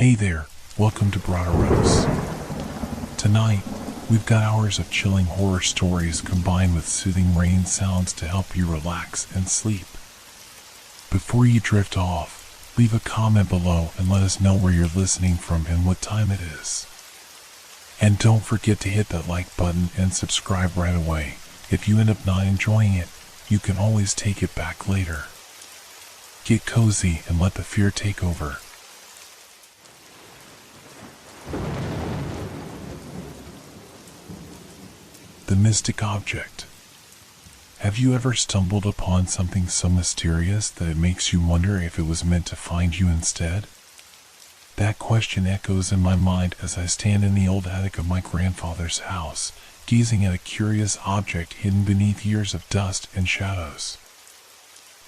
Hey there, welcome to Broderos. Tonight, we've got hours of chilling horror stories combined with soothing rain sounds to help you relax and sleep. Before you drift off, leave a comment below and let us know where you're listening from and what time it is. And don't forget to hit that like button and subscribe right away. If you end up not enjoying it, you can always take it back later. Get cozy and let the fear take over. The mystic object. Have you ever stumbled upon something so mysterious that it makes you wonder if it was meant to find you instead? That question echoes in my mind as I stand in the old attic of my grandfather's house, gazing at a curious object hidden beneath years of dust and shadows.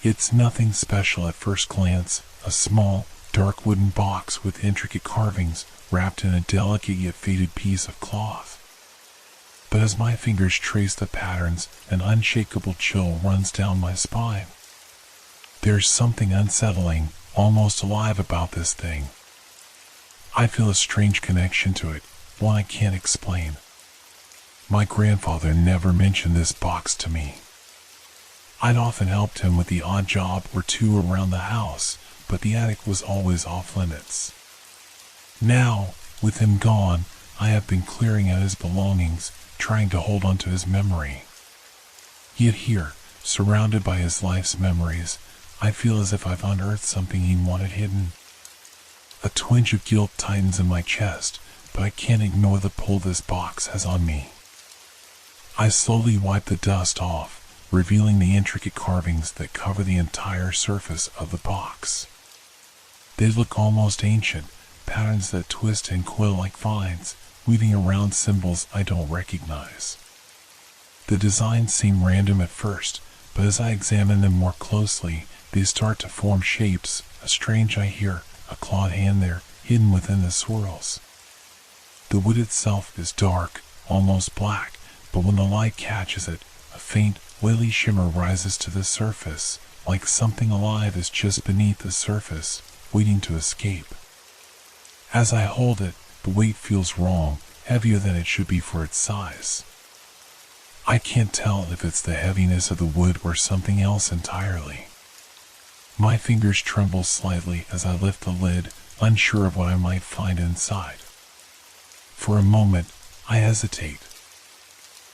It's nothing special at first glance, a small, dark wooden box with intricate carvings wrapped in a delicate yet faded piece of cloth. But as my fingers trace the patterns, an unshakable chill runs down my spine. There's something unsettling, almost alive about this thing. I feel a strange connection to it, one I can't explain. My grandfather never mentioned this box to me. I'd often helped him with the odd job or two around the house, but the attic was always off limits. Now, with him gone, I have been clearing out his belongings, trying to hold on to his memory. Yet here, surrounded by his life's memories, I feel as if I've unearthed something he wanted hidden. A twinge of guilt tightens in my chest, but I can't ignore the pull this box has on me. I slowly wipe the dust off, revealing the intricate carvings that cover the entire surface of the box. They look almost ancient, patterns that twist and coil like vines, weaving around symbols I don't recognize. The designs seem random at first, but as I examine them more closely, they start to form shapes, a strange eye here, a clawed hand there, hidden within the swirls. The wood itself is dark, almost black, but when the light catches it, a faint, oily shimmer rises to the surface, like something alive is just beneath the surface, waiting to escape. As I hold it, the weight feels wrong, heavier than it should be for its size. I can't tell if it's the heaviness of the wood or something else entirely. My fingers tremble slightly as I lift the lid, unsure of what I might find inside. For a moment, I hesitate.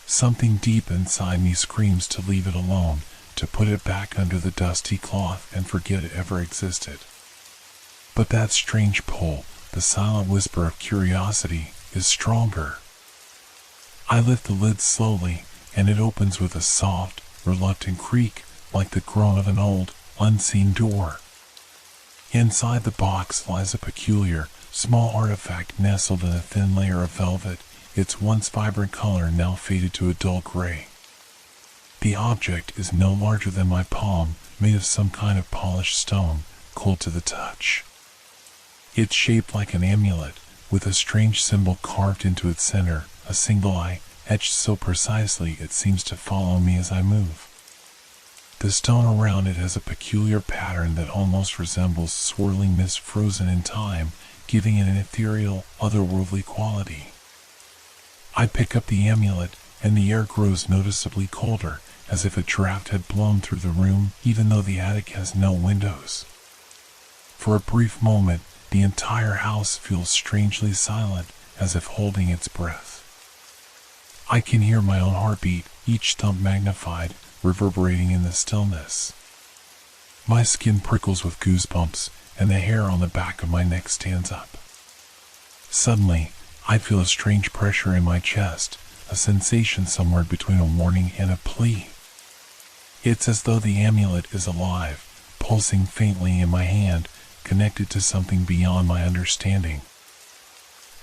Something deep inside me screams to leave it alone, to put it back under the dusty cloth and forget it ever existed. But that strange pull, the silent whisper of curiosity, is stronger. I lift the lid slowly, and it opens with a soft, reluctant creak, like the groan of an old, unseen door. Inside the box lies a peculiar, small artifact nestled in a thin layer of velvet, its once vibrant color now faded to a dull gray. The object is no larger than my palm, made of some kind of polished stone, cold to the touch. It's shaped like an amulet, with a strange symbol carved into its center, a single eye, etched so precisely it seems to follow me as I move. The stone around it has a peculiar pattern that almost resembles swirling mist frozen in time, giving it an ethereal, otherworldly quality. I pick up the amulet, and the air grows noticeably colder, as if a draft had blown through the room, even though the attic has no windows. For a brief moment, the entire house feels strangely silent, as if holding its breath. I can hear my own heartbeat, each thump magnified, reverberating in the stillness. My skin prickles with goosebumps, and the hair on the back of my neck stands up. Suddenly, I feel a strange pressure in my chest, a sensation somewhere between a warning and a plea. It's as though the amulet is alive, pulsing faintly in my hand, connected to something beyond my understanding.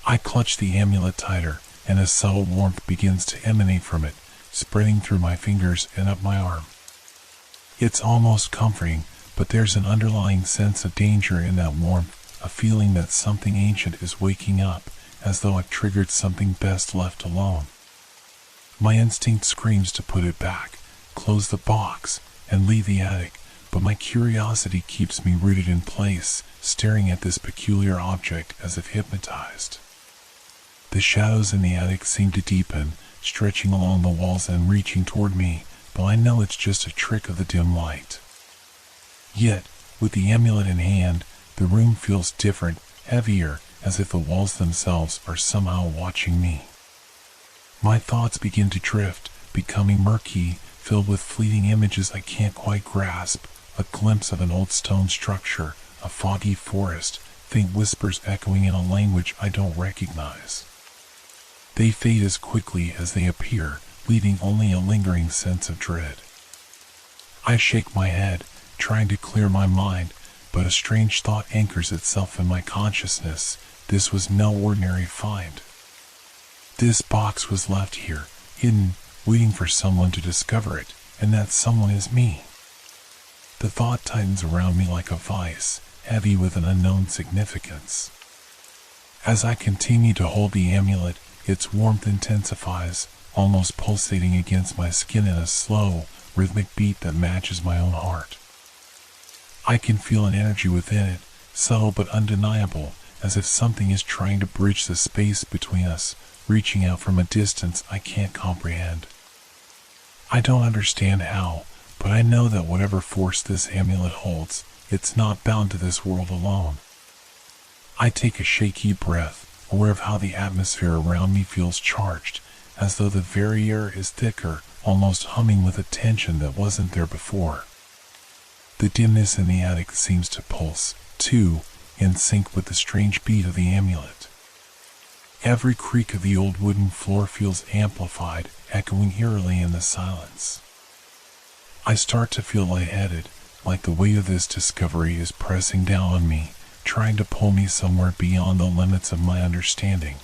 I clutch the amulet tighter, and a subtle warmth begins to emanate from it, spreading through my fingers and up my arm. It's almost comforting, but there's an underlying sense of danger in that warmth, a feeling that something ancient is waking up, as though I've triggered something best left alone. My instinct screams to put it back, close the box, and leave the attic, but my curiosity keeps me rooted in place, staring at this peculiar object as if hypnotized. The shadows in the attic seem to deepen, stretching along the walls and reaching toward me, but I know it's just a trick of the dim light. Yet, with the amulet in hand, the room feels different, heavier, as if the walls themselves are somehow watching me. My thoughts begin to drift, becoming murky, filled with fleeting images I can't quite grasp, a glimpse of an old stone structure, a foggy forest, faint whispers echoing in a language I don't recognize. They fade as quickly as they appear, leaving only a lingering sense of dread. I shake my head, trying to clear my mind, but a strange thought anchors itself in my consciousness. This was no ordinary find. This box was left here, hidden, waiting for someone to discover it, and that someone is me. The thought tightens around me like a vice, heavy with an unknown significance. As I continue to hold the amulet, its warmth intensifies, almost pulsating against my skin in a slow, rhythmic beat that matches my own heart. I can feel an energy within it, subtle but undeniable, as if something is trying to bridge the space between us, reaching out from a distance I can't comprehend. I don't understand how, but I know that whatever force this amulet holds, it's not bound to this world alone. I take a shaky breath, aware of how the atmosphere around me feels charged, as though the very air is thicker, almost humming with a tension that wasn't there before. The dimness in the attic seems to pulse, too, in sync with the strange beat of the amulet. Every creak of the old wooden floor feels amplified, echoing eerily in the silence. I start to feel lightheaded, like the weight of this discovery is pressing down on me, trying to pull me somewhere beyond the limits of my understanding.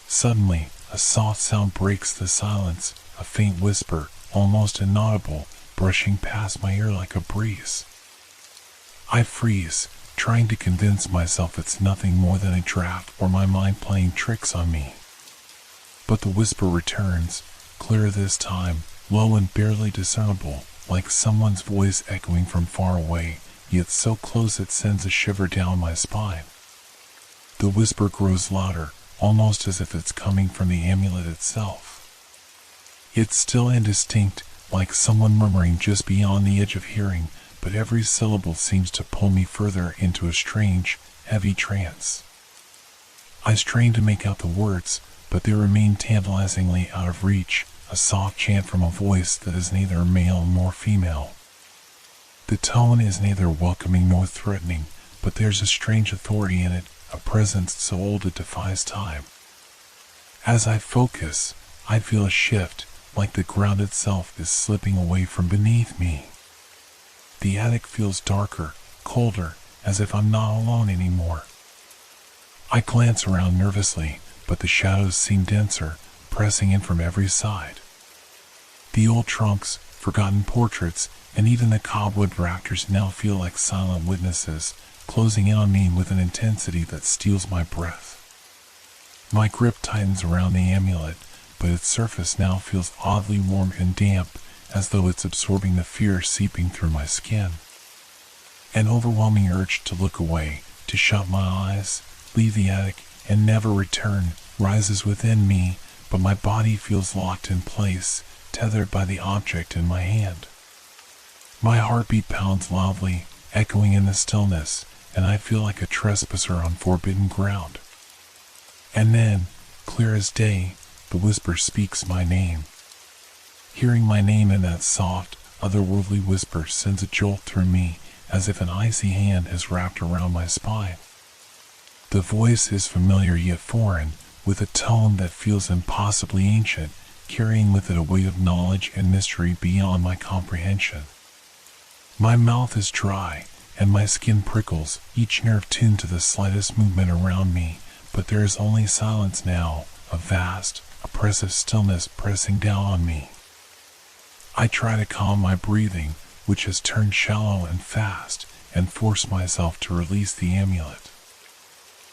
Suddenly, a soft sound breaks the silence, a faint whisper, almost inaudible, brushing past my ear like a breeze. I freeze, trying to convince myself it's nothing more than a draft or my mind playing tricks on me. But the whisper returns, clearer this time, low and barely discernible, like someone's voice echoing from far away, yet so close it sends a shiver down my spine. The whisper grows louder, almost as if it's coming from the amulet itself. It's still indistinct, like someone murmuring just beyond the edge of hearing, but every syllable seems to pull me further into a strange, heavy trance. I strain to make out the words, but they remain tantalizingly out of reach, a soft chant from a voice that is neither male nor female. The tone is neither welcoming nor threatening, but there's a strange authority in it, a presence so old it defies time. As I focus, I feel a shift, like the ground itself is slipping away from beneath me. The attic feels darker, colder, as if I'm not alone anymore. I glance around nervously, but the shadows seem denser, pressing in from every side. The old trunks, forgotten portraits, and even the cobweb rafters now feel like silent witnesses, closing in on me with an intensity that steals my breath. My grip tightens around the amulet, but its surface now feels oddly warm and damp, as though it's absorbing the fear seeping through my skin. An overwhelming urge to look away, to shut my eyes, leave the attic, and never return, rises within me, but my body feels locked in place, tethered by the object in my hand. My heartbeat pounds loudly, echoing in the stillness, and I feel like a trespasser on forbidden ground. And then, clear as day, the whisper speaks my name. Hearing my name in that soft, otherworldly whisper sends a jolt through me, as if an icy hand has wrapped around my spine. The voice is familiar yet foreign, with a tone that feels impossibly ancient, carrying with it a weight of knowledge and mystery beyond my comprehension. My mouth is dry, and my skin prickles, each nerve tuned to the slightest movement around me, but there is only silence now, a vast, oppressive stillness pressing down on me. I try to calm my breathing, which has turned shallow and fast, and force myself to release the amulet.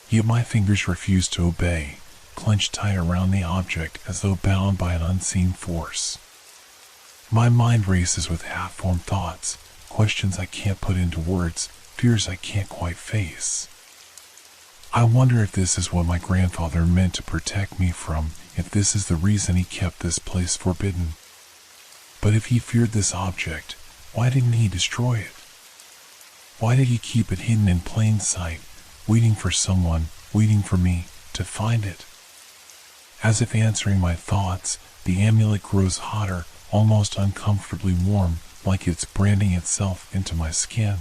Yet my fingers refuse to obey, clenched tight around the object as though bound by an unseen force. My mind races with half-formed thoughts, questions I can't put into words, fears I can't quite face. I wonder if this is what my grandfather meant to protect me from, if this is the reason he kept this place forbidden. But if he feared this object, why didn't he destroy it? Why did he keep it hidden in plain sight, waiting for someone, waiting for me, to find it? As if answering my thoughts, the amulet grows hotter, almost uncomfortably warm, like it's branding itself into my skin.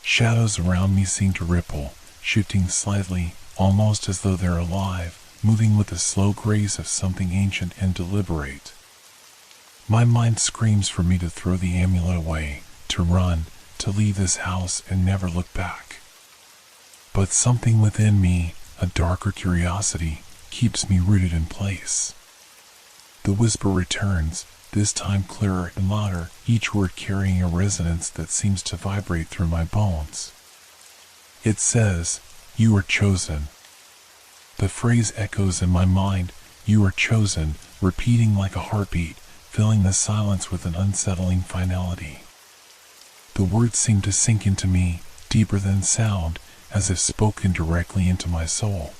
Shadows around me seem to ripple, shifting slightly, almost as though they're alive, moving with the slow grace of something ancient and deliberate. My mind screams for me to throw the amulet away, to run, to leave this house and never look back. But something within me, a darker curiosity, keeps me rooted in place. The whisper returns, this time clearer and louder, each word carrying a resonance that seems to vibrate through my bones. It says, "You are chosen." The phrase echoes in my mind, "You are chosen," repeating like a heartbeat, filling the silence with an unsettling finality. The words seem to sink into me, deeper than sound, as if spoken directly into my soul.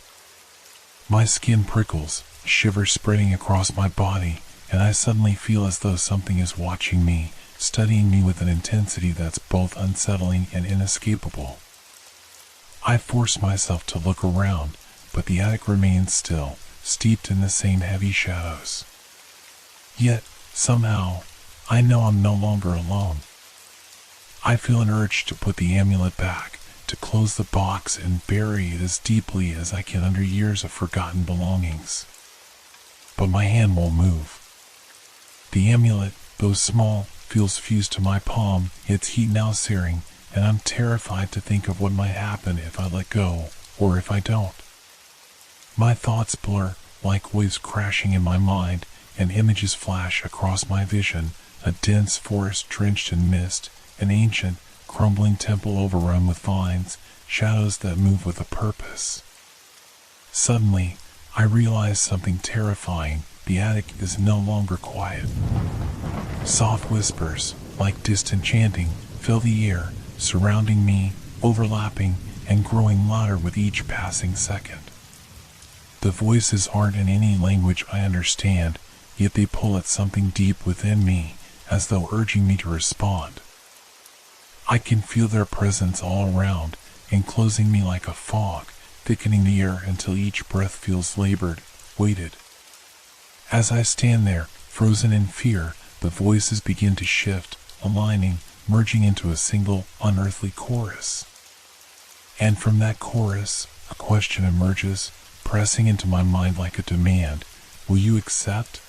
My skin prickles, shivers spreading across my body, and I suddenly feel as though something is watching me, studying me with an intensity that's both unsettling and inescapable. I force myself to look around, but the attic remains still, steeped in the same heavy shadows. Yet, somehow, I know I'm no longer alone. I feel an urge to put the amulet back, to close the box and bury it as deeply as I can under years of forgotten belongings. But my hand won't move. The amulet, though small, feels fused to my palm, its heat now searing, and I'm terrified to think of what might happen if I let go, or if I don't. My thoughts blur, like waves crashing in my mind, and images flash across my vision, a dense forest drenched in mist, an ancient, crumbling temple overrun with vines, shadows that move with a purpose. Suddenly, I realize something terrifying. The attic is no longer quiet. Soft whispers, like distant chanting, fill the air, surrounding me, overlapping, and growing louder with each passing second. The voices aren't in any language I understand, yet they pull at something deep within me, as though urging me to respond. I can feel their presence all around, enclosing me like a fog, thickening the air until each breath feels labored, weighted. As I stand there, frozen in fear, the voices begin to shift, aligning, merging into a single, unearthly chorus. And from that chorus, a question emerges, pressing into my mind like a demand. Will you accept?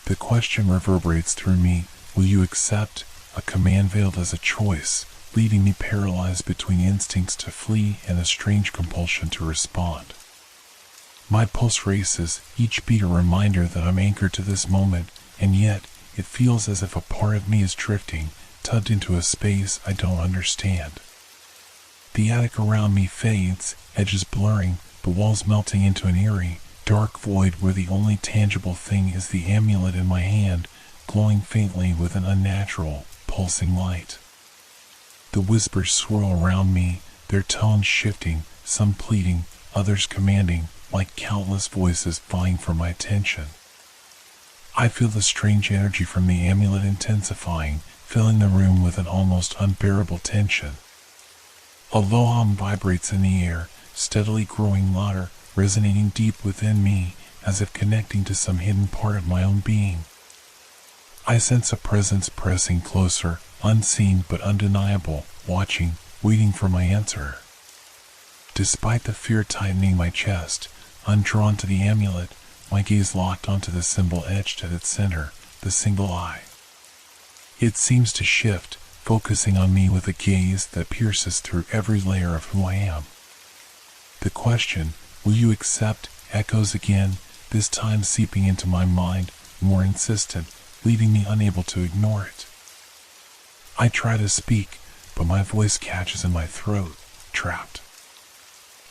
The question reverberates through me. Will you accept? A command veiled as a choice, leaving me paralyzed between instincts to flee and a strange compulsion to respond. My pulse races, each beat a reminder that I'm anchored to this moment, and yet, it feels as if a part of me is drifting, tugged into a space I don't understand. The attic around me fades, edges blurring, the walls melting into an eerie, dark void where the only tangible thing is the amulet in my hand, glowing faintly with an unnatural, pulsing light. The whispers swirl around me, their tones shifting, some pleading, others commanding, like countless voices vying for my attention. I feel the strange energy from the amulet intensifying, filling the room with an almost unbearable tension. A low hum vibrates in the air, steadily growing louder, resonating deep within me, as if connecting to some hidden part of my own being. I sense a presence pressing closer, unseen but undeniable, watching, waiting for my answer. Despite the fear tightening my chest, undrawn to the amulet, my gaze locked onto the symbol etched at its center, the single eye. It seems to shift, focusing on me with a gaze that pierces through every layer of who I am. The question, will you accept, echoes again, this time seeping into my mind, more insistent, leaving me unable to ignore it. I try to speak, but my voice catches in my throat, trapped.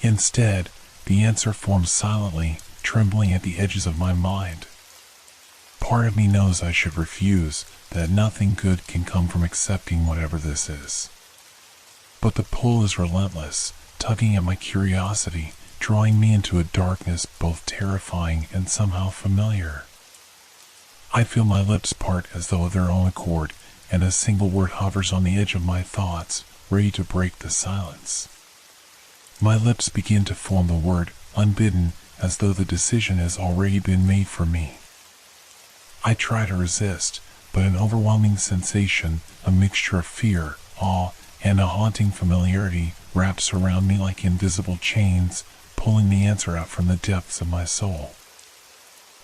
Instead, the answer forms silently, trembling at the edges of my mind. Part of me knows I should refuse, that nothing good can come from accepting whatever this is. But the pull is relentless, tugging at my curiosity, drawing me into a darkness both terrifying and somehow familiar. I feel my lips part as though of their own accord, and a single word hovers on the edge of my thoughts, ready to break the silence. My lips begin to form the word, unbidden, as though the decision has already been made for me. I try to resist, but an overwhelming sensation, a mixture of fear, awe, and a haunting familiarity, wraps around me like invisible chains, pulling the answer out from the depths of my soul.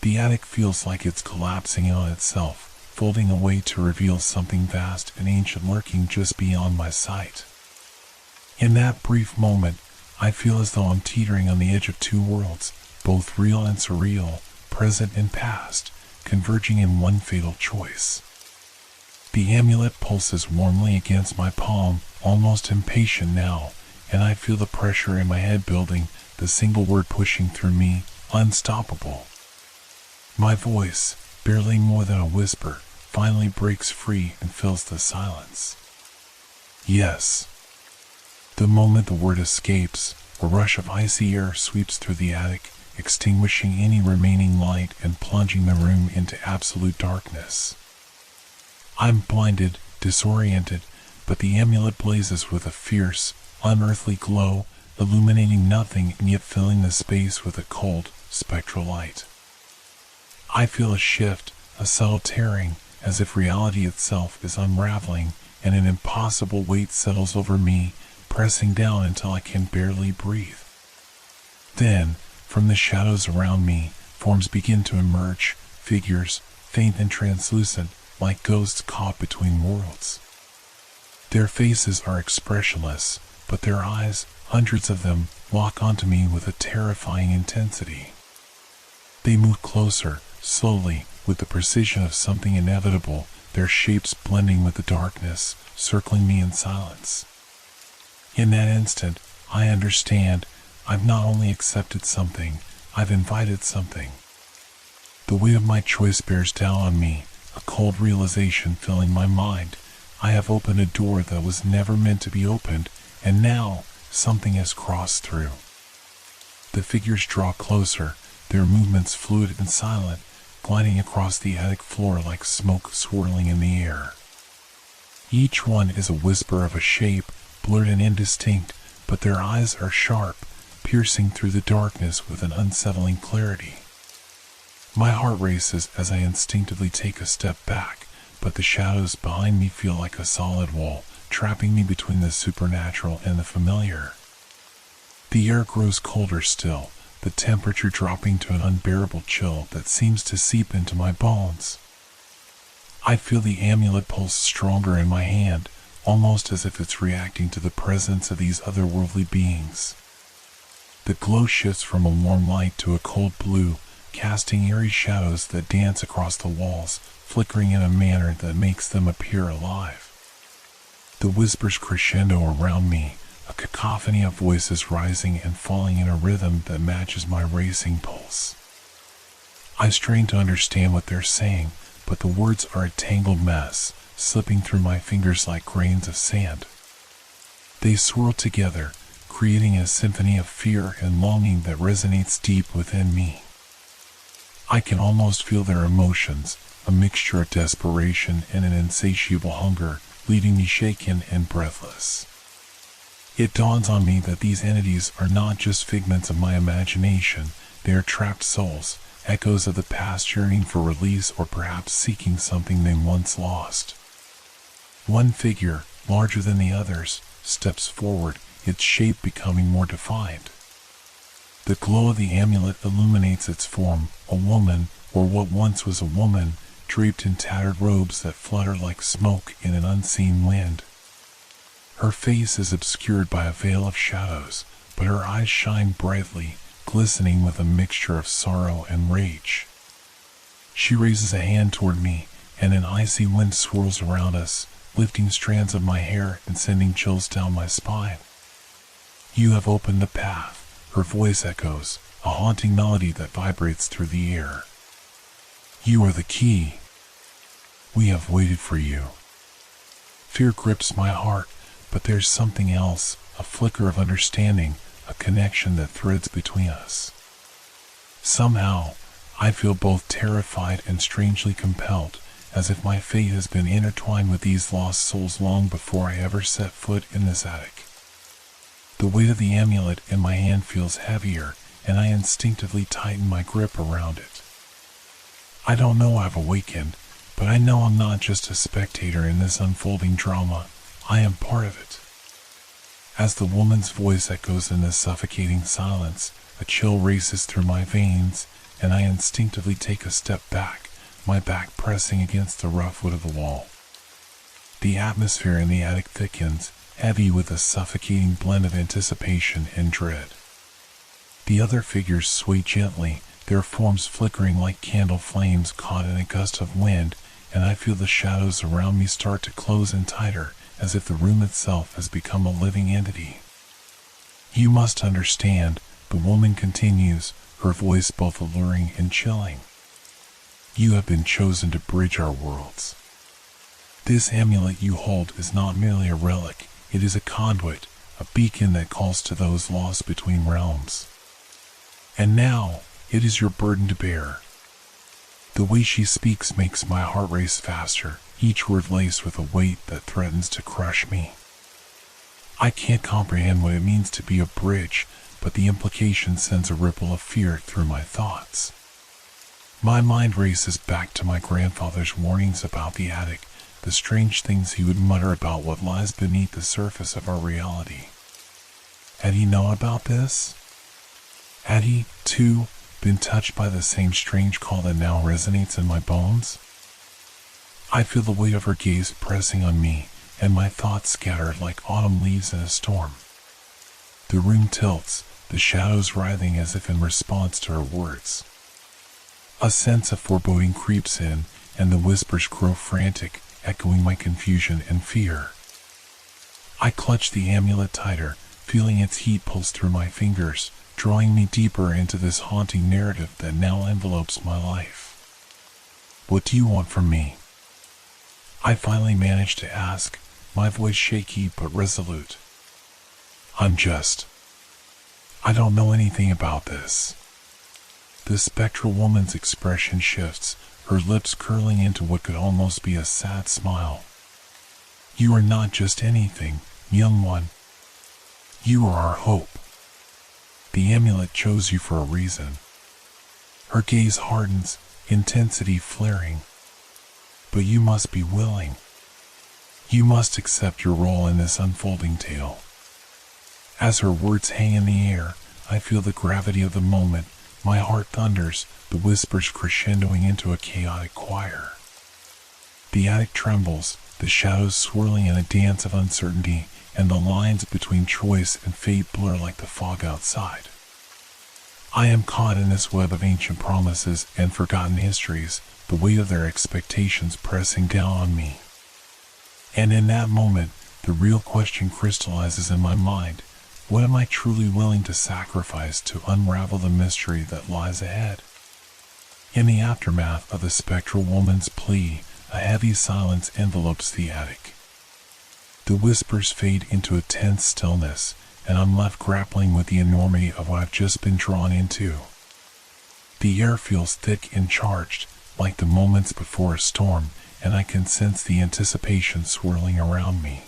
The attic feels like it's collapsing on itself, folding away to reveal something vast and ancient lurking just beyond my sight. In that brief moment, I feel as though I'm teetering on the edge of two worlds, both real and surreal, present and past, converging in one fatal choice. The amulet pulses warmly against my palm, almost impatient now, and I feel the pressure in my head building, the single word pushing through me, unstoppable. My voice, barely more than a whisper, finally breaks free and fills the silence. Yes. The moment the word escapes, a rush of icy air sweeps through the attic, extinguishing any remaining light and plunging the room into absolute darkness. I'm blinded, disoriented, but the amulet blazes with a fierce, unearthly glow, illuminating nothing and yet filling the space with a cold, spectral light. I feel a shift, a subtle tearing, as if reality itself is unraveling, and an impossible weight settles over me, pressing down until I can barely breathe. Then, from the shadows around me, forms begin to emerge, figures, faint and translucent, like ghosts caught between worlds. Their faces are expressionless, but their eyes, hundreds of them, lock onto me with a terrifying intensity. They move closer, slowly, with the precision of something inevitable, their shapes blending with the darkness, circling me in silence. In that instant, I understand, I've not only accepted something, I've invited something. The weight of my choice bears down on me, a cold realization filling my mind. I have opened a door that was never meant to be opened, and now, something has crossed through. The figures draw closer, their movements fluid and silent, gliding across the attic floor like smoke swirling in the air. Each one is a whisper of a shape, blurred and indistinct, but their eyes are sharp, piercing through the darkness with an unsettling clarity. My heart races as I instinctively take a step back, but the shadows behind me feel like a solid wall, trapping me between the supernatural and the familiar. The air grows colder still, the temperature dropping to an unbearable chill that seems to seep into my bones. I feel the amulet pulse stronger in my hand, almost as if it's reacting to the presence of these otherworldly beings. The glow shifts from a warm light to a cold blue, casting eerie shadows that dance across the walls, flickering in a manner that makes them appear alive. The whispers crescendo around me, a cacophony of voices rising and falling in a rhythm that matches my racing pulse. I strain to understand what they're saying, but the words are a tangled mess, slipping through my fingers like grains of sand. They swirl together, creating a symphony of fear and longing that resonates deep within me. I can almost feel their emotions, a mixture of desperation and an insatiable hunger, leaving me shaken and breathless. It dawns on me that these entities are not just figments of my imagination, they are trapped souls, echoes of the past yearning for release or perhaps seeking something they once lost. One figure, larger than the others, steps forward, its shape becoming more defined. The glow of the amulet illuminates its form, a woman, or what once was a woman, draped in tattered robes that flutter like smoke in an unseen wind. Her face is obscured by a veil of shadows, but her eyes shine brightly, glistening with a mixture of sorrow and rage. She raises a hand toward me, and an icy wind swirls around us, lifting strands of my hair and sending chills down my spine. "You have opened the path," her voice echoes, a haunting melody that vibrates through the air. You are the key. We have waited for you. Fear grips my heart, but there's something else, a flicker of understanding, a connection that threads between us. Somehow, I feel both terrified and strangely compelled, as if my fate has been intertwined with these lost souls long before I ever set foot in this attic. The weight of the amulet in my hand feels heavier, and I instinctively tighten my grip around it. I don't know I've awakened, but I know I'm not just a spectator in this unfolding drama. I am part of it. As the woman's voice echoes in the suffocating silence, a chill races through my veins, and I instinctively take a step back, my back pressing against the rough wood of the wall. The atmosphere in the attic thickens, heavy with a suffocating blend of anticipation and dread. The other figures sway gently, their forms flickering like candle flames caught in a gust of wind, and I feel the shadows around me start to close in tighter, as if the room itself has become a living entity. You must understand, the woman continues, her voice both alluring and chilling. You have been chosen to bridge our worlds. This amulet you hold is not merely a relic, it is a conduit, a beacon that calls to those lost between realms. And now, it is your burden to bear. The way she speaks makes my heart race faster, each word laced with a weight that threatens to crush me. I can't comprehend what it means to be a bridge, but the implication sends a ripple of fear through my thoughts. My mind races back to my grandfather's warnings about the attic, the strange things he would mutter about what lies beneath the surface of our reality. Had he known about this? Had he, too, been touched by the same strange call that now resonates in my bones? I feel the weight of her gaze pressing on me, and my thoughts scatter like autumn leaves in a storm. The room tilts, the shadows writhing as if in response to her words. A sense of foreboding creeps in, and the whispers grow frantic, echoing my confusion and fear. I clutch the amulet tighter, feeling its heat pulse through my fingers, drawing me deeper into this haunting narrative that now envelopes my life. What do you want from me? I finally manage to ask, my voice shaky but resolute. I don't know anything about this. The spectral woman's expression shifts, her lips curling into what could almost be a sad smile. You are not just anything, young one. You are our hope. The amulet chose you for a reason. Her gaze hardens, intensity flaring. But you must be willing. You must accept your role in this unfolding tale. As her words hang in the air, I feel the gravity of the moment. My heart thunders, the whispers crescendoing into a chaotic choir. The attic trembles, the shadows swirling in a dance of uncertainty, and the lines between choice and fate blur like the fog outside. I am caught in this web of ancient promises and forgotten histories, the weight of their expectations pressing down on me. And in that moment, the real question crystallizes in my mind. What am I truly willing to sacrifice to unravel the mystery that lies ahead? In the aftermath of the spectral woman's plea, a heavy silence envelopes the attic. The whispers fade into a tense stillness, and I'm left grappling with the enormity of what I've just been drawn into. The air feels thick and charged, like the moments before a storm, and I can sense the anticipation swirling around me.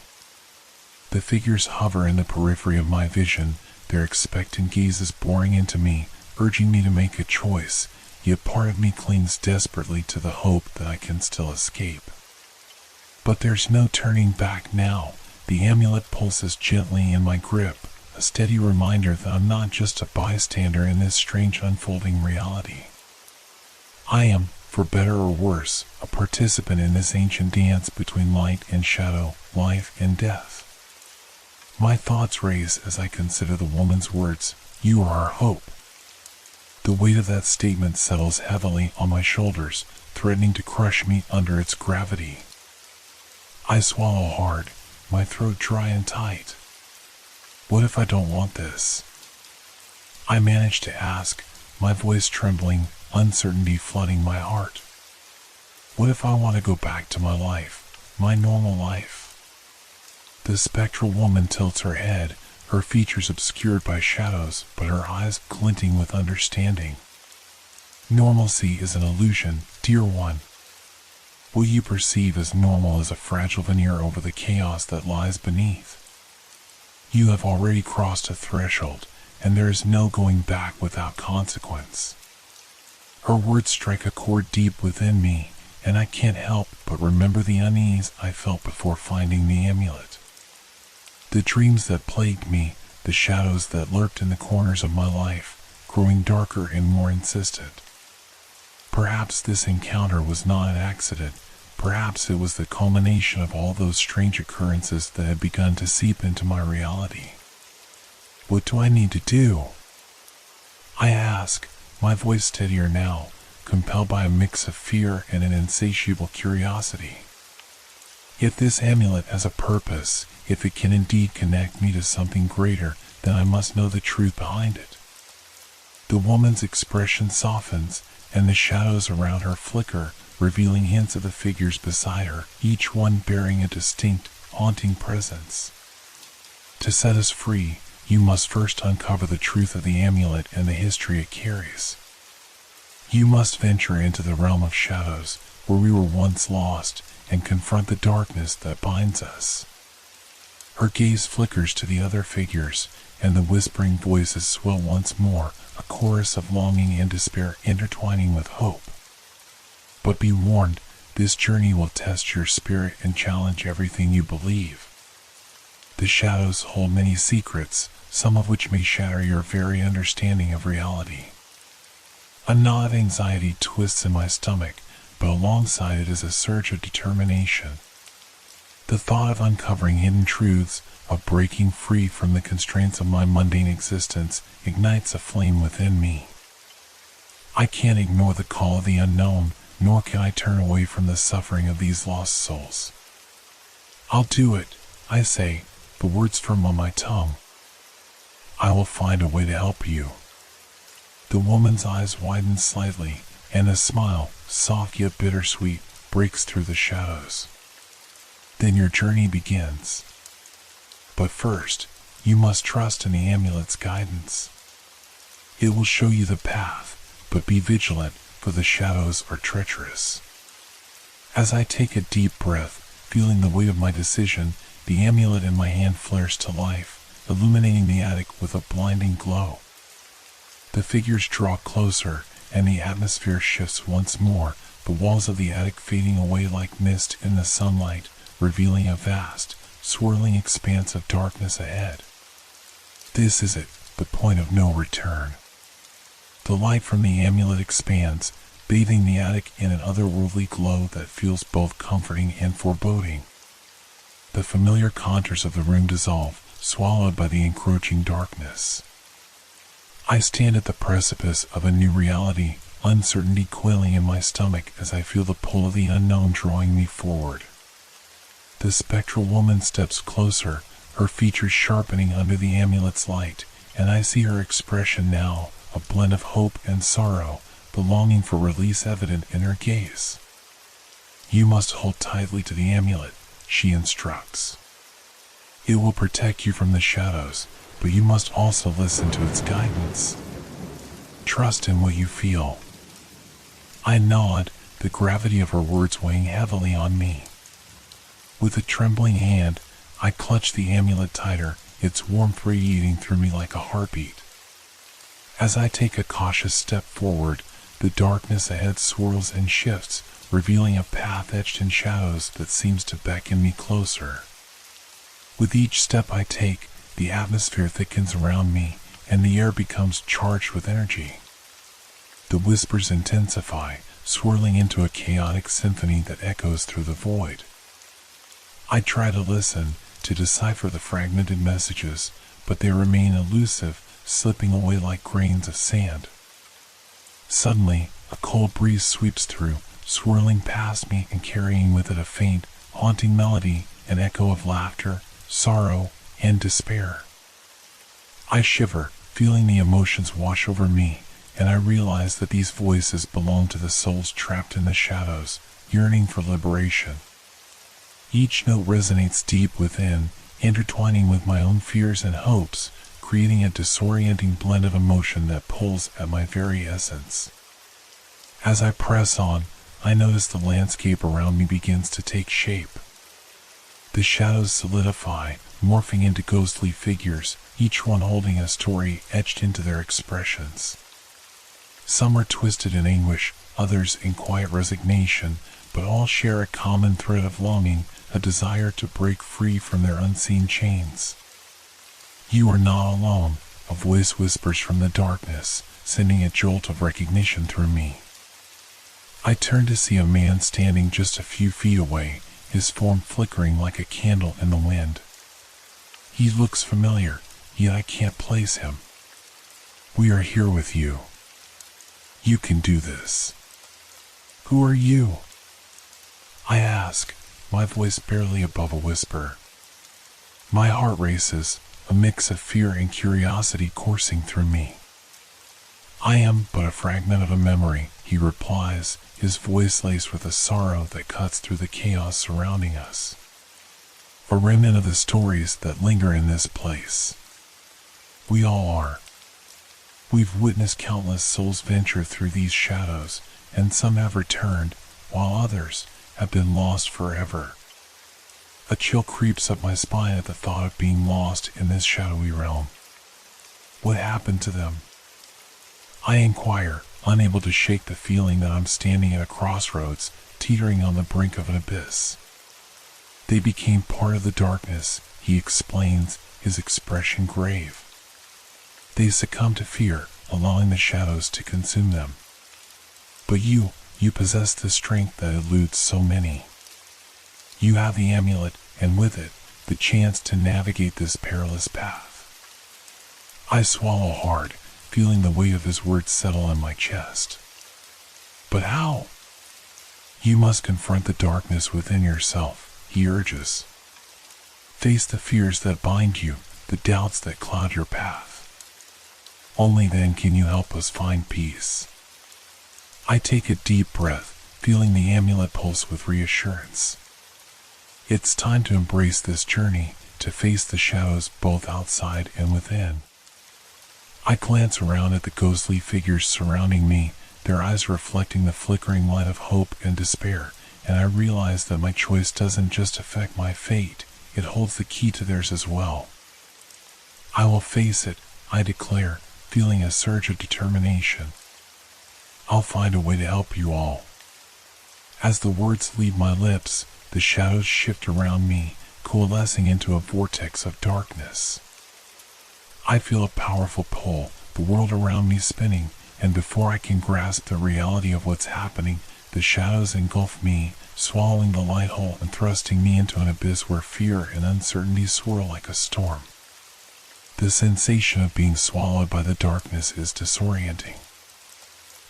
The figures hover in the periphery of my vision, their expectant gazes boring into me, urging me to make a choice, yet part of me clings desperately to the hope that I can still escape. But there's no turning back now. The amulet pulses gently in my grip, a steady reminder that I'm not just a bystander in this strange unfolding reality. I am, for better or worse, a participant in this ancient dance between light and shadow, life and death. My thoughts race as I consider the woman's words, "You are our hope." The weight of that statement settles heavily on my shoulders, threatening to crush me under its gravity. I swallow hard, my throat dry and tight. What if I don't want this? I manage to ask, my voice trembling, uncertainty flooding my heart. What if I want to go back to my life, my normal life? The spectral woman tilts her head, her features obscured by shadows, but her eyes glinting with understanding. Normalcy is an illusion, dear one. What you perceive as normal is a fragile veneer over the chaos that lies beneath. You have already crossed a threshold, and there is no going back without consequence. Her words strike a chord deep within me, and I can't help but remember the unease I felt before finding the amulet. The dreams that plagued me, the shadows that lurked in the corners of my life, growing darker and more insistent. Perhaps this encounter was not an accident. Perhaps it was the culmination of all those strange occurrences that had begun to seep into my reality. What do I need to do? I ask, my voice steadier now, compelled by a mix of fear and an insatiable curiosity. If this amulet has a purpose, if it can indeed connect me to something greater, then I must know the truth behind it. The woman's expression softens, and the shadows around her flicker, revealing hints of the figures beside her, each one bearing a distinct, haunting presence. To set us free, you must first uncover the truth of the amulet and the history it carries. You must venture into the realm of shadows, where we were once lost, and confront the darkness that binds us. Her gaze flickers to the other figures, and the whispering voices swell once more, a chorus of longing and despair intertwining with hope. But be warned, this journey will test your spirit and challenge everything you believe. The shadows hold many secrets, some of which may shatter your very understanding of reality. A knot of anxiety twists in my stomach, but alongside it is a surge of determination. The thought of uncovering hidden truths, of breaking free from the constraints of my mundane existence, ignites a flame within me. I can't ignore the call of the unknown, nor can I turn away from the suffering of these lost souls. I'll do it, I say, the words firm on my tongue. I will find a way to help you. The woman's eyes widen slightly, and a smile, soft yet bittersweet, breaks through the shadows. Then your journey begins. But first, you must trust in the amulet's guidance. It will show you the path, but be vigilant, for the shadows are treacherous. As I take a deep breath, feeling the weight of my decision, the amulet in my hand flares to life, illuminating the attic with a blinding glow. The figures draw closer, and the atmosphere shifts once more, the walls of the attic fading away like mist in the sunlight, revealing a vast, swirling expanse of darkness ahead. This is it, the point of no return. The light from the amulet expands, bathing the attic in an otherworldly glow that feels both comforting and foreboding. The familiar contours of the room dissolve, swallowed by the encroaching darkness. I stand at the precipice of a new reality, uncertainty quailing in my stomach as I feel the pull of the unknown drawing me forward. The spectral woman steps closer, her features sharpening under the amulet's light, and I see her expression now, a blend of hope and sorrow, the longing for release evident in her gaze. You must hold tightly to the amulet, she instructs. It will protect you from the shadows, but you must also listen to its guidance. Trust in what you feel. I nod, the gravity of her words weighing heavily on me. With a trembling hand, I clutch the amulet tighter, its warmth radiating through me like a heartbeat. As I take a cautious step forward, the darkness ahead swirls and shifts, revealing a path etched in shadows that seems to beckon me closer. With each step I take, the atmosphere thickens around me, and the air becomes charged with energy. The whispers intensify, swirling into a chaotic symphony that echoes through the void. I try to listen, to decipher the fragmented messages, but they remain elusive, slipping away like grains of sand. Suddenly, a cold breeze sweeps through, swirling past me and carrying with it a faint, haunting melody, an echo of laughter, sorrow, and despair. I shiver, feeling the emotions wash over me, and I realize that these voices belong to the souls trapped in the shadows, yearning for liberation. Each note resonates deep within, intertwining with my own fears and hopes, creating a disorienting blend of emotion that pulls at my very essence. As I press on, I notice the landscape around me begins to take shape. The shadows solidify, morphing into ghostly figures, each one holding a story etched into their expressions. Some are twisted in anguish, others in quiet resignation, but all share a common thread of longing, a desire to break free from their unseen chains. "You are not alone," a voice whispers from the darkness, sending a jolt of recognition through me. I turn to see a man standing just a few feet away, his form flickering like a candle in the wind. He looks familiar, yet I can't place him. "We are here with you. You can do this." "Who are you?" I ask, my voice barely above a whisper. My heart races, a mix of fear and curiosity coursing through me. "I am but a fragment of a memory," he replies, his voice laced with a sorrow that cuts through the chaos surrounding us. "A remnant of the stories that linger in this place. We all are. We've witnessed countless souls venture through these shadows, and some have returned, while others have been lost forever." A chill creeps up my spine at the thought of being lost in this shadowy realm. "What happened to them?" I inquire, unable to shake the feeling that I'm standing at a crossroads, teetering on the brink of an abyss. "They became part of the darkness," he explains, his expression grave. "They succumbed to fear, allowing the shadows to consume them. But you possess the strength that eludes so many. You have the amulet, and with it, the chance to navigate this perilous path." I swallow hard, feeling the weight of his words settle on my chest. "But how?" "You must confront the darkness within yourself," he urges. "Face the fears that bind you, the doubts that cloud your path. Only then can you help us find peace." I take a deep breath, feeling the amulet pulse with reassurance. It's time to embrace this journey, to face the shadows both outside and within. I glance around at the ghostly figures surrounding me, their eyes reflecting the flickering light of hope and despair, and I realize that my choice doesn't just affect my fate, it holds the key to theirs as well. "I will face it," I declare, feeling a surge of determination. "I'll find a way to help you all." As the words leave my lips, the shadows shift around me, coalescing into a vortex of darkness. I feel a powerful pull, the world around me spinning, and before I can grasp the reality of what's happening, the shadows engulf me, swallowing the light whole and thrusting me into an abyss where fear and uncertainty swirl like a storm. The sensation of being swallowed by the darkness is disorienting.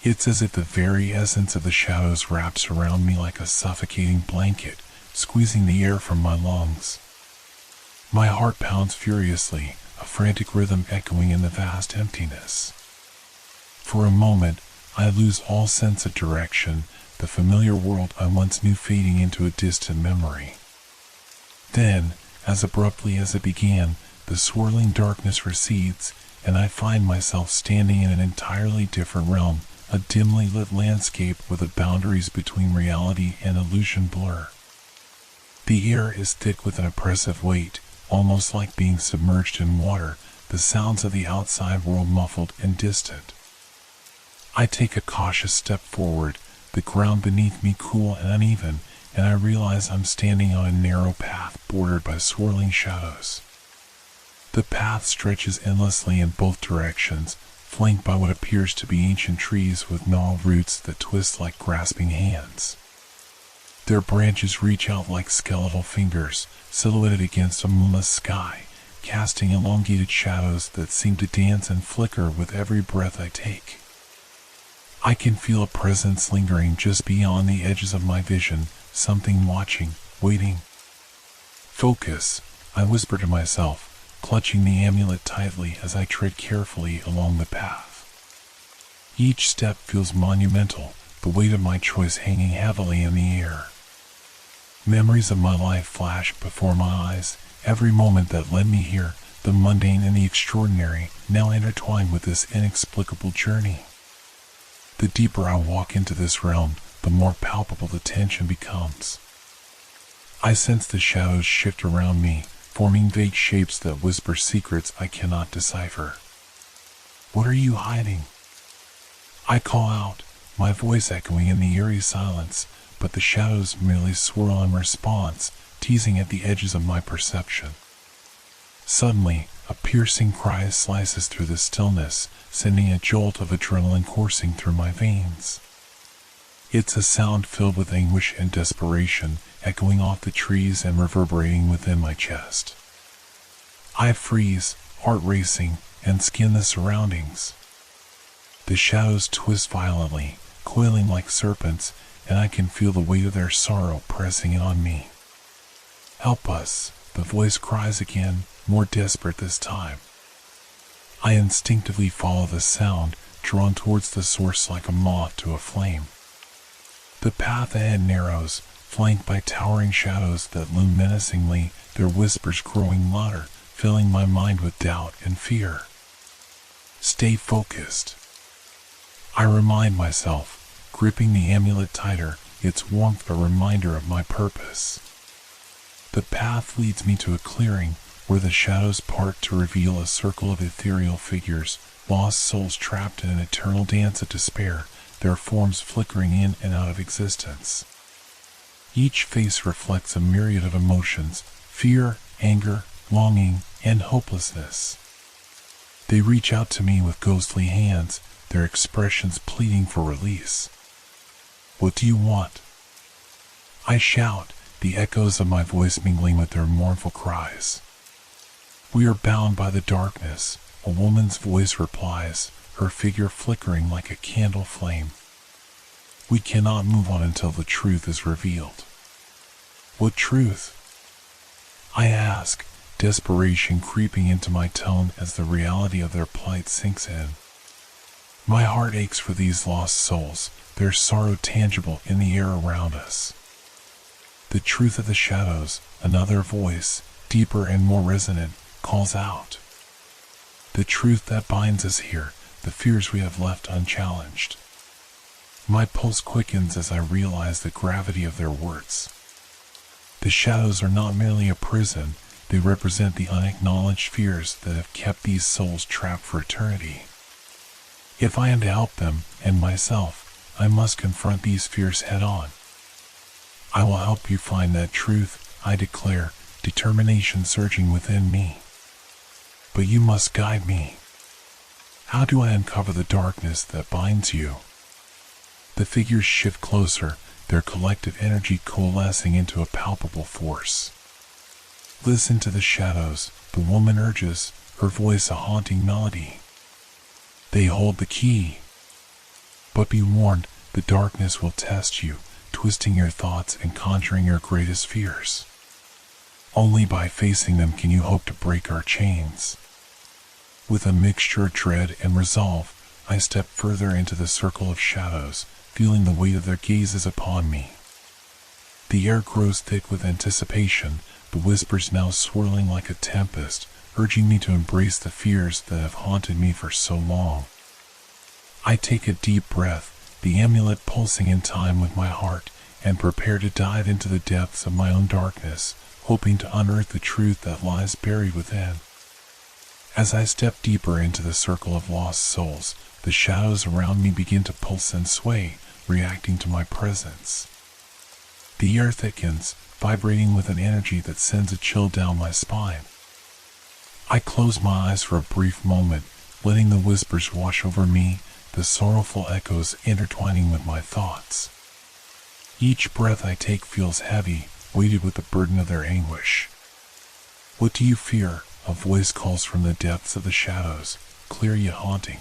It's as if the very essence of the shadows wraps around me like a suffocating blanket, squeezing the air from my lungs. My heart pounds furiously, a frantic rhythm echoing in the vast emptiness. For a moment, I lose all sense of direction, the familiar world I once knew fading into a distant memory. Then, as abruptly as it began, the swirling darkness recedes, and I find myself standing in an entirely different realm, a dimly lit landscape where the boundaries between reality and illusion blur. The air is thick with an oppressive weight, almost like being submerged in water, the sounds of the outside world muffled and distant. I take a cautious step forward, the ground beneath me cool and uneven, and I realize I'm standing on a narrow path bordered by swirling shadows. The path stretches endlessly in both directions, flanked by what appears to be ancient trees with gnarled roots that twist like grasping hands. Their branches reach out like skeletal fingers, silhouetted against a moonless sky, casting elongated shadows that seem to dance and flicker with every breath I take. I can feel a presence lingering just beyond the edges of my vision, something watching, waiting. "Focus," I whisper to myself, clutching the amulet tightly as I tread carefully along the path. Each step feels monumental, the weight of my choice hanging heavily in the air. Memories of my life flashed before my eyes, every moment that led me here, the mundane and the extraordinary, now intertwined with this inexplicable journey. The deeper I walk into this realm, the more palpable the tension becomes. I sense the shadows shift around me, forming vague shapes that whisper secrets I cannot decipher. What are you hiding? I call out, my voice echoing in the eerie silence, but the shadows merely swirl in response, teasing at the edges of my perception. Suddenly, a piercing cry slices through the stillness, sending a jolt of adrenaline coursing through my veins. It's a sound filled with anguish and desperation, echoing off the trees and reverberating within my chest. I freeze, heart racing, and scan the surroundings. The shadows twist violently, coiling like serpents, and I can feel the weight of their sorrow pressing in on me. Help us, the voice cries again, more desperate this time. I instinctively follow the sound, drawn towards the source like a moth to a flame. The path ahead narrows, flanked by towering shadows that loom menacingly, their whispers growing louder, filling my mind with doubt and fear. Stay focused. I remind myself, gripping the amulet tighter, its warmth a reminder of my purpose. The path leads me to a clearing, where the shadows part to reveal a circle of ethereal figures, lost souls trapped in an eternal dance of despair, their forms flickering in and out of existence. Each face reflects a myriad of emotions: fear, anger, longing, and hopelessness. They reach out to me with ghostly hands, their expressions pleading for release. What do you want? I shout, the echoes of my voice mingling with their mournful cries. We are bound by the darkness, a woman's voice replies, her figure flickering like a candle flame. We cannot move on until the truth is revealed. What truth? I ask, desperation creeping into my tone as the reality of their plight sinks in. My heart aches for these lost souls, their sorrow tangible in the air around us. The truth of the shadows, another voice, deeper and more resonant, calls out. The truth that binds us here, the fears we have left unchallenged. My pulse quickens as I realize the gravity of their words. The shadows are not merely a prison, they represent the unacknowledged fears that have kept these souls trapped for eternity. If I am to help them, and myself, I must confront these fears head-on. I will help you find that truth, I declare, determination surging within me. But you must guide me. How do I uncover the darkness that binds you? The figures shift closer, their collective energy coalescing into a palpable force. Listen to the shadows, the woman urges, her voice a haunting melody. They hold the key. But be warned, the darkness will test you, twisting your thoughts and conjuring your greatest fears. Only by facing them can you hope to break our chains. With a mixture of dread and resolve, I step further into the circle of shadows, feeling the weight of their gazes upon me. The air grows thick with anticipation, the whispers now swirling like a tempest, urging me to embrace the fears that have haunted me for so long. I take a deep breath, the amulet pulsing in time with my heart, and prepare to dive into the depths of my own darkness, hoping to unearth the truth that lies buried within. As I step deeper into the circle of lost souls, the shadows around me begin to pulse and sway, reacting to my presence. The air thickens, vibrating with an energy that sends a chill down my spine. I close my eyes for a brief moment, letting the whispers wash over me, the sorrowful echoes intertwining with my thoughts. Each breath I take feels heavy, weighted with the burden of their anguish. What do you fear? A voice calls from the depths of the shadows, clear yet haunting.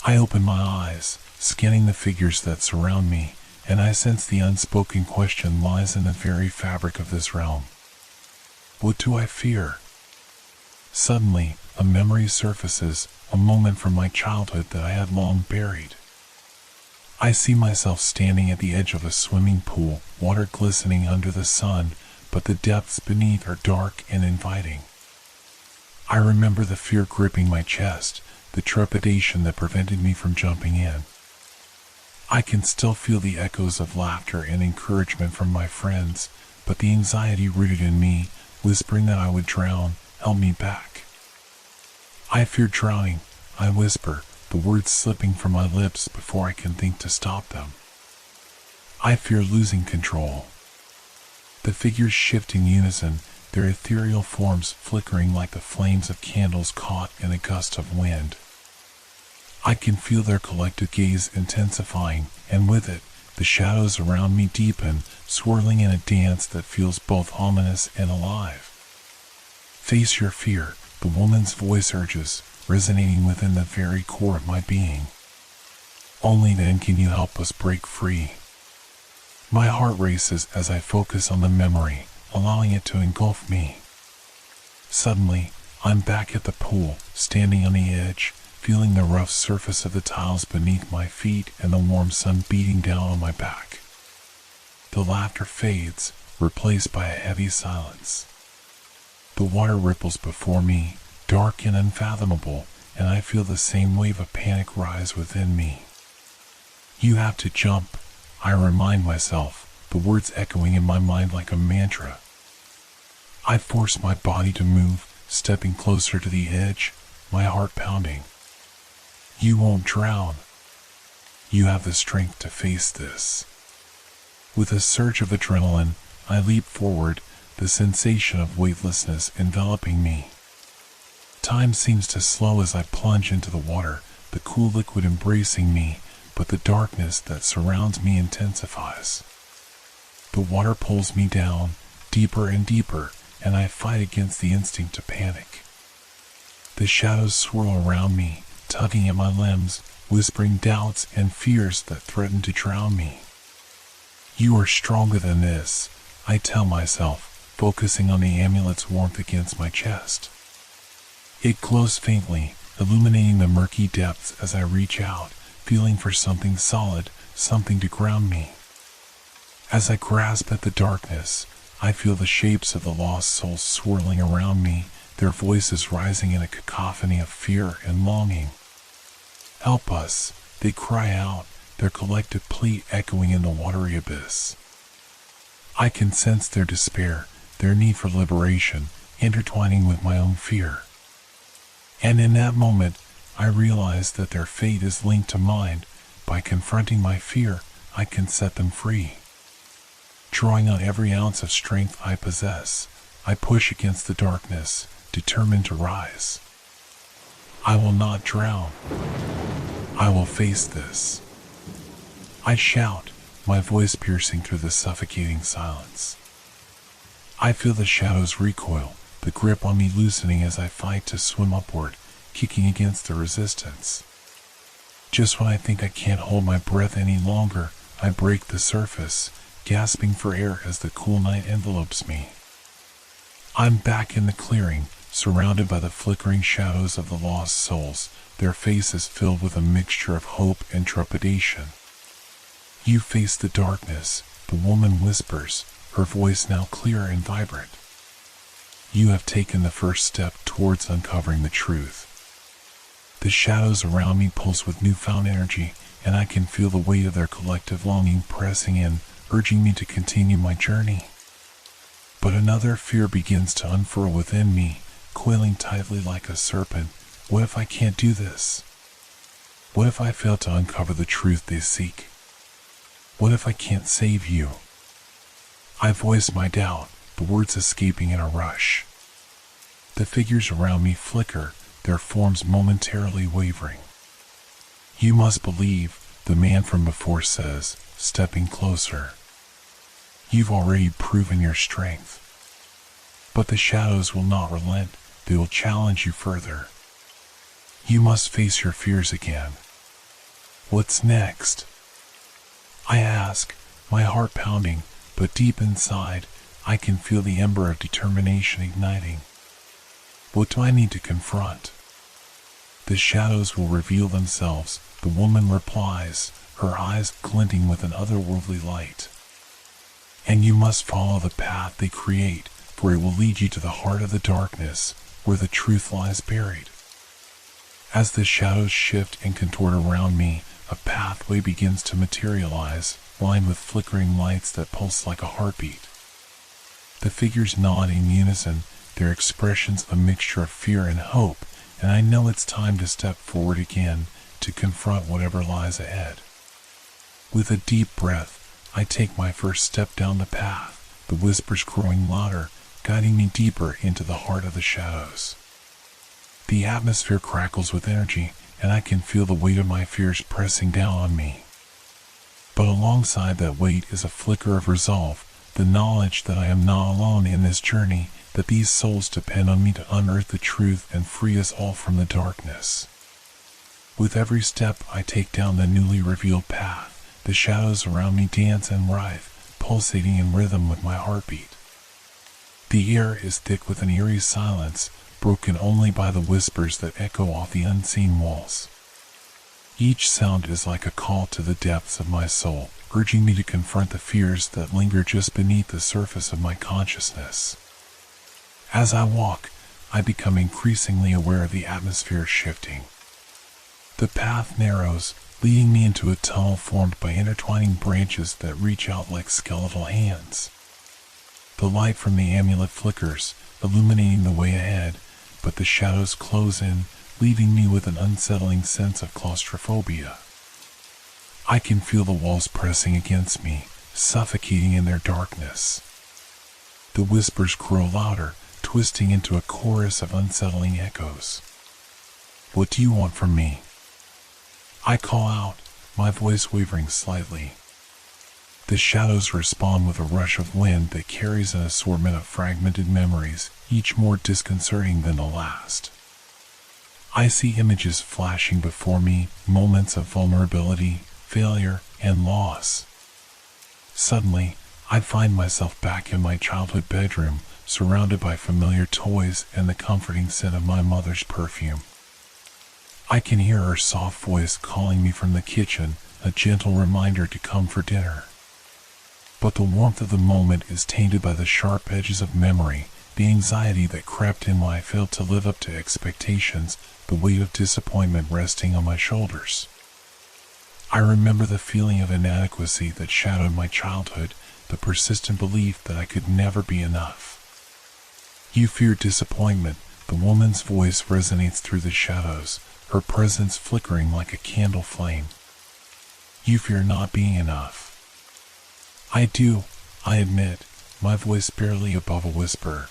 I open my eyes, scanning the figures that surround me, and I sense the unspoken question lies in the very fabric of this realm. What do I fear? Suddenly, a memory surfaces, a moment from my childhood that I had long buried. I see myself standing at the edge of a swimming pool, water glistening under the sun, but the depths beneath are dark and inviting. I remember the fear gripping my chest, the trepidation that prevented me from jumping in. I can still feel the echoes of laughter and encouragement from my friends, but the anxiety rooted in me, whispering that I would drown, held me back. I fear drowning, I whisper, the words slipping from my lips before I can think to stop them. I fear losing control. The figures shift in unison, their ethereal forms flickering like the flames of candles caught in a gust of wind. I can feel their collective gaze intensifying, and with it, the shadows around me deepen, swirling in a dance that feels both ominous and alive. Face your fear, the woman's voice urges, resonating within the very core of my being. Only then can you help us break free. My heart races as I focus on the memory, allowing it to engulf me. Suddenly, I'm back at the pool, standing on the edge, feeling the rough surface of the tiles beneath my feet and the warm sun beating down on my back. The laughter fades, replaced by a heavy silence. The water ripples before me, dark and unfathomable, and I feel the same wave of panic rise within me. You have to jump, I remind myself, the words echoing in my mind like a mantra. I force my body to move, stepping closer to the edge, my heart pounding. You won't drown. You have the strength to face this. With a surge of adrenaline, I leap forward, the sensation of weightlessness enveloping me. Time seems to slow as I plunge into the water, the cool liquid embracing me, but the darkness that surrounds me intensifies. The water pulls me down, deeper and deeper, and I fight against the instinct to panic. The shadows swirl around me, tugging at my limbs, whispering doubts and fears that threaten to drown me. You are stronger than this, I tell myself, focusing on the amulet's warmth against my chest. It glows faintly, illuminating the murky depths as I reach out, feeling for something solid, something to ground me. As I grasp at the darkness, I feel the shapes of the lost souls swirling around me, their voices rising in a cacophony of fear and longing. Help us, they cry out, their collective plea echoing in the watery abyss. I can sense their despair, their need for liberation, intertwining with my own fear. And in that moment, I realize that their fate is linked to mine. By confronting my fear, I can set them free. Drawing on every ounce of strength I possess, I push against the darkness, determined to rise. I will not drown. I will face this. I shout, my voice piercing through the suffocating silence. I feel the shadows recoil, the grip on me loosening as I fight to swim upward, kicking against the resistance. Just when I think I can't hold my breath any longer, I break the surface, gasping for air as the cool night envelopes me. I'm back in the clearing, surrounded by the flickering shadows of the lost souls, their faces filled with a mixture of hope and trepidation. You face the darkness, the woman whispers, her voice now clear and vibrant. You have taken the first step towards uncovering the truth. The shadows around me pulse with newfound energy, and I can feel the weight of their collective longing pressing in, urging me to continue my journey. But another fear begins to unfurl within me, coiling tightly like a serpent. What if I can't do this? What if I fail to uncover the truth they seek? What if I can't save you? I voice my doubt, the words escaping in a rush. The figures around me flicker, their forms momentarily wavering. You must believe, the man from before says, stepping closer. You've already proven your strength. But the shadows will not relent, they will challenge you further. You must face your fears again. What's next? I ask, my heart pounding, but deep inside, I can feel the ember of determination igniting. What do I need to confront? The shadows will reveal themselves, the woman replies, her eyes glinting with an otherworldly light. And you must follow the path they create, for it will lead you to the heart of the darkness, where the truth lies buried. As the shadows shift and contort around me, a pathway begins to materialize, lined with flickering lights that pulse like a heartbeat. The figures nod in unison, their expressions a mixture of fear and hope, and I know it's time to step forward again, to confront whatever lies ahead. With a deep breath, I take my first step down the path, the whispers growing louder, guiding me deeper into the heart of the shadows. The atmosphere crackles with energy, and I can feel the weight of my fears pressing down on me. But alongside that weight is a flicker of resolve, the knowledge that I am not alone in this journey, that these souls depend on me to unearth the truth and free us all from the darkness. With every step I take down the newly revealed path, the shadows around me dance and writhe, pulsating in rhythm with my heartbeat. The air is thick with an eerie silence, broken only by the whispers that echo off the unseen walls. Each sound is like a call to the depths of my soul, urging me to confront the fears that linger just beneath the surface of my consciousness. As I walk, I become increasingly aware of the atmosphere shifting. The path narrows, leading me into a tunnel formed by intertwining branches that reach out like skeletal hands. The light from the amulet flickers, illuminating the way ahead, but the shadows close in, leaving me with an unsettling sense of claustrophobia. I can feel the walls pressing against me, suffocating in their darkness. The whispers grow louder, twisting into a chorus of unsettling echoes. "What do you want from me?" I call out, my voice wavering slightly. The shadows respond with a rush of wind that carries an assortment of fragmented memories, each more disconcerting than the last. I see images flashing before me, moments of vulnerability, failure, and loss. Suddenly, I find myself back in my childhood bedroom, surrounded by familiar toys and the comforting scent of my mother's perfume. I can hear her soft voice calling me from the kitchen, a gentle reminder to come for dinner. But the warmth of the moment is tainted by the sharp edges of memory, the anxiety that crept in when I failed to live up to expectations, the weight of disappointment resting on my shoulders. I remember the feeling of inadequacy that shadowed my childhood, the persistent belief that I could never be enough. "You fear disappointment," the woman's voice resonates through the shadows, her presence flickering like a candle flame. "You fear not being enough." "I do," I admit, my voice barely above a whisper.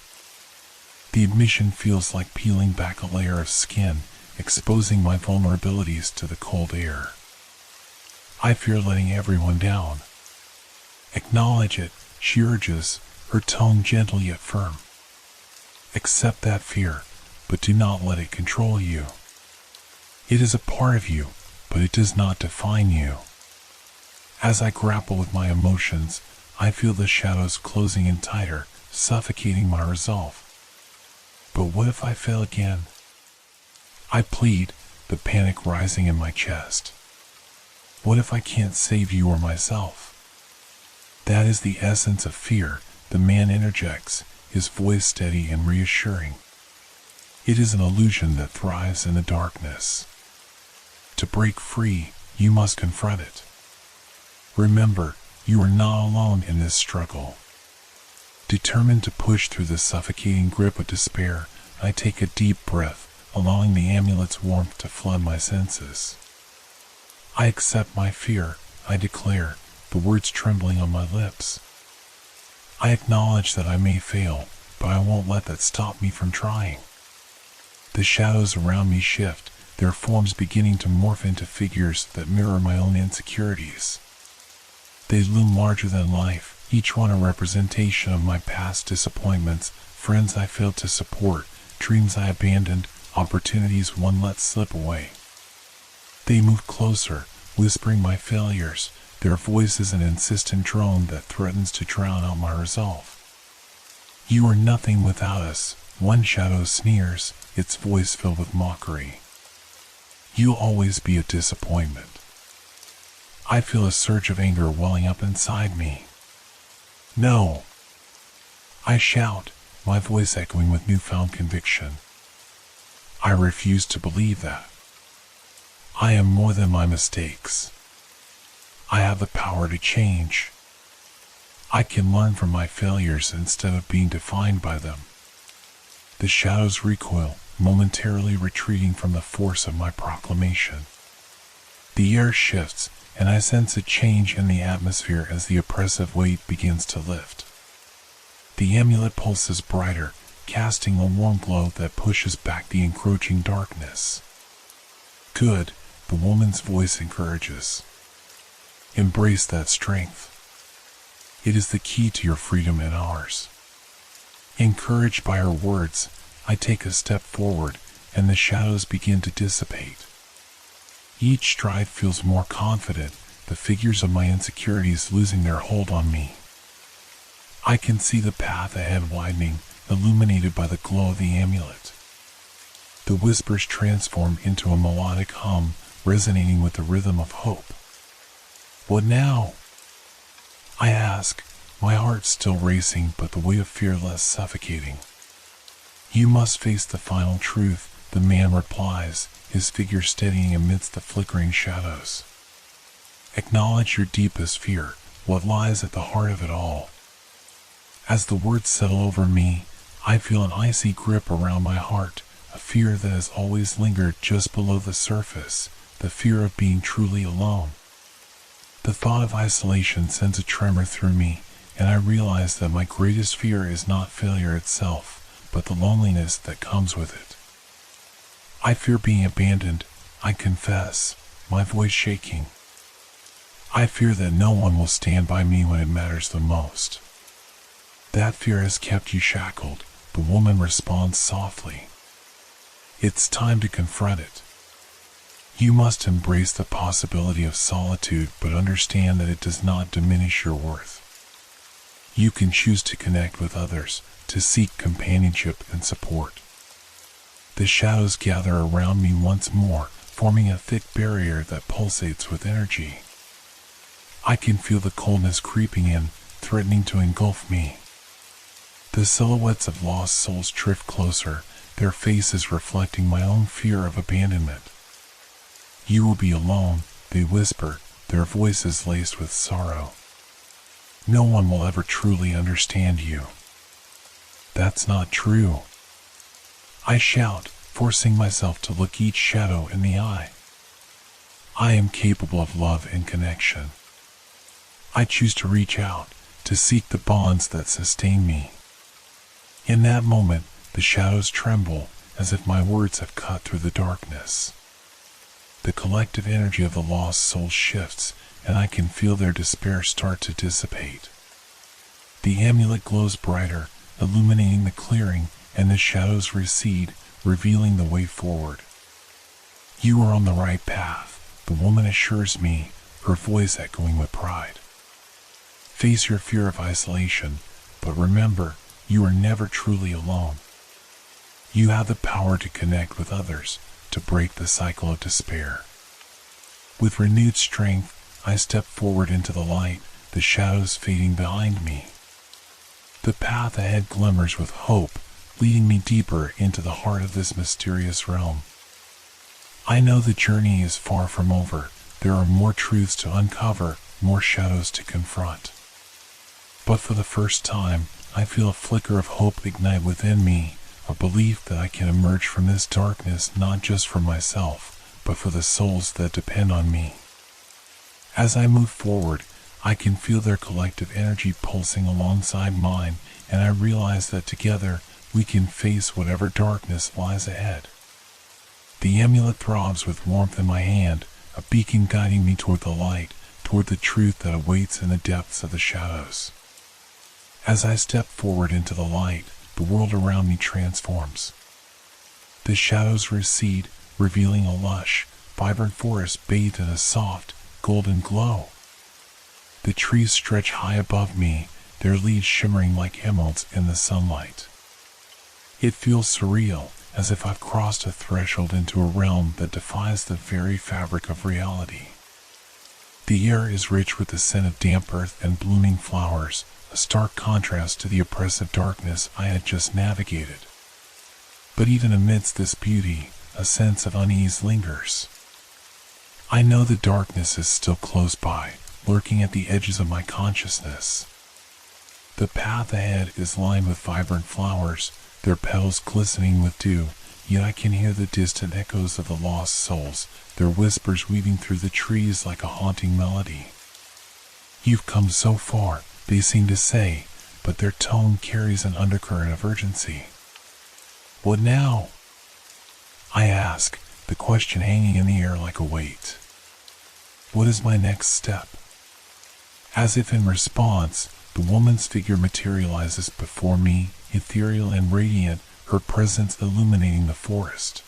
The admission feels like peeling back a layer of skin, exposing my vulnerabilities to the cold air. "I fear letting everyone down." "Acknowledge it," she urges, her tone gentle yet firm. "Accept that fear, but do not let it control you. It is a part of you, but it does not define you." As I grapple with my emotions, I feel the shadows closing in tighter, suffocating my resolve. But what if I fail again? I plead, the panic rising in my chest. What if I can't save you or myself? "That is the essence of fear," the man interjects, his voice steady and reassuring. "It is an illusion that thrives in the darkness. To break free, you must confront it. Remember, you are not alone in this struggle." Determined to push through the suffocating grip of despair, I take a deep breath, allowing the amulet's warmth to flood my senses. "I accept my fear," I declare, the words trembling on my lips. "I acknowledge that I may fail, but I won't let that stop me from trying." The shadows around me shift, their forms beginning to morph into figures that mirror my own insecurities. They loom larger than life, each one a representation of my past disappointments, friends I failed to support, dreams I abandoned, opportunities one let slip away. They move closer, whispering my failures, their voices an insistent drone that threatens to drown out my resolve. "You are nothing without us," one shadow sneers, its voice filled with mockery. "You'll always be a disappointment." I feel a surge of anger welling up inside me. No! I shout, my voice echoing with newfound conviction. I refuse to believe that. I am more than my mistakes. I have the power to change. I can learn from my failures instead of being defined by them. The shadows recoil, momentarily retreating from the force of my proclamation. The air shifts, and I sense a change in the atmosphere as the oppressive weight begins to lift. The amulet pulses brighter, casting a warm glow that pushes back the encroaching darkness. Good, the woman's voice encourages. Embrace that strength. It is the key to your freedom and ours. Encouraged by her words, I take a step forward, and the shadows begin to dissipate. Each stride feels more confident, the figures of my insecurities losing their hold on me. I can see the path ahead widening, illuminated by the glow of the amulet. The whispers transform into a melodic hum, resonating with the rhythm of hope. What now? I ask, my heart still racing but the weight of fear less suffocating. You must face the final truth, the man replies, his figure steadying amidst the flickering shadows. Acknowledge your deepest fear, what lies at the heart of it all. As the words settle over me, I feel an icy grip around my heart, a fear that has always lingered just below the surface, the fear of being truly alone. The thought of isolation sends a tremor through me, and I realize that my greatest fear is not failure itself, but the loneliness that comes with it. I fear being abandoned, I confess, my voice shaking. I fear that no one will stand by me when it matters the most. That fear has kept you shackled, the woman responds softly. It's time to confront it. You must embrace the possibility of solitude, but understand that it does not diminish your worth. You can choose to connect with others, to seek companionship and support. The shadows gather around me once more, forming a thick barrier that pulsates with energy. I can feel the coldness creeping in, threatening to engulf me. The silhouettes of lost souls drift closer, their faces reflecting my own fear of abandonment. You will be alone, they whisper, their voices laced with sorrow. No one will ever truly understand you. That's not true. I shout, forcing myself to look each shadow in the eye. I am capable of love and connection. I choose to reach out, to seek the bonds that sustain me. In that moment, the shadows tremble, as if my words have cut through the darkness. The collective energy of the lost soul shifts, and I can feel their despair start to dissipate. The amulet glows brighter, illuminating the clearing, and the shadows recede, revealing the way forward. You are on the right path, the woman assures me, her voice echoing with pride. Face your fear of isolation, but remember, you are never truly alone. You have the power to connect with others, to break the cycle of despair. With renewed strength, I step forward into the light, the shadows fading behind me. The path ahead glimmers with hope, leading me deeper into the heart of this mysterious realm. I know the journey is far from over. There are more truths to uncover, more shadows to confront. But for the first time, I feel a flicker of hope ignite within me, a belief that I can emerge from this darkness not just for myself, but for the souls that depend on me. As I move forward, I can feel their collective energy pulsing alongside mine, and I realize that together we can face whatever darkness lies ahead. The amulet throbs with warmth in my hand, a beacon guiding me toward the light, toward the truth that awaits in the depths of the shadows. As I step forward into the light, the world around me transforms. The shadows recede, revealing a lush, vibrant forest bathed in a soft, golden glow. The trees stretch high above me, their leaves shimmering like emeralds in the sunlight. It feels surreal, as if I've crossed a threshold into a realm that defies the very fabric of reality. The air is rich with the scent of damp earth and blooming flowers, a stark contrast to the oppressive darkness I had just navigated. But even amidst this beauty, a sense of unease lingers. I know the darkness is still close by, lurking at the edges of my consciousness. The path ahead is lined with vibrant flowers, their petals glistening with dew, yet I can hear the distant echoes of the lost souls, their whispers weaving through the trees like a haunting melody. "You've come so far," they seem to say, but their tone carries an undercurrent of urgency. "What now?" I ask, the question hanging in the air like a weight. What is my next step? As if in response, the woman's figure materializes before me, ethereal and radiant, her presence illuminating the forest.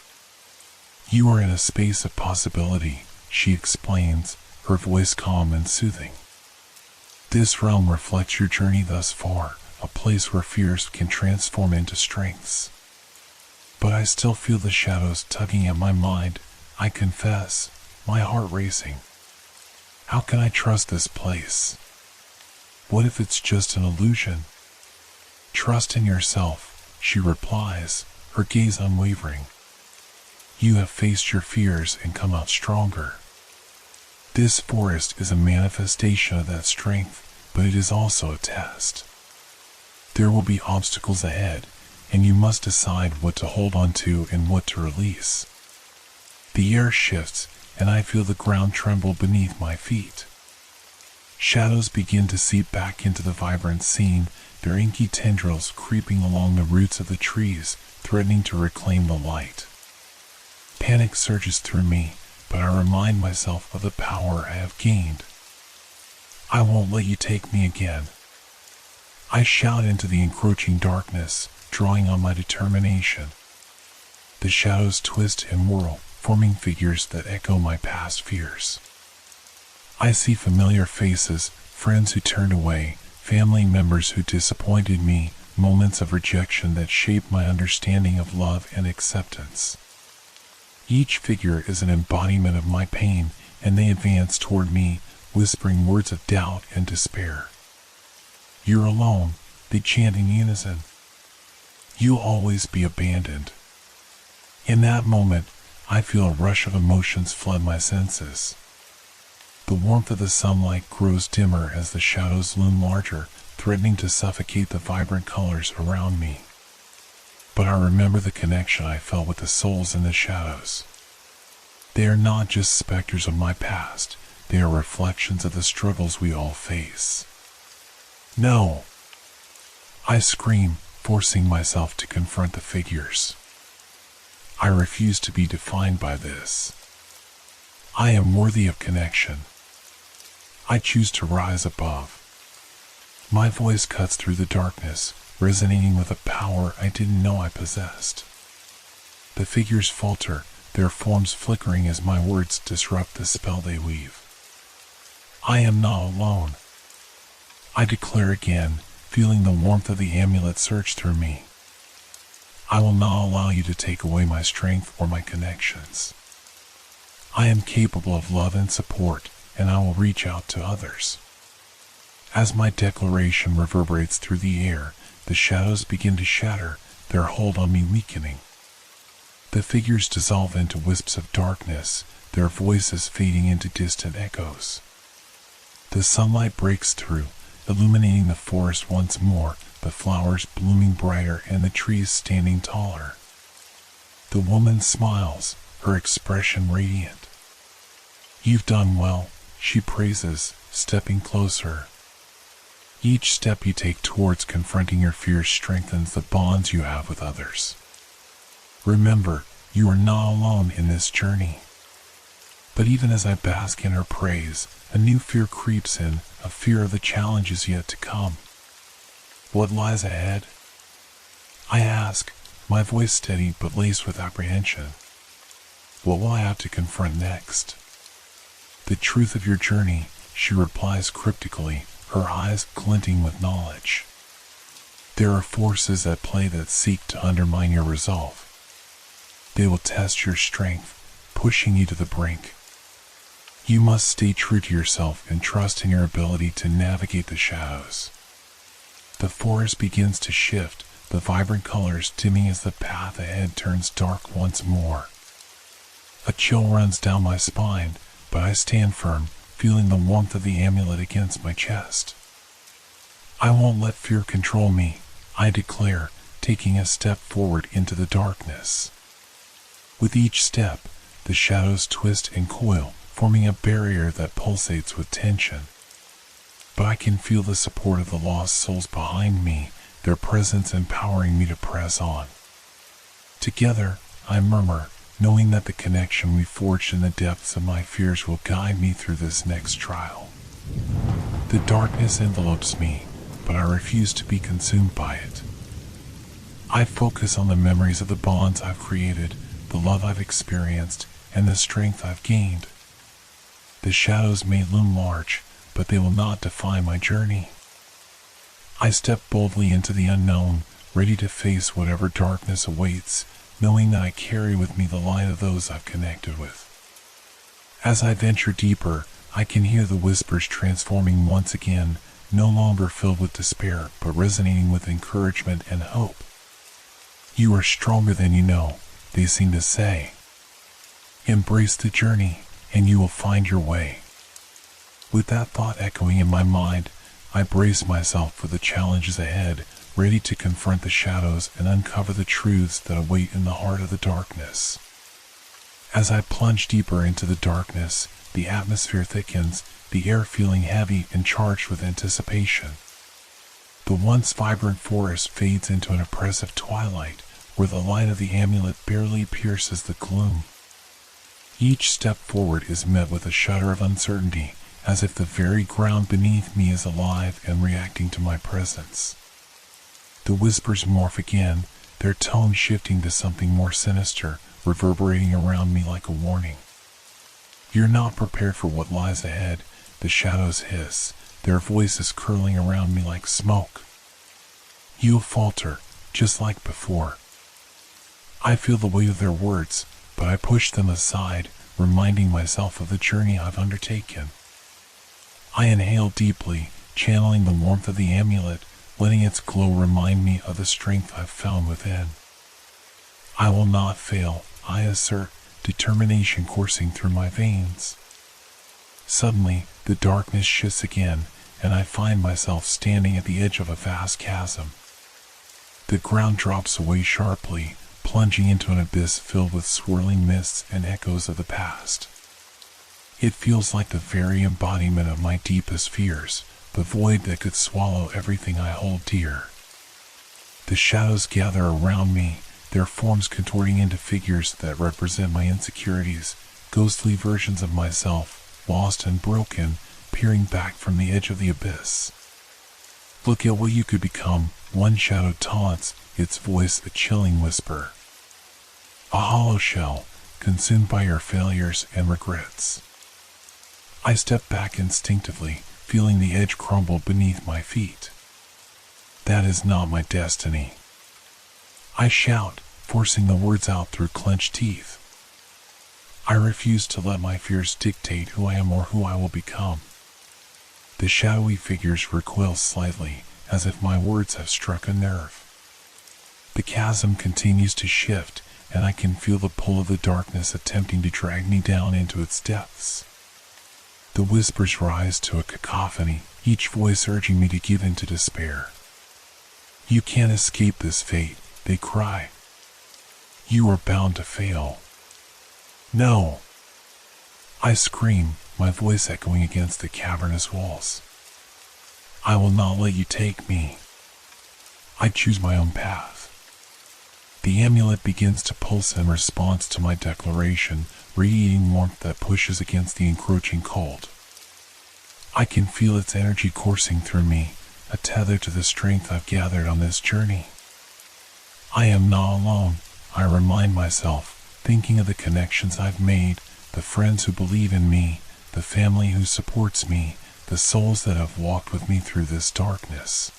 "You are in a space of possibility," she explains, her voice calm and soothing. "This realm reflects your journey thus far, a place where fears can transform into strengths." But I still feel the shadows tugging at my mind, I confess, my heart racing. How can I trust this place? What if it's just an illusion? "Trust in yourself," she replies, her gaze unwavering. "You have faced your fears and come out stronger." This forest is a manifestation of that strength, but it is also a test. There will be obstacles ahead, and you must decide what to hold on to and what to release. The air shifts, and I feel the ground tremble beneath my feet. Shadows begin to seep back into the vibrant scene, their inky tendrils creeping along the roots of the trees, threatening to reclaim the light. Panic surges through me, but I remind myself of the power I have gained. "I won't let you take me again." I shout into the encroaching darkness, drawing on my determination. The shadows twist and whirl, forming figures that echo my past fears. I see familiar faces, friends who turned away, family members who disappointed me, moments of rejection that shaped my understanding of love and acceptance. Each figure is an embodiment of my pain, and they advance toward me, whispering words of doubt and despair. "You're alone," they chant in unison. "You'll always be abandoned." In that moment, I feel a rush of emotions flood my senses. The warmth of the sunlight grows dimmer as the shadows loom larger, threatening to suffocate the vibrant colors around me. But I remember the connection I felt with the souls in the shadows. They are not just specters of my past, they are reflections of the struggles we all face. "No!" I scream, forcing myself to confront the figures. I refuse to be defined by this. I am worthy of connection. I choose to rise above. My voice cuts through the darkness, resonating with a power I didn't know I possessed. The figures falter, their forms flickering as my words disrupt the spell they weave. I am not alone. I declare again, feeling the warmth of the amulet surge through me. I will not allow you to take away my strength or my connections. I am capable of love and support, and I will reach out to others. As my declaration reverberates through the air, the shadows begin to shatter, their hold on me weakening. The figures dissolve into wisps of darkness, their voices fading into distant echoes. The sunlight breaks through, illuminating the forest once more, the flowers blooming brighter and the trees standing taller. The woman smiles, her expression radiant. "You've done well," she praises, stepping closer. "Each step you take towards confronting your fears strengthens the bonds you have with others. Remember, you are not alone in this journey." But even as I bask in her praise, a new fear creeps in, a fear of the challenges yet to come. What lies ahead? I ask, my voice steady but laced with apprehension. What will I have to confront next? "The truth of your journey," she replies cryptically, her eyes glinting with knowledge. "There are forces at play that seek to undermine your resolve. They will test your strength, pushing you to the brink. You must stay true to yourself and trust in your ability to navigate the shadows. The forest begins to shift, the vibrant colors dimming as the path ahead turns dark once more. A chill runs down my spine, but I stand firm, feeling the warmth of the amulet against my chest. I won't let fear control me, I declare, taking a step forward into the darkness. With each step, the shadows twist and coil, forming a barrier that pulsates with tension. But I can feel the support of the lost souls behind me, their presence empowering me to press on. Together, I murmur, knowing that the connection we forged in the depths of my fears will guide me through this next trial. The darkness envelopes me, but I refuse to be consumed by it. I focus on the memories of the bonds I've created, the love I've experienced, and the strength I've gained. The shadows may loom large, but they will not define my journey. I step boldly into the unknown, ready to face whatever darkness awaits, knowing that I carry with me the light of those I've connected with. As I venture deeper, I can hear the whispers transforming once again, no longer filled with despair, but resonating with encouragement and hope. You are stronger than you know, they seem to say. Embrace the journey, and you will find your way. With that thought echoing in my mind, I brace myself for the challenges ahead, ready to confront the shadows and uncover the truths that await in the heart of the darkness. As I plunge deeper into the darkness, the atmosphere thickens, the air feeling heavy and charged with anticipation. The once vibrant forest fades into an oppressive twilight, where the light of the amulet barely pierces the gloom. Each step forward is met with a shudder of uncertainty, as if the very ground beneath me is alive and reacting to my presence. The whispers morph again, their tone shifting to something more sinister, reverberating around me like a warning. You're not prepared for what lies ahead, the shadows hiss, their voices curling around me like smoke. You'll falter, just like before. I feel the weight of their words, but I push them aside, reminding myself of the journey I've undertaken. I inhale deeply, channeling the warmth of the amulet, letting its glow remind me of the strength I've found within. I will not fail, I assert, determination coursing through my veins. Suddenly, the darkness shifts again, and I find myself standing at the edge of a vast chasm. The ground drops away sharply, plunging into an abyss filled with swirling mists and echoes of the past. It feels like the very embodiment of my deepest fears, the void that could swallow everything I hold dear. The shadows gather around me, their forms contorting into figures that represent my insecurities, ghostly versions of myself, lost and broken, peering back from the edge of the abyss. Look at what you could become, one shadow taunts, its voice a chilling whisper. A hollow shell, consumed by your failures and regrets. I step back instinctively, feeling the edge crumble beneath my feet. That is not my destiny. I shout, forcing the words out through clenched teeth. I refuse to let my fears dictate who I am or who I will become. The shadowy figures recoil slightly, as if my words have struck a nerve. The chasm continues to shift, and I can feel the pull of the darkness attempting to drag me down into its depths. The whispers rise to a cacophony, each voice urging me to give in to despair. You can't escape this fate, they cry. You are bound to fail. No! I scream, my voice echoing against the cavernous walls. I will not let you take me. I choose my own path. The amulet begins to pulse in response to my declaration, radiating warmth that pushes against the encroaching cold. I can feel its energy coursing through me, a tether to the strength I've gathered on this journey. I am not alone, I remind myself, thinking of the connections I've made, the friends who believe in me, the family who supports me, the souls that have walked with me through this darkness.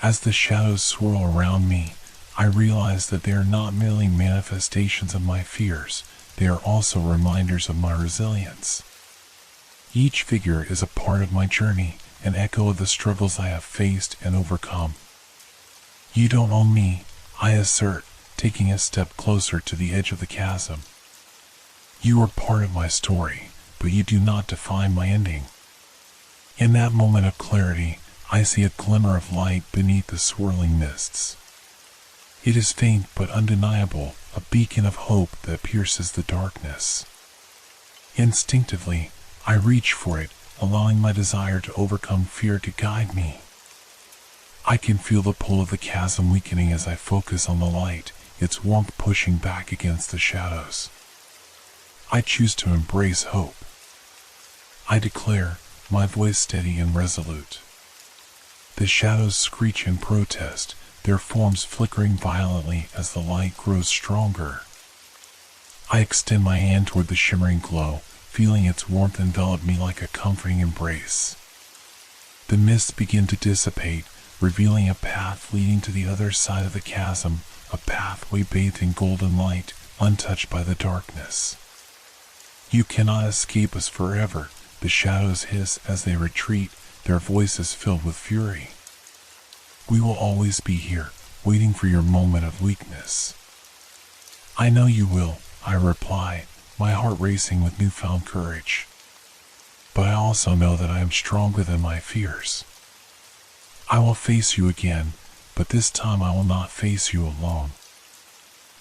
As the shadows swirl around me, I realize that they are not merely manifestations of my fears, they are also reminders of my resilience. Each figure is a part of my journey, an echo of the struggles I have faced and overcome. You don't own me, I assert, taking a step closer to the edge of the chasm. You are part of my story, but you do not define my ending. In that moment of clarity, I see a glimmer of light beneath the swirling mists. It is faint but undeniable, a beacon of hope that pierces the darkness. Instinctively, I reach for it, allowing my desire to overcome fear to guide me. I can feel the pull of the chasm weakening as I focus on the light, its warmth pushing back against the shadows. I choose to embrace hope. I declare, my voice steady and resolute. The shadows screech in protest, their forms flickering violently as the light grows stronger. I extend my hand toward the shimmering glow, feeling its warmth envelop me like a comforting embrace. The mists begin to dissipate, revealing a path leading to the other side of the chasm, a pathway bathed in golden light, untouched by the darkness. You cannot escape us forever, the shadows hiss as they retreat, their voices filled with fury. We will always be here, waiting for your moment of weakness. I know you will, I reply, my heart racing with newfound courage. But I also know that I am stronger than my fears. I will face you again, but this time I will not face you alone.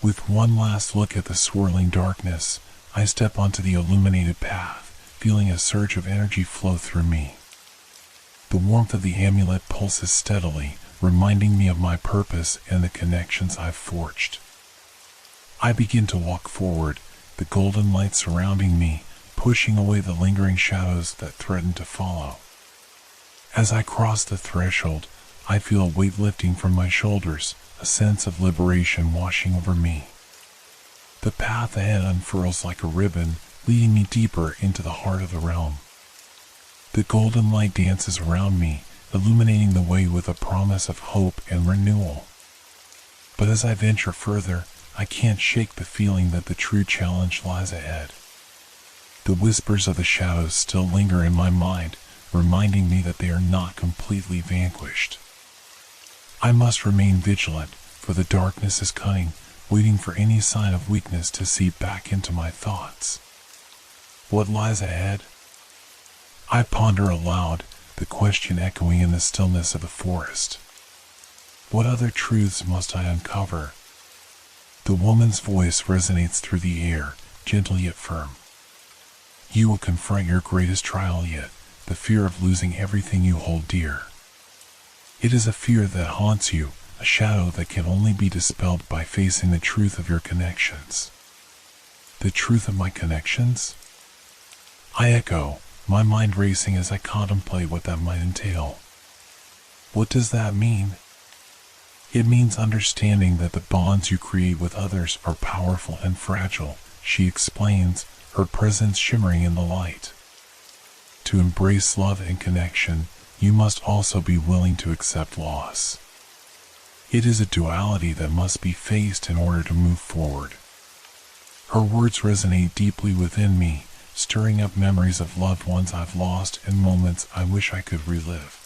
With one last look at the swirling darkness, I step onto the illuminated path, feeling a surge of energy flow through me. The warmth of the amulet pulses steadily, reminding me of my purpose and the connections I've forged. I begin to walk forward, the golden light surrounding me, pushing away the lingering shadows that threaten to follow. As I cross the threshold, I feel a weight lifting from my shoulders, a sense of liberation washing over me. The path ahead unfurls like a ribbon, leading me deeper into the heart of the realm. The golden light dances around me, illuminating the way with a promise of hope and renewal. But as I venture further, I can't shake the feeling that the true challenge lies ahead. The whispers of the shadows still linger in my mind, reminding me that they are not completely vanquished. I must remain vigilant, for the darkness is cunning, waiting for any sign of weakness to seep back into my thoughts. What lies ahead? I ponder aloud, the question echoing in the stillness of the forest. What other truths must I uncover? The woman's voice resonates through the air, gentle yet firm. You will confront your greatest trial yet, the fear of losing everything you hold dear. It is a fear that haunts you, a shadow that can only be dispelled by facing the truth of your connections. The truth of my connections? I echo, my mind racing as I contemplate what that might entail. What does that mean? It means understanding that the bonds you create with others are powerful and fragile, she explains, her presence shimmering in the light. To embrace love and connection, you must also be willing to accept loss. It is a duality that must be faced in order to move forward. Her words resonate deeply within me, stirring up memories of loved ones I've lost and moments I wish I could relive.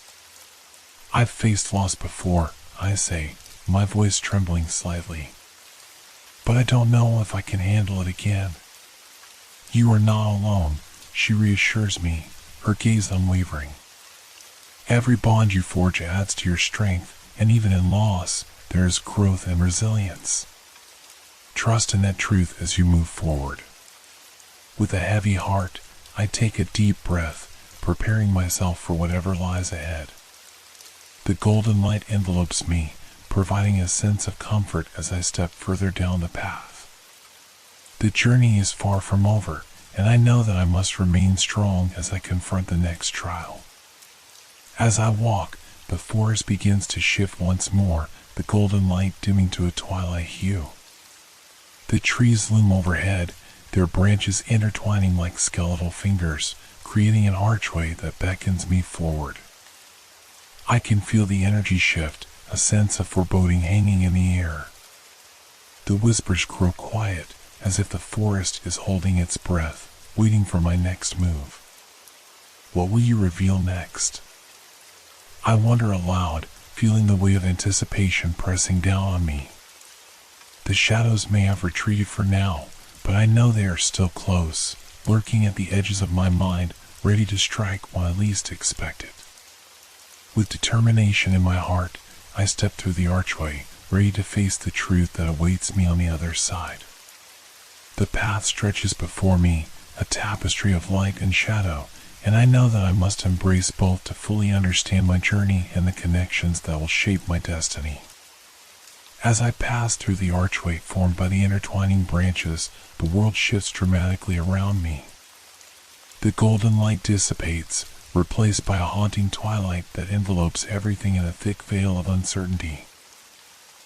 I've faced loss before, I say, my voice trembling slightly. But I don't know if I can handle it again. You are not alone, she reassures me, her gaze unwavering. Every bond you forge adds to your strength, and even in loss, there is growth and resilience. Trust in that truth as you move forward. With a heavy heart, I take a deep breath, preparing myself for whatever lies ahead. The golden light envelopes me, providing a sense of comfort as I step further down the path. The journey is far from over, and I know that I must remain strong as I confront the next trial. As I walk, the forest begins to shift once more, the golden light dimming to a twilight hue. The trees loom overhead, their branches intertwining like skeletal fingers, creating an archway that beckons me forward. I can feel the energy shift, a sense of foreboding hanging in the air. The whispers grow quiet, as if the forest is holding its breath, waiting for my next move. What will you reveal next? I wonder aloud, feeling the weight of anticipation pressing down on me. The shadows may have retreated for now, but I know they are still close, lurking at the edges of my mind, ready to strike when I least expect it. With determination in my heart, I step through the archway, ready to face the truth that awaits me on the other side. The path stretches before me, a tapestry of light and shadow, and I know that I must embrace both to fully understand my journey and the connections that will shape my destiny. As I pass through the archway formed by the intertwining branches, the world shifts dramatically around me. The golden light dissipates, replaced by a haunting twilight that envelopes everything in a thick veil of uncertainty.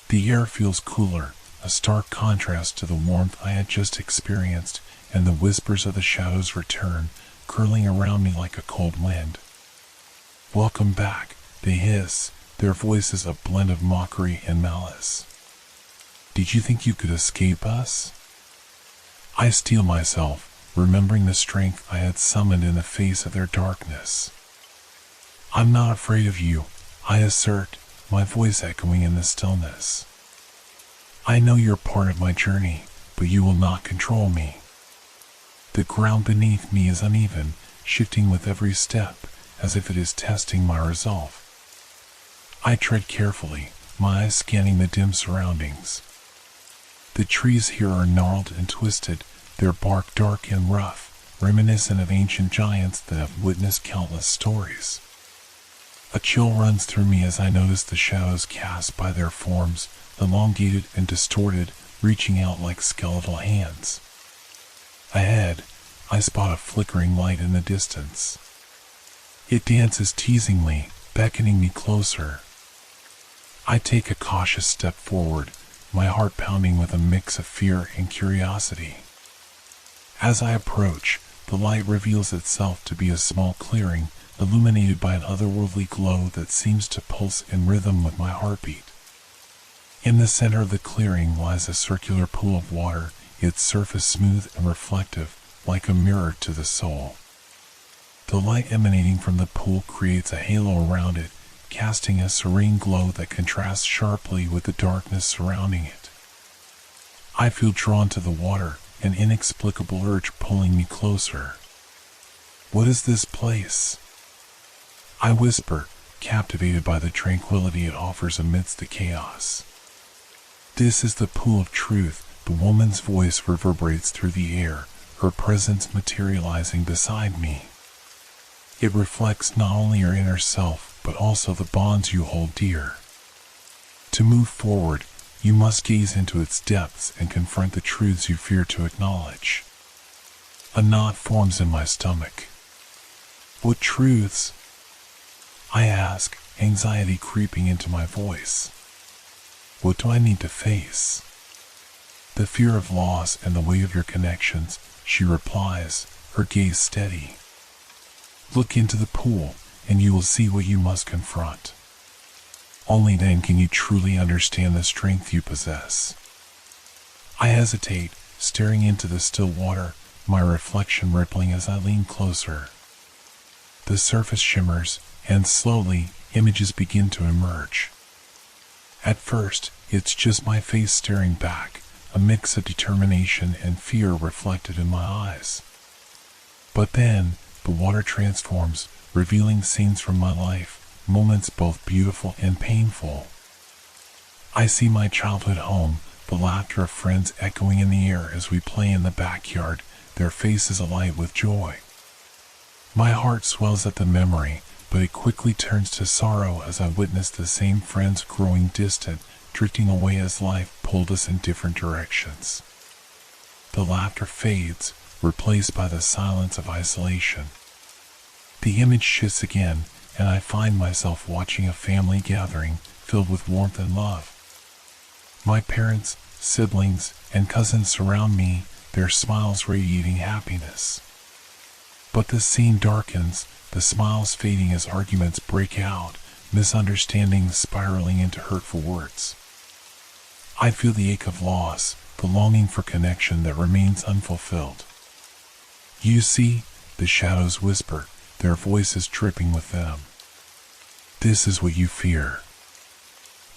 The air feels cooler, a stark contrast to the warmth I had just experienced, and the whispers of the shadows return, curling around me like a cold wind. "Welcome back," they hiss, their voices a blend of mockery and malice. "Did you think you could escape us?" I steel myself, remembering the strength I had summoned in the face of their darkness. "I'm not afraid of you," I assert, my voice echoing in the stillness. "I know you're part of my journey, but you will not control me." The ground beneath me is uneven, shifting with every step, as if it is testing my resolve. I tread carefully, my eyes scanning the dim surroundings. The trees here are gnarled and twisted, their bark dark and rough, reminiscent of ancient giants that have witnessed countless stories. A chill runs through me as I notice the shadows cast by their forms, elongated and distorted, reaching out like skeletal hands. Ahead, I spot a flickering light in the distance. It dances teasingly, beckoning me closer. I take a cautious step forward, my heart pounding with a mix of fear and curiosity. As I approach, the light reveals itself to be a small clearing, illuminated by an otherworldly glow that seems to pulse in rhythm with my heartbeat. In the center of the clearing lies a circular pool of water, its surface smooth and reflective, like a mirror to the soul. The light emanating from the pool creates a halo around it, casting a serene glow that contrasts sharply with the darkness surrounding it. I feel drawn to the water, an inexplicable urge pulling me closer. "What is this place?" I whisper, captivated by the tranquility it offers amidst the chaos. "This is the pool of truth." The woman's voice reverberates through the air, her presence materializing beside me. It reflects not only your inner self, but also the bonds you hold dear. To move forward, you must gaze into its depths and confront the truths you fear to acknowledge. A knot forms in my stomach. "What truths?" I ask, anxiety creeping into my voice. "What do I need to face?" "The fear of loss and the weight of your connections," she replies, her gaze steady. "Look into the pool, and you will see what you must confront. Only then can you truly understand the strength you possess." I hesitate, staring into the still water, my reflection rippling as I lean closer. The surface shimmers, and slowly, images begin to emerge. At first, it's just my face staring back, a mix of determination and fear reflected in my eyes. But then, the water transforms, revealing scenes from my life, moments both beautiful and painful. I see my childhood home, the laughter of friends echoing in the air as we play in the backyard, their faces alight with joy. My heart swells at the memory, but it quickly turns to sorrow as I witness the same friends growing distant, drifting away as life pulled us in different directions. The laughter fades, replaced by the silence of isolation. The image shifts again, and I find myself watching a family gathering filled with warmth and love. My parents, siblings, and cousins surround me, their smiles radiating happiness. But the scene darkens, the smiles fading as arguments break out, misunderstandings spiraling into hurtful words. I feel the ache of loss, the longing for connection that remains unfulfilled. "You see," the shadows whisper, their voices dripping with them. This is what you fear.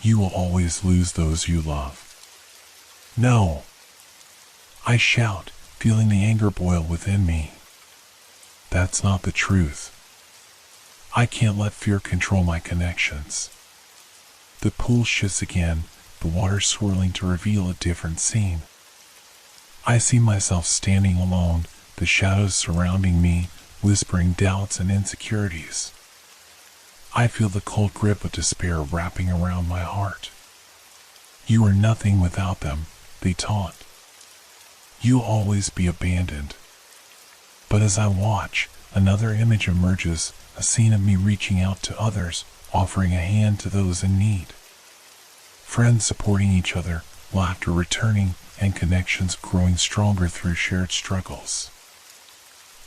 You will always lose those you love. No! I shout, feeling the anger boil within me. That's not the truth. I can't let fear control my connections. The pool shifts again, the water swirling to reveal a different scene. I see myself standing alone, the shadows surrounding me, whispering doubts and insecurities. I feel the cold grip of despair wrapping around my heart. You are nothing without them, they taunt. You'll always be abandoned. But as I watch, another image emerges, a scene of me reaching out to others, offering a hand to those in need. Friends supporting each other, laughter returning, and connections growing stronger through shared struggles.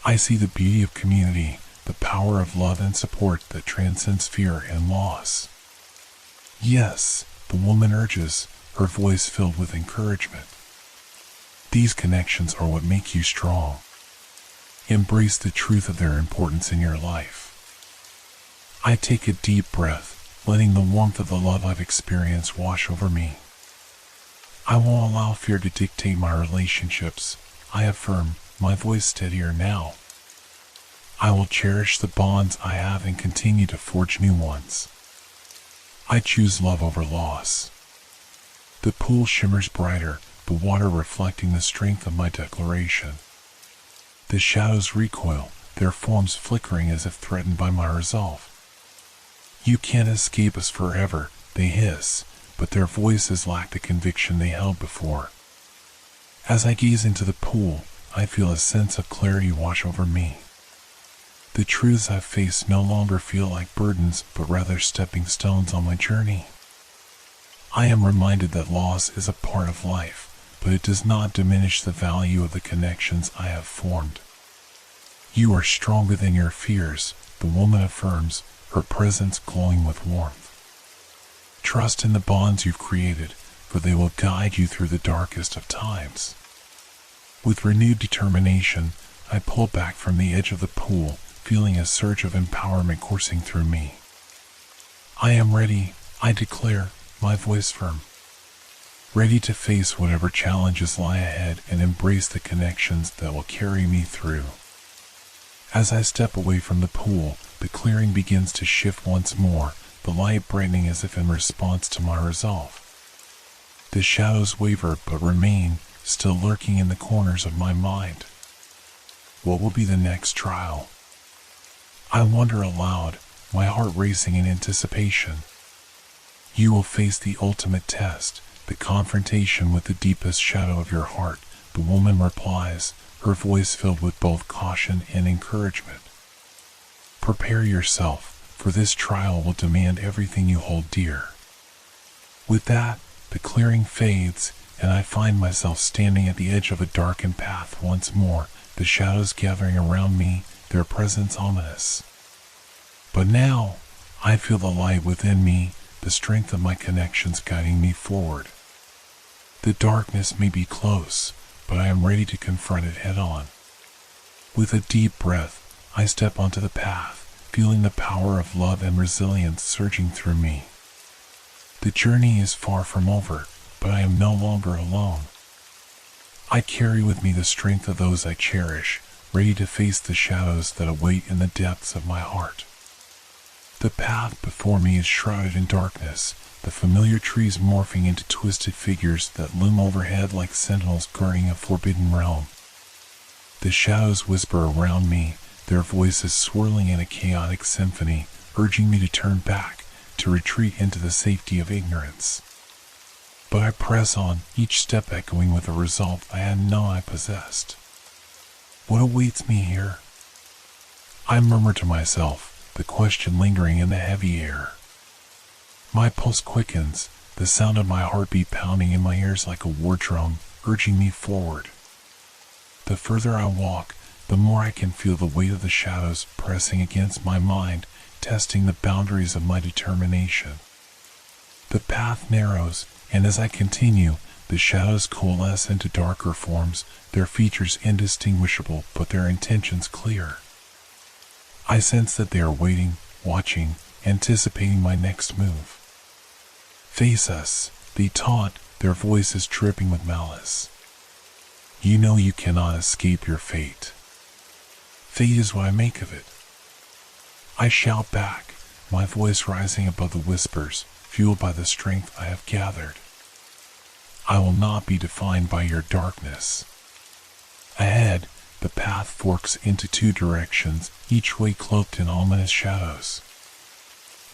I see the beauty of community, the power of love and support that transcends fear and loss. Yes, the woman urges, her voice filled with encouragement. These connections are what make you strong. Embrace the truth of their importance in your life. I take a deep breath, letting the warmth of the love I've experienced wash over me. I won't allow fear to dictate my relationships. I affirm, my voice steadier now. I will cherish the bonds I have and continue to forge new ones. I choose love over loss. The pool shimmers brighter, the water reflecting the strength of my declaration. The shadows recoil, their forms flickering as if threatened by my resolve. You can't escape us forever, they hiss, but their voices lack the conviction they held before. As I gaze into the pool, I feel a sense of clarity wash over me. The truths I've faced no longer feel like burdens, but rather stepping stones on my journey. I am reminded that loss is a part of life, but it does not diminish the value of the connections I have formed. You are stronger than your fears, the woman affirms, her presence glowing with warmth. Trust in the bonds you've created, for they will guide you through the darkest of times. With renewed determination, I pull back from the edge of the pool, feeling a surge of empowerment coursing through me. I am ready, I declare, my voice firm. Ready to face whatever challenges lie ahead and embrace the connections that will carry me through. As I step away from the pool, the clearing begins to shift once more, the light brightening as if in response to my resolve. The shadows waver but remain, still lurking in the corners of my mind. What will be the next trial? I wonder aloud, my heart racing in anticipation. You will face the ultimate test, the confrontation with the deepest shadow of your heart, the woman replies, her voice filled with both caution and encouragement. Prepare yourself, for this trial will demand everything you hold dear. With that, the clearing fades, and I find myself standing at the edge of a darkened path once more, the shadows gathering around me, their presence ominous. But now, I feel the light within me, the strength of my connections guiding me forward. The darkness may be close, but I am ready to confront it head on. With a deep breath, I step onto the path, feeling the power of love and resilience surging through me. The journey is far from over, but I am no longer alone. I carry with me the strength of those I cherish, ready to face the shadows that await in the depths of my heart. The path before me is shrouded in darkness, the familiar trees morphing into twisted figures that loom overhead like sentinels guarding a forbidden realm. The shadows whisper around me, their voices swirling in a chaotic symphony, urging me to turn back, to retreat into the safety of ignorance. But I press on, each step echoing with a resolve I hadn't known I possessed. What awaits me here? I murmur to myself, the question lingering in the heavy air. My pulse quickens, the sound of my heartbeat pounding in my ears like a war drum, urging me forward. The further I walk, the more I can feel the weight of the shadows pressing against my mind, testing the boundaries of my determination. The path narrows, and as I continue, the shadows coalesce into darker forms, their features indistinguishable but their intentions clear. I sense that they are waiting, watching, anticipating my next move. Face us, they taunt, their voices dripping with malice. You know you cannot escape your fate. Fate is what I make of it. I shout back, my voice rising above the whispers, fueled by the strength I have gathered. I will not be defined by your darkness. Ahead, the path forks into two directions, each way cloaked in ominous shadows.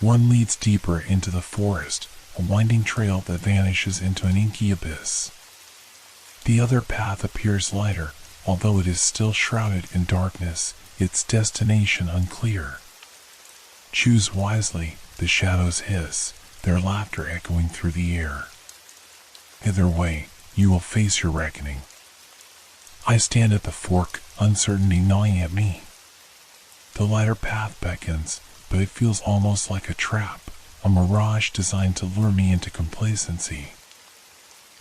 One leads deeper into the forest, a winding trail that vanishes into an inky abyss. The other path appears lighter, although it is still shrouded in darkness, its destination unclear. Choose wisely, the shadows hiss, their laughter echoing through the air. Either way, you will face your reckoning. I stand at the fork, uncertainty gnawing at me. The lighter path beckons, but it feels almost like a trap, a mirage designed to lure me into complacency.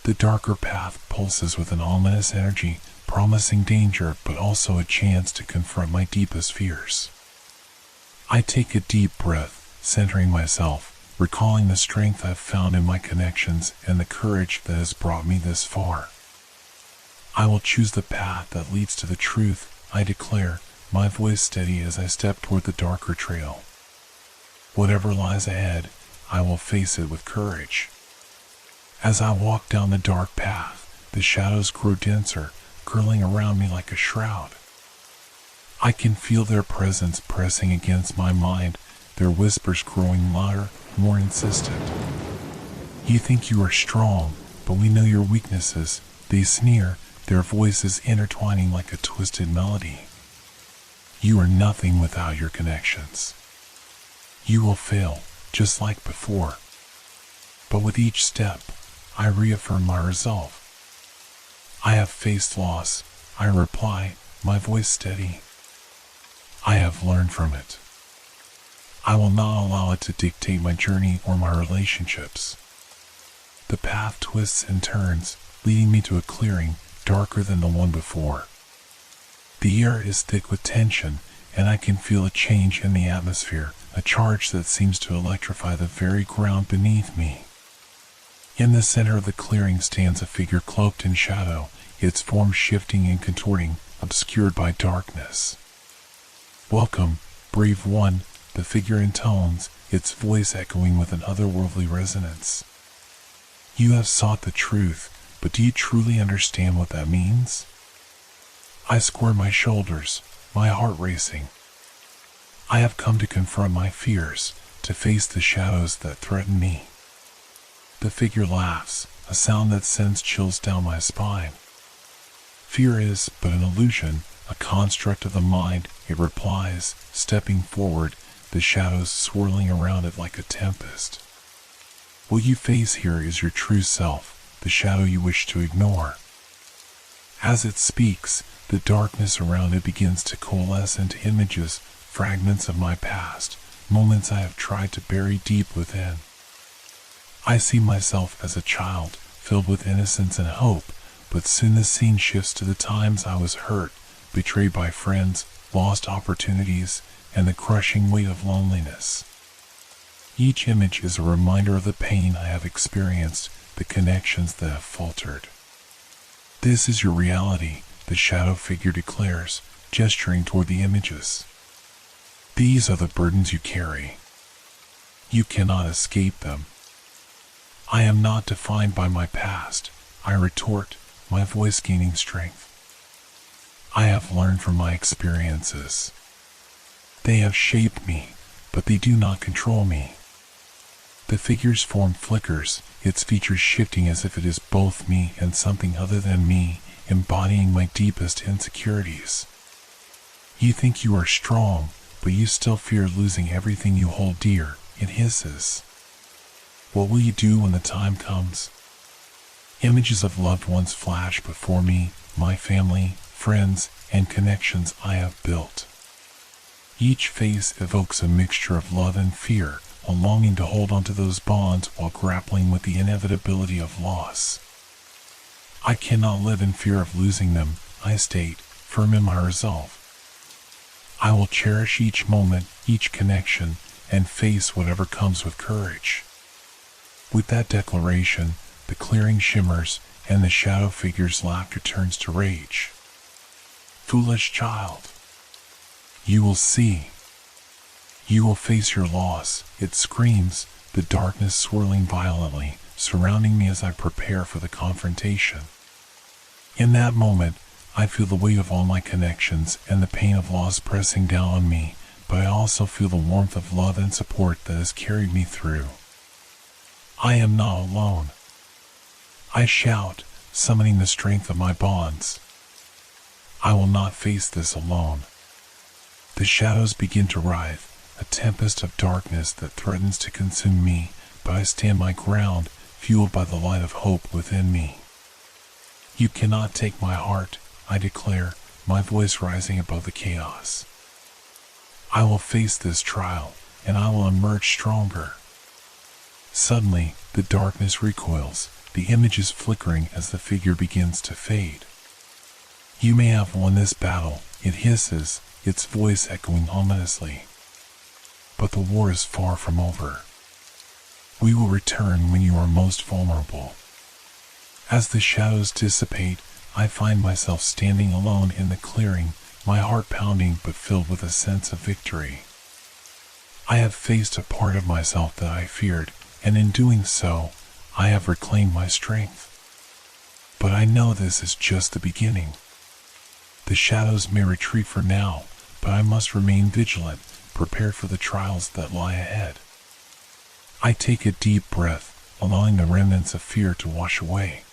The darker path pulses with an ominous energy, promising danger but also a chance to confront my deepest fears. I take a deep breath, centering myself, recalling the strength I've found in my connections and the courage that has brought me this far. I will choose the path that leads to the truth, I declare, my voice steady as I step toward the darker trail. Whatever lies ahead, I will face it with courage. As I walk down the dark path, the shadows grow denser, curling around me like a shroud. I can feel their presence pressing against my mind, their whispers growing louder, more insistent. You think you are strong, but we know your weaknesses, they sneer, their voices intertwining like a twisted melody. You are nothing without your connections. You will fail, just like before. But with each step, I reaffirm my resolve. I have faced loss, I reply, my voice steady. I have learned from it. I will not allow it to dictate my journey or my relationships. The path twists and turns, leading me to a clearing darker than the one before. The air is thick with tension, and I can feel a change in the atmosphere, a charge that seems to electrify the very ground beneath me. In the center of the clearing stands a figure cloaked in shadow, its form shifting and contorting, obscured by darkness. Welcome, brave one, the figure intones, its voice echoing with an otherworldly resonance. You have sought the truth, but do you truly understand what that means? I square my shoulders, my heart racing. I have come to confront my fears, to face the shadows that threaten me. The figure laughs, a sound that sends chills down my spine. Fear is but an illusion, a construct of the mind, it replies, stepping forward, the shadows swirling around it like a tempest. What you face here is your true self, the shadow you wish to ignore. As it speaks, the darkness around it begins to coalesce into images, fragments of my past, moments I have tried to bury deep within. I see myself as a child, filled with innocence and hope, but soon the scene shifts to the times I was hurt, betrayed by friends, lost opportunities, and the crushing weight of loneliness. Each image is a reminder of the pain I have experienced, the connections that have faltered. This is your reality, the shadow figure declares, gesturing toward the images. These are the burdens you carry. You cannot escape them. I am not defined by my past, I retort, my voice gaining strength. I have learned from my experiences. They have shaped me, but they do not control me. The figure's form flickers, its features shifting as if it is both me and something other than me, embodying my deepest insecurities. You think you are strong, but you still fear losing everything you hold dear, it hisses. What will you do when the time comes? Images of loved ones flash before me, my family, friends, and connections I have built. Each face evokes a mixture of love and fear, a longing to hold onto those bonds while grappling with the inevitability of loss. I cannot live in fear of losing them, I state, firm in my resolve. I will cherish each moment, each connection, and face whatever comes with courage. With that declaration, the clearing shimmers, and the shadow figure's laughter turns to rage. Foolish child. You will see. You will face your loss, it screams, the darkness swirling violently, surrounding me as I prepare for the confrontation. In that moment, I feel the weight of all my connections and the pain of loss pressing down on me, but I also feel the warmth of love and support that has carried me through. I am not alone. I shout, summoning the strength of my bonds. I will not face this alone. The shadows begin to writhe, a tempest of darkness that threatens to consume me, but I stand my ground, fueled by the light of hope within me. You cannot take my heart, I declare, my voice rising above the chaos. I will face this trial, and I will emerge stronger. Suddenly, the darkness recoils, the image is flickering as the figure begins to fade. You may have won this battle, it hisses, its voice echoing ominously. But the war is far from over. We will return when you are most vulnerable. As the shadows dissipate, I find myself standing alone in the clearing, my heart pounding but filled with a sense of victory. I have faced a part of myself that I feared, and in doing so, I have reclaimed my strength. But I know this is just the beginning. The shadows may retreat for now, but I must remain vigilant, prepared for the trials that lie ahead. I take a deep breath, allowing the remnants of fear to wash away.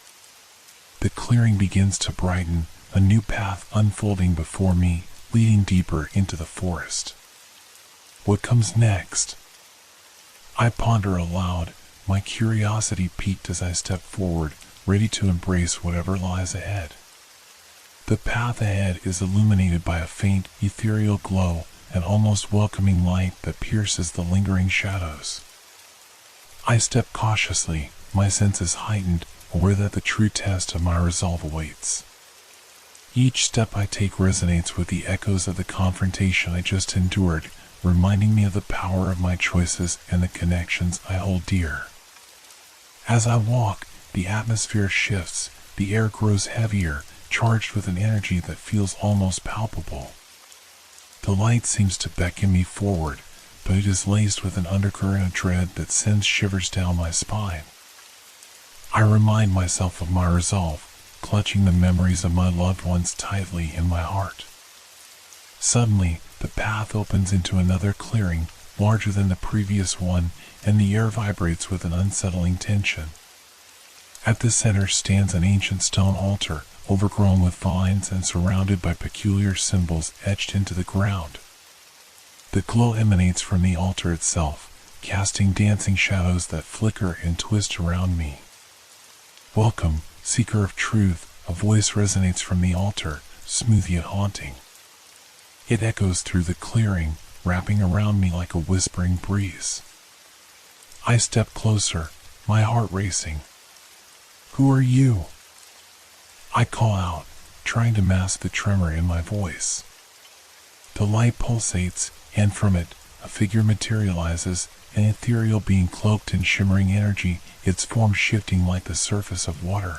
The clearing begins to brighten, a new path unfolding before me, leading deeper into the forest. What comes next? I ponder aloud, my curiosity piqued as I step forward, ready to embrace whatever lies ahead. The path ahead is illuminated by a faint, ethereal glow, an almost welcoming light that pierces the lingering shadows. I step cautiously, my senses heightened, aware that the true test of my resolve awaits. Each step I take resonates with the echoes of the confrontation I just endured, reminding me of the power of my choices and the connections I hold dear. As I walk, the atmosphere shifts, the air grows heavier, charged with an energy that feels almost palpable. The light seems to beckon me forward, but it is laced with an undercurrent of dread that sends shivers down my spine. I remind myself of my resolve, clutching the memories of my loved ones tightly in my heart. Suddenly, the path opens into another clearing, larger than the previous one, and the air vibrates with an unsettling tension. At the center stands an ancient stone altar, overgrown with vines and surrounded by peculiar symbols etched into the ground. The glow emanates from the altar itself, casting dancing shadows that flicker and twist around me. Welcome, seeker of truth, a voice resonates from the altar, smooth yet haunting. It echoes through the clearing, wrapping around me like a whispering breeze. I step closer, my heart racing. Who are you? I call out, trying to mask the tremor in my voice. The light pulsates, and from it, a figure materializes, an ethereal being cloaked in shimmering energy, its form shifting like the surface of water.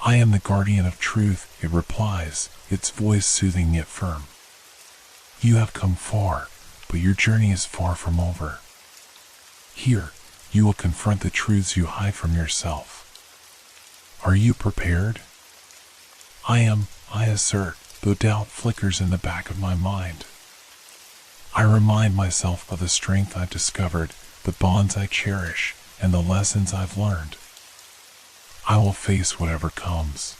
I am the guardian of truth, it replies, its voice soothing yet firm. You have come far, but your journey is far from over. Here, you will confront the truths you hide from yourself. Are you prepared? I am, I assert, though doubt flickers in the back of my mind. I remind myself of the strength I've discovered, the bonds I cherish, and the lessons I've learned. I will face whatever comes.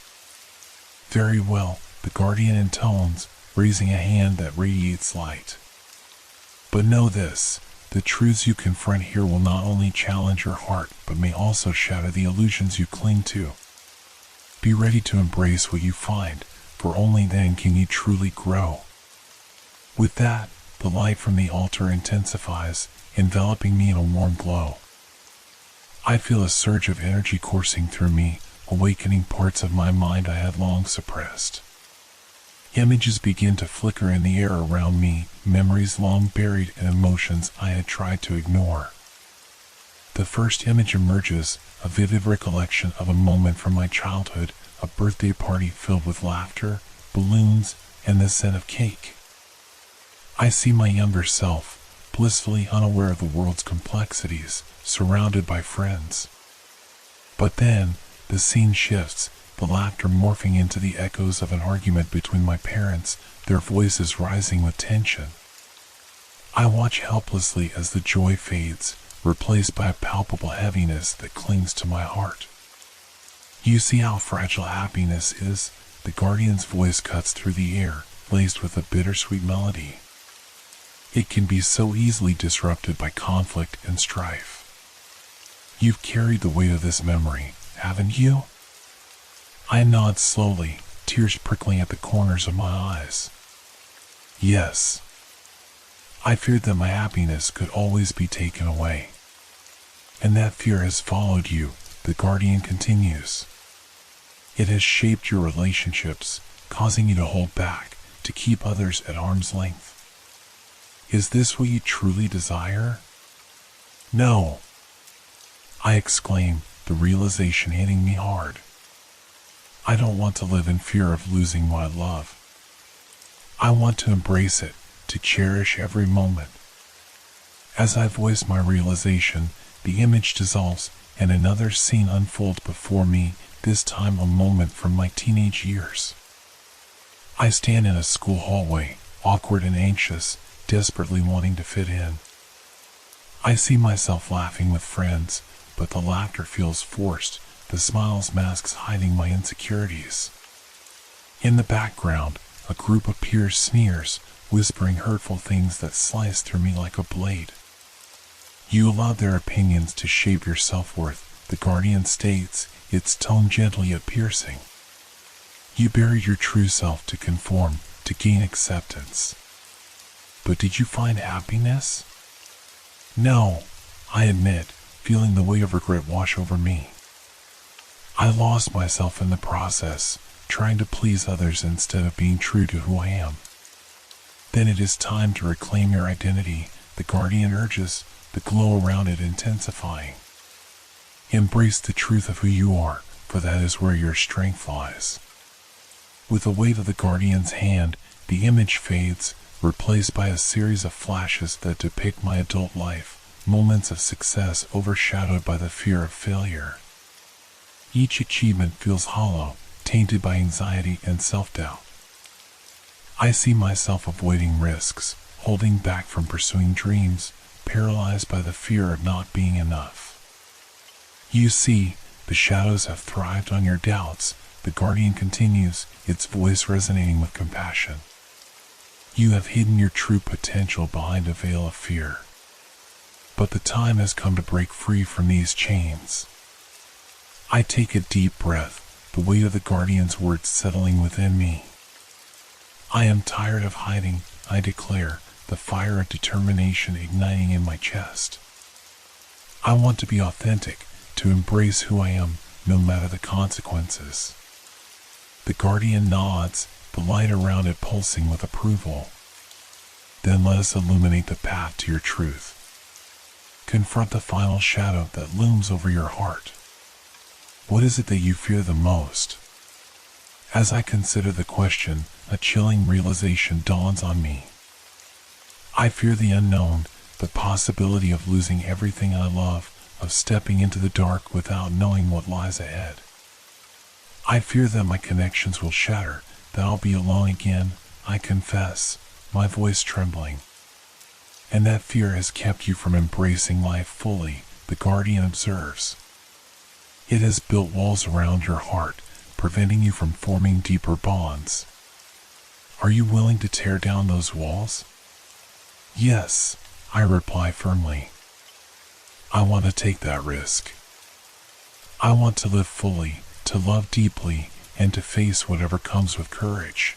Very well, the guardian intones, raising a hand that radiates light. But know this, the truths you confront here will not only challenge your heart, but may also shatter the illusions you cling to. Be ready to embrace what you find, for only then can you truly grow. With that, the light from the altar intensifies, enveloping me in a warm glow. I feel a surge of energy coursing through me, awakening parts of my mind I had long suppressed. Images begin to flicker in the air around me, memories long buried and emotions I had tried to ignore. The first image emerges, a vivid recollection of a moment from my childhood, a birthday party filled with laughter, balloons, and the scent of cake. I see my younger self, blissfully unaware of the world's complexities, surrounded by friends. But then, the scene shifts, the laughter morphing into the echoes of an argument between my parents, their voices rising with tension. I watch helplessly as the joy fades, replaced by a palpable heaviness that clings to my heart. You see how fragile happiness is? The guardian's voice cuts through the air, laced with a bittersweet melody. It can be so easily disrupted by conflict and strife. You've carried the weight of this memory, haven't you? I nod slowly, tears prickling at the corners of my eyes. Yes. I feared that my happiness could always be taken away. And that fear has followed you, the guardian continues. It has shaped your relationships, causing you to hold back, to keep others at arm's length. Is this what you truly desire? No. I exclaim, the realization hitting me hard. I don't want to live in fear of losing my love. I want to embrace it, to cherish every moment. As I voice my realization, the image dissolves and another scene unfolds before me, this time a moment from my teenage years. I stand in a school hallway, awkward and anxious, desperately wanting to fit in. I see myself laughing with friends, but the laughter feels forced, the smiles masks hiding my insecurities. In the background, a group of peers sneers, whispering hurtful things that slice through me like a blade. You allow their opinions to shape your self-worth, the guardian states, its tone gentle yet piercing. You buried your true self to conform, to gain acceptance. But did you find happiness? No, I admit, feeling the weight of regret wash over me. I lost myself in the process, trying to please others instead of being true to who I am. Then it is time to reclaim your identity, the guardian urges, the glow around it intensifying. Embrace the truth of who you are, for that is where your strength lies. With the weight of the guardian's hand, the image fades, replaced by a series of flashes that depict my adult life, moments of success overshadowed by the fear of failure. Each achievement feels hollow, tainted by anxiety and self-doubt. I see myself avoiding risks, holding back from pursuing dreams, paralyzed by the fear of not being enough. You see, the shadows have thrived on your doubts, the guardian continues, its voice resonating with compassion. You have hidden your true potential behind a veil of fear. But the time has come to break free from these chains. I take a deep breath, the weight of the guardian's words settling within me. I am tired of hiding, I declare, the fire of determination igniting in my chest. I want to be authentic, to embrace who I am, no matter the consequences. The guardian nods, the light around it pulsing with approval. Then let us illuminate the path to your truth. Confront the final shadow that looms over your heart. What is it that you fear the most? As I consider the question, a chilling realization dawns on me. I fear the unknown, the possibility of losing everything I love, of stepping into the dark without knowing what lies ahead. I fear that my connections will shatter, that I'll be alone again, I confess, my voice trembling. And that fear has kept you from embracing life fully, the guardian observes. It has built walls around your heart, preventing you from forming deeper bonds. Are you willing to tear down those walls? Yes, I reply firmly. I want to take that risk. I want to live fully, to love deeply, and to face whatever comes with courage.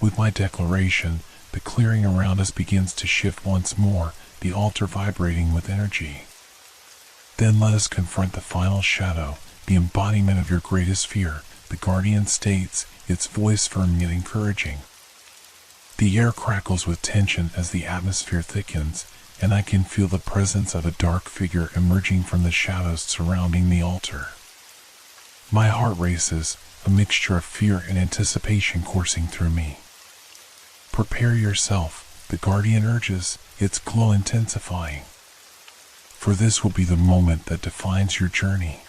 With my declaration, the clearing around us begins to shift once more, the altar vibrating with energy. Then let us confront the final shadow, the embodiment of your greatest fear, the guardian states, its voice firm yet encouraging. The air crackles with tension as the atmosphere thickens, and I can feel the presence of a dark figure emerging from the shadows surrounding the altar. My heart races, a mixture of fear and anticipation coursing through me. Prepare yourself, the guardian urges, its glow intensifying. For this will be the moment that defines your journey.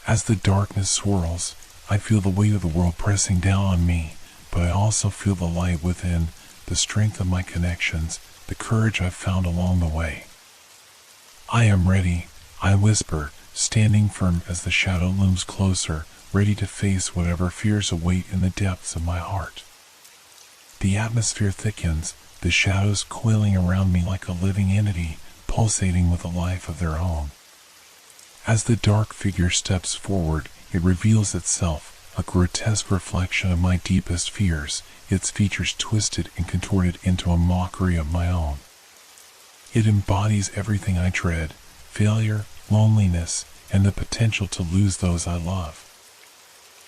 As the darkness swirls, I feel the weight of the world pressing down on me, but I also feel the light within, the strength of my connections, the courage I've found along the way. I am ready, I whisper, standing firm as the shadow looms closer, ready to face whatever fears await in the depths of my heart. The atmosphere thickens, the shadows coiling around me like a living entity, pulsating with a life of their own. As the dark figure steps forward, it reveals itself, a grotesque reflection of my deepest fears, its features twisted and contorted into a mockery of my own. It embodies everything I dread: failure, loneliness, and the potential to lose those I love.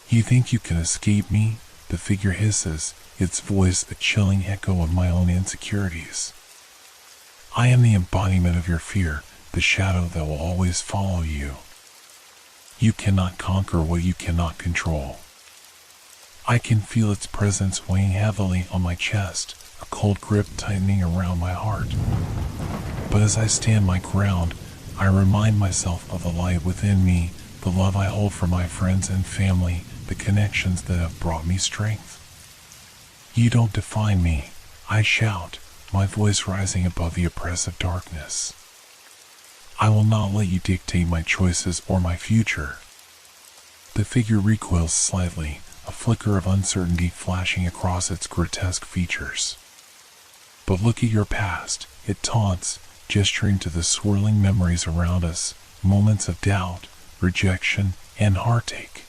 You think you can escape me? The figure hisses, its voice a chilling echo of my own insecurities. I am the embodiment of your fear, the shadow that will always follow you. You cannot conquer what you cannot control. I can feel its presence weighing heavily on my chest, a cold grip tightening around my heart. But as I stand my ground, I remind myself of the light within me, the love I hold for my friends and family, the connections that have brought me strength. You don't define me, I shout, my voice rising above the oppressive darkness. I will not let you dictate my choices or my future. The figure recoils slightly, a flicker of uncertainty flashing across its grotesque features. But look at your past, it taunts, gesturing to the swirling memories around us, moments of doubt, rejection, and heartache.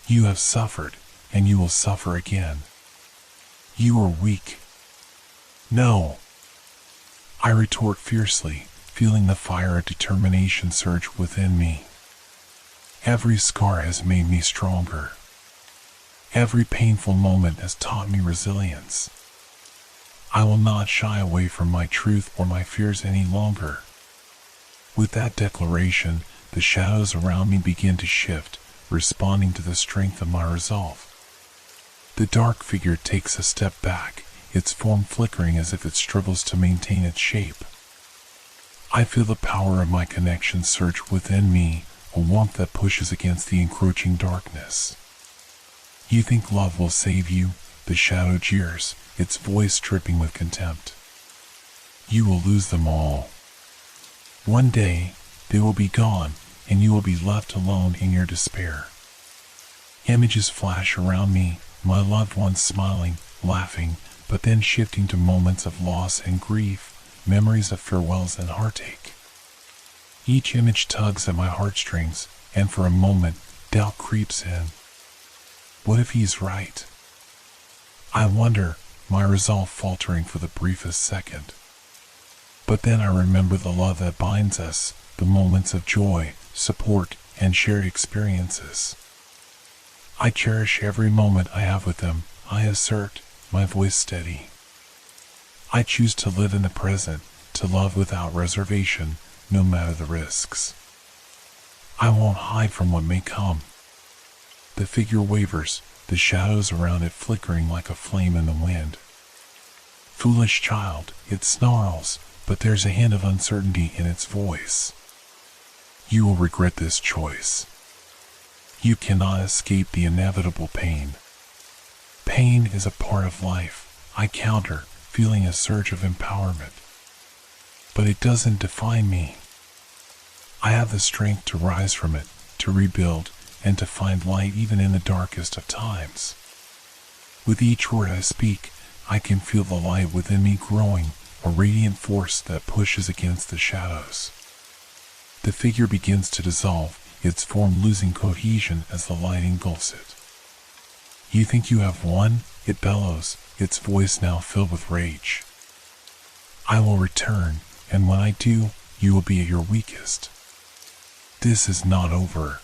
You have suffered, and you will suffer again. You are weak. No. I retort fiercely, feeling the fire of determination surge within me. Every scar has made me stronger. Every painful moment has taught me resilience. I will not shy away from my truth or my fears any longer. With that declaration, the shadows around me begin to shift, responding to the strength of my resolve. The dark figure takes a step back, its form flickering as if it struggles to maintain its shape. I feel the power of my connection surge within me, a warmth that pushes against the encroaching darkness. You think love will save you? The shadow jeers, its voice dripping with contempt. You will lose them all. One day, they will be gone, and you will be left alone in your despair. Images flash around me, my loved ones smiling, laughing, but then shifting to moments of loss and grief, memories of farewells and heartache. Each image tugs at my heartstrings, and for a moment, doubt creeps in. What if he's right? I wonder, my resolve faltering for the briefest second. But then I remember the love that binds us, the moments of joy, support, and shared experiences. I cherish every moment I have with them, I assert, my voice steady. I choose to live in the present, to love without reservation, no matter the risks. I won't hide from what may come. The figure wavers, the shadows around it flickering like a flame in the wind. Foolish child, it snarls, but there's a hint of uncertainty in its voice. You will regret this choice. You cannot escape the inevitable pain. Pain is a part of life, I counter, feeling a surge of empowerment. But it doesn't define me. I have the strength to rise from it, to rebuild, and to find light even in the darkest of times. With each word I speak, I can feel the light within me growing, a radiant force that pushes against the shadows. The figure begins to dissolve, its form losing cohesion as the light engulfs it. You think you have won? It bellows, its voice now filled with rage. I will return, and when I do, you will be at your weakest. This is not over.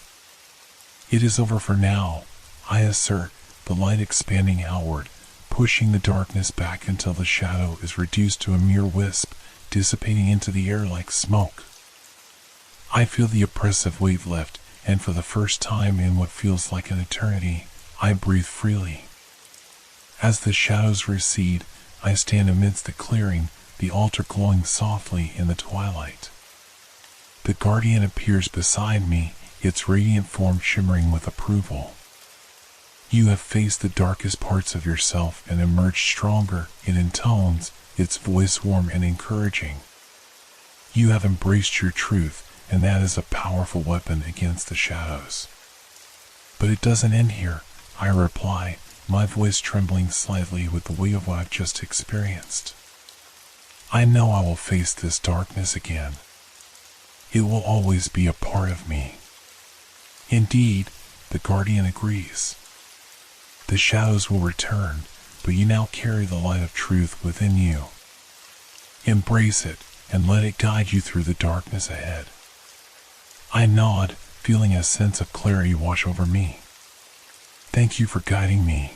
It is over for now, I assert, the light expanding outward, pushing the darkness back until the shadow is reduced to a mere wisp, dissipating into the air like smoke. I feel the oppressive weight lift, and for the first time in what feels like an eternity, I breathe freely. As the shadows recede, I stand amidst the clearing, the altar glowing softly in the twilight. The guardian appears beside me, its radiant form shimmering with approval. You have faced the darkest parts of yourself and emerged stronger, it intones, its voice warm and encouraging. You have embraced your truth, and that is a powerful weapon against the shadows. But it doesn't end here, I reply, my voice trembling slightly with the weight of what I've just experienced. I know I will face this darkness again. It will always be a part of me. Indeed, the guardian agrees. The shadows will return, but you now carry the light of truth within you. Embrace it, and let it guide you through the darkness ahead. I nod, feeling a sense of clarity wash over me. Thank you for guiding me.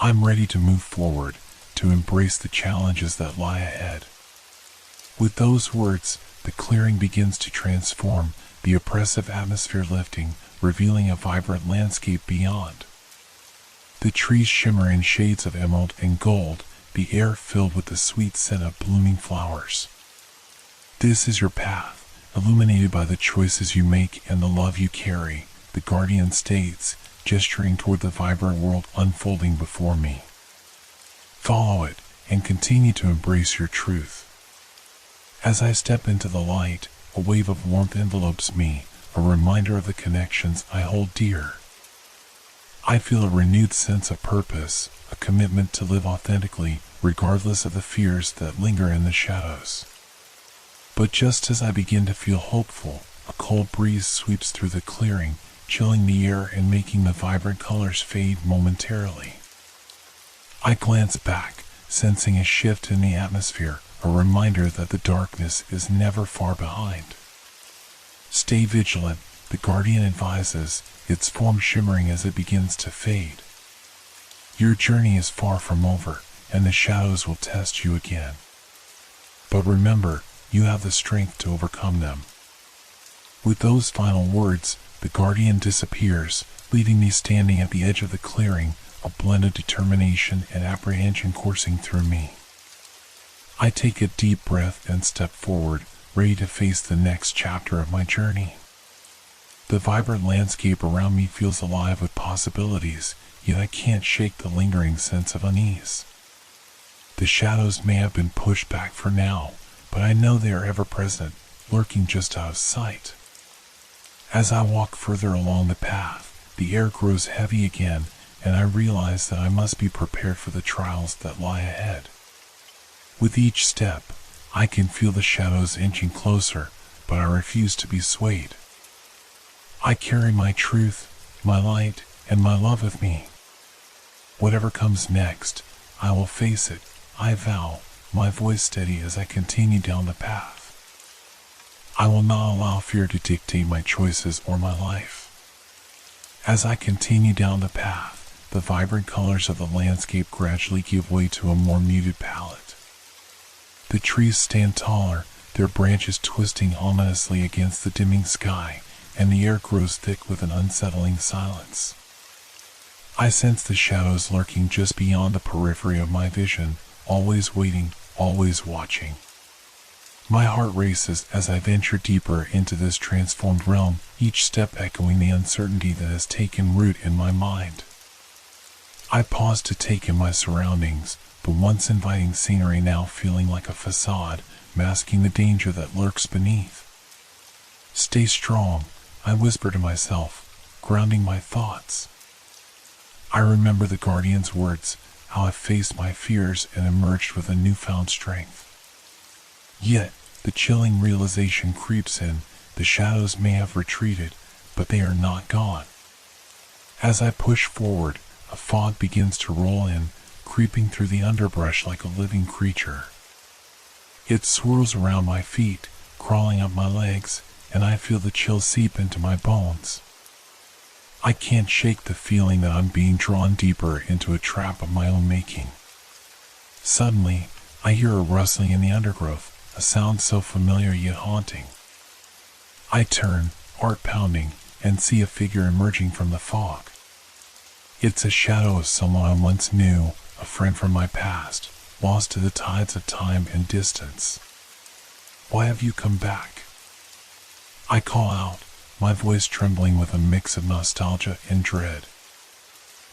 I'm ready to move forward, to embrace the challenges that lie ahead. With those words, the clearing begins to transform, the oppressive atmosphere lifting, revealing a vibrant landscape beyond. The trees shimmer in shades of emerald and gold, the air filled with the sweet scent of blooming flowers. This is your path, illuminated by the choices you make and the love you carry, the guardian states, gesturing toward the vibrant world unfolding before me. Follow it, and continue to embrace your truth. As I step into the light, a wave of warmth envelopes me, a reminder of the connections I hold dear. I feel a renewed sense of purpose, a commitment to live authentically, regardless of the fears that linger in the shadows. But just as I begin to feel hopeful, a cold breeze sweeps through the clearing, chilling the air and making the vibrant colors fade momentarily. I glance back, sensing a shift in the atmosphere, a reminder that the darkness is never far behind. Stay vigilant, the guardian advises, its form shimmering as it begins to fade. Your journey is far from over, and the shadows will test you again. But remember, you have the strength to overcome them. With those final words, the guardian disappears, leaving me standing at the edge of the clearing, a blend of determination and apprehension coursing through me. I take a deep breath and step forward, ready to face the next chapter of my journey. The vibrant landscape around me feels alive with possibilities, yet I can't shake the lingering sense of unease. The shadows may have been pushed back for now, but I know they are ever present, lurking just out of sight. As I walk further along the path, the air grows heavy again, and I realize that I must be prepared for the trials that lie ahead. With each step, I can feel the shadows inching closer, but I refuse to be swayed. I carry my truth, my light, and my love with me. Whatever comes next, I will face it, I vow, my voice steady as I continue down the path. I will not allow fear to dictate my choices or my life. As I continue down the path, the vibrant colors of the landscape gradually give way to a more muted palette. The trees stand taller, their branches twisting ominously against the dimming sky, and the air grows thick with an unsettling silence. I sense the shadows lurking just beyond the periphery of my vision, always waiting, always watching. My heart races as I venture deeper into this transformed realm, each step echoing the uncertainty that has taken root in my mind. I pause to take in my surroundings, the once inviting scenery now feeling like a facade, masking the danger that lurks beneath. Stay strong, I whisper to myself, grounding my thoughts. I remember the guardian's words, how I faced my fears and emerged with a newfound strength. Yet, the chilling realization creeps in, the shadows may have retreated, but they are not gone. As I push forward, a fog begins to roll in, creeping through the underbrush like a living creature. It swirls around my feet, crawling up my legs, and I feel the chill seep into my bones. I can't shake the feeling that I'm being drawn deeper into a trap of my own making. Suddenly, I hear a rustling in the undergrowth, a sound so familiar yet haunting. I turn, heart pounding, and see a figure emerging from the fog. It's a shadow of someone I once knew, a friend from my past, lost to the tides of time and distance. Why have you come back? I call out, my voice trembling with a mix of nostalgia and dread.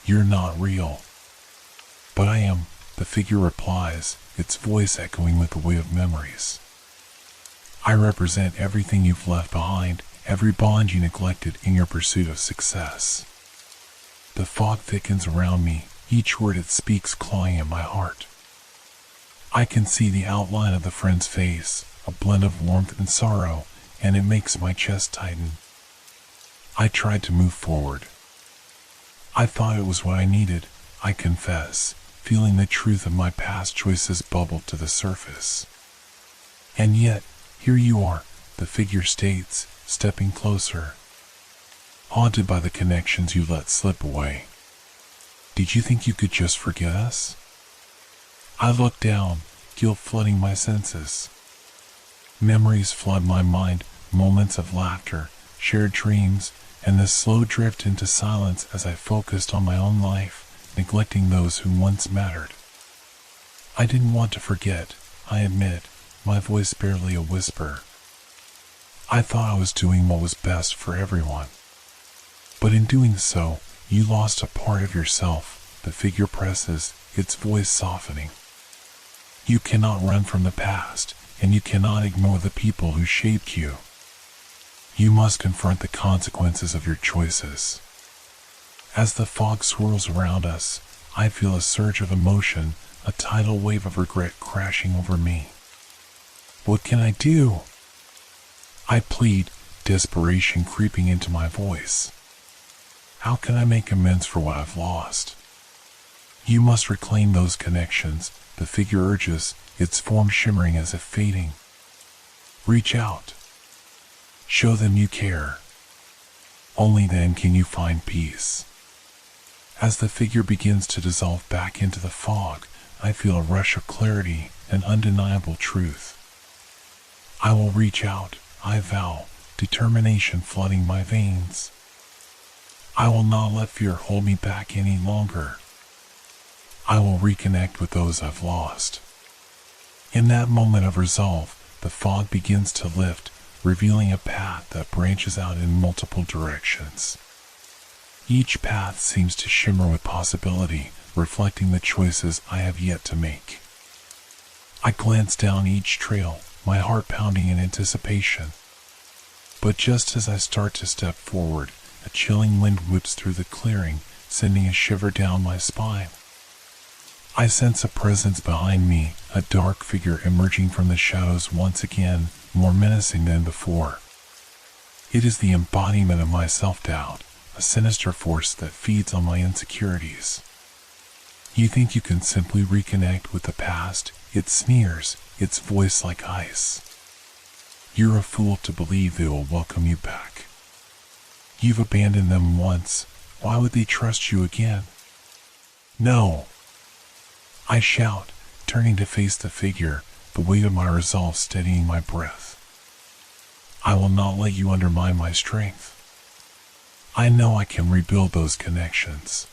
You're not real. But I am, the figure replies, its voice echoing with the weight of memories. I represent everything you've left behind, every bond you neglected in your pursuit of success. The fog thickens around me, each word it speaks clawing at my heart. I can see the outline of the friend's face, a blend of warmth and sorrow, and it makes my chest tighten. I tried to move forward. I thought it was what I needed, I confess, feeling the truth of my past choices bubble to the surface. And yet, here you are, the figure states, stepping closer. Haunted by the connections you let slip away. Did you think you could just forget us? I look down, guilt flooding my senses. Memories flood my mind, moments of laughter, shared dreams, and the slow drift into silence as I focused on my own life, neglecting those who once mattered. I didn't want to forget, I admit, my voice barely a whisper. I thought I was doing what was best for everyone. But in doing so, you lost a part of yourself, the figure presses, its voice softening. You cannot run from the past, and you cannot ignore the people who shaped you. You must confront the consequences of your choices. As the fog swirls around us, I feel a surge of emotion, a tidal wave of regret crashing over me. What can I do? I plead, desperation creeping into my voice. How can I make amends for what I've lost? You must reclaim those connections, the figure urges, its form shimmering as if fading. Reach out. Show them you care. Only then can you find peace. As the figure begins to dissolve back into the fog, I feel a rush of clarity, an undeniable truth. I will reach out, I vow, determination flooding my veins. I will not let fear hold me back any longer. I will reconnect with those I've lost. In that moment of resolve, the fog begins to lift, revealing a path that branches out in multiple directions. Each path seems to shimmer with possibility, reflecting the choices I have yet to make. I glance down each trail, my heart pounding in anticipation. But just as I start to step forward, a chilling wind whips through the clearing, sending a shiver down my spine. I sense a presence behind me, a dark figure emerging from the shadows once again, more menacing than before. It is the embodiment of my self-doubt, a sinister force that feeds on my insecurities. You think you can simply reconnect with the past? It sneers, its voice like ice. You're a fool to believe they will welcome you back. You've abandoned them once, why would they trust you again? No! I shout, turning to face the figure, the weight of my resolve steadying my breath. I will not let you undermine my strength. I know I can rebuild those connections.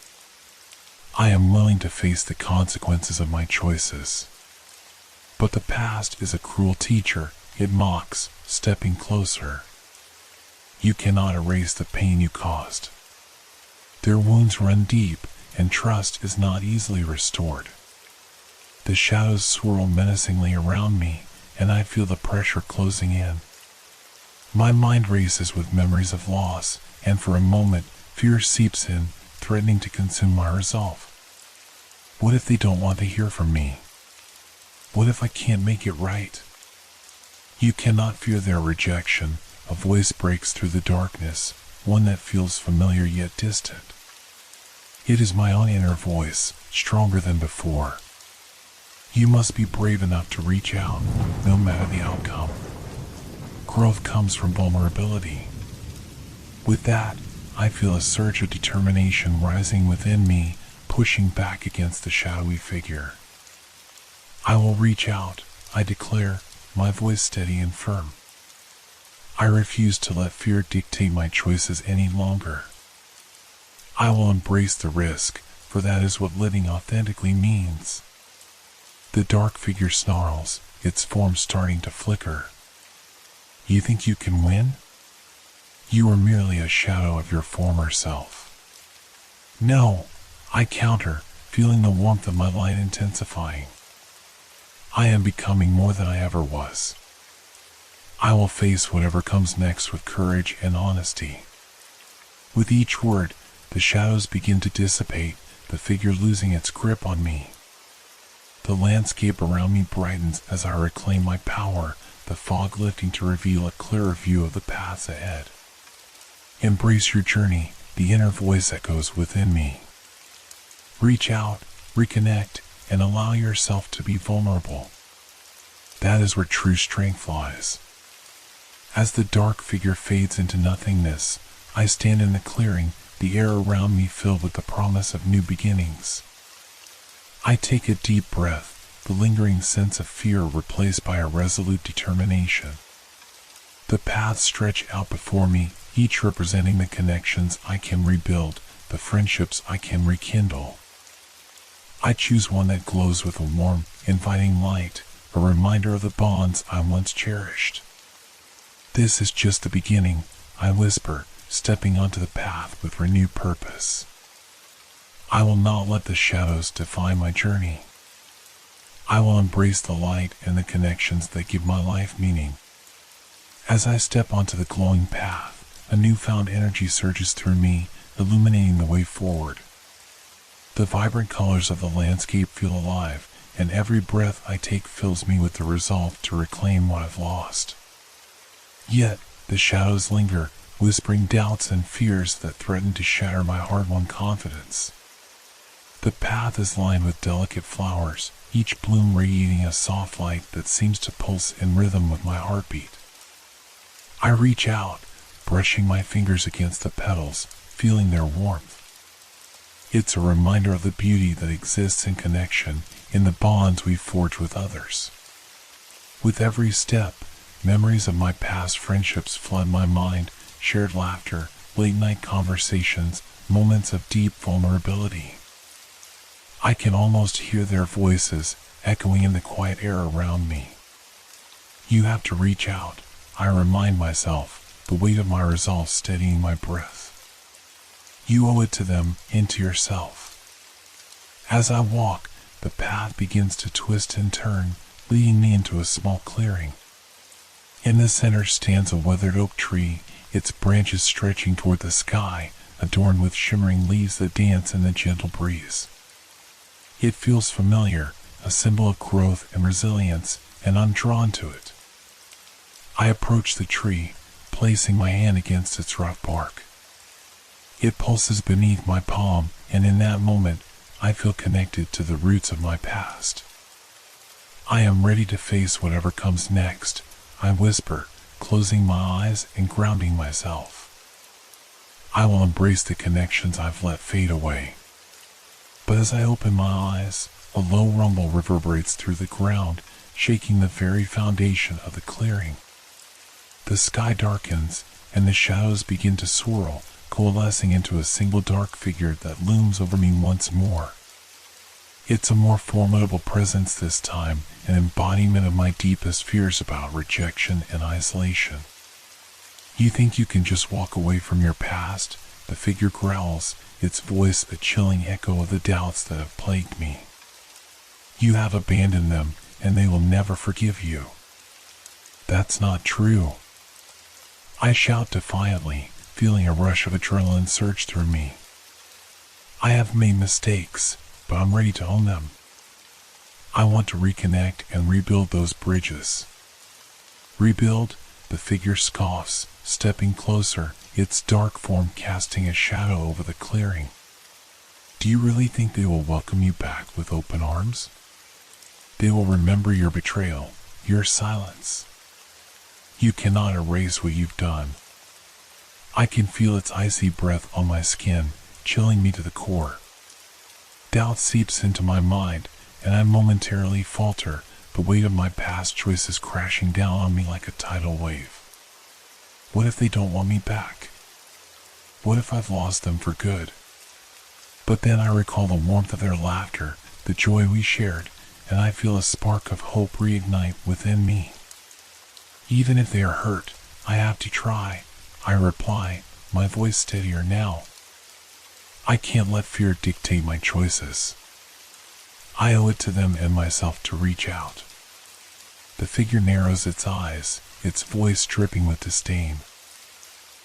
I am willing to face the consequences of my choices. But the past is a cruel teacher, it mocks, stepping closer. You cannot erase the pain you caused. Their wounds run deep, and trust is not easily restored. The shadows swirl menacingly around me, and I feel the pressure closing in. My mind races with memories of loss, and for a moment, fear seeps in, threatening to consume my resolve. What if they don't want to hear from me? What if I can't make it right? You cannot fear their rejection. A voice breaks through the darkness, one that feels familiar yet distant. It is my own inner voice, stronger than before. You must be brave enough to reach out, no matter the outcome. Growth comes from vulnerability. With that, I feel a surge of determination rising within me, pushing back against the shadowy figure. I will reach out, I declare, my voice steady and firm. I refuse to let fear dictate my choices any longer. I will embrace the risk, for that is what living authentically means. The dark figure snarls, its form starting to flicker. You think you can win? You are merely a shadow of your former self. No, I counter, feeling the warmth of my light intensifying. I am becoming more than I ever was. I will face whatever comes next with courage and honesty. With each word, the shadows begin to dissipate, the figure losing its grip on me. The landscape around me brightens as I reclaim my power, the fog lifting to reveal a clearer view of the paths ahead. Embrace your journey, the inner voice echoes within me. Reach out, reconnect, and allow yourself to be vulnerable. That is where true strength lies. As the dark figure fades into nothingness, I stand in the clearing, the air around me filled with the promise of new beginnings. I take a deep breath, the lingering sense of fear replaced by a resolute determination. The paths stretch out before me, each representing the connections I can rebuild, the friendships I can rekindle. I choose one that glows with a warm, inviting light, a reminder of the bonds I once cherished. This is just the beginning, I whisper, stepping onto the path with renewed purpose. I will not let the shadows define my journey. I will embrace the light and the connections that give my life meaning. As I step onto the glowing path, a newfound energy surges through me, illuminating the way forward. The vibrant colors of the landscape feel alive, and every breath I take fills me with the resolve to reclaim what I've lost. Yet, the shadows linger, whispering doubts and fears that threaten to shatter my hard-won confidence. The path is lined with delicate flowers, each bloom radiating a soft light that seems to pulse in rhythm with my heartbeat. I reach out, brushing my fingers against the petals, feeling their warmth. It's a reminder of the beauty that exists in connection, in the bonds we forge with others. With every step, memories of my past friendships flood my mind, shared laughter, late-night conversations, moments of deep vulnerability. I can almost hear their voices echoing in the quiet air around me. You have to reach out, I remind myself, the weight of my resolve steadying my breath. You owe it to them and to yourself. As I walk, the path begins to twist and turn, leading me into a small clearing. In the center stands a weathered oak tree, its branches stretching toward the sky, adorned with shimmering leaves that dance in the gentle breeze. It feels familiar, a symbol of growth and resilience, and I'm drawn to it. I approach the tree, placing my hand against its rough bark. It pulses beneath my palm, and in that moment, I feel connected to the roots of my past. I am ready to face whatever comes next, I whisper, closing my eyes and grounding myself. I will embrace the connections I've let fade away. But as I open my eyes, a low rumble reverberates through the ground, shaking the very foundation of the clearing. The sky darkens, and the shadows begin to swirl, coalescing into a single dark figure that looms over me once more. It's a more formidable presence this time, an embodiment of my deepest fears about rejection and isolation. You think you can just walk away from your past? The figure growls, its voice a chilling echo of the doubts that have plagued me. You have abandoned them, and they will never forgive you. That's not true. I shout defiantly, feeling a rush of adrenaline surge through me. I have made mistakes, but I'm ready to own them. I want to reconnect and rebuild those bridges. Rebuild? The figure scoffs, stepping closer, its dark form casting a shadow over the clearing. Do you really think they will welcome you back with open arms? They will remember your betrayal, your silence. You cannot erase what you've done. I can feel its icy breath on my skin, chilling me to the core. Doubt seeps into my mind, and I momentarily falter, the weight of my past choices crashing down on me like a tidal wave. What if they don't want me back? What if I've lost them for good? But then I recall the warmth of their laughter, the joy we shared, and I feel a spark of hope reignite within me. Even if they are hurt, I have to try, I reply, my voice steadier now. I can't let fear dictate my choices. I owe it to them and myself to reach out. The figure narrows its eyes, its voice dripping with disdain.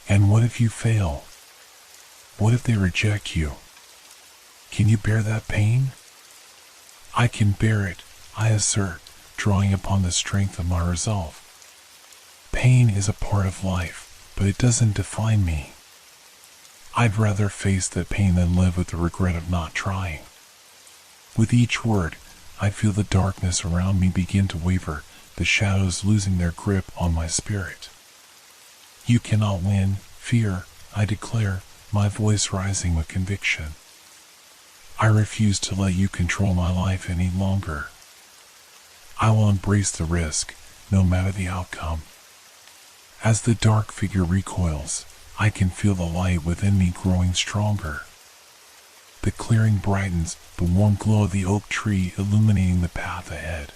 And what if you fail? What if they reject you? Can you bear that pain? I can bear it, I assert, drawing upon the strength of my resolve. Pain is a part of life, but it doesn't define me. I'd rather face that pain than live with the regret of not trying. With each word, I feel the darkness around me begin to waver, the shadows losing their grip on my spirit. You cannot win, fear, I declare, my voice rising with conviction. I refuse to let you control my life any longer. I will embrace the risk, no matter the outcome. As the dark figure recoils, I can feel the light within me growing stronger. The clearing brightens, the warm glow of the oak tree illuminating the path ahead.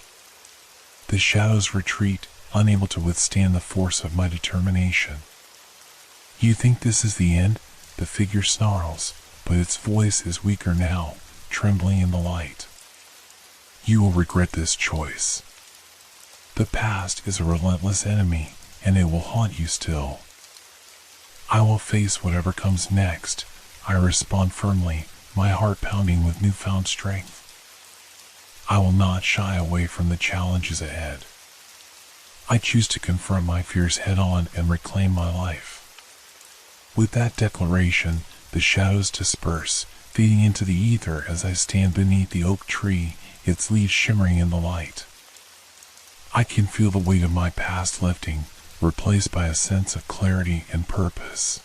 The shadows retreat, unable to withstand the force of my determination. You think this is the end? The figure snarls, but its voice is weaker now, trembling in the light. You will regret this choice. The past is a relentless enemy, and it will haunt you still. I will face whatever comes next, I respond firmly, my heart pounding with newfound strength. I will not shy away from the challenges ahead. I choose to confront my fears head-on and reclaim my life. With that declaration, the shadows disperse, fading into the ether as I stand beneath the oak tree, its leaves shimmering in the light. I can feel the weight of my past lifting, replaced by a sense of clarity and purpose.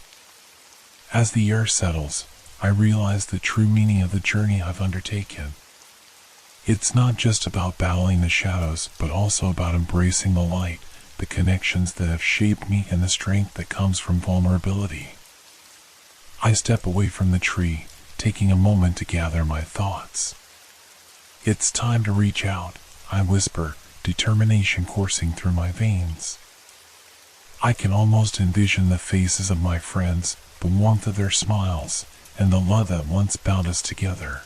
As the air settles, I realize the true meaning of the journey I've undertaken. It's not just about battling the shadows, but also about embracing the light, the connections that have shaped me, and the strength that comes from vulnerability. I step away from the tree, taking a moment to gather my thoughts. It's time to reach out, I whisper, determination coursing through my veins. I can almost envision the faces of my friends, the warmth of their smiles, and the love that once bound us together.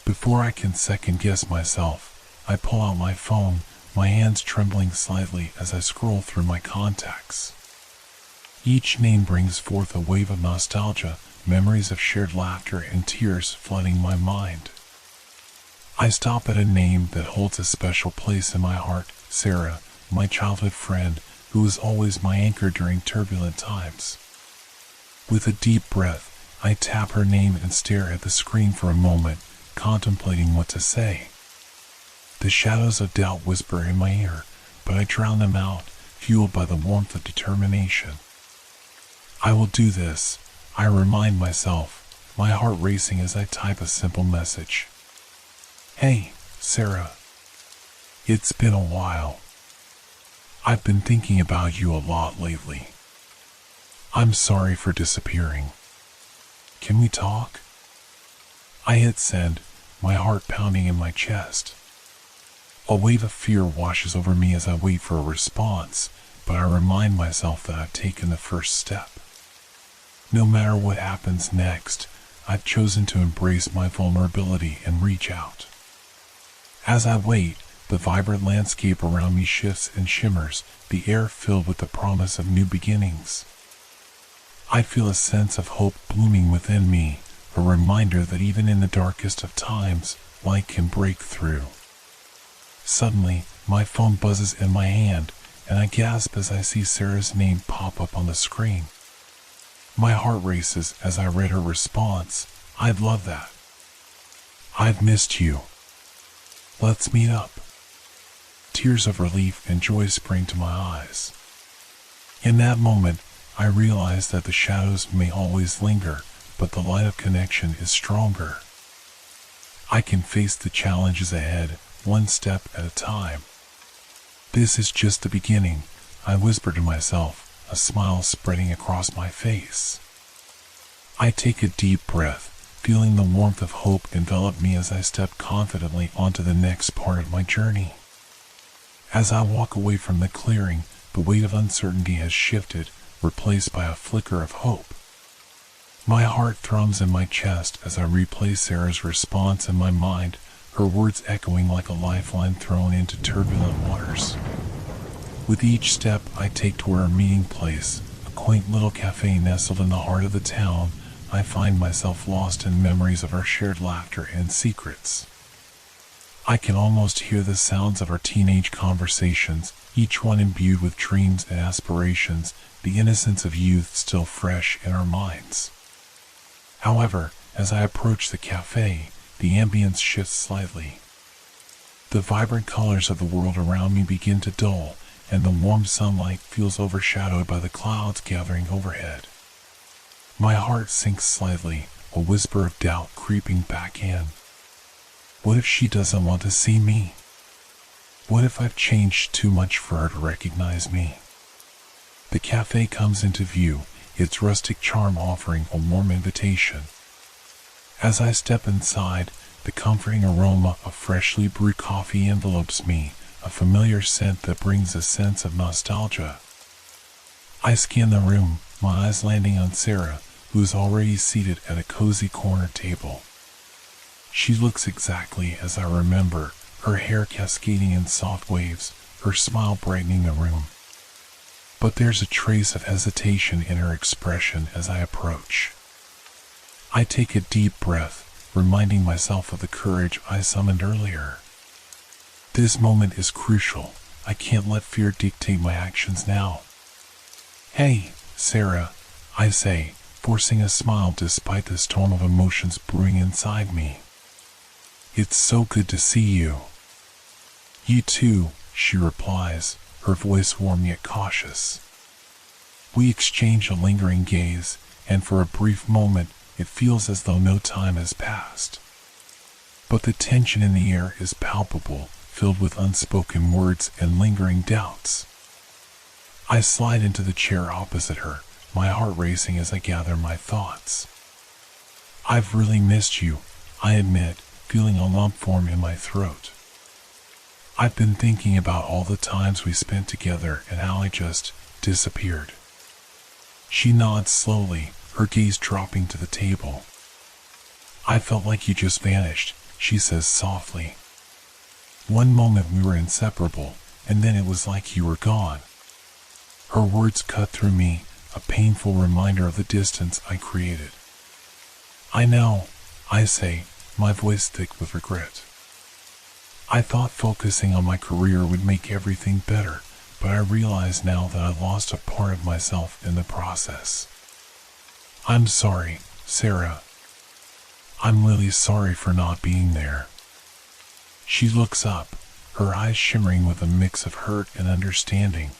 Before I can second-guess myself, I pull out my phone, my hands trembling slightly as I scroll through my contacts. Each name brings forth a wave of nostalgia, memories of shared laughter and tears flooding my mind. I stop at a name that holds a special place in my heart, Sarah, my childhood friend, who was always my anchor during turbulent times. With a deep breath, I tap her name and stare at the screen for a moment, contemplating what to say. The shadows of doubt whisper in my ear, but I drown them out, fueled by the warmth of determination. I will do this, I remind myself, my heart racing as I type a simple message. Hey, Sarah. It's been a while. I've been thinking about you a lot lately. I'm sorry for disappearing. Can we talk? I hit send, my heart pounding in my chest. A wave of fear washes over me as I wait for a response, but I remind myself that I've taken the first step. No matter what happens next, I've chosen to embrace my vulnerability and reach out. As I wait, the vibrant landscape around me shifts and shimmers, the air filled with the promise of new beginnings. I feel a sense of hope blooming within me, a reminder that even in the darkest of times, light can break through. Suddenly, my phone buzzes in my hand, and I gasp as I see Sarah's name pop up on the screen. My heart races as I read her response. I'd love that. I've missed you. Let's meet up. Tears of relief and joy spring to my eyes. In that moment, I realize that the shadows may always linger, but the light of connection is stronger. I can face the challenges ahead, one step at a time. This is just the beginning, I whisper to myself, a smile spreading across my face. I take a deep breath, feeling the warmth of hope envelop me as I step confidently onto the next part of my journey. As I walk away from the clearing, the weight of uncertainty has shifted, replaced by a flicker of hope. My heart thrums in my chest as I replay Sarah's response in my mind, her words echoing like a lifeline thrown into turbulent waters. With each step I take toward our meeting place, a quaint little cafe nestled in the heart of the town, I find myself lost in memories of our shared laughter and secrets. I can almost hear the sounds of our teenage conversations, each one imbued with dreams and aspirations, the innocence of youth still fresh in our minds. However, as I approach the cafe, the ambience shifts slightly. The vibrant colors of the world around me begin to dull, and the warm sunlight feels overshadowed by the clouds gathering overhead. My heart sinks slightly, a whisper of doubt creeping back in. What if she doesn't want to see me? What if I've changed too much for her to recognize me? The cafe comes into view, its rustic charm offering a warm invitation. As I step inside, the comforting aroma of freshly brewed coffee envelopes me, a familiar scent that brings a sense of nostalgia. I scan the room, my eyes landing on Sarah, who is already seated at a cozy corner table. She looks exactly as I remember, her hair cascading in soft waves, her smile brightening the room. But there's a trace of hesitation in her expression as I approach. I take a deep breath, reminding myself of the courage I summoned earlier. This moment is crucial. I can't let fear dictate my actions now. "Hey, Sarah," I say, forcing a smile despite the storm of emotions brewing inside me. "It's so good to see you." "You too," she replies, her voice warm yet cautious. We exchange a lingering gaze, and for a brief moment, it feels as though no time has passed. But the tension in the air is palpable, filled with unspoken words and lingering doubts. I slide into the chair opposite her, my heart racing as I gather my thoughts. "I've really missed you," I admit, feeling a lump form in my throat. "I've been thinking about all the times we spent together and how I just disappeared." She nods slowly, her gaze dropping to the table. "I felt like you just vanished," she says softly. "One moment we were inseparable, and then it was like you were gone." Her words cut through me, a painful reminder of the distance I created. "I know," I say, my voice thick with regret. "I thought focusing on my career would make everything better, but I realize now that I lost a part of myself in the process." "I'm sorry, Sarah. I'm really sorry for not being there." She looks up, her eyes shimmering with a mix of hurt and understanding.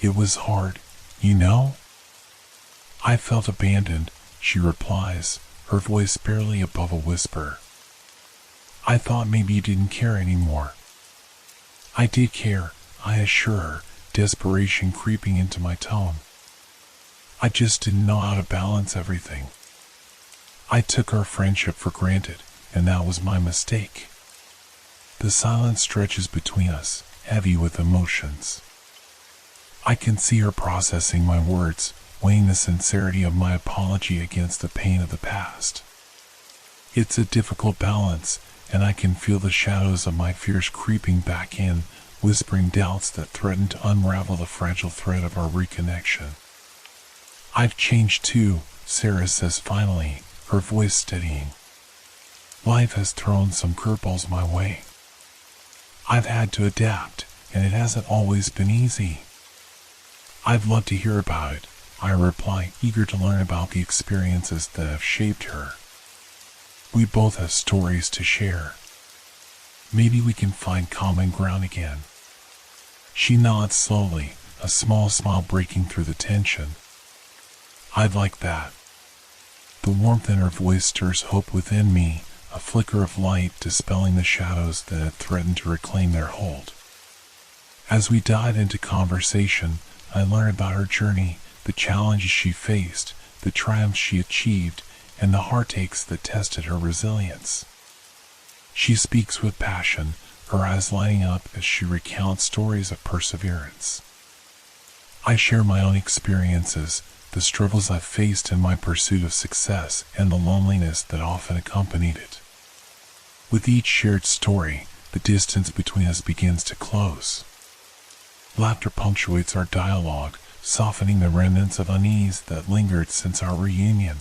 "It was hard, you know? I felt abandoned," she replies, her voice barely above a whisper. "I thought maybe you didn't care anymore." "I did care," I assure her, desperation creeping into my tone. "I just didn't know how to balance everything. I took our friendship for granted, and that was my mistake." The silence stretches between us, heavy with emotions. I can see her processing my words, weighing the sincerity of my apology against the pain of the past. It's a difficult balance, and I can feel the shadows of my fears creeping back in, whispering doubts that threaten to unravel the fragile thread of our reconnection. "I've changed too," Sarah says finally, her voice steadying. "Life has thrown some curveballs my way. I've had to adapt, and it hasn't always been easy." "I'd love to hear about it," I reply, eager to learn about the experiences that have shaped her. We both have stories to share. Maybe we can find common ground again. She nods slowly, a small smile breaking through the tension. I'd like that. The warmth in her voice stirs hope within me, a flicker of light dispelling the shadows that had threatened to reclaim their hold. As we dive into conversation, I learn about her journey, the challenges she faced, the triumphs she achieved, and the heartaches that tested her resilience. She speaks with passion, her eyes lighting up as she recounts stories of perseverance. I share my own experiences, the struggles I've faced in my pursuit of success, and the loneliness that often accompanied it. With each shared story, the distance between us begins to close. Laughter punctuates our dialogue, softening the remnants of unease that lingered since our reunion.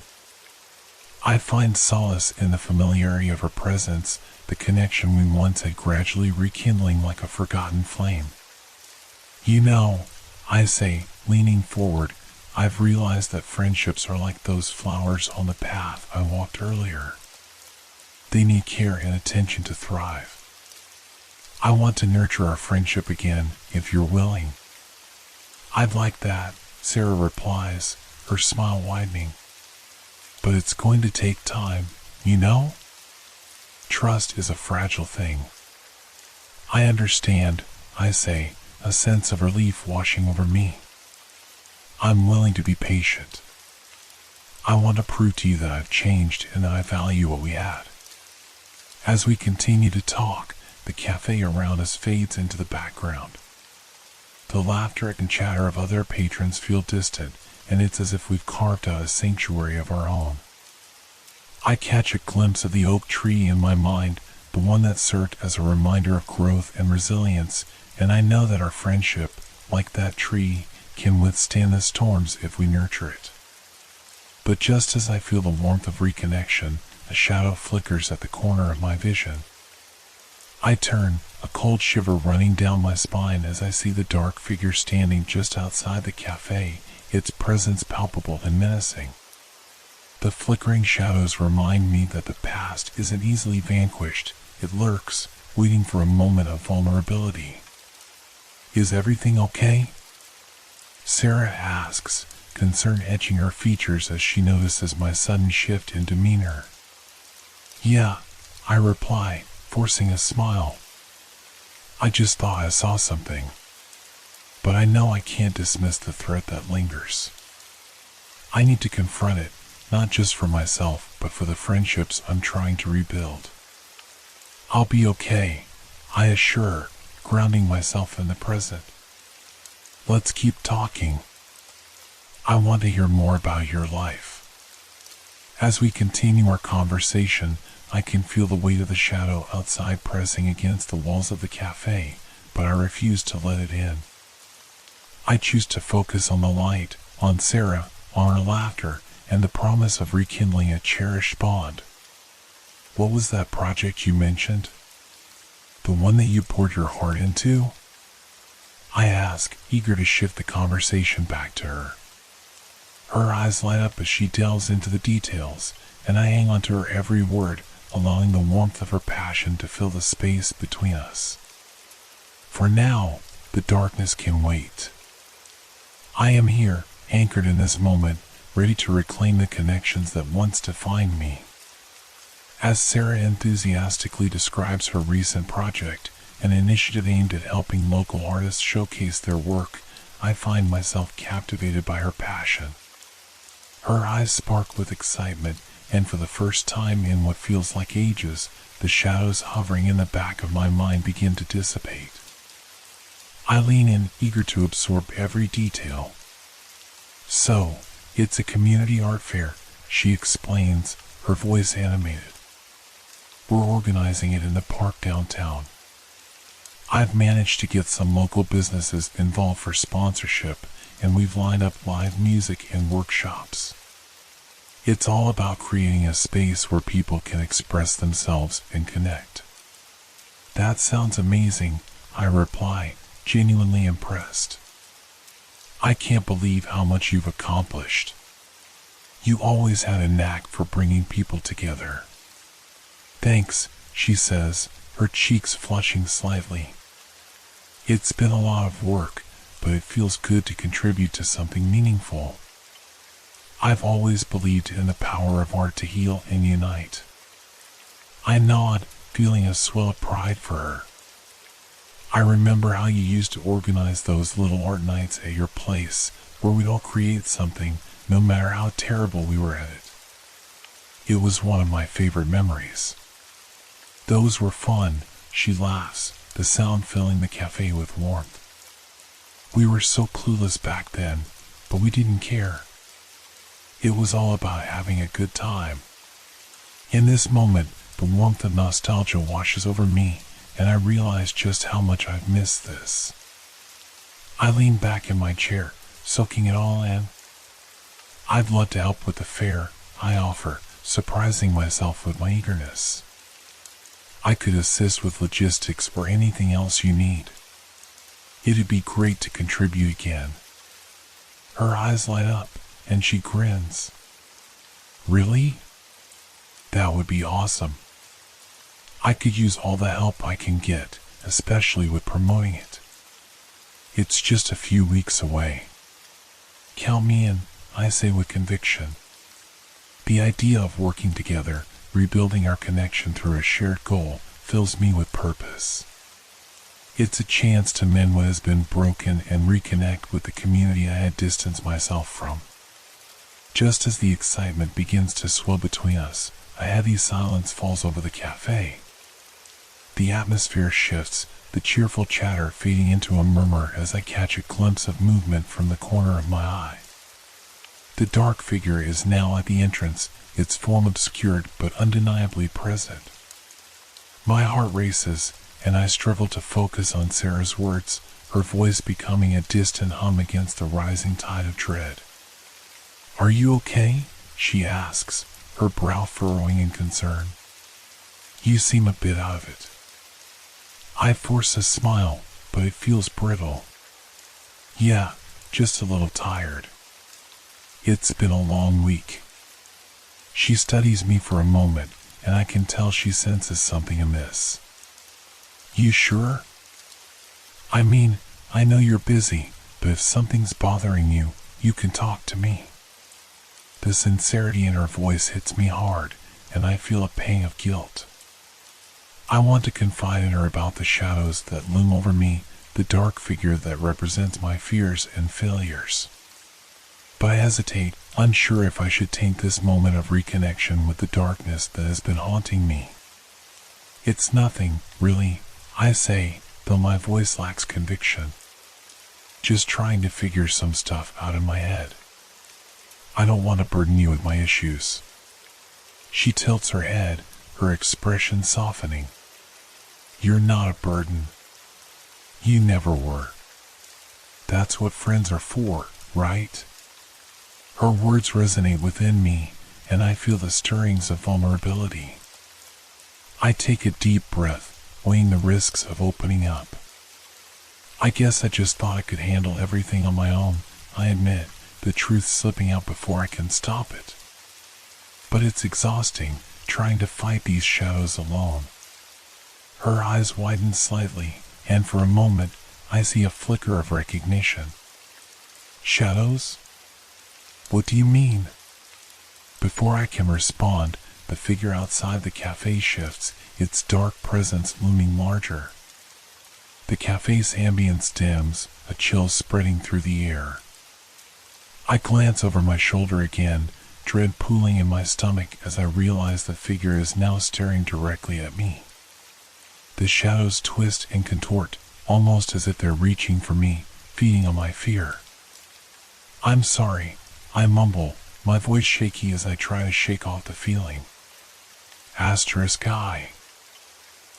I find solace in the familiarity of her presence, the connection we once had gradually rekindling like a forgotten flame. You know, I say, leaning forward, I've realized that friendships are like those flowers on the path I walked earlier. They need care and attention to thrive. I want to nurture our friendship again, if you're willing. I'd like that, Sarah replies, her smile widening. But it's going to take time, you know? Trust is a fragile thing. I understand, I say, a sense of relief washing over me. I'm willing to be patient. I want to prove to you that I've changed and that I value what we had. As we continue to talk, the cafe around us fades into the background. The laughter and chatter of other patrons feel distant, and it's as if we've carved out a sanctuary of our own. I catch a glimpse of the oak tree in my mind, the one that served as a reminder of growth and resilience, and I know that our friendship, like that tree, can withstand the storms if we nurture it. But just as I feel the warmth of reconnection, a shadow flickers at the corner of my vision. I turn, a cold shiver running down my spine as I see the dark figure standing just outside the cafe, its presence palpable and menacing. The flickering shadows remind me that the past isn't easily vanquished, it lurks, waiting for a moment of vulnerability. Is everything okay? Sarah asks, concern etching her features as she notices my sudden shift in demeanor. Yeah, I reply, forcing a smile. I just thought I saw something. But I know I can't dismiss the threat that lingers. I need to confront it, not just for myself, but for the friendships I'm trying to rebuild. I'll be okay, I assure her, grounding myself in the present. Let's keep talking. I want to hear more about your life. As we continue our conversation, I can feel the weight of the shadow outside pressing against the walls of the cafe, but I refuse to let it in. I choose to focus on the light, on Sarah, on our laughter, and the promise of rekindling a cherished bond. What was that project you mentioned? The one that you poured your heart into? I ask, eager to shift the conversation back to her. Her eyes light up as she delves into the details, and I hang on to her every word, allowing the warmth of her passion to fill the space between us. For now, the darkness can wait. I am here, anchored in this moment, ready to reclaim the connections that once defined me. As Sarah enthusiastically describes her recent project, an initiative aimed at helping local artists showcase their work, I find myself captivated by her passion. Her eyes spark with excitement, and for the first time in what feels like ages, the shadows hovering in the back of my mind begin to dissipate. I lean in, eager to absorb every detail. So, it's a community art fair, she explains, her voice animated. We're organizing it in the park downtown. I've managed to get some local businesses involved for sponsorship, and we've lined up live music and workshops. It's all about creating a space where people can express themselves and connect. That sounds amazing, I reply, genuinely impressed. I can't believe how much you've accomplished. You always had a knack for bringing people together. Thanks, she says, her cheeks flushing slightly. It's been a lot of work, but it feels good to contribute to something meaningful. I've always believed in the power of art to heal and unite. I nod, feeling a swell of pride for her. I remember how you used to organize those little art nights at your place, where we'd all create something, no matter how terrible we were at it. It was one of my favorite memories. Those were fun, she laughs, the sound filling the cafe with warmth. We were so clueless back then, but we didn't care. It was all about having a good time. In this moment, the warmth of nostalgia washes over me, and I realize just how much I've missed this. I lean back in my chair, soaking it all in. I'd love to help with the fair, I offer, surprising myself with my eagerness. I could assist with logistics or anything else you need. It'd be great to contribute again. Her eyes light up, and she grins. Really? That would be awesome. I could use all the help I can get, especially with promoting it. It's just a few weeks away. Count me in, I say with conviction. The idea of working together, rebuilding our connection through a shared goal, fills me with purpose. It's a chance to mend what has been broken and reconnect with the community I had distanced myself from. Just as the excitement begins to swell between us, a heavy silence falls over the cafe. The atmosphere shifts, the cheerful chatter fading into a murmur as I catch a glimpse of movement from the corner of my eye. The dark figure is now at the entrance, its form obscured but undeniably present. My heart races, and I struggle to focus on Sarah's words, her voice becoming a distant hum against the rising tide of dread. "Are you okay?" she asks, her brow furrowing in concern. "You seem a bit out of it." I force a smile, but it feels brittle. "Yeah, just a little tired. It's been a long week." She studies me for a moment, and I can tell she senses something amiss. "You sure? I mean, I know you're busy, but if something's bothering you, you can talk to me." The sincerity in her voice hits me hard, and I feel a pang of guilt. I want to confide in her about the shadows that loom over me, the dark figure that represents my fears and failures. But I hesitate, unsure if I should taint this moment of reconnection with the darkness that has been haunting me. "It's nothing, really," I say, though my voice lacks conviction. "Just trying to figure some stuff out in my head. I don't want to burden you with my issues." She tilts her head, her expression softening. "You're not a burden. You never were. That's what friends are for, right?" Her words resonate within me, and I feel the stirrings of vulnerability. I take a deep breath, weighing the risks of opening up. "I guess I just thought I could handle everything on my own," I admit, the truth slipping out before I can stop it. But it's exhausting, trying to fight these shadows alone. Her eyes widen slightly, and for a moment, I see a flicker of recognition. "Shadows? What do you mean?" Before I can respond, the figure outside the cafe shifts, its dark presence looming larger. The cafe's ambience dims, a chill spreading through the air. I glance over my shoulder again, dread pooling in my stomach as I realize the figure is now staring directly at me. The shadows twist and contort, almost as if they're reaching for me, feeding on my fear. "I'm sorry," I mumble, my voice shaky as I try to shake off the feeling. *I.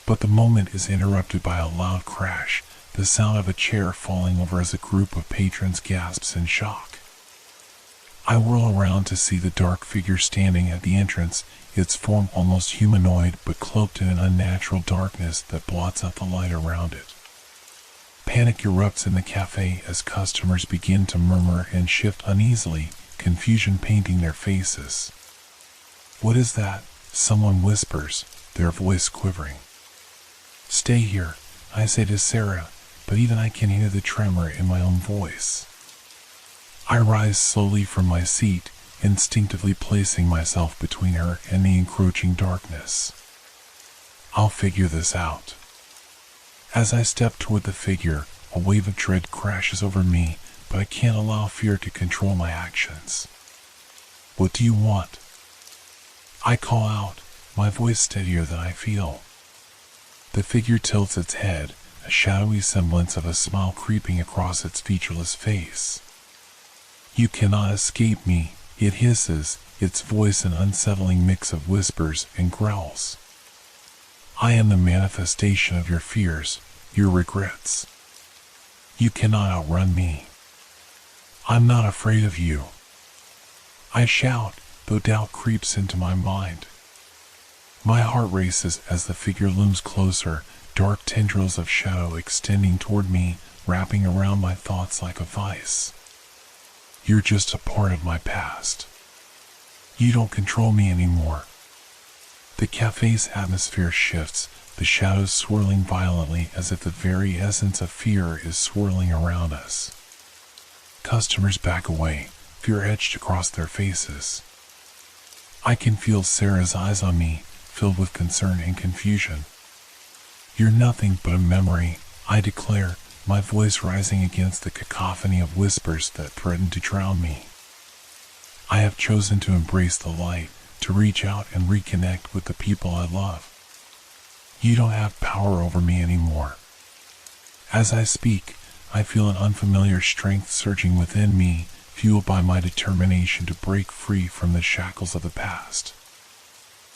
But the moment is interrupted by a loud crash, the sound of a chair falling over as a group of patrons gasps in shock. I whirl around to see the dark figure standing at the entrance, its form almost humanoid but cloaked in an unnatural darkness that blots out the light around it. Panic erupts in the cafe as customers begin to murmur and shift uneasily, confusion painting their faces. "What is that?" someone whispers, their voice quivering. "Stay here," I say to Sarah, but even I can hear the tremor in my own voice. I rise slowly from my seat, instinctively placing myself between her and the encroaching darkness. I'll figure this out. As I step toward the figure, a wave of dread crashes over me, but I can't allow fear to control my actions. What do you want? I call out, my voice steadier than I feel. The figure tilts its head, a shadowy semblance of a smile creeping across its featureless face. You cannot escape me, it hisses, its voice an unsettling mix of whispers and growls. I am the manifestation of your fears, your regrets. You cannot outrun me. I'm not afraid of you. I shout, though doubt creeps into my mind. My heart races as the figure looms closer, dark tendrils of shadow extending toward me, wrapping around my thoughts like a vice. You're just a part of my past. You don't control me anymore. The cafe's atmosphere shifts, the shadows swirling violently as if the very essence of fear is swirling around us. Customers back away, fear etched across their faces. I can feel Sarah's eyes on me, filled with concern and confusion. You're nothing but a memory, I declare, my voice rising against the cacophony of whispers that threaten to drown me. I have chosen to embrace the light, to reach out and reconnect with the people I love. You don't have power over me anymore. As I speak, I feel an unfamiliar strength surging within me, fueled by my determination to break free from the shackles of the past.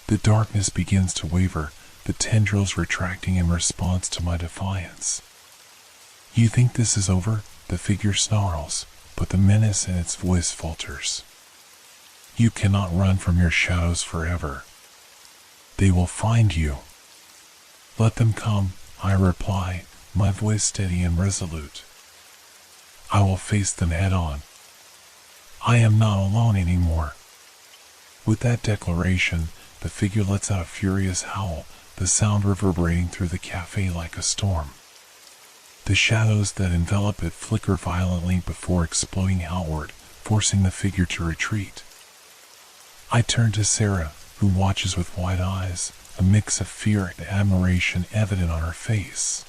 The darkness begins to waver, the tendrils retracting in response to my defiance. You think this is over? The figure snarls, but the menace in its voice falters. You cannot run from your shadows forever. They will find you. Let them come, I reply, my voice steady and resolute. I will face them head on. I am not alone anymore. With that declaration, the figure lets out a furious howl, the sound reverberating through the cafe like a storm. The shadows that envelop it flicker violently before exploding outward, forcing the figure to retreat. I turn to Sarah, who watches with wide eyes, a mix of fear and admiration evident on her face.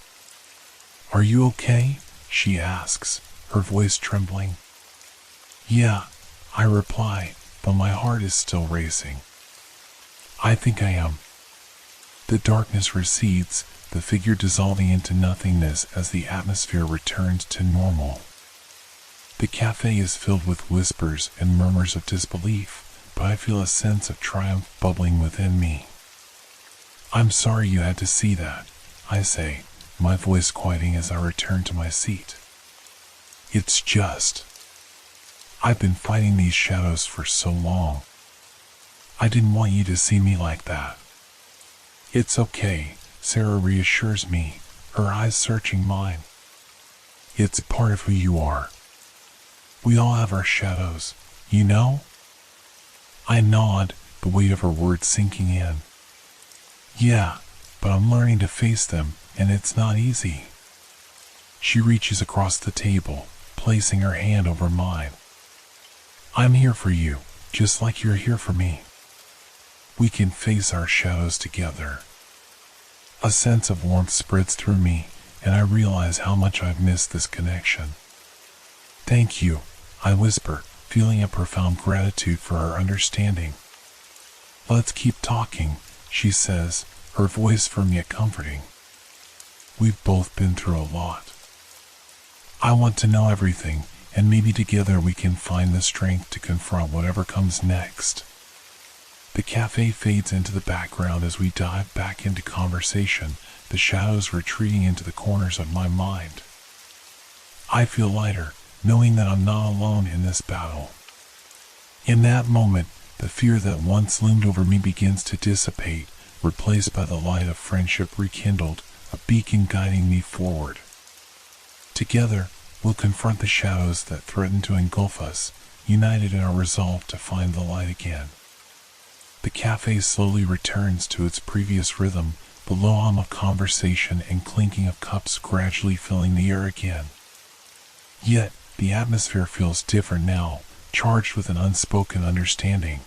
Are you okay? She asks, her voice trembling. Yeah, I reply, but my heart is still racing. I think I am. The darkness recedes, the figure dissolving into nothingness as the atmosphere returns to normal. The cafe is filled with whispers and murmurs of disbelief, but I feel a sense of triumph bubbling within me. I'm sorry you had to see that, I say, my voice quieting as I return to my seat. It's just... I've been fighting these shadows for so long. I didn't want you to see me like that. It's okay, Sarah reassures me, her eyes searching mine. It's part of who you are. We all have our shadows, you know? I nod, the weight of her words sinking in. Yeah, but I'm learning to face them, and it's not easy. She reaches across the table, placing her hand over mine. I'm here for you, just like you're here for me. We can face our shadows together. A sense of warmth spreads through me, and I realize how much I've missed this connection. Thank you, I whisper, feeling a profound gratitude for her understanding. Let's keep talking, she says, her voice firm yet comforting. We've both been through a lot. I want to know everything, and maybe together we can find the strength to confront whatever comes next. The cafe fades into the background as we dive back into conversation, the shadows retreating into the corners of my mind. I feel lighter, knowing that I'm not alone in this battle. In that moment, the fear that once loomed over me begins to dissipate, replaced by the light of friendship rekindled, a beacon guiding me forward. Together, we'll confront the shadows that threaten to engulf us, united in our resolve to find the light again. The cafe slowly returns to its previous rhythm, the low hum of conversation and clinking of cups gradually filling the air again. Yet, the atmosphere feels different now, charged with an unspoken understanding.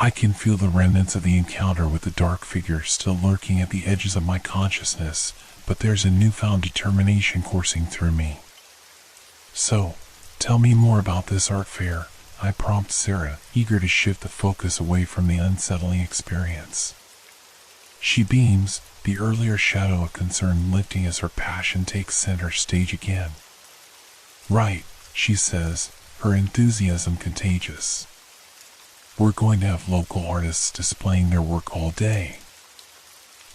I can feel the remnants of the encounter with the dark figure still lurking at the edges of my consciousness, but there's a newfound determination coursing through me. So, tell me more about this art fair, I prompt Sarah, eager to shift the focus away from the unsettling experience. She beams, the earlier shadow of concern lifting as her passion takes center stage again. Right, she says, her enthusiasm contagious. We're going to have local artists displaying their work all day.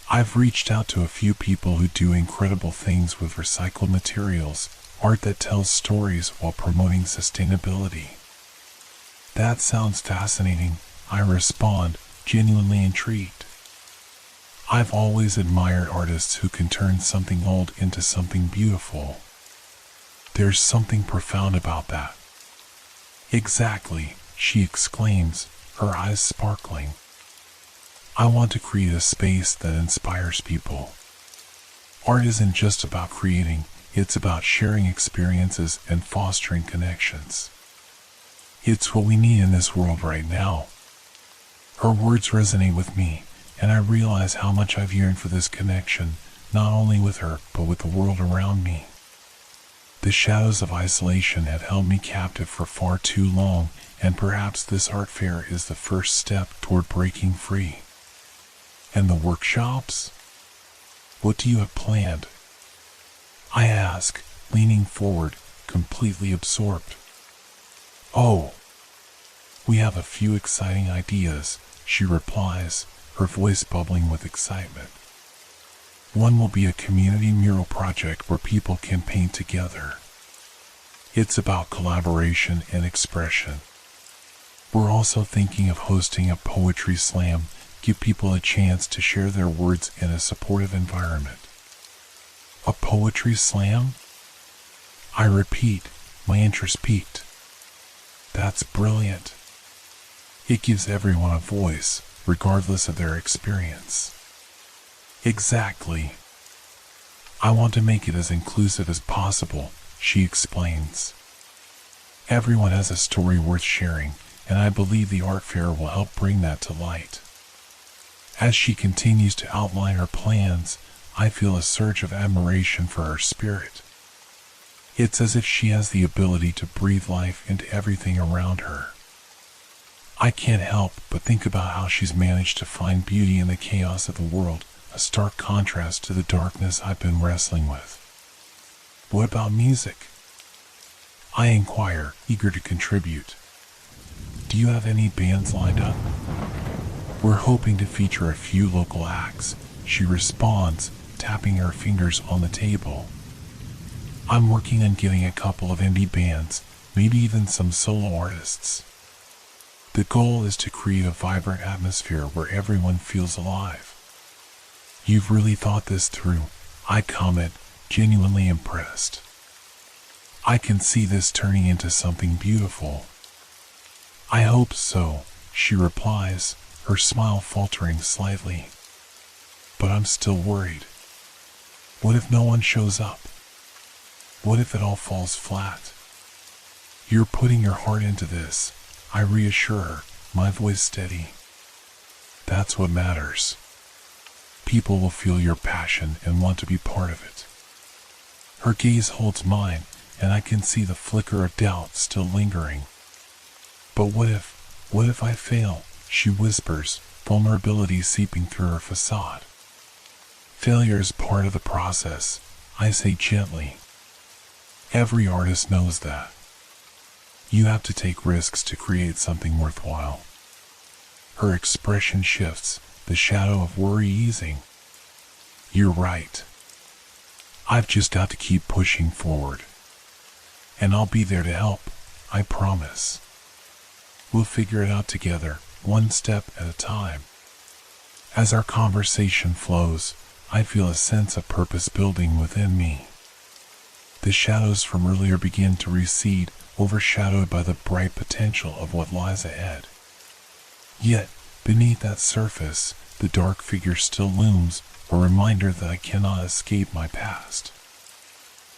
I've reached out to a few people who do incredible things with recycled materials, art that tells stories while promoting sustainability. That sounds fascinating, I respond, genuinely intrigued. I've always admired artists who can turn something old into something beautiful. There's something profound about that. Exactly, she exclaims, her eyes sparkling. I want to create a space that inspires people. Art isn't just about creating, it's about sharing experiences and fostering connections. It's what we need in this world right now. Her words resonate with me, and I realize how much I've yearned for this connection, not only with her, but with the world around me. The shadows of isolation have held me captive for far too long, and perhaps this art fair is the first step toward breaking free. And the workshops? What do you have planned? I ask, leaning forward, completely absorbed. Oh, we have a few exciting ideas, she replies, her voice bubbling with excitement. One will be a community mural project where people can paint together. It's about collaboration and expression. We're also thinking of hosting a poetry slam, give people a chance to share their words in a supportive environment. A poetry slam? I repeat, my interest piqued. That's brilliant. It gives everyone a voice, regardless of their experience. Exactly. I want to make it as inclusive as possible, she explains. Everyone has a story worth sharing, and I believe the art fair will help bring that to light. As she continues to outline her plans, I feel a surge of admiration for her spirit. It's as if she has the ability to breathe life into everything around her. I can't help but think about how she's managed to find beauty in the chaos of the world, a stark contrast to the darkness I've been wrestling with. What about music? I inquire, eager to contribute. Do you have any bands lined up? We're hoping to feature a few local acts, she responds, tapping her fingers on the table. I'm working on getting a couple of indie bands, maybe even some solo artists. The goal is to create a vibrant atmosphere where everyone feels alive. You've really thought this through, I comment, genuinely impressed. I can see this turning into something beautiful. I hope so, she replies, her smile faltering slightly. But I'm still worried. What if no one shows up? What if it all falls flat? You're putting your heart into this, I reassure her, my voice steady. That's what matters. People will feel your passion and want to be part of it. Her gaze holds mine, and I can see the flicker of doubt still lingering. But what if I fail? She whispers, vulnerability seeping through her facade. Failure is part of the process, I say gently. Every artist knows that. You have to take risks to create something worthwhile. Her expression shifts, the shadow of worry easing. You're right. I've just got to keep pushing forward. And I'll be there to help, I promise. We'll figure it out together, one step at a time. As our conversation flows, I feel a sense of purpose building within me. The shadows from earlier begin to recede, overshadowed by the bright potential of what lies ahead. Yet, beneath that surface, the dark figure still looms, a reminder that I cannot escape my past.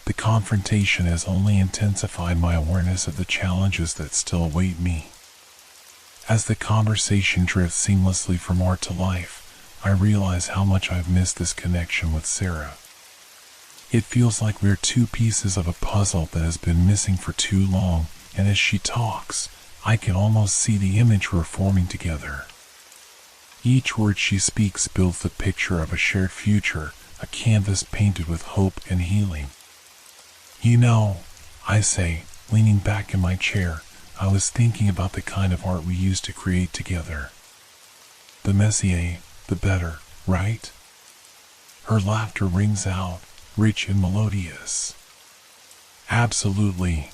The confrontation has only intensified my awareness of the challenges that still await me. As the conversation drifts seamlessly from art to life, I realize how much I've missed this connection with Sarah. It feels like we're two pieces of a puzzle that has been missing for too long, and as she talks, I can almost see the image we're forming together. Each word she speaks builds the picture of a shared future, a canvas painted with hope and healing. You know, I say, leaning back in my chair, I was thinking about the kind of art we used to create together. The messier, the better, right? Her laughter rings out, rich and melodious. Absolutely.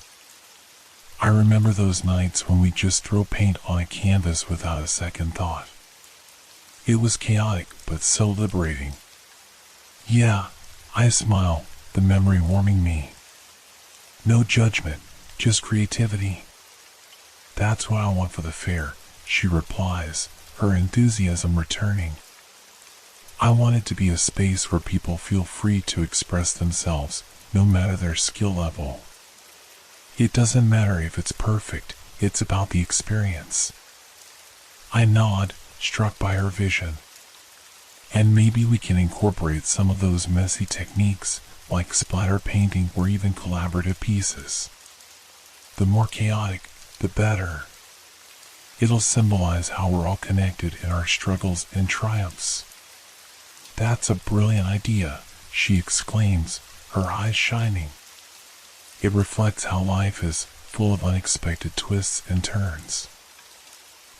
I remember those nights when we just throw paint on a canvas without a second thought. It was chaotic, but so liberating. Yeah, I smile, the memory warming me. No judgment, just creativity. That's what I want for the fair, she replies, her enthusiasm returning. I want it to be a space where people feel free to express themselves, no matter their skill level. It doesn't matter if it's perfect, it's about the experience. I nod, struck by her vision. And maybe we can incorporate some of those messy techniques, like splatter painting or even collaborative pieces. The more chaotic, the better. It'll symbolize how we're all connected in our struggles and triumphs. That's a brilliant idea, she exclaims, her eyes shining. It reflects how life is full of unexpected twists and turns.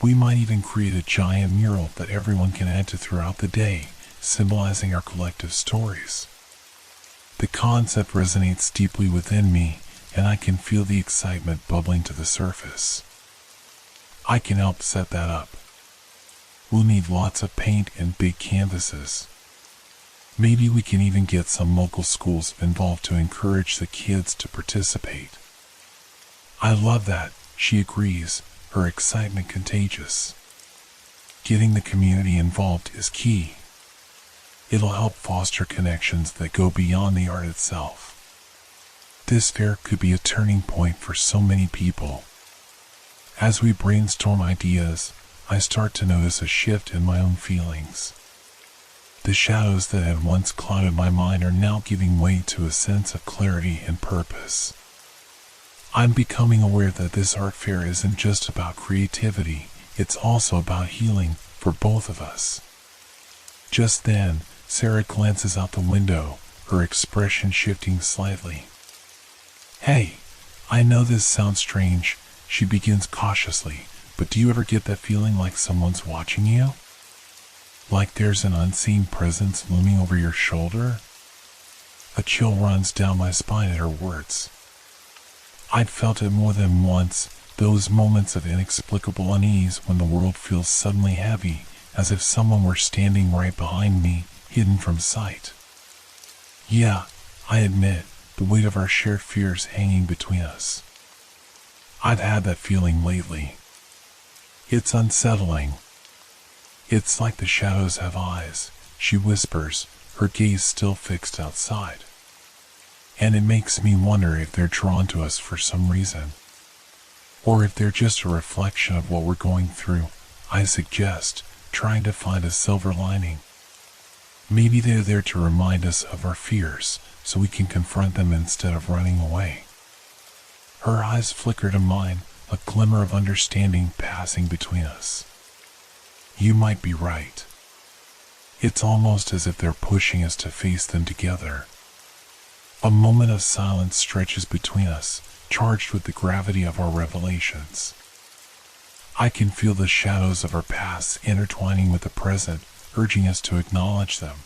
We might even create a giant mural that everyone can add to throughout the day, symbolizing our collective stories. The concept resonates deeply within me, and I can feel the excitement bubbling to the surface. I can help set that up. We'll need lots of paint and big canvases. Maybe we can even get some local schools involved to encourage the kids to participate. I love that, she agrees, her excitement contagious. Getting the community involved is key. It'll help foster connections that go beyond the art itself. This fair could be a turning point for so many people. As we brainstorm ideas, I start to notice a shift in my own feelings. The shadows that had once clouded my mind are now giving way to a sense of clarity and purpose. I'm becoming aware that this art fair isn't just about creativity, it's also about healing for both of us. Just then, Sarah glances out the window, her expression shifting slightly. Hey, I know this sounds strange, she begins cautiously, but do you ever get that feeling like someone's watching you? Like there's an unseen presence looming over your shoulder? A chill runs down my spine at her words. I'd felt it more than once, those moments of inexplicable unease when the world feels suddenly heavy, as if someone were standing right behind me, hidden from sight. Yeah, I admit, the weight of our shared fears hanging between us. I've had that feeling lately. It's unsettling. It's like the shadows have eyes, she whispers, her gaze still fixed outside. And it makes me wonder if they're drawn to us for some reason. Or if they're just a reflection of what we're going through, I suggest, trying to find a silver lining. Maybe they're there to remind us of our fears, so we can confront them instead of running away. Her eyes flicker to mine, a glimmer of understanding passing between us. You might be right. It's almost as if they're pushing us to face them together. A moment of silence stretches between us, charged with the gravity of our revelations. I can feel the shadows of our pasts intertwining with the present, urging us to acknowledge them.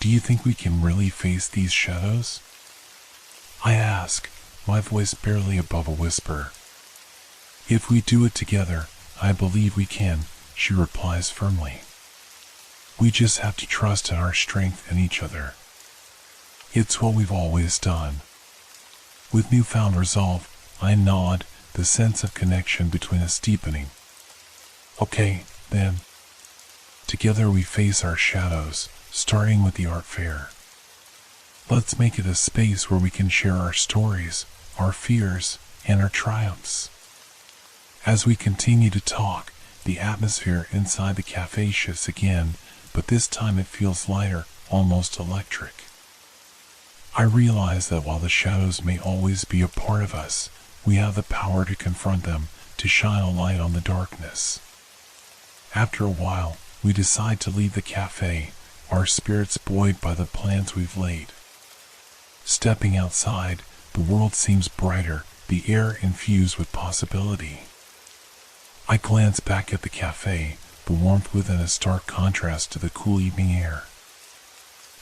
Do you think we can really face these shadows? I ask, my voice barely above a whisper. If we do it together, I believe we can, she replies firmly. We just have to trust in our strength and each other. It's what we've always done. With newfound resolve, I nod, the sense of connection between us deepening. Okay, then. Together we face our shadows, starting with the art fair. Let's make it a space where we can share our stories, our fears, and our triumphs. As we continue to talk, the atmosphere inside the cafe shifts again, but this time it feels lighter, almost electric. I realize that while the shadows may always be a part of us, we have the power to confront them, to shine a light on the darkness. After a while, we decide to leave the cafe, our spirits buoyed by the plans we've laid. Stepping outside, the world seems brighter, the air infused with possibility. I glance back at the cafe, the warmth within a stark contrast to the cool evening air.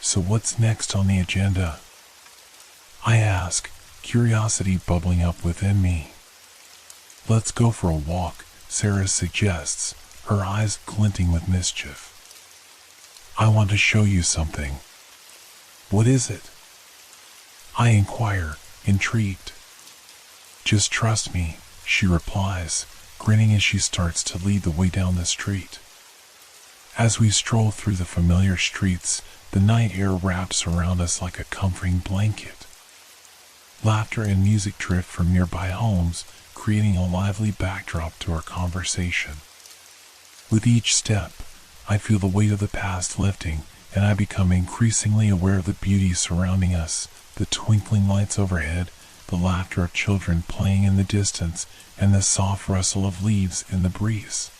So what's next on the agenda? I ask, curiosity bubbling up within me. Let's go for a walk, Sarah suggests, her eyes glinting with mischief. I want to show you something. What is it? I inquire, intrigued. Just trust me, she replies, grinning as she starts to lead the way down the street. As we stroll through the familiar streets, the night air wraps around us like a comforting blanket. Laughter and music drift from nearby homes, creating a lively backdrop to our conversation. With each step, I feel the weight of the past lifting, and I become increasingly aware of the beauty surrounding us, the twinkling lights overhead, the laughter of children playing in the distance, and the soft rustle of leaves in the breeze.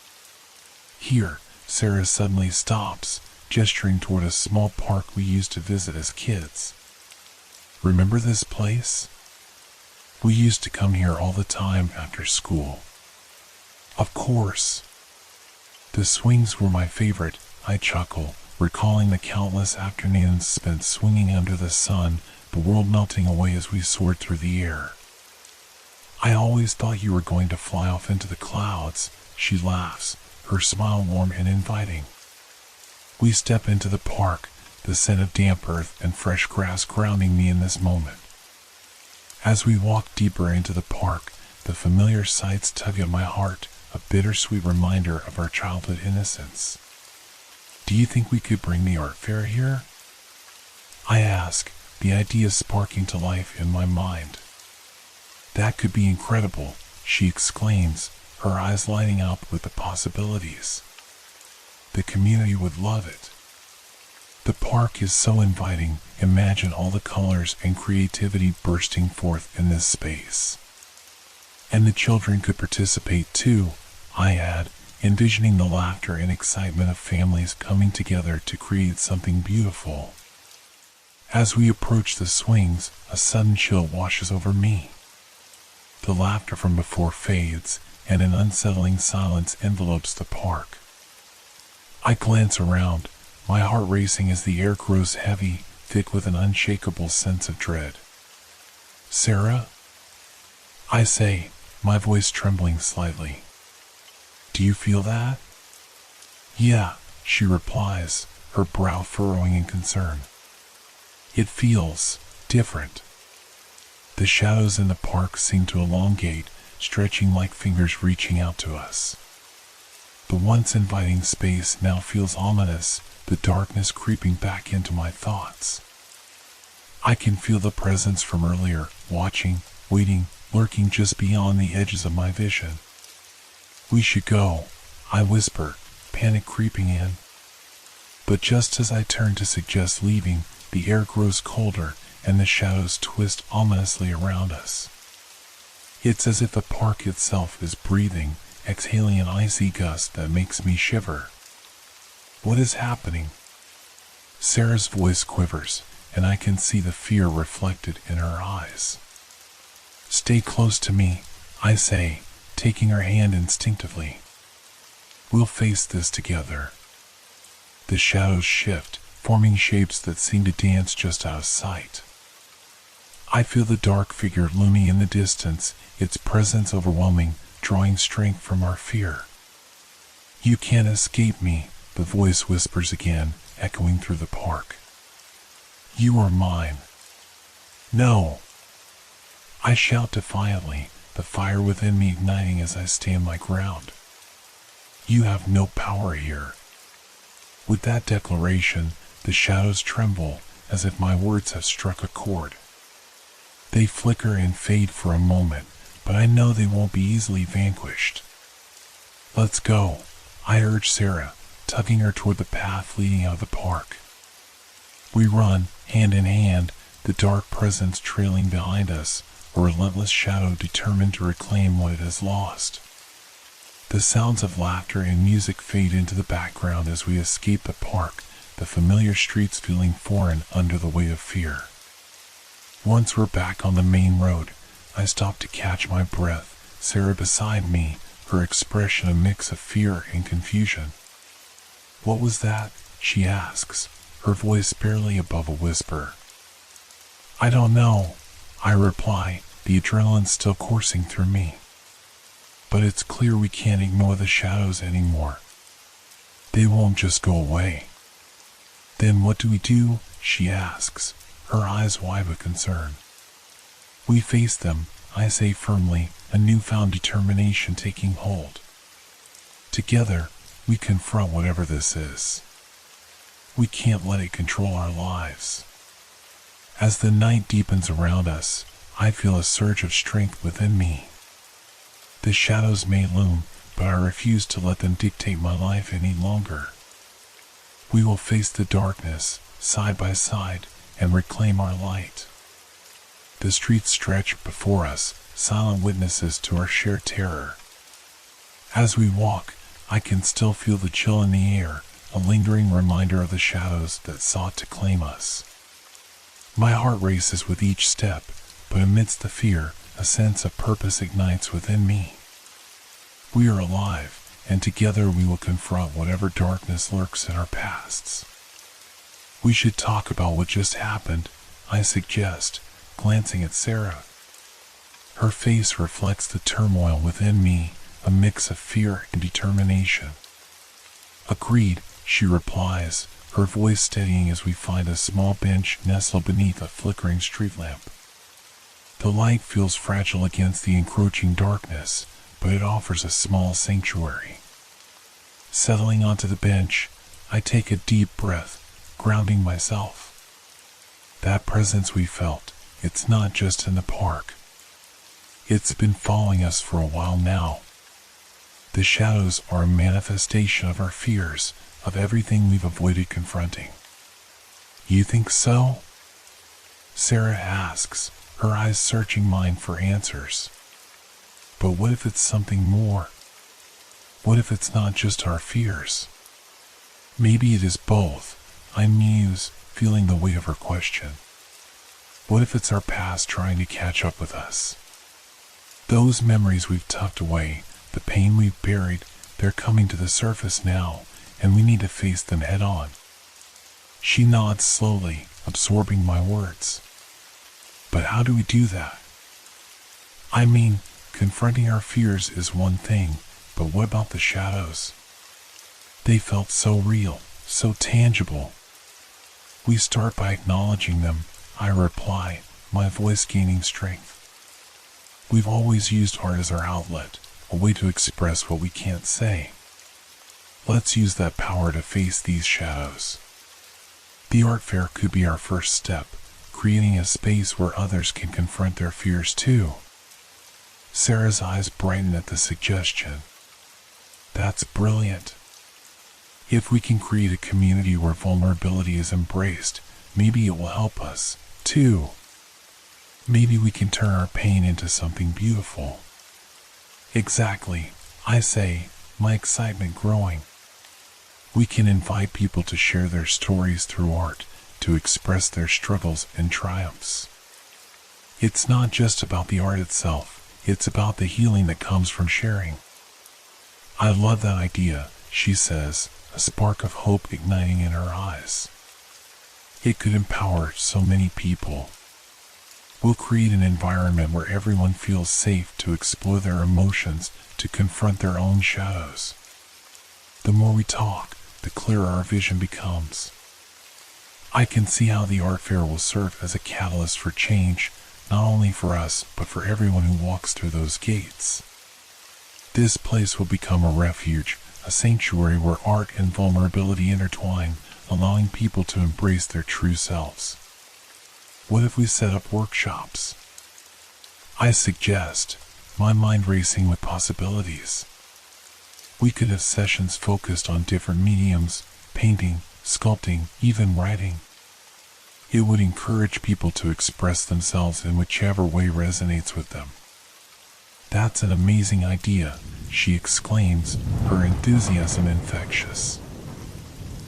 Here, Sarah suddenly stops, gesturing toward a small park we used to visit as kids. Remember this place? We used to come here all the time after school. Of course. The swings were my favorite, I chuckle, recalling the countless afternoons spent swinging under the sun, the world melting away as we soared through the air. I always thought you were going to fly off into the clouds, she laughs, her smile warm and inviting. We step into the park, the scent of damp earth and fresh grass grounding me in this moment. As we walk deeper into the park, the familiar sights tug at my heart, a bittersweet reminder of our childhood innocence. Do you think we could bring the art fair here? I ask, the idea sparking to life in my mind. That could be incredible, she exclaims, her eyes lighting up with the possibilities. The community would love it. The park is so inviting, imagine all the colors and creativity bursting forth in this space. And the children could participate too, I add, envisioning the laughter and excitement of families coming together to create something beautiful. As we approach the swings, a sudden chill washes over me. The laughter from before fades, and an unsettling silence envelopes the park. I glance around, my heart racing as the air grows heavy, thick with an unshakable sense of dread. Sarah? I say, my voice trembling slightly. Do you feel that? Yeah, she replies, her brow furrowing in concern. It feels different. The shadows in the park seem to elongate, stretching like fingers reaching out to us. The once inviting space now feels ominous, the darkness creeping back into my thoughts. I can feel the presence from earlier, watching, waiting, lurking just beyond the edges of my vision. We should go, I whisper, panic creeping in. But just as I turn to suggest leaving, the air grows colder, and the shadows twist ominously around us. It's as if the park itself is breathing, exhaling an icy gust that makes me shiver. What is happening? Sarah's voice quivers, and I can see the fear reflected in her eyes. Stay close to me, I say, taking her hand instinctively. We'll face this together. The shadows shift, forming shapes that seem to dance just out of sight. I feel the dark figure looming in the distance, its presence overwhelming, drawing strength from our fear. You can't escape me, the voice whispers again, echoing through the park. You are mine. No. I shout defiantly, the fire within me igniting as I stand my ground. You have no power here. With that declaration, the shadows tremble, as if my words have struck a chord. They flicker and fade for a moment, but I know they won't be easily vanquished. Let's go, I urge Sarah, tugging her toward the path leading out of the park. We run, hand in hand, the dark presence trailing behind us, a relentless shadow determined to reclaim what it has lost. The sounds of laughter and music fade into the background as we escape the park, the familiar streets feeling foreign under the weight of fear. Once we're back on the main road, I stop to catch my breath, Sarah beside me, her expression a mix of fear and confusion. "What was that?" she asks, her voice barely above a whisper. "I don't know," I reply, the adrenaline still coursing through me. But it's clear we can't ignore the shadows anymore. They won't just go away. "Then what do we do?" she asks, her eyes wide with concern. "We face them," I say firmly, a newfound determination taking hold. Together, we confront whatever this is. We can't let it control our lives. As the night deepens around us, I feel a surge of strength within me. The shadows may loom, but I refuse to let them dictate my life any longer. We will face the darkness, side by side, and reclaim our light. The streets stretch before us, silent witnesses to our shared terror. As we walk, I can still feel the chill in the air, a lingering reminder of the shadows that sought to claim us. My heart races with each step, but amidst the fear, a sense of purpose ignites within me. We are alive, and together we will confront whatever darkness lurks in our pasts. "We should talk about what just happened," I suggest, glancing at Sarah. Her face reflects the turmoil within me, a mix of fear and determination. "Agreed," she replies, her voice steadying as we find a small bench nestled beneath a flickering street lamp. The light feels fragile against the encroaching darkness, but it offers a small sanctuary. Settling onto the bench, I take a deep breath, grounding myself. That presence we felt, it's not just in the park. It's been following us for a while now. The shadows are a manifestation of our fears, of everything we've avoided confronting. "You think so?" Sarah asks, her eyes searching mine for answers. But what if it's something more? What if it's not just our fears? Maybe it is both, I muse, feeling the weight of her question. What if it's our past trying to catch up with us? Those memories we've tucked away, the pain we've buried, they're coming to the surface now, and we need to face them head on. She nods slowly, absorbing my words. But how do we do that? I mean, confronting our fears is one thing, but what about the shadows? They felt so real, so tangible. "We start by acknowledging them," I reply, my voice gaining strength. "We've always used art as our outlet, a way to express what we can't say. Let's use that power to face these shadows." The art fair could be our first step, creating a space where others can confront their fears too. Sarah's eyes brighten at the suggestion. "That's brilliant. If we can create a community where vulnerability is embraced, maybe it will help us, too. Maybe we can turn our pain into something beautiful." "Exactly," I say, my excitement growing. We can invite people to share their stories through art, to express their struggles and triumphs. It's not just about the art itself, it's about the healing that comes from sharing. "I love that idea," she says, a spark of hope igniting in her eyes. "It could empower so many people. We'll create an environment where everyone feels safe to explore their emotions, to confront their own shadows. The more we talk, the clearer our vision becomes." I can see how the art fair will serve as a catalyst for change, not only for us, but for everyone who walks through those gates. This place will become a refuge, a sanctuary where art and vulnerability intertwine, allowing people to embrace their true selves. What if we set up workshops? I suggest, my mind racing with possibilities. We could have sessions focused on different mediums, painting, sculpting, even writing. It would encourage people to express themselves in whichever way resonates with them. That's an amazing idea, she exclaims, her enthusiasm infectious.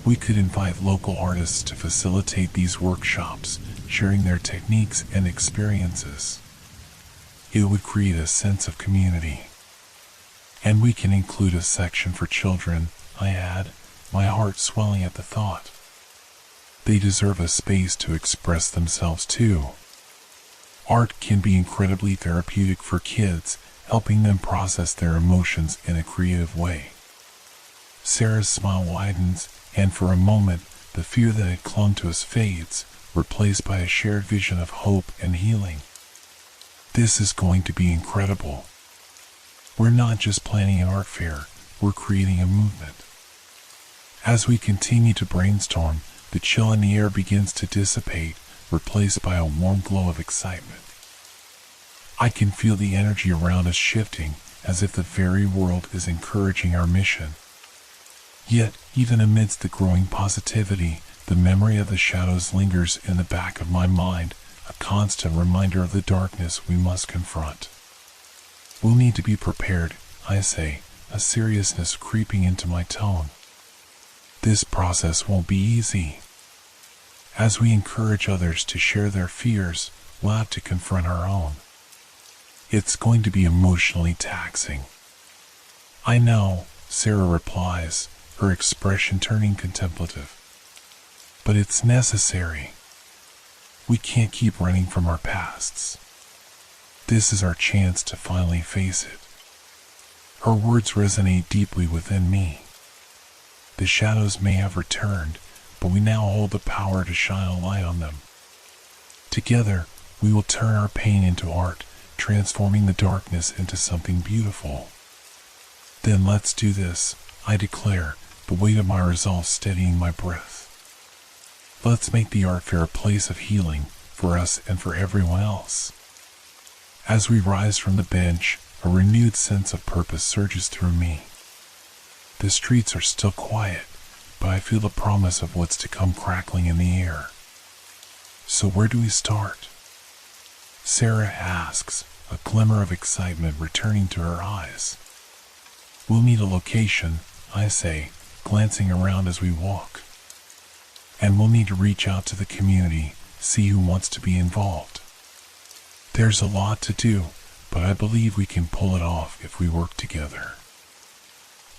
We could invite local artists to facilitate these workshops, sharing their techniques and experiences. It would create a sense of community. And we can include a section for children, I add, my heart swelling at the thought. They deserve a space to express themselves too. Art can be incredibly therapeutic for kids, helping them process their emotions in a creative way. Sarah's smile widens, and for a moment, the fear that had clung to us fades, replaced by a shared vision of hope and healing. This is going to be incredible. We're not just planning an art fair, we're creating a movement. As we continue to brainstorm, the chill in the air begins to dissipate, replaced by a warm glow of excitement. I can feel the energy around us shifting, as if the very world is encouraging our mission. Yet, even amidst the growing positivity, the memory of the shadows lingers in the back of my mind, a constant reminder of the darkness we must confront. We'll need to be prepared, I say, a seriousness creeping into my tone. This process won't be easy. As we encourage others to share their fears, we'll have to confront our own. It's going to be emotionally taxing. I know, Sarah replies, her expression turning contemplative. But it's necessary. We can't keep running from our pasts. This is our chance to finally face it. Her words resonate deeply within me. The shadows may have returned, but we now hold the power to shine a light on them. Together, we will turn our pain into art, transforming the darkness into something beautiful. Then let's do this, I declare, the weight of my resolve steadying my breath. Let's make the art fair a place of healing, for us and for everyone else. As we rise from the bench, a renewed sense of purpose surges through me. The streets are still quiet, but I feel the promise of what's to come crackling in the air. So where do we start? Sarah asks, a glimmer of excitement returning to her eyes. We'll need a location, I say, glancing around as we walk. And we'll need to reach out to the community, see who wants to be involved. There's a lot to do, but I believe we can pull it off if we work together.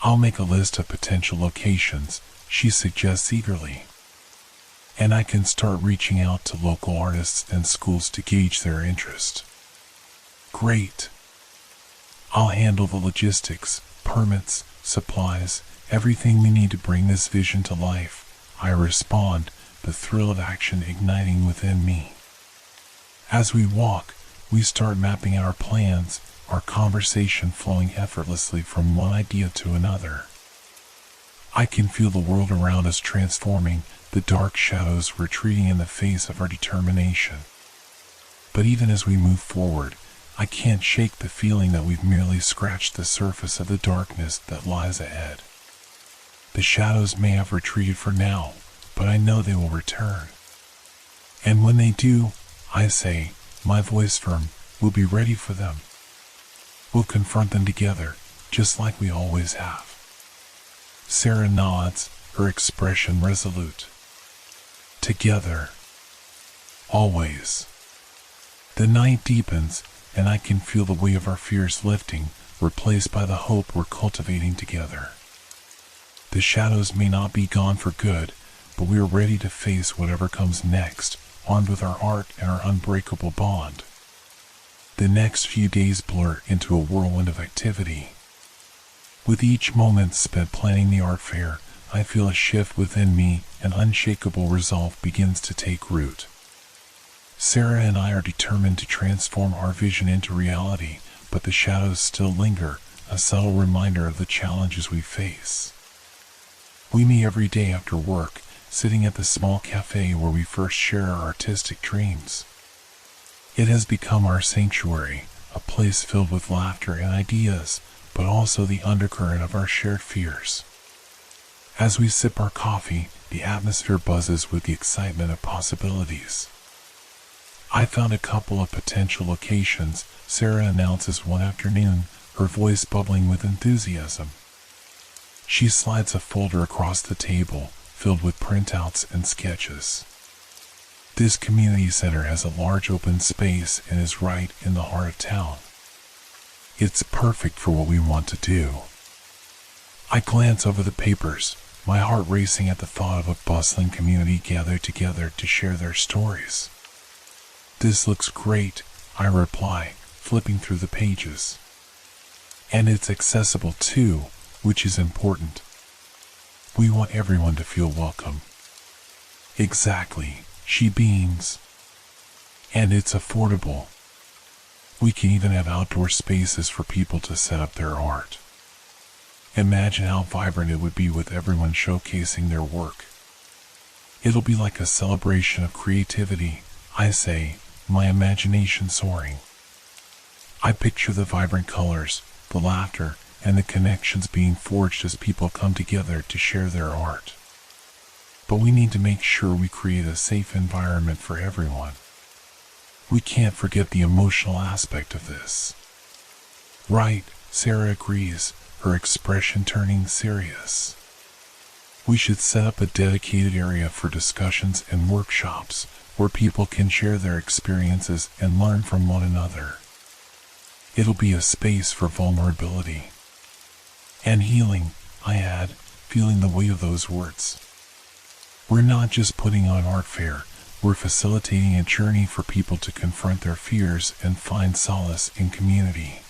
I'll make a list of potential locations, she suggests eagerly. And I can start reaching out to local artists and schools to gauge their interest. Great. I'll handle the logistics, permits, supplies, everything we need to bring this vision to life, I respond, the thrill of action igniting within me. As we walk, we start mapping out our plans, our conversation flowing effortlessly from one idea to another. I can feel the world around us transforming, the dark shadows retreating in the face of our determination. But even as we move forward, I can't shake the feeling that we've merely scratched the surface of the darkness that lies ahead. The shadows may have retreated for now, but I know they will return. And when they do, I say, my voice firm, we'll be ready for them. We'll confront them together, just like we always have. Sarah nods, her expression resolute. Together. Always. The night deepens, and I can feel the weight of our fears lifting, replaced by the hope we're cultivating together. The shadows may not be gone for good, but we are ready to face whatever comes next, armed with our art and our unbreakable bond. The next few days blur into a whirlwind of activity. With each moment spent planning the art fair, I feel a shift within me, an unshakable resolve begins to take root. Sarah and I are determined to transform our vision into reality, but the shadows still linger, a subtle reminder of the challenges we face. We meet every day after work, sitting at the small cafe where we first share our artistic dreams. It has become our sanctuary, a place filled with laughter and ideas, but also the undercurrent of our shared fears. As we sip our coffee, the atmosphere buzzes with the excitement of possibilities. I found a couple of potential locations, Sarah announces one afternoon, her voice bubbling with enthusiasm. She slides a folder across the table, filled with printouts and sketches. This community center has a large open space and is right in the heart of town. It's perfect for what we want to do. I glance over the papers, my heart racing at the thought of a bustling community gathered together to share their stories. This looks great, I reply, flipping through the pages. And it's accessible too, which is important. We want everyone to feel welcome. Exactly, she beams. And it's affordable. We can even have outdoor spaces for people to set up their art. Imagine how vibrant it would be with everyone showcasing their work. It'll be like a celebration of creativity, I say, my imagination soaring. I picture the vibrant colors, the laughter, and the connections being forged as people come together to share their art. But we need to make sure we create a safe environment for everyone. We can't forget the emotional aspect of this. Right, Sarah agrees, her expression turning serious. We should set up a dedicated area for discussions and workshops where people can share their experiences and learn from one another. It'll be a space for vulnerability and healing, I add, feeling the weight of those words. We're not just putting on art fair, we're facilitating a journey for people to confront their fears and find solace in community.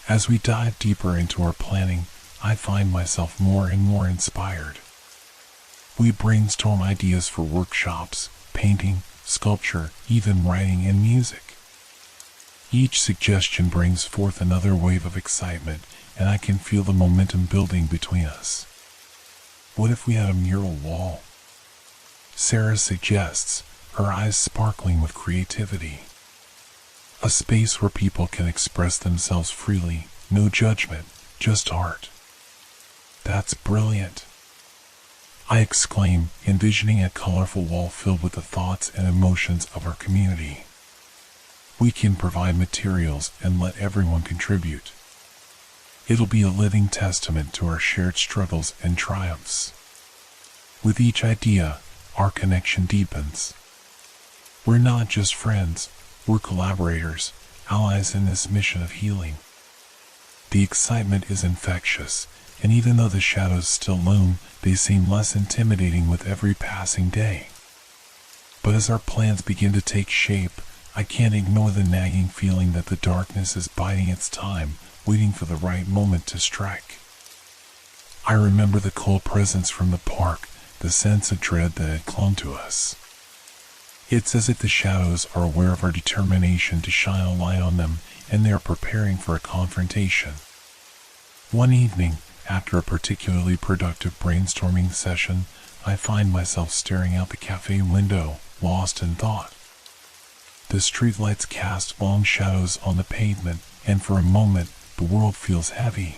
As we dive deeper into our planning, I find myself more and more inspired. We brainstorm ideas for workshops, painting, sculpture, even writing and music. Each suggestion brings forth another wave of excitement, and I can feel the momentum building between us. What if we had a mural wall? Sarah suggests, her eyes sparkling with creativity. A space where people can express themselves freely, no judgment, just art. That's brilliant, I exclaim, envisioning a colorful wall filled with the thoughts and emotions of our community. We can provide materials and let everyone contribute. It'll be a living testament to our shared struggles and triumphs. With each idea, our connection deepens. We're not just friends, we're collaborators, allies in this mission of healing. The excitement is infectious, and even though the shadows still loom, they seem less intimidating with every passing day. But as our plans begin to take shape, I can't ignore the nagging feeling that the darkness is biding its time, waiting for the right moment to strike. I remember the cold presence from the park, the sense of dread that had clung to us. It's as if the shadows are aware of our determination to shine a light on them, and they are preparing for a confrontation. One evening, after a particularly productive brainstorming session, I find myself staring out the cafe window, lost in thought. The streetlights cast long shadows on the pavement, and for a moment, the world feels heavy.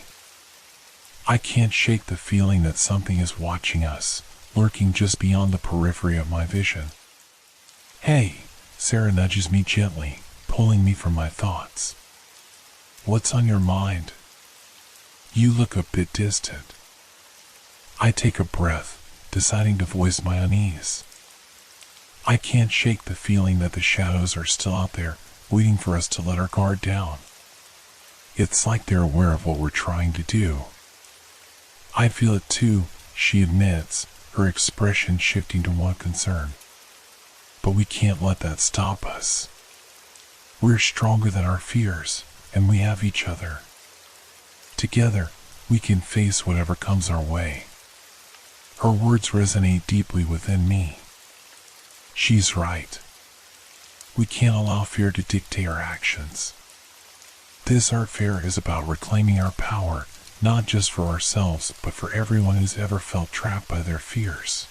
I can't shake the feeling that something is watching us, lurking just beyond the periphery of my vision. Hey, Sarah nudges me gently, pulling me from my thoughts. What's on your mind? You look a bit distant. I take a breath, deciding to voice my unease. I can't shake the feeling that the shadows are still out there, waiting for us to let our guard down. It's like they're aware of what we're trying to do. I feel it too, she admits, her expression shifting to one concern. But we can't let that stop us. We're stronger than our fears, and we have each other. Together, we can face whatever comes our way. Her words resonate deeply within me. She's right. We can't allow fear to dictate our actions. This art fair is about reclaiming our power, not just for ourselves, but for everyone who's ever felt trapped by their fears.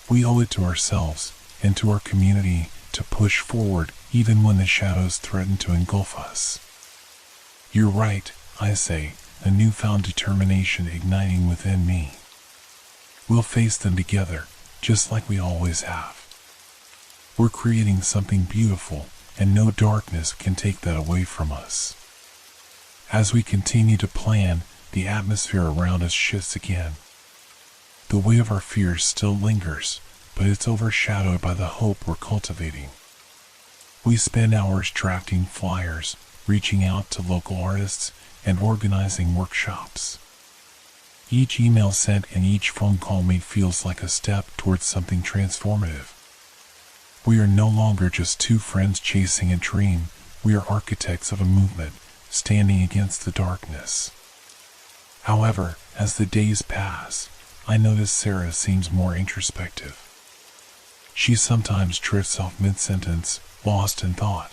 We owe it to ourselves and to our community to push forward even when the shadows threaten to engulf us. You're right, I say, a newfound determination igniting within me. We'll face them together, just like we always have. We're creating something beautiful, and no darkness can take that away from us. As we continue to plan, the atmosphere around us shifts again. The weight of our fears still lingers, but it's overshadowed by the hope we're cultivating. We spend hours drafting flyers, reaching out to local artists, and organizing workshops. Each email sent and each phone call made feels like a step towards something transformative. We are no longer just two friends chasing a dream, we are architects of a movement, standing against the darkness. However, as the days pass, I notice Sarah seems more introspective. She sometimes drifts off mid-sentence, lost in thought.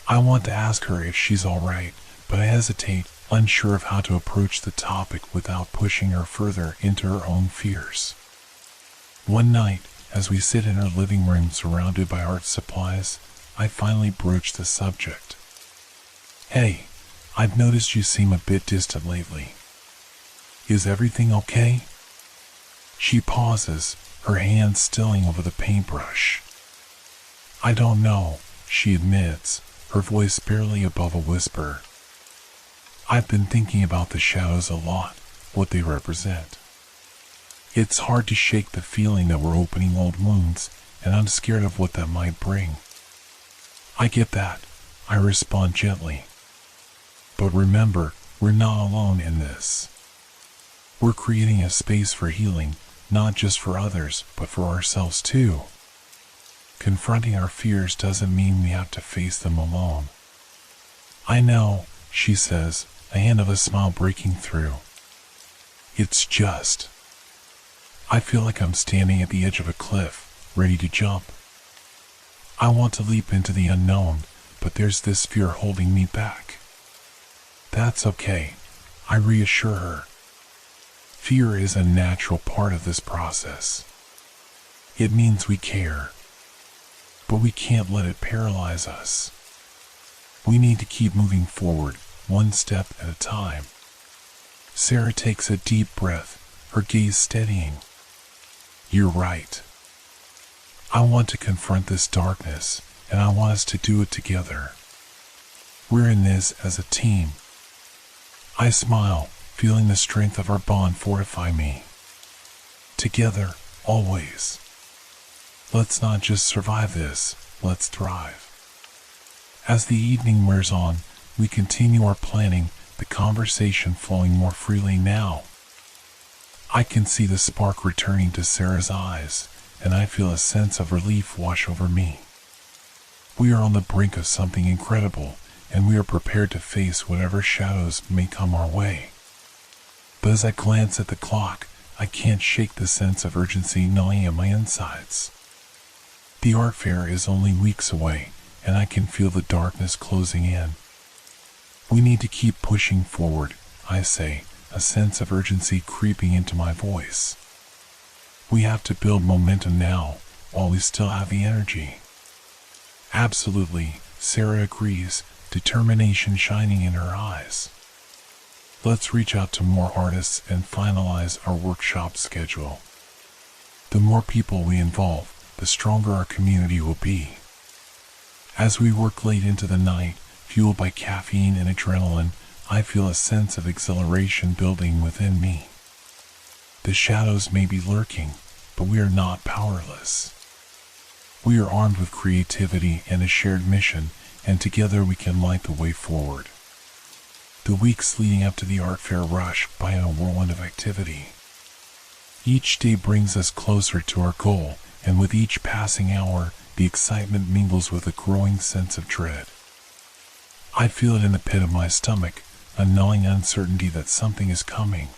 I want to ask her if she's all right, but I hesitate, unsure of how to approach the topic without pushing her further into her own fears. One night, as we sit in our living room surrounded by art supplies, I finally broach the subject. Hey, I've noticed you seem a bit distant lately. Is everything okay? She pauses, her hand stilling over the paintbrush. I don't know, she admits, her voice barely above a whisper. I've been thinking about the shadows a lot, what they represent. It's hard to shake the feeling that we're opening old wounds, and I'm scared of what that might bring. I get that, I respond gently. But remember, we're not alone in this. We're creating a space for healing, not just for others, but for ourselves too. Confronting our fears doesn't mean we have to face them alone. I know, she says, a hint of a smile breaking through. It's just. I feel like I'm standing at the edge of a cliff, ready to jump. I want to leap into the unknown, but there's this fear holding me back. That's okay, I reassure her. Fear is a natural part of this process. It means we care. But we can't let it paralyze us. We need to keep moving forward, one step at a time. Sarah takes a deep breath, her gaze steadying. You're right. I want to confront this darkness, and I want us to do it together. We're in this as a team. I smile, feeling the strength of our bond fortify me. Together, always. Let's not just survive this, let's thrive. As the evening wears on, we continue our planning, the conversation flowing more freely now. I can see the spark returning to Sarah's eyes, and I feel a sense of relief wash over me. We are on the brink of something incredible, and we are prepared to face whatever shadows may come our way. But as I glance at the clock, I can't shake the sense of urgency gnawing at my insides. The art fair is only weeks away, and I can feel the darkness closing in. We need to keep pushing forward, I say, a sense of urgency creeping into my voice. We have to build momentum now, while we still have the energy. Absolutely, Sarah agrees, determination shining in her eyes. Let's reach out to more artists and finalize our workshop schedule. The more people we involve, the stronger our community will be. As we work late into the night, fueled by caffeine and adrenaline, I feel a sense of exhilaration building within me. The shadows may be lurking, but we are not powerless. We are armed with creativity and a shared mission, and together we can light the way forward. The weeks leading up to the art fair rush by in a whirlwind of activity. Each day brings us closer to our goal, and with each passing hour, the excitement mingles with a growing sense of dread. I feel it in the pit of my stomach, a gnawing uncertainty that something is coming.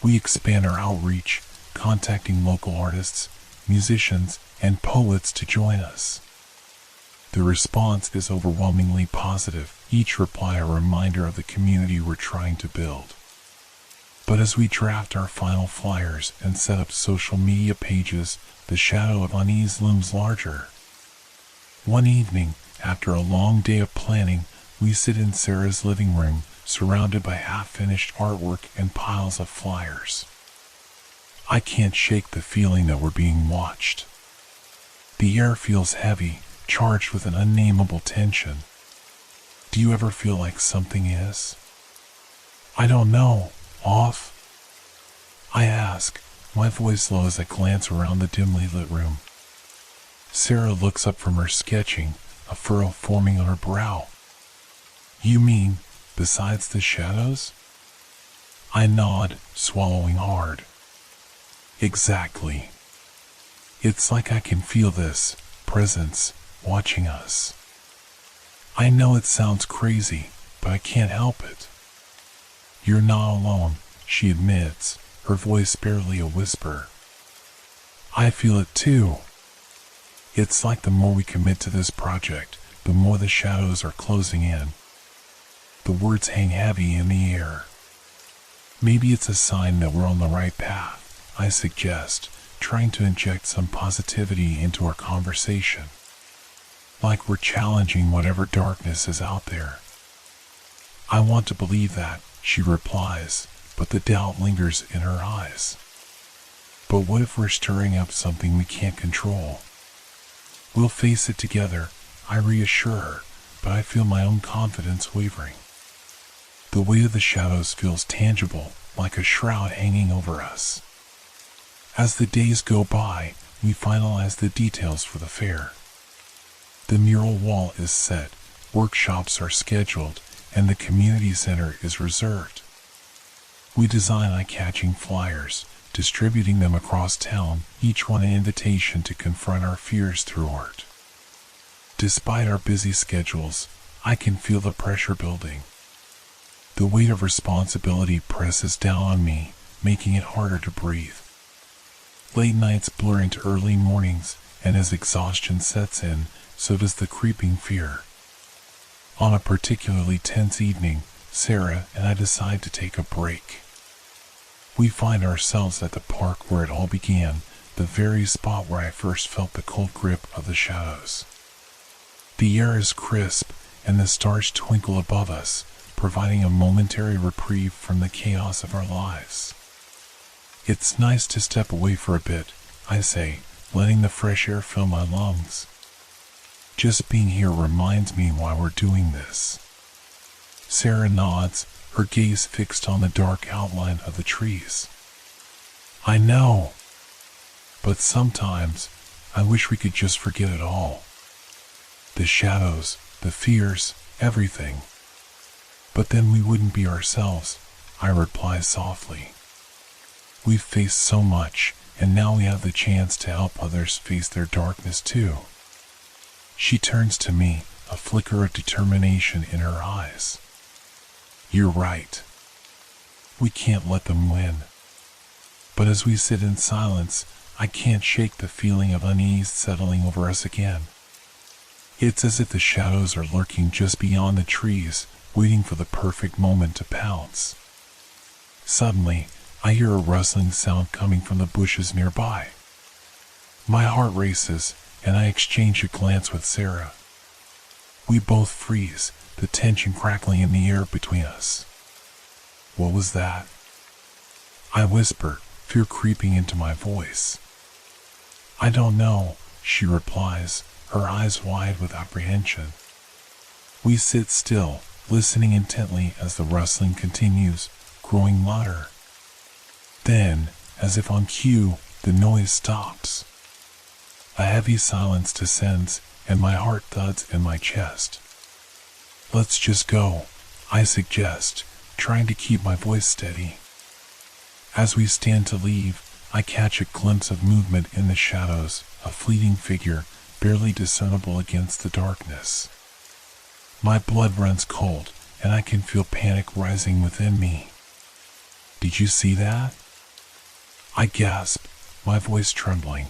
We expand our outreach, contacting local artists, musicians, and poets to join us. The response is overwhelmingly positive, each reply a reminder of the community we're trying to build. But as we draft our final flyers and set up social media pages, the shadow of unease looms larger. One evening, after a long day of planning, we sit in Sarah's living room, surrounded by half-finished artwork and piles of flyers. I can't shake the feeling that we're being watched. The air feels heavy, charged with an unnameable tension. Do you ever feel like something is? I don't know, off? I ask, my voice low as I glance around the dimly lit room. Sarah looks up from her sketching, a furrow forming on her brow. You mean, besides the shadows? I nod, swallowing hard. Exactly. It's like I can feel this presence watching us. I know it sounds crazy, but I can't help it. You're not alone, she admits, her voice barely a whisper. I feel it too. It's like the more we commit to this project, the more the shadows are closing in. The words hang heavy in the air. Maybe it's a sign that we're on the right path, I suggest, trying to inject some positivity into our conversation. Like we're challenging whatever darkness is out there. I want to believe that, she replies, but the doubt lingers in her eyes. But what if we're stirring up something we can't control? We'll face it together, I reassure her, but I feel my own confidence wavering. The weight of the shadows feels tangible, like a shroud hanging over us. As the days go by, we finalize the details for the fair. The mural wall is set, workshops are scheduled, and the community center is reserved. We design eye-catching flyers, distributing them across town, each one an invitation to confront our fears through art. Despite our busy schedules, I can feel the pressure building. The weight of responsibility presses down on me, making it harder to breathe. Late nights blur into early mornings, and as exhaustion sets in, so does the creeping fear. On a particularly tense evening, Sarah and I decide to take a break. We find ourselves at the park where it all began, the very spot where I first felt the cold grip of the shadows. The air is crisp, and the stars twinkle above us, providing a momentary reprieve from the chaos of our lives. It's nice to step away for a bit, I say, letting the fresh air fill my lungs. Just being here reminds me why we're doing this. Sarah nods, her gaze fixed on the dark outline of the trees. I know. But sometimes, I wish we could just forget it all. The shadows, the fears, everything. But then we wouldn't be ourselves, I reply softly. We've faced so much, and now we have the chance to help others face their darkness too. She turns to me, a flicker of determination in her eyes. You're right. We can't let them win. But as we sit in silence, I can't shake the feeling of unease settling over us again. It's as if the shadows are lurking just beyond the trees, waiting for the perfect moment to pounce. Suddenly, I hear a rustling sound coming from the bushes nearby. My heart races, and I exchange a glance with Sarah. We both freeze, the tension crackling in the air between us. What was that? I whisper, fear creeping into my voice. I don't know, she replies, her eyes wide with apprehension. We sit still, listening intently as the rustling continues, growing louder. Then, as if on cue, the noise stops. A heavy silence descends, and my heart thuds in my chest. Let's just go, I suggest, trying to keep my voice steady. As we stand to leave, I catch a glimpse of movement in the shadows, a fleeting figure, barely discernible against the darkness. My blood runs cold, and I can feel panic rising within me. Did you see that? I gasp, my voice trembling.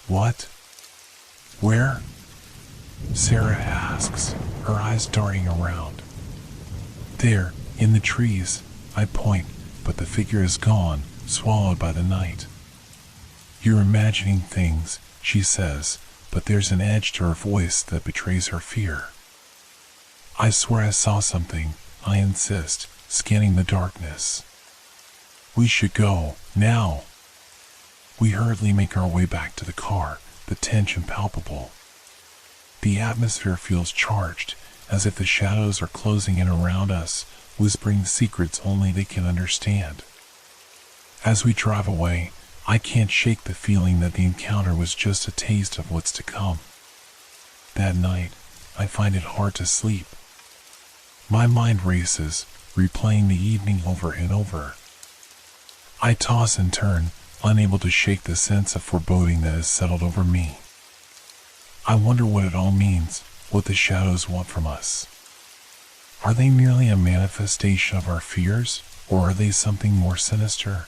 What? Where? Sarah asks, her eyes darting around. There, in the trees, I point, but the figure is gone, swallowed by the night. "You're imagining things," she says, but there's an edge to her voice that betrays her fear. "I swear I saw something," I insist, scanning the darkness. "We should go, now." We hurriedly make our way back to the car, the tension palpable. The atmosphere feels charged, as if the shadows are closing in around us, whispering secrets only they can understand. As we drive away, I can't shake the feeling that the encounter was just a taste of what's to come. That night, I find it hard to sleep. My mind races, replaying the evening over and over. I toss and turn, unable to shake the sense of foreboding that has settled over me. I wonder what it all means, what the shadows want from us. Are they merely a manifestation of our fears, or are they something more sinister?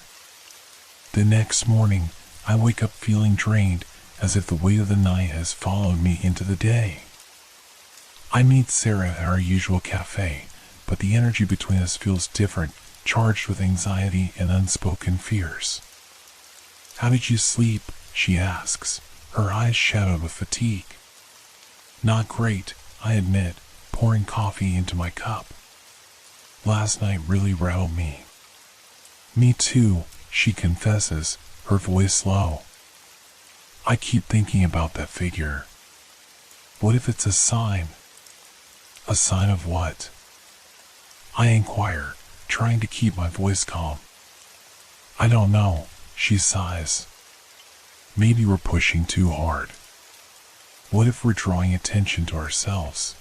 The next morning, I wake up feeling drained, as if the weight of the night has followed me into the day. I meet Sarah at our usual cafe, but the energy between us feels different, charged with anxiety and unspoken fears. "How did you sleep?" she asks, her eyes shadowed with fatigue. "Not great," I admit, pouring coffee into my cup. "Last night really rattled me." "Me too," she confesses, her voice low. "I keep thinking about that figure. What if it's a sign?" "A sign of what?" I inquire, trying to keep my voice calm. "I don't know," she sighs. "Maybe we're pushing too hard. What if we're drawing attention to ourselves?"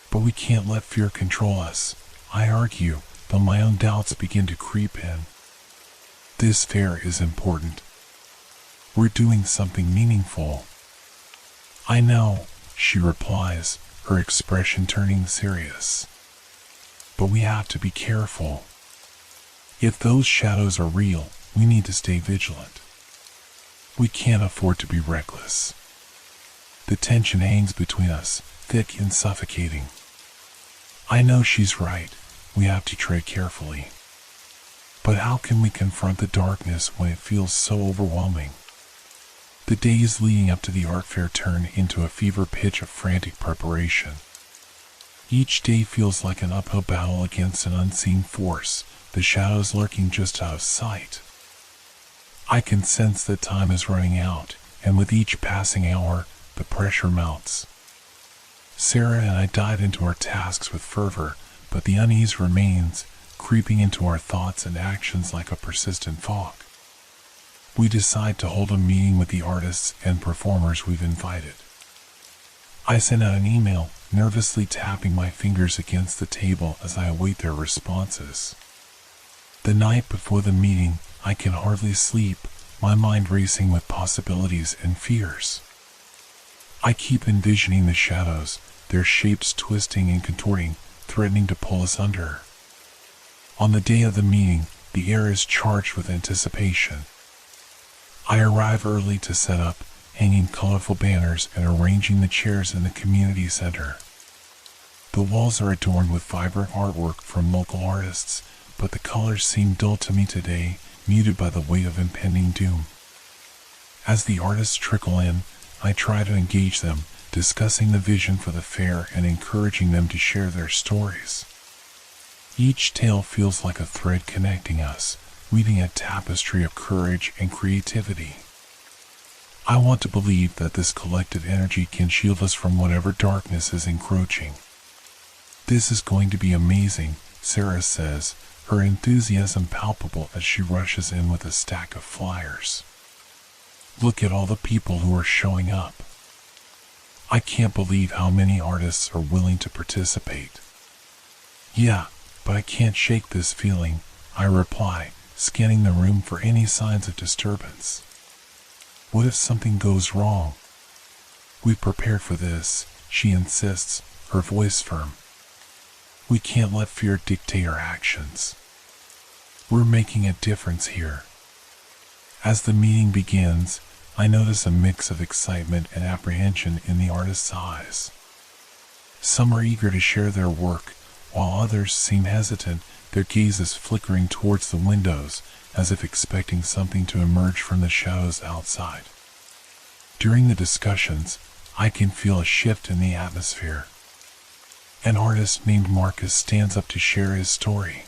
"But we can't let fear control us," I argue, though my own doubts begin to creep in. "This fair is important. We're doing something meaningful." "I know," she replies, her expression turning serious. "But we have to be careful. If those shadows are real, we need to stay vigilant. We can't afford to be reckless." The tension hangs between us, thick and suffocating. I know she's right. We have to tread carefully. But how can we confront the darkness when it feels so overwhelming? The days leading up to the art fair turn into a fever pitch of frantic preparation. Each day feels like an uphill battle against an unseen force, the shadows lurking just out of sight. I can sense that time is running out, and with each passing hour, the pressure mounts. Sarah and I dive into our tasks with fervor, but the unease remains, creeping into our thoughts and actions like a persistent fog. We decide to hold a meeting with the artists and performers we've invited. I send out an email, nervously tapping my fingers against the table as I await their responses. The night before the meeting, I can hardly sleep, my mind racing with possibilities and fears. I keep envisioning the shadows, their shapes twisting and contorting, threatening to pull us under. On the day of the meeting, the air is charged with anticipation. I arrive early to set up, hanging colorful banners and arranging the chairs in the community center. The walls are adorned with vibrant artwork from local artists, but the colors seem dull to me today, muted by the weight of impending doom. As the artists trickle in, I try to engage them, discussing the vision for the fair and encouraging them to share their stories. Each tale feels like a thread connecting us, weaving a tapestry of courage and creativity. I want to believe that this collective energy can shield us from whatever darkness is encroaching. "This is going to be amazing," Sarah says, her enthusiasm palpable as she rushes in with a stack of flyers. "Look at all the people who are showing up. I can't believe how many artists are willing to participate." "Yeah, but I can't shake this feeling," I reply, scanning the room for any signs of disturbance. "What if something goes wrong?" "We've prepared for this," she insists, her voice firm. "We can't let fear dictate our actions. We're making a difference here." As the meeting begins, I notice a mix of excitement and apprehension in the artists' eyes. Some are eager to share their work, while others seem hesitant, their gazes flickering towards the windows, as if expecting something to emerge from the shadows outside. During the discussions, I can feel a shift in the atmosphere. An artist named Marcus stands up to share his story.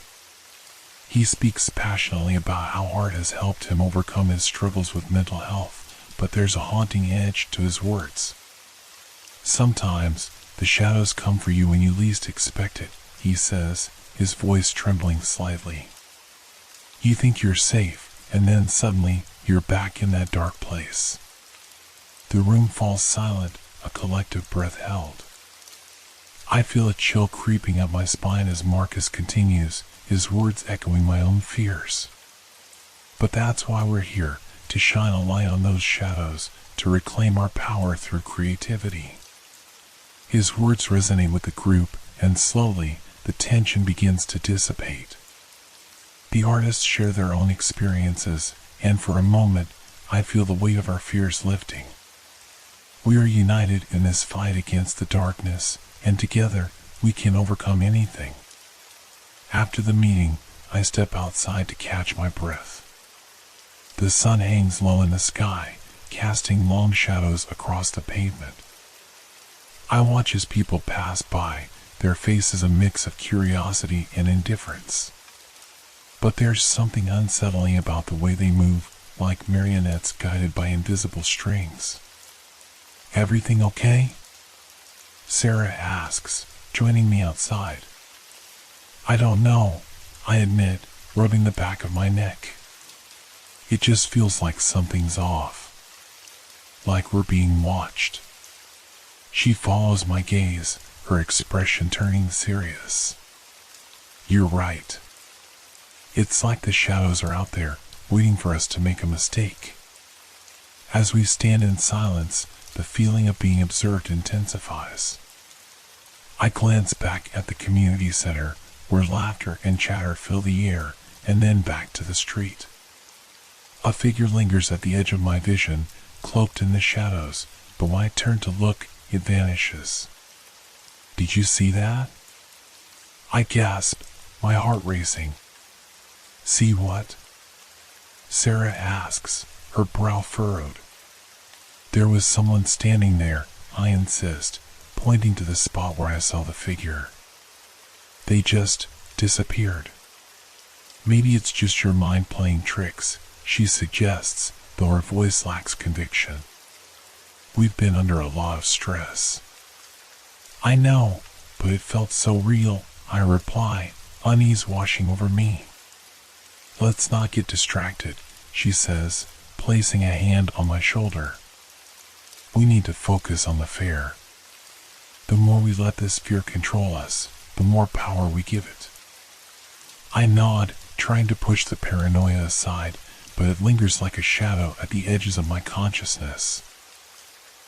He speaks passionately about how art has helped him overcome his struggles with mental health, but there's a haunting edge to his words. Sometimes, the shadows come for you when you least expect it, he says, his voice trembling slightly. You think you're safe, and then suddenly, you're back in that dark place. The room falls silent, a collective breath held. I feel a chill creeping up my spine as Marcus continues, his words echoing my own fears. But that's why we're here, to shine a light on those shadows, to reclaim our power through creativity. His words resonate with the group, and slowly, the tension begins to dissipate. The artists share their own experiences, and for a moment, I feel the weight of our fears lifting. We are united in this fight against the darkness, and together, we can overcome anything. After the meeting, I step outside to catch my breath. The sun hangs low in the sky, casting long shadows across the pavement. I watch as people pass by, their faces a mix of curiosity and indifference. But there's something unsettling about the way they move, like marionettes guided by invisible strings. Everything okay? Sarah asks, joining me outside. I don't know, I admit, rubbing the back of my neck. It just feels like something's off. Like we're being watched. She follows my gaze, her expression turning serious. You're right. It's like the shadows are out there, waiting for us to make a mistake. As we stand in silence, the feeling of being observed intensifies. I glance back at the community center, where laughter and chatter fill the air, and then back to the street. A figure lingers at the edge of my vision, cloaked in the shadows, but when I turn to look, it vanishes. Did you see that? I gasp, my heart racing. See what? Sarah asks, her brow furrowed. There was someone standing there, I insist, pointing to the spot where I saw the figure. They just disappeared. Maybe it's just your mind playing tricks, she suggests, though her voice lacks conviction. We've been under a lot of stress. I know, but it felt so real, I reply, unease washing over me. Let's not get distracted, she says, placing a hand on my shoulder. We need to focus on the fair. The more we let this fear control us, the more power we give it. I nod, trying to push the paranoia aside, but it lingers like a shadow at the edges of my consciousness.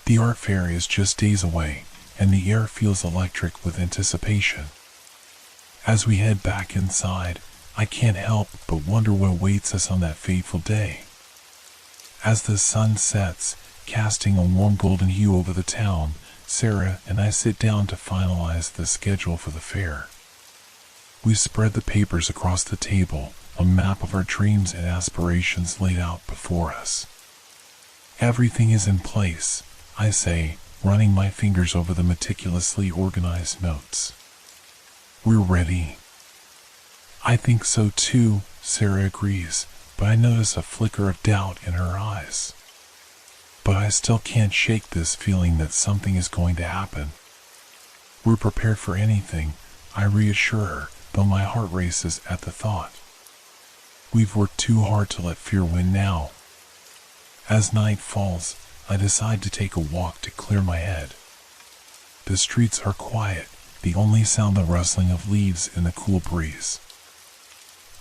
The art fair is just days away, and the air feels electric with anticipation. As we head back inside, I can't help but wonder what awaits us on that fateful day. As the sun sets, casting a warm golden hue over the town, Sarah and I sit down to finalize the schedule for the fair. We spread the papers across the table, a map of our dreams and aspirations laid out before us. Everything is in place, I say, running my fingers over the meticulously organized notes. We're ready. I think so too, Sarah agrees, but I notice a flicker of doubt in her eyes. But I still can't shake this feeling that something is going to happen. We're prepared for anything, I reassure her, though my heart races at the thought. We've worked too hard to let fear win now. As night falls, I decide to take a walk to clear my head. The streets are quiet, the only sound the rustling of leaves in the cool breeze.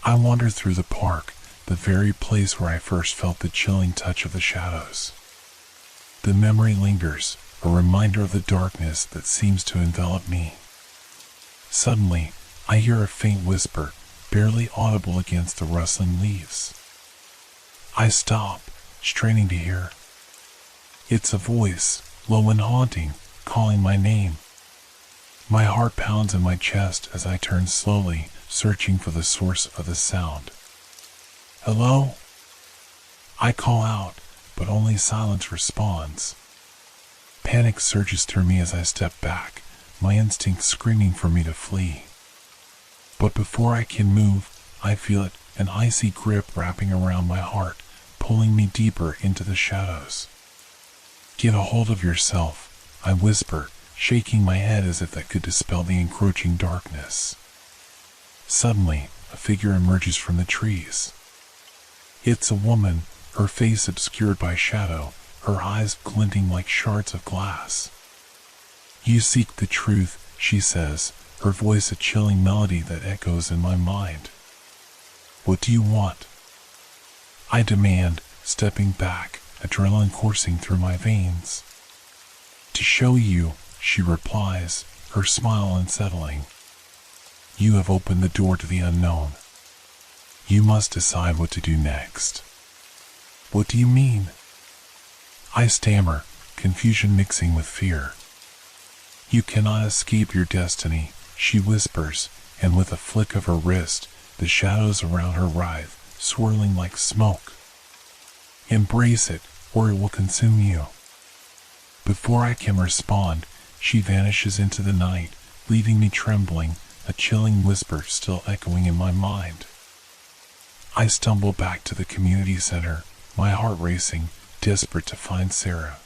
I wander through the park, the very place where I first felt the chilling touch of the shadows. The memory lingers, a reminder of the darkness that seems to envelop me. Suddenly, I hear a faint whisper, barely audible against the rustling leaves. I stop, straining to hear. It's a voice, low and haunting, calling my name. My heart pounds in my chest as I turn slowly, searching for the source of the sound. "Hello?" I call out, but only silence responds. Panic surges through me as I step back, my instincts screaming for me to flee. But before I can move, I feel it, an icy grip wrapping around my heart, pulling me deeper into the shadows. "Get a hold of yourself," I whisper, shaking my head as if that could dispel the encroaching darkness. Suddenly, a figure emerges from the trees. It's a woman, her face obscured by shadow, her eyes glinting like shards of glass. "You seek the truth," she says, her voice a chilling melody that echoes in my mind. "What do you want?" I demand, stepping back, adrenaline coursing through my veins. "To show you," she replies, her smile unsettling. "You have opened the door to the unknown. You must decide what to do next." "What do you mean?" I stammer, confusion mixing with fear. "You cannot escape your destiny," she whispers, and with a flick of her wrist, the shadows around her writhe, swirling like smoke. "Embrace it, or it will consume you." Before I can respond, she vanishes into the night, leaving me trembling, a chilling whisper still echoing in my mind. I stumble back to the community center, my heart racing, desperate to find Sarah.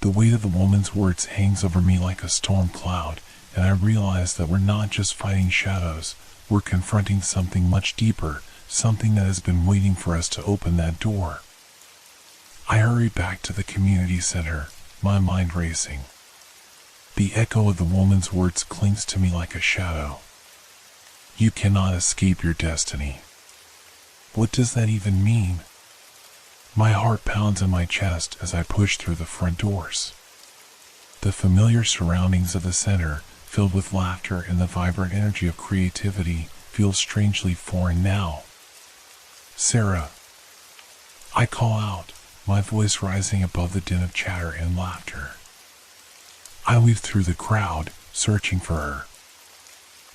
The weight of the woman's words hangs over me like a storm cloud, and I realize that we're not just fighting shadows, we're confronting something much deeper, something that has been waiting for us to open that door. I hurry back to the community center, my mind racing. The echo of the woman's words clings to me like a shadow. "You cannot escape your destiny." What does that even mean? My heart pounds in my chest as I push through the front doors. The familiar surroundings of the center, filled with laughter and the vibrant energy of creativity, feel strangely foreign now. "Sarah!" I call out, my voice rising above the din of chatter and laughter. I weave through the crowd, searching for her.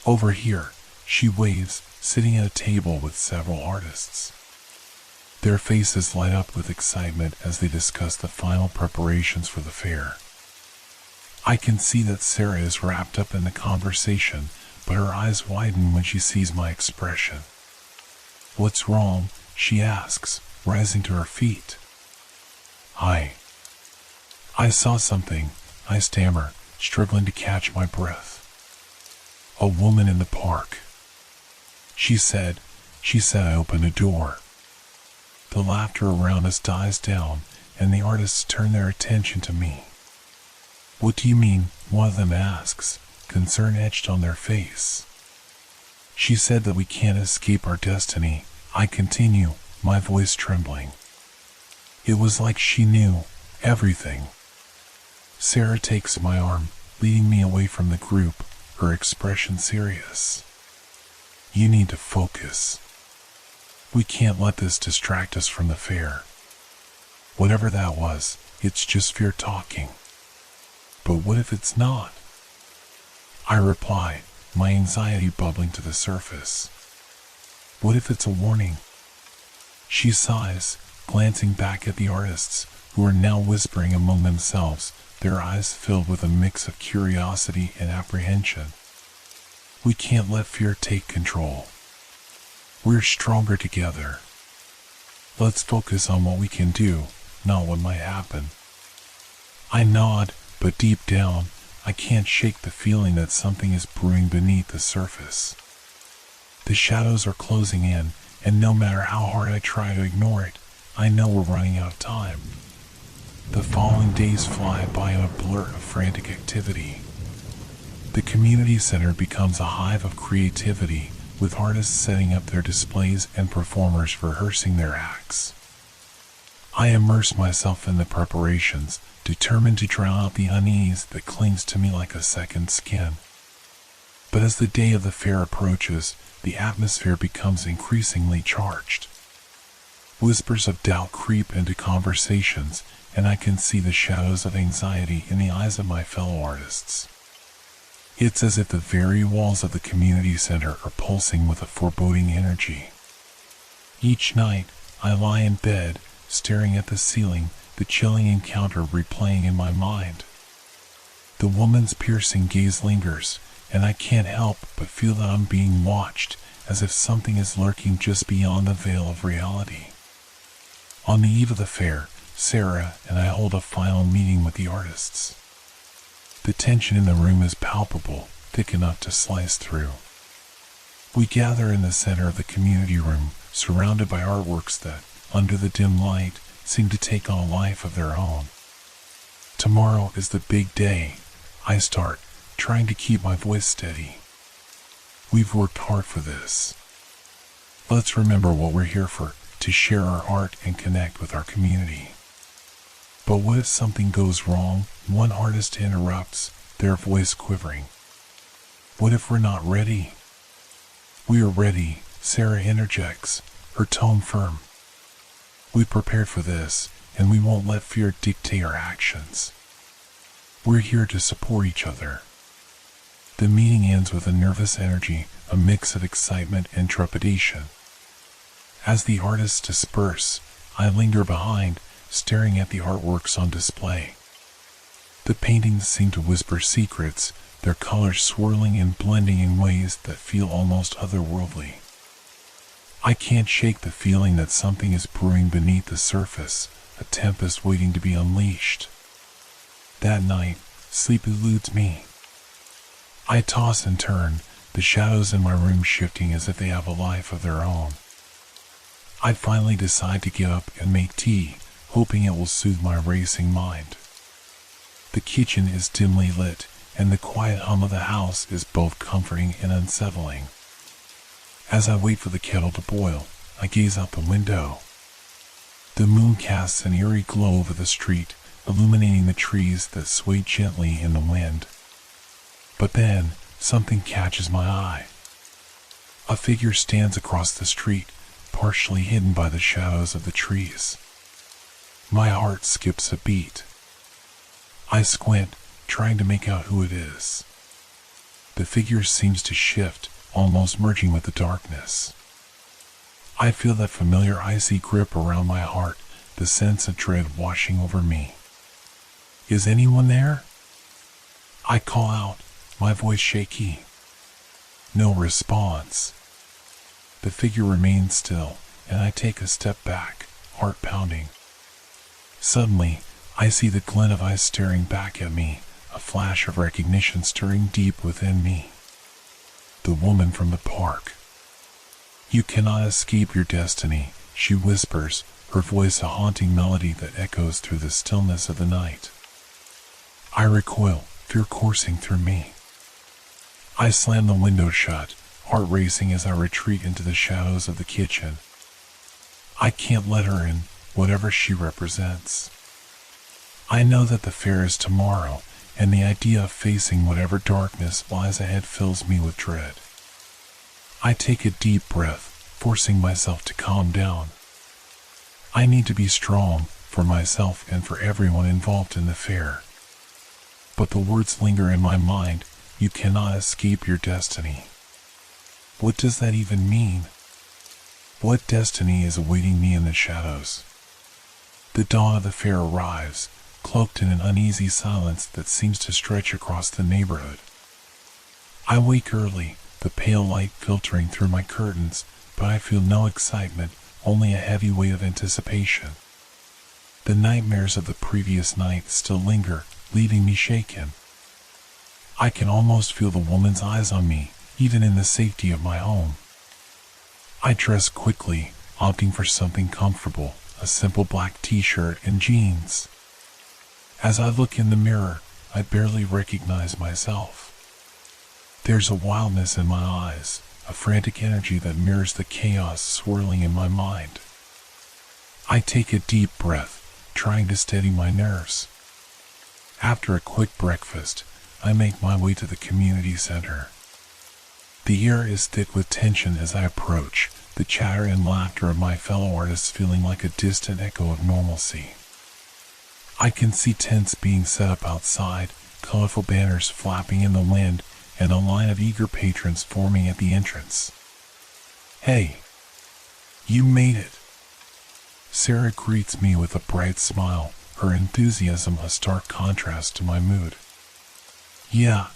"Over here," she waves, sitting at a table with several artists. Their faces light up with excitement as they discuss the final preparations for the fair. I can see that Sarah is wrapped up in the conversation, but her eyes widen when she sees my expression. "What's wrong?" she asks, rising to her feet. I saw something," I stammer, struggling to catch my breath. "A woman in the park." She said I opened a door. The laughter around us dies down, and the artists turn their attention to me. "What do you mean?" one of them asks, concern etched on their face. "She said that we can't escape our destiny," I continue, my voice trembling. It was like she knew everything. Sarah takes my arm, leading me away from the group, her expression serious. "You need to focus. We can't let this distract us from the fair. Whatever that was, it's just fear talking." "But what if it's not?" I reply, my anxiety bubbling to the surface. "What if it's a warning?" She sighs, glancing back at the artists, who are now whispering among themselves, their eyes filled with a mix of curiosity and apprehension. "We can't let fear take control. We're stronger together. Let's focus on what we can do, not what might happen." I nod, but deep down, I can't shake the feeling that something is brewing beneath the surface. The shadows are closing in, and no matter how hard I try to ignore it, I know we're running out of time. The following days fly by in a blur of frantic activity. The community center becomes a hive of creativity, with artists setting up their displays and performers rehearsing their acts. I immerse myself in the preparations, determined to drown out the unease that clings to me like a second skin. But as the day of the fair approaches, the atmosphere becomes increasingly charged. Whispers of doubt creep into conversations, and I can see the shadows of anxiety in the eyes of my fellow artists. It's as if the very walls of the community center are pulsing with a foreboding energy. Each night, I lie in bed, staring at the ceiling, the chilling encounter replaying in my mind. The woman's piercing gaze lingers, and I can't help but feel that I'm being watched, as if something is lurking just beyond the veil of reality. On the eve of the fair, Sarah and I hold a final meeting with the artists. The tension in the room is palpable, thick enough to slice through. We gather in the center of the community room, surrounded by artworks that, under the dim light, seem to take on a life of their own. Tomorrow is the big day. I start, trying to keep my voice steady. We've worked hard for this. Let's remember what we're here for, to share our art and connect with our community. But what if something goes wrong? One artist interrupts, their voice quivering. What if we're not ready? We are ready, Sarah interjects, her tone firm. We prepared for this, and we won't let fear dictate our actions. We're here to support each other. The meeting ends with a nervous energy, a mix of excitement and trepidation. As the artists disperse, I linger behind, staring at the artworks on display. The paintings seem to whisper secrets, their colors swirling and blending in ways that feel almost otherworldly. I can't shake the feeling that something is brewing beneath the surface, a tempest waiting to be unleashed. That night, sleep eludes me. I toss and turn, the shadows in my room shifting as if they have a life of their own. I finally decide to get up and make tea, hoping it will soothe my racing mind. The kitchen is dimly lit, and the quiet hum of the house is both comforting and unsettling. As I wait for the kettle to boil, I gaze out the window. The moon casts an eerie glow over the street, illuminating the trees that sway gently in the wind. But then, something catches my eye. A figure stands across the street, partially hidden by the shadows of the trees. My heart skips a beat. I squint, trying to make out who it is. The figure seems to shift, almost merging with the darkness. I feel that familiar icy grip around my heart, the sense of dread washing over me. Is anyone there? I call out, my voice shaky. No response. The figure remains still, and I take a step back, heart pounding. Suddenly, I see the glint of eyes staring back at me, a flash of recognition stirring deep within me. The woman from the park. You cannot escape your destiny, she whispers, her voice a haunting melody that echoes through the stillness of the night. I recoil, fear coursing through me. I slam the window shut, heart racing as I retreat into the shadows of the kitchen. I can't let her in, whatever she represents. I know that the fair is tomorrow, and the idea of facing whatever darkness lies ahead fills me with dread. I take a deep breath, forcing myself to calm down. I need to be strong, for myself and for everyone involved in the fair. But the words linger in my mind, you cannot escape your destiny. What does that even mean? What destiny is awaiting me in the shadows? The dawn of the fair arrives, cloaked in an uneasy silence that seems to stretch across the neighborhood. I wake early, the pale light filtering through my curtains, but I feel no excitement, only a heavy weight of anticipation. The nightmares of the previous night still linger, leaving me shaken. I can almost feel the woman's eyes on me, even in the safety of my home. I dress quickly, opting for something comfortable, a simple black t-shirt and jeans. As I look in the mirror, I barely recognize myself. There's a wildness in my eyes, a frantic energy that mirrors the chaos swirling in my mind. I take a deep breath, trying to steady my nerves. After a quick breakfast, I make my way to the community center. The air is thick with tension as I approach, the chatter and laughter of my fellow artists feeling like a distant echo of normalcy. I can see tents being set up outside, colorful banners flapping in the wind, and a line of eager patrons forming at the entrance. "Hey, you made it!" Sarah greets me with a bright smile, her enthusiasm a stark contrast to my mood. "Yeah,"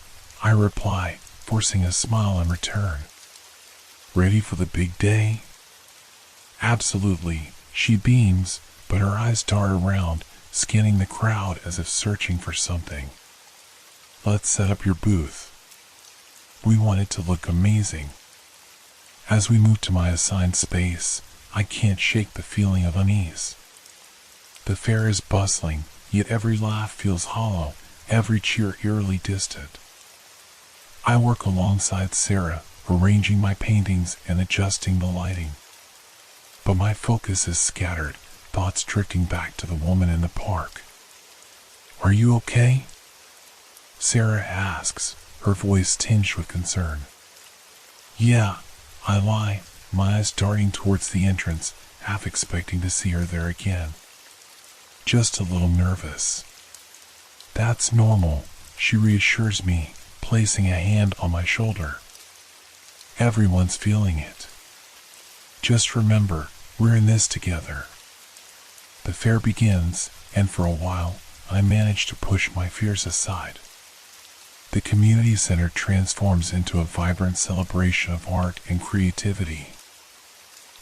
I reply, forcing a smile in return. "Ready for the big day?" "Absolutely," she beams, but her eyes dart around, scanning the crowd as if searching for something. "Let's set up your booth. We want it to look amazing." As we move to my assigned space, I can't shake the feeling of unease. The fair is bustling, yet every laugh feels hollow, every cheer eerily distant. I work alongside Sarah, arranging my paintings and adjusting the lighting. But my focus is scattered, thoughts drifting back to the woman in the park. "Are you okay?" Sarah asks, her voice tinged with concern. "Yeah," I lie, my eyes darting towards the entrance, half expecting to see her there again. "Just a little nervous." "That's normal," she reassures me, placing a hand on my shoulder. "Everyone's feeling it. Just remember, we're in this together." The fair begins, and for a while, I manage to push my fears aside. The community center transforms into a vibrant celebration of art and creativity.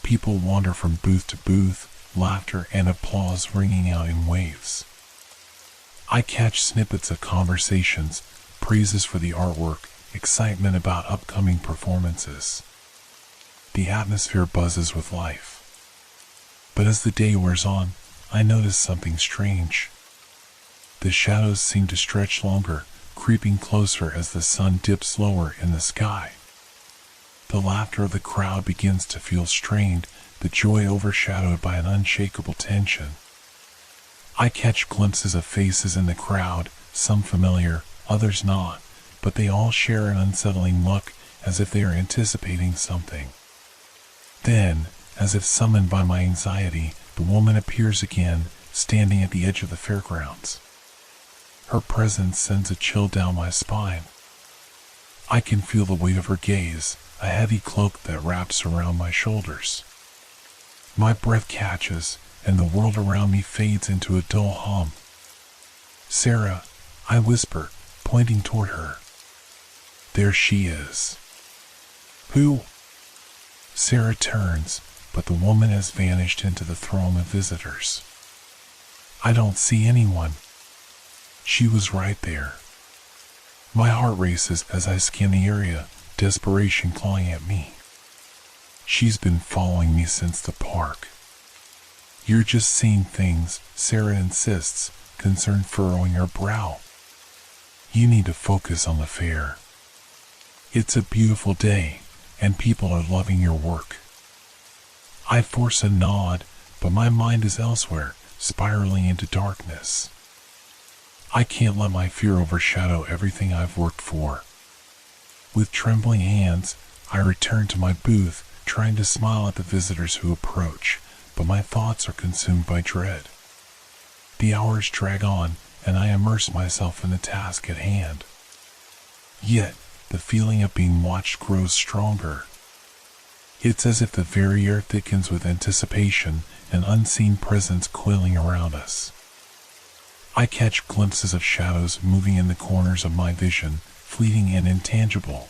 People wander from booth to booth, laughter and applause ringing out in waves. I catch snippets of conversations, praises for the artwork, excitement about upcoming performances. The atmosphere buzzes with life. But as the day wears on, I notice something strange. The shadows seem to stretch longer, creeping closer as the sun dips lower in the sky. The laughter of the crowd begins to feel strained, the joy overshadowed by an unshakable tension. I catch glimpses of faces in the crowd, some familiar, others not, but they all share an unsettling look, as if they are anticipating something. Then, as if summoned by my anxiety, the woman appears again, standing at the edge of the fairgrounds. Her presence sends a chill down my spine. I can feel the weight of her gaze, a heavy cloak that wraps around my shoulders. My breath catches, and the world around me fades into a dull hum. "Sarah," I whisper, pointing toward her. There she is. "Who?" Sarah turns, but the woman has vanished into the throng of visitors. I don't see anyone. She was right there. My heart races as I scan the area, desperation clawing at me. She's been following me since the park. "You're just seeing things," Sarah insists, concern furrowing her brow. "You need to focus on the fair. It's a beautiful day, and people are loving your work." I force a nod, but my mind is elsewhere, spiraling into darkness. I can't let my fear overshadow everything I've worked for. With trembling hands, I return to my booth, trying to smile at the visitors who approach, but my thoughts are consumed by dread. The hours drag on, and I immerse myself in the task at hand. Yet, the feeling of being watched grows stronger. It's as if the very air thickens with anticipation, an unseen presence coiling around us. I catch glimpses of shadows moving in the corners of my vision, fleeting and intangible.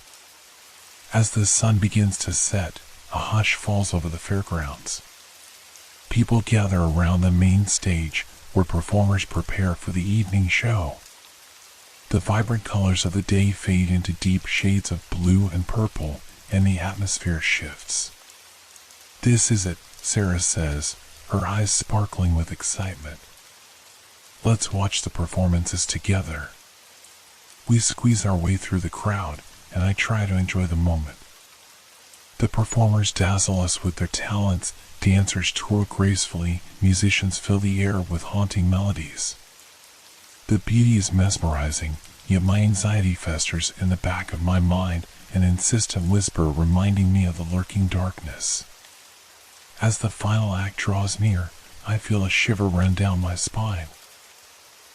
As the sun begins to set, a hush falls over the fairgrounds. People gather around the main stage, where performers prepare for the evening show. The vibrant colors of the day fade into deep shades of blue and purple, and the atmosphere shifts. "This is it," Sarah says, her eyes sparkling with excitement. "Let's watch the performances together." We squeeze our way through the crowd, and I try to enjoy the moment. The performers dazzle us with their talents, dancers twirl gracefully, musicians fill the air with haunting melodies. The beauty is mesmerizing, yet my anxiety festers in the back of my mind, an insistent whisper reminding me of the lurking darkness. As the final act draws near, I feel a shiver run down my spine.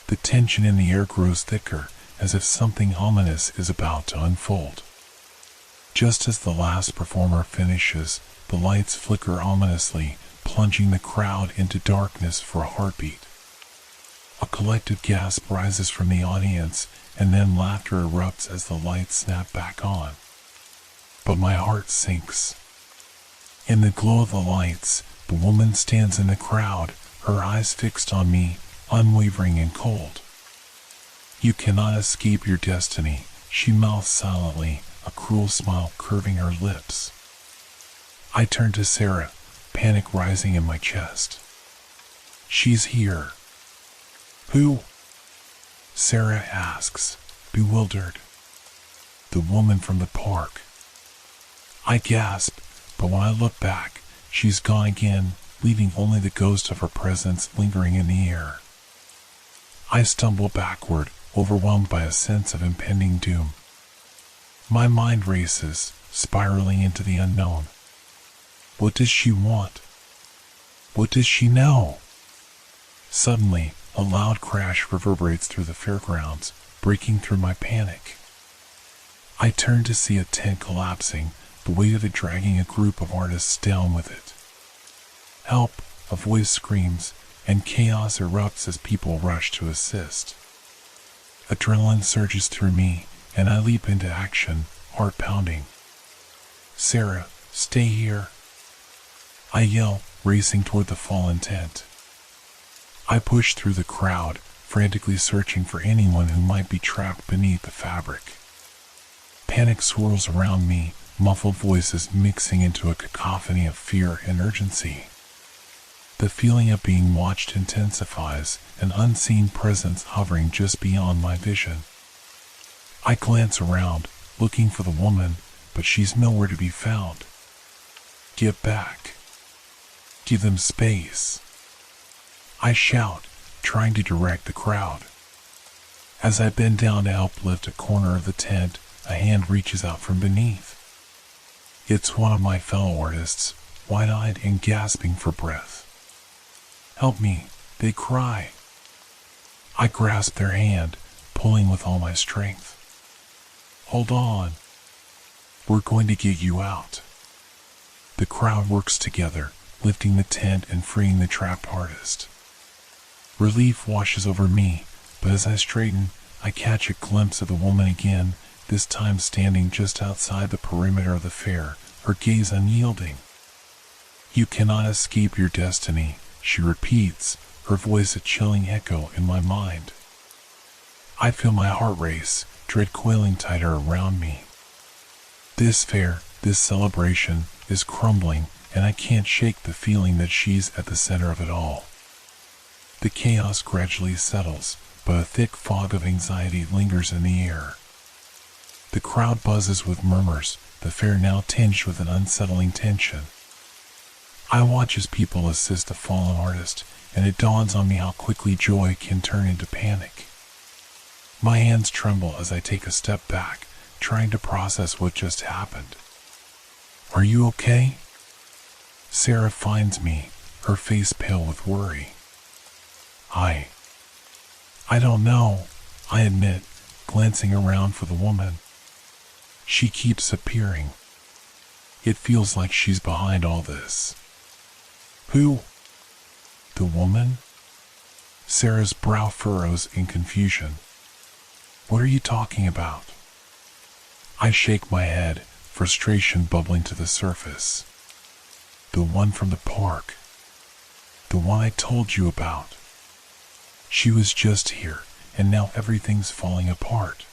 The tension in the air grows thicker, as if something ominous is about to unfold. Just as the last performer finishes, the lights flicker ominously, plunging the crowd into darkness for a heartbeat. A collective gasp rises from the audience, and then laughter erupts as the lights snap back on. But my heart sinks. In the glow of the lights, the woman stands in the crowd, her eyes fixed on me, unwavering and cold. "You cannot escape your destiny," she mouths silently, a cruel smile curving her lips. I turn to Sarah, panic rising in my chest. "She's here." "Who?" Sarah asks, bewildered. "The woman from the park." I gasp, but when I look back, she's gone again, leaving only the ghost of her presence lingering in the air. I stumble backward, overwhelmed by a sense of impending doom. My mind races, spiraling into the unknown. What does she want? What does she know? Suddenly, a loud crash reverberates through the fairgrounds, breaking through my panic. I turn to see a tent collapsing, the weight of it dragging a group of artists down with it. "Help!" a voice screams, and chaos erupts as people rush to assist. Adrenaline surges through me, and I leap into action, heart pounding. "Sarah, stay here!" I yell, racing toward the fallen tent. I push through the crowd, frantically searching for anyone who might be trapped beneath the fabric. Panic swirls around me, muffled voices mixing into a cacophony of fear and urgency. The feeling of being watched intensifies, an unseen presence hovering just beyond my vision. I glance around, looking for the woman, but she's nowhere to be found. "Get back. Give them space," I shout, trying to direct the crowd. As I bend down to help lift a corner of the tent, a hand reaches out from beneath. It's one of my fellow artists, wide-eyed and gasping for breath. "Help me," they cry. I grasp their hand, pulling with all my strength. "Hold on. We're going to get you out." The crowd works together, lifting the tent and freeing the trapped artist. Relief washes over me, but as I straighten, I catch a glimpse of the woman again, this time standing just outside the perimeter of the fair, her gaze unyielding. "You cannot escape your destiny," she repeats, her voice a chilling echo in my mind. I feel my heart race, dread coiling tighter around me. This fair, this celebration, is crumbling, and I can't shake the feeling that she's at the center of it all. The chaos gradually settles, but a thick fog of anxiety lingers in the air. The crowd buzzes with murmurs, the fair now tinged with an unsettling tension. I watch as people assist the fallen artist, and it dawns on me how quickly joy can turn into panic. My hands tremble as I take a step back, trying to process what just happened. "Are you okay?" Sarah finds me, her face pale with worry. I don't know," I admit, glancing around for the woman. She keeps appearing. It feels like she's behind all this. "Who?" "The woman?" Sarah's brow furrows in confusion. "What are you talking about?" I shake my head, frustration bubbling to the surface. "The one from the park. The one I told you about. She was just here, and now everything's falling apart."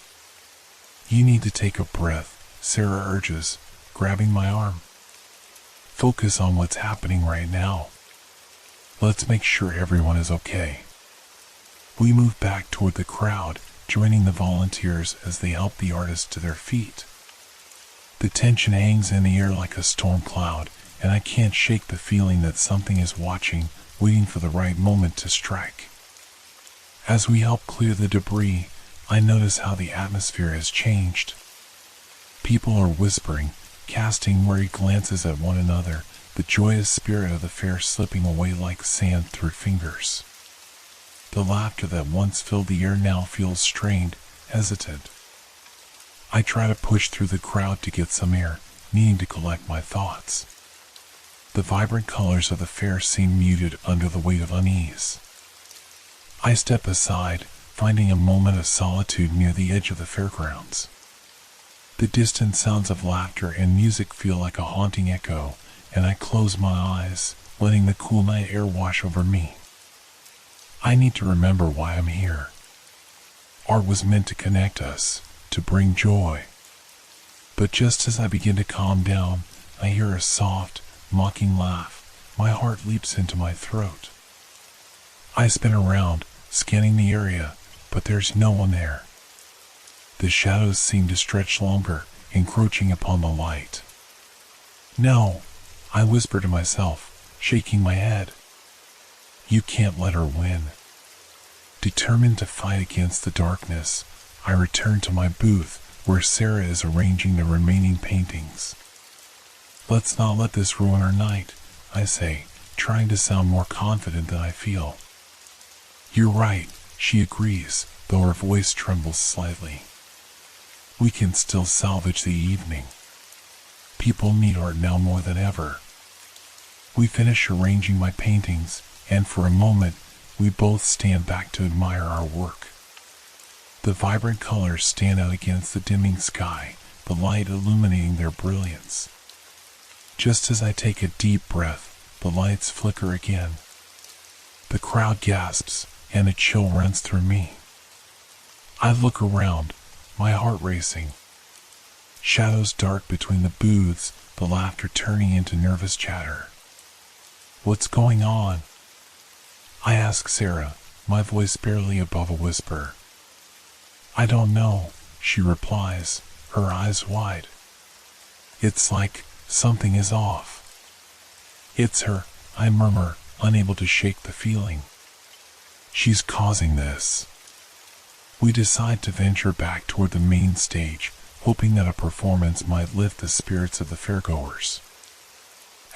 "You need to take a breath," Sarah urges, grabbing my arm. "Focus on what's happening right now. Let's make sure everyone is okay." We move back toward the crowd, joining the volunteers as they help the artist to their feet. The tension hangs in the air like a storm cloud, and I can't shake the feeling that something is watching, waiting for the right moment to strike. As we help clear the debris, I notice how the atmosphere has changed. People are whispering, casting worried glances at one another, the joyous spirit of the fair slipping away like sand through fingers. The laughter that once filled the air now feels strained, hesitant. I try to push through the crowd to get some air, needing to collect my thoughts. The vibrant colors of the fair seem muted under the weight of unease. I step aside, finding a moment of solitude near the edge of the fairgrounds. The distant sounds of laughter and music feel like a haunting echo, and I close my eyes, letting the cool night air wash over me. I need to remember why I'm here. Art was meant to connect us, to bring joy. But just as I begin to calm down, I hear a soft, mocking laugh. My heart leaps into my throat. I spin around, scanning the area, but there's no one there. The shadows seem to stretch longer, encroaching upon the light. No, I whisper to myself, shaking my head. You can't let her win. Determined to fight against the darkness, I return to my booth, where Sarah is arranging the remaining paintings. Let's not let this ruin our night, I say, trying to sound more confident than I feel. You're right, she agrees, though her voice trembles slightly. We can still salvage the evening. People need art now more than ever. We finish arranging my paintings, and for a moment, we both stand back to admire our work. The vibrant colors stand out against the dimming sky, the light illuminating their brilliance. Just as I take a deep breath, the lights flicker again. The crowd gasps, and a chill runs through me. I look around, my heart racing. Shadows dart between the booths, the laughter turning into nervous chatter. What's going on? I ask Sarah, my voice barely above a whisper. I don't know, she replies, her eyes wide. It's like something is off. It's her, I murmur, unable to shake the feeling. She's causing this. We decide to venture back toward the main stage, hoping that a performance might lift the spirits of the fairgoers.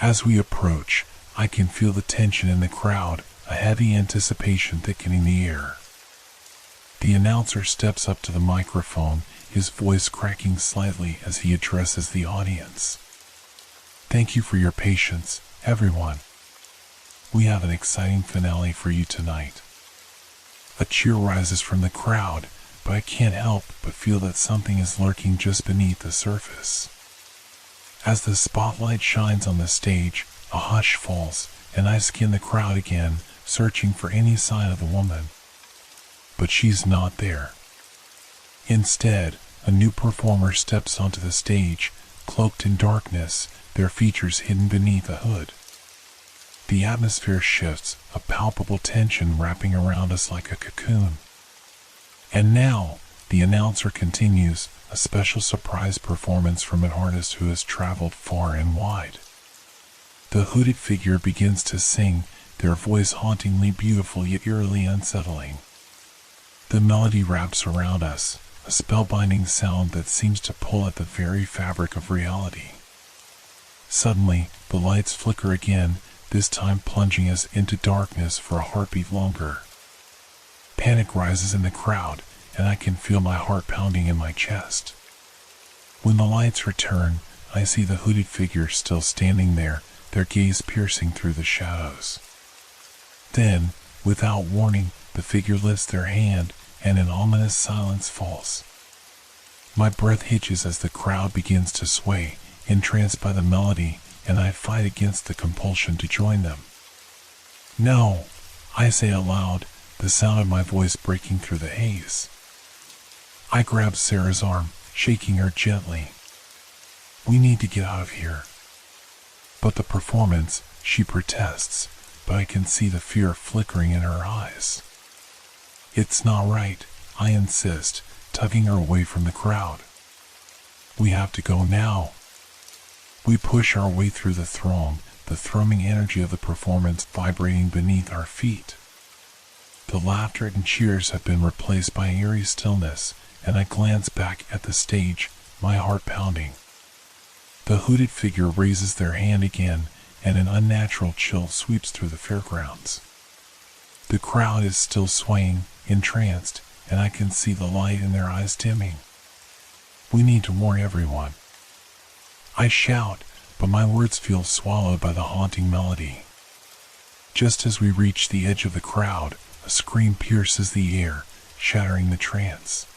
As we approach, I can feel the tension in the crowd, a heavy anticipation thickening the air. The announcer steps up to the microphone, his voice cracking slightly as he addresses the audience. Thank you for your patience, everyone. We have an exciting finale for you tonight. A cheer rises from the crowd, but I can't help but feel that something is lurking just beneath the surface. As the spotlight shines on the stage, a hush falls, and I scan the crowd again, searching for any sign of the woman. But she's not there. Instead, a new performer steps onto the stage, cloaked in darkness, their features hidden beneath a hood. The atmosphere shifts, a palpable tension wrapping around us like a cocoon. And now, the announcer continues, a special surprise performance from an artist who has traveled far and wide. The hooded figure begins to sing, their voice hauntingly beautiful yet eerily unsettling. The melody wraps around us, a spellbinding sound that seems to pull at the very fabric of reality. Suddenly, the lights flicker again, this time plunging us into darkness for a heartbeat longer. Panic rises in the crowd, and I can feel my heart pounding in my chest. When the lights return, I see the hooded figure still standing there, their gaze piercing through the shadows. Then, without warning, the figure lifts their hand, and an ominous silence falls. My breath hitches as the crowd begins to sway, entranced by the melody, and I fight against the compulsion to join them. No, I say aloud, the sound of my voice breaking through the haze. I grab Sarah's arm, shaking her gently. We need to get out of here. But the performance, she protests, but I can see the fear flickering in her eyes. It's not right, I insist, tugging her away from the crowd. We have to go now. We push our way through the throng, the thrumming energy of the performance vibrating beneath our feet. The laughter and cheers have been replaced by an eerie stillness, and I glance back at the stage, my heart pounding. The hooded figure raises their hand again, and an unnatural chill sweeps through the fairgrounds. The crowd is still swaying, entranced, and I can see the light in their eyes dimming. We need to warn everyone. I shout, but my words feel swallowed by the haunting melody. Just as we reach the edge of the crowd, a scream pierces the air, shattering the trance.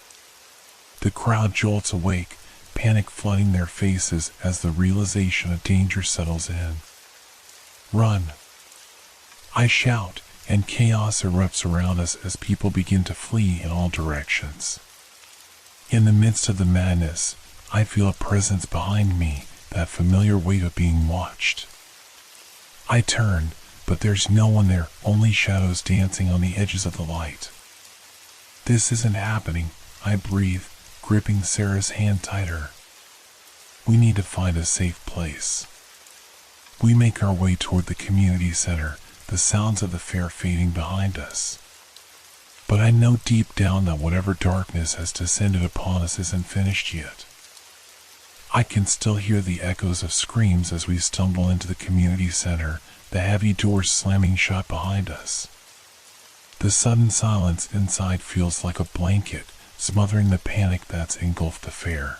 The crowd jolts awake, panic flooding their faces as the realization of danger settles in. Run! I shout, and chaos erupts around us as people begin to flee in all directions. In the midst of the madness, I feel a presence behind me, that familiar weight of being watched. I turn, but there's no one there, only shadows dancing on the edges of the light. This isn't happening, I breathe, gripping Sarah's hand tighter. We need to find a safe place. We make our way toward the community center, the sounds of the fair fading behind us. But I know deep down that whatever darkness has descended upon us isn't finished yet. I can still hear the echoes of screams as we stumble into the community center, the heavy doors slamming shut behind us. The sudden silence inside feels like a blanket, smothering the panic that's engulfed the fair.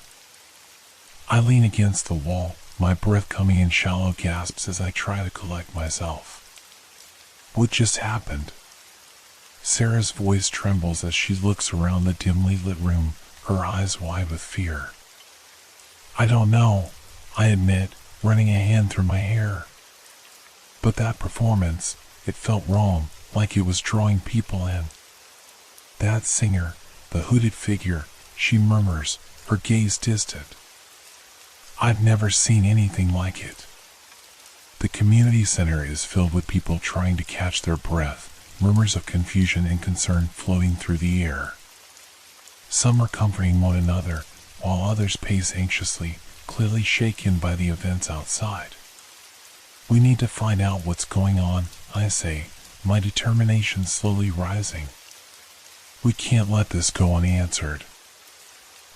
I lean against the wall, my breath coming in shallow gasps as I try to collect myself. What just happened? Sarah's voice trembles as she looks around the dimly lit room, her eyes wide with fear. I don't know, I admit, running a hand through my hair. But that performance, it felt wrong, like it was drawing people in. That singer, the hooded figure, she murmurs, her gaze distant. I've never seen anything like it. The community center is filled with people trying to catch their breath, murmurs of confusion and concern floating through the air. Some are comforting one another, while others pace anxiously, clearly shaken by the events outside. We need to find out what's going on, I say, my determination slowly rising. We can't let this go unanswered.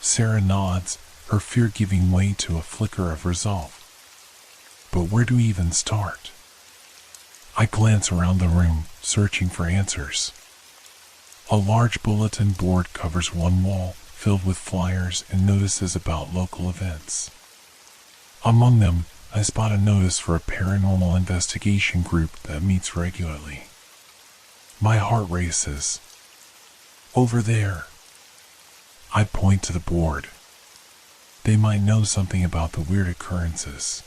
Sarah nods, her fear giving way to a flicker of resolve. But where do we even start? I glance around the room, searching for answers. A large bulletin board covers one wall, filled with flyers and notices about local events. Among them, I spot a notice for a paranormal investigation group that meets regularly. My heart races. Over there. I point to the board. They might know something about the weird occurrences.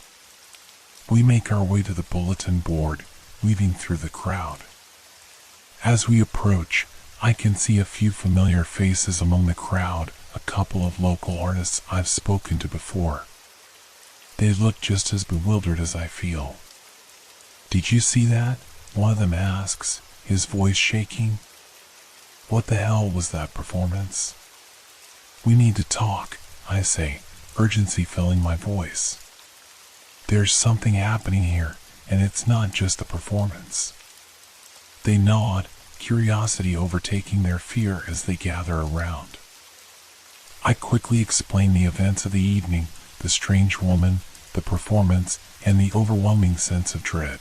We make our way to the bulletin board, weaving through the crowd. As we approach, I can see a few familiar faces among the crowd, a couple of local artists I've spoken to before. They look just as bewildered as I feel. Did you see that? One of them asks, his voice shaking. What the hell was that performance? We need to talk, I say, urgency filling my voice. There's something happening here, and it's not just the performance. They nod, curiosity overtaking their fear as they gather around. I quickly explain the events of the evening, the strange woman, the performance, and the overwhelming sense of dread.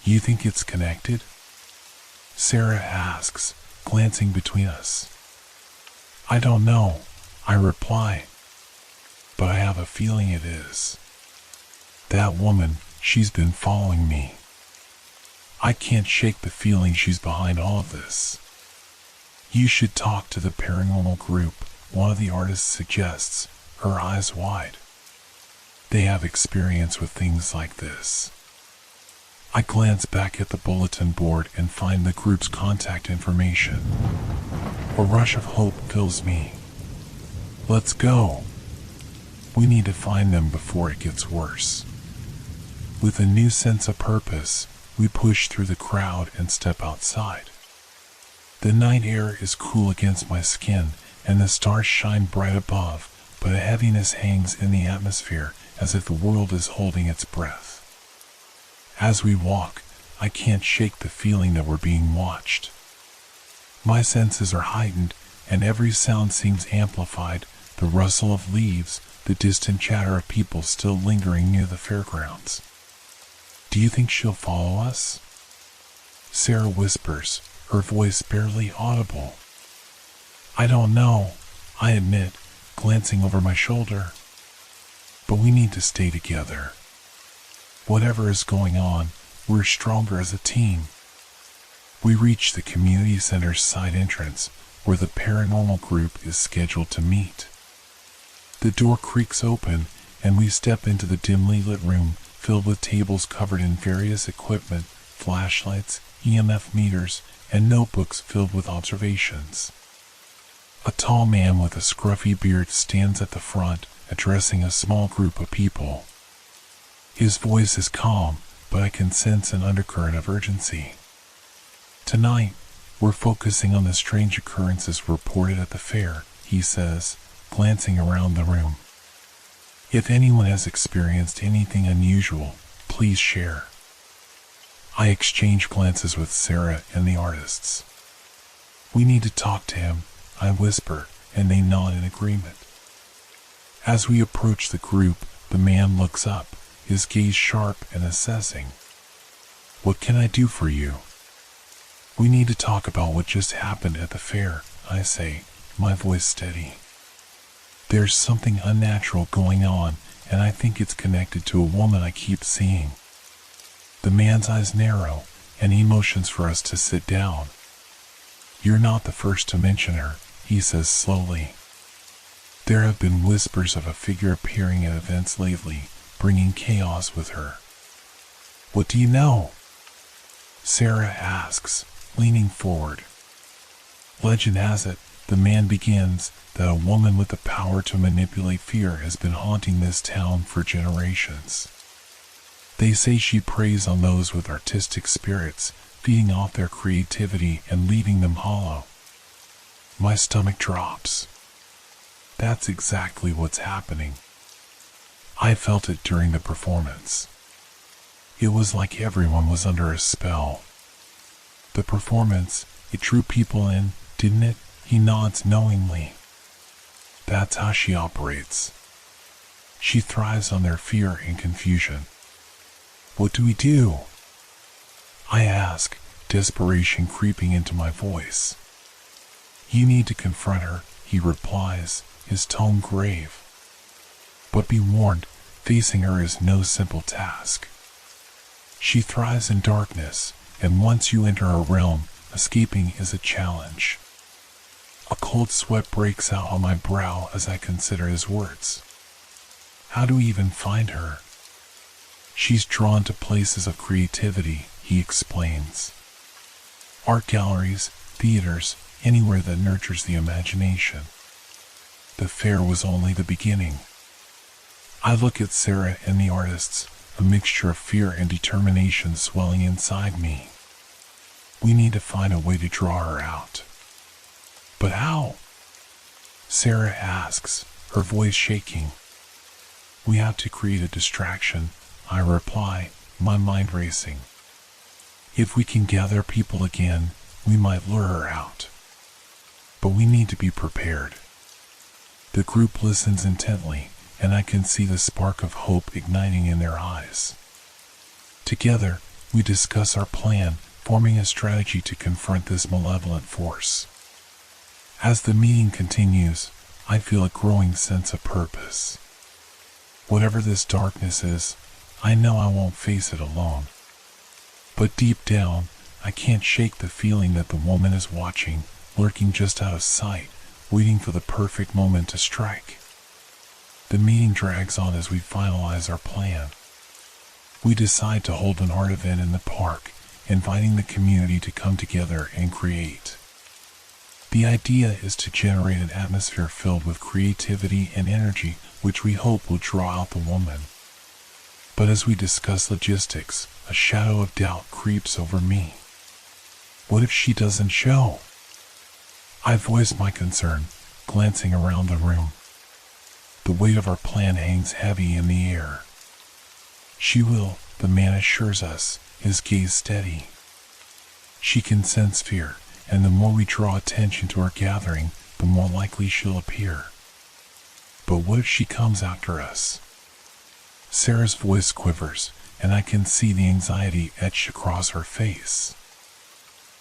You think it's connected? Sarah asks, glancing between us. I don't know, I reply, but I have a feeling it is. That woman, she's been following me. I can't shake the feeling she's behind all of this. You should talk to the paranormal group, one of the artists suggests, her eyes wide. They have experience with things like this. I glance back at the bulletin board and find the group's contact information. A rush of hope fills me. Let's go. We need to find them before it gets worse. With a new sense of purpose, we push through the crowd and step outside. The night air is cool against my skin, and the stars shine bright above, but a heaviness hangs in the atmosphere as if the world is holding its breath. As we walk, I can't shake the feeling that we're being watched. My senses are heightened, and every sound seems amplified, the rustle of leaves, the distant chatter of people still lingering near the fairgrounds. Do you think she'll follow us? Sarah whispers, her voice barely audible. I don't know, I admit, glancing over my shoulder. But we need to stay together. Whatever is going on, we're stronger as a team. We reach the community center's side entrance, where the paranormal group is scheduled to meet. The door creaks open, and we step into the dimly lit room filled with tables covered in various equipment, flashlights, EMF meters, and notebooks filled with observations. A tall man with a scruffy beard stands at the front, addressing a small group of people. His voice is calm, but I can sense an undercurrent of urgency. Tonight, we're focusing on the strange occurrences reported at the fair, he says, glancing around the room. If anyone has experienced anything unusual, please share. I exchange glances with Sarah and the artists. We need to talk to him, I whisper, and they nod in agreement. As we approach the group, the man looks up, his gaze sharp and assessing. What can I do for you? We need to talk about what just happened at the fair, I say, my voice steady. There's something unnatural going on, and I think it's connected to a woman I keep seeing. The man's eyes narrow, and he motions for us to sit down. You're not the first to mention her, he says slowly. There have been whispers of a figure appearing at events lately, bringing chaos with her. What do you know? Sarah asks, leaning forward. Legend has it, the man begins, that a woman with the power to manipulate fear has been haunting this town for generations. They say she preys on those with artistic spirits, feeding off their creativity and leaving them hollow. My stomach drops. That's exactly what's happening. I felt it during the performance. It was like everyone was under a spell. The performance, it drew people in, didn't it? He nods knowingly. That's how she operates. She thrives on their fear and confusion. What do we do? I ask, desperation creeping into my voice. You need to confront her, he replies, his tone grave. But be warned, facing her is no simple task. She thrives in darkness, and once you enter her realm, escaping is a challenge. A cold sweat breaks out on my brow as I consider his words. How do we even find her? She's drawn to places of creativity, he explains. Art galleries, theaters, anywhere that nurtures the imagination. The fair was only the beginning. I look at Sarah and the artists, a mixture of fear and determination swelling inside me. We need to find a way to draw her out. But how? Sarah asks, her voice shaking. We have to create a distraction, I reply, my mind racing. If we can gather people again, we might lure her out. But we need to be prepared. The group listens intently, and I can see the spark of hope igniting in their eyes. Together, we discuss our plan, forming a strategy to confront this malevolent force. As the meeting continues, I feel a growing sense of purpose. Whatever this darkness is, I know I won't face it alone. But deep down, I can't shake the feeling that the woman is watching, lurking just out of sight, waiting for the perfect moment to strike. The meeting drags on as we finalize our plan. We decide to hold an art event in the park, inviting the community to come together and create. The idea is to generate an atmosphere filled with creativity and energy, which we hope will draw out the woman. But as we discuss logistics, a shadow of doubt creeps over me. What if she doesn't show? I voice my concern, glancing around the room. The weight of our plan hangs heavy in the air. She will, the man assures us, his gaze steady. She can sense fear, and the more we draw attention to our gathering, the more likely she'll appear. But what if she comes after us? Sarah's voice quivers, and I can see the anxiety etched across her face.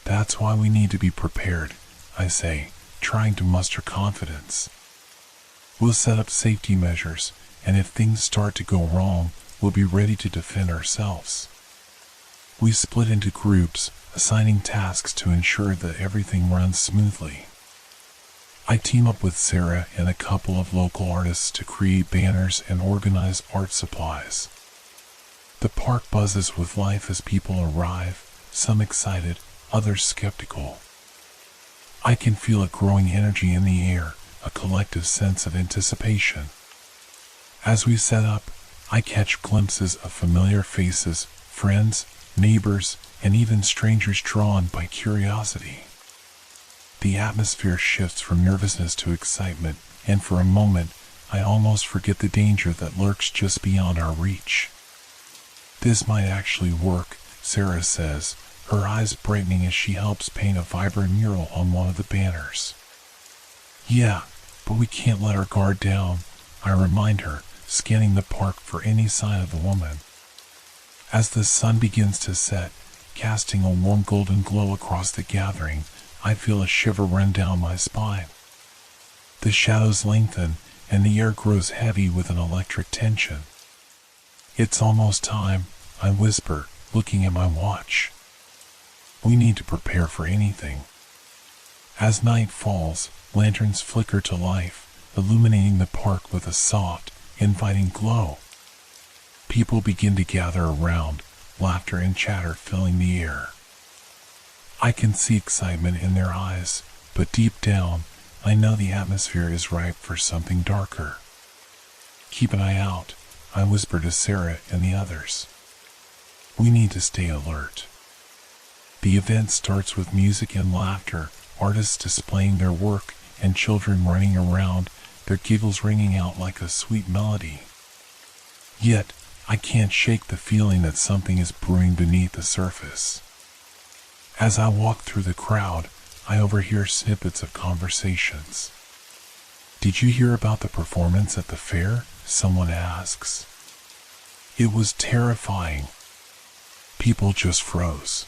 That's why we need to be prepared, I say, trying to muster confidence. We'll set up safety measures, and if things start to go wrong, we'll be ready to defend ourselves. We split into groups, assigning tasks to ensure that everything runs smoothly. I team up with Sarah and a couple of local artists to create banners and organize art supplies. The park buzzes with life as people arrive, some excited, others skeptical. I can feel a growing energy in the air, a collective sense of anticipation. As we set up, I catch glimpses of familiar faces, friends, neighbors, and even strangers drawn by curiosity. The atmosphere shifts from nervousness to excitement, and for a moment, I almost forget the danger that lurks just beyond our reach. This might actually work, Sarah says, her eyes brightening as she helps paint a vibrant mural on one of the banners. Yeah, but we can't let our guard down, I remind her, scanning the park for any sign of a woman. As the sun begins to set, casting a warm golden glow across the gathering, I feel a shiver run down my spine. The shadows lengthen, and the air grows heavy with an electric tension. It's almost time, I whisper, looking at my watch. We need to prepare for anything. As night falls, lanterns flicker to life, illuminating the park with a soft, inviting glow. People begin to gather around, laughter and chatter filling the air. I can see excitement in their eyes, but deep down, I know the atmosphere is ripe for something darker. Keep an eye out, I whisper to Sarah and the others. We need to stay alert. The event starts with music and laughter, artists displaying their work, and children running around, their giggles ringing out like a sweet melody. Yet, I can't shake the feeling that something is brewing beneath the surface. As I walk through the crowd, I overhear snippets of conversations. Did you hear about the performance at the fair? Someone asks. It was terrifying. People just froze.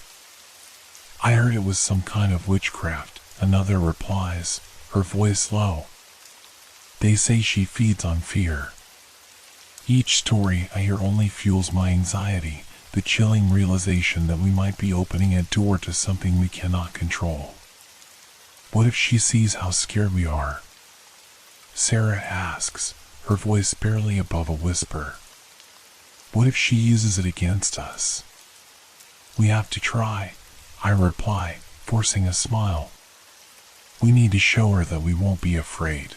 I heard it was some kind of witchcraft, another replies, her voice low. They say she feeds on fear. Each story I hear only fuels my anxiety, the chilling realization that we might be opening a door to something we cannot control. What if she sees how scared we are? Sarah asks, her voice barely above a whisper. What if she uses it against us? We have to try, I reply, forcing a smile. We need to show her that we won't be afraid.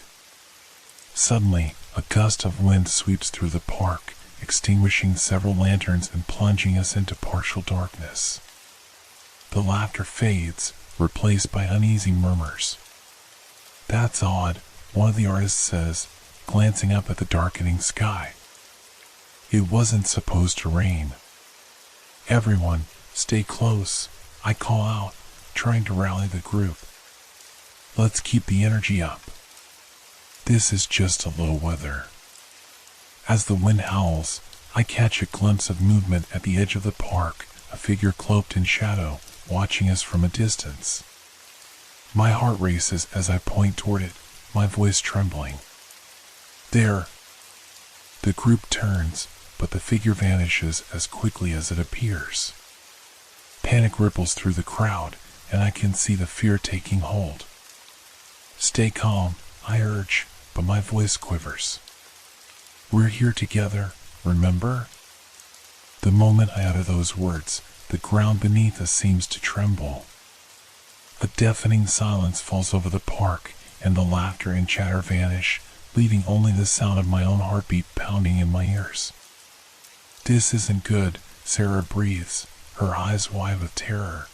Suddenly, a gust of wind sweeps through the park, extinguishing several lanterns and plunging us into partial darkness. The laughter fades, replaced by uneasy murmurs. That's odd, one of the artists says, glancing up at the darkening sky. It wasn't supposed to rain. Everyone, stay close, I call out, trying to rally the group. Let's keep the energy up. This is just a low weather. As the wind howls, I catch a glimpse of movement at the edge of the park, a figure cloaked in shadow, watching us from a distance. My heart races as I point toward it, my voice trembling. There! The group turns, but the figure vanishes as quickly as it appears. Panic ripples through the crowd, and I can see the fear taking hold. Stay calm, I urge, but my voice quivers. We're here together, remember? The moment I utter those words, the ground beneath us seems to tremble. A deafening silence falls over the park, and the laughter and chatter vanish, leaving only the sound of my own heartbeat pounding in my ears. This isn't good, Sarah breathes, her eyes wide with terror.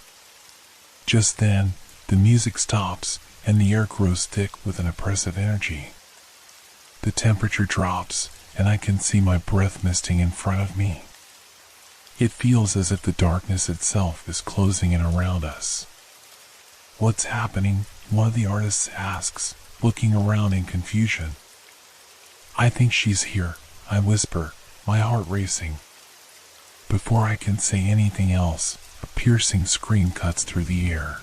Just then, the music stops, and the air grows thick with an oppressive energy. The temperature drops, and I can see my breath misting in front of me. It feels as if the darkness itself is closing in around us. What's happening? One of the artists asks, looking around in confusion. I think she's here, I whisper, my heart racing. Before I can say anything else, a piercing scream cuts through the air.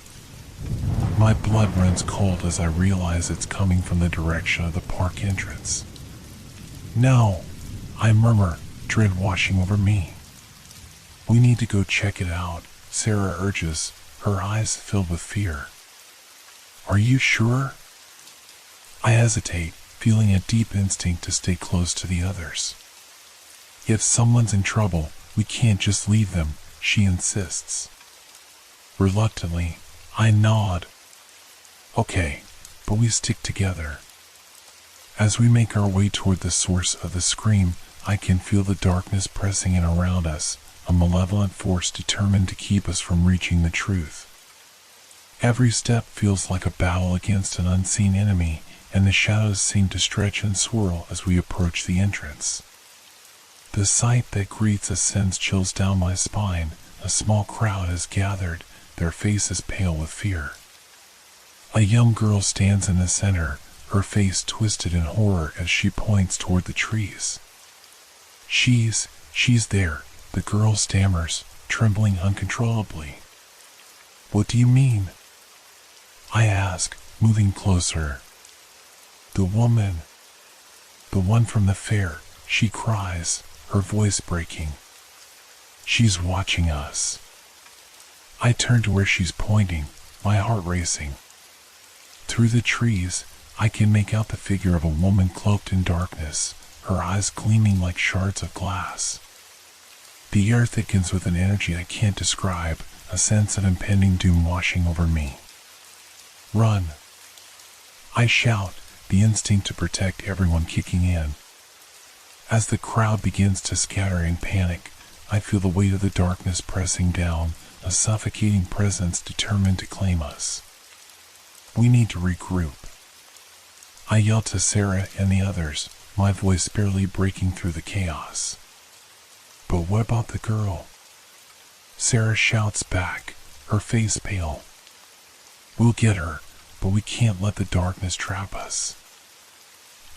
My blood runs cold as I realize it's coming from the direction of the park entrance. No, I murmur, dread washing over me. We need to go check it out, Sarah urges, her eyes filled with fear. Are you sure? I hesitate, feeling a deep instinct to stay close to the others. If someone's in trouble, we can't just leave them, she insists. Reluctantly, I nod. Okay, but we stick together. As we make our way toward the source of the scream, I can feel the darkness pressing in around us, a malevolent force determined to keep us from reaching the truth. Every step feels like a battle against an unseen enemy, and the shadows seem to stretch and swirl as we approach the entrance. The sight that greets us sends chills down my spine. A small crowd has gathered, their faces pale with fear. A young girl stands in the center, her face twisted in horror as she points toward the trees. She's there, the girl stammers, trembling uncontrollably. What do you mean? I ask, moving closer. The woman. The one from the fair, she cries, her voice breaking. She's watching us. I turn to where she's pointing, my heart racing. Through the trees, I can make out the figure of a woman cloaked in darkness, her eyes gleaming like shards of glass. The air thickens with an energy I can't describe, a sense of impending doom washing over me. Run! I shout, the instinct to protect everyone kicking in. As the crowd begins to scatter in panic, I feel the weight of the darkness pressing down, a suffocating presence determined to claim us. We need to regroup. I yell to Sarah and the others, my voice barely breaking through the chaos. But what about the girl? Sarah shouts back, her face pale. We'll get her, but we can't let the darkness trap us.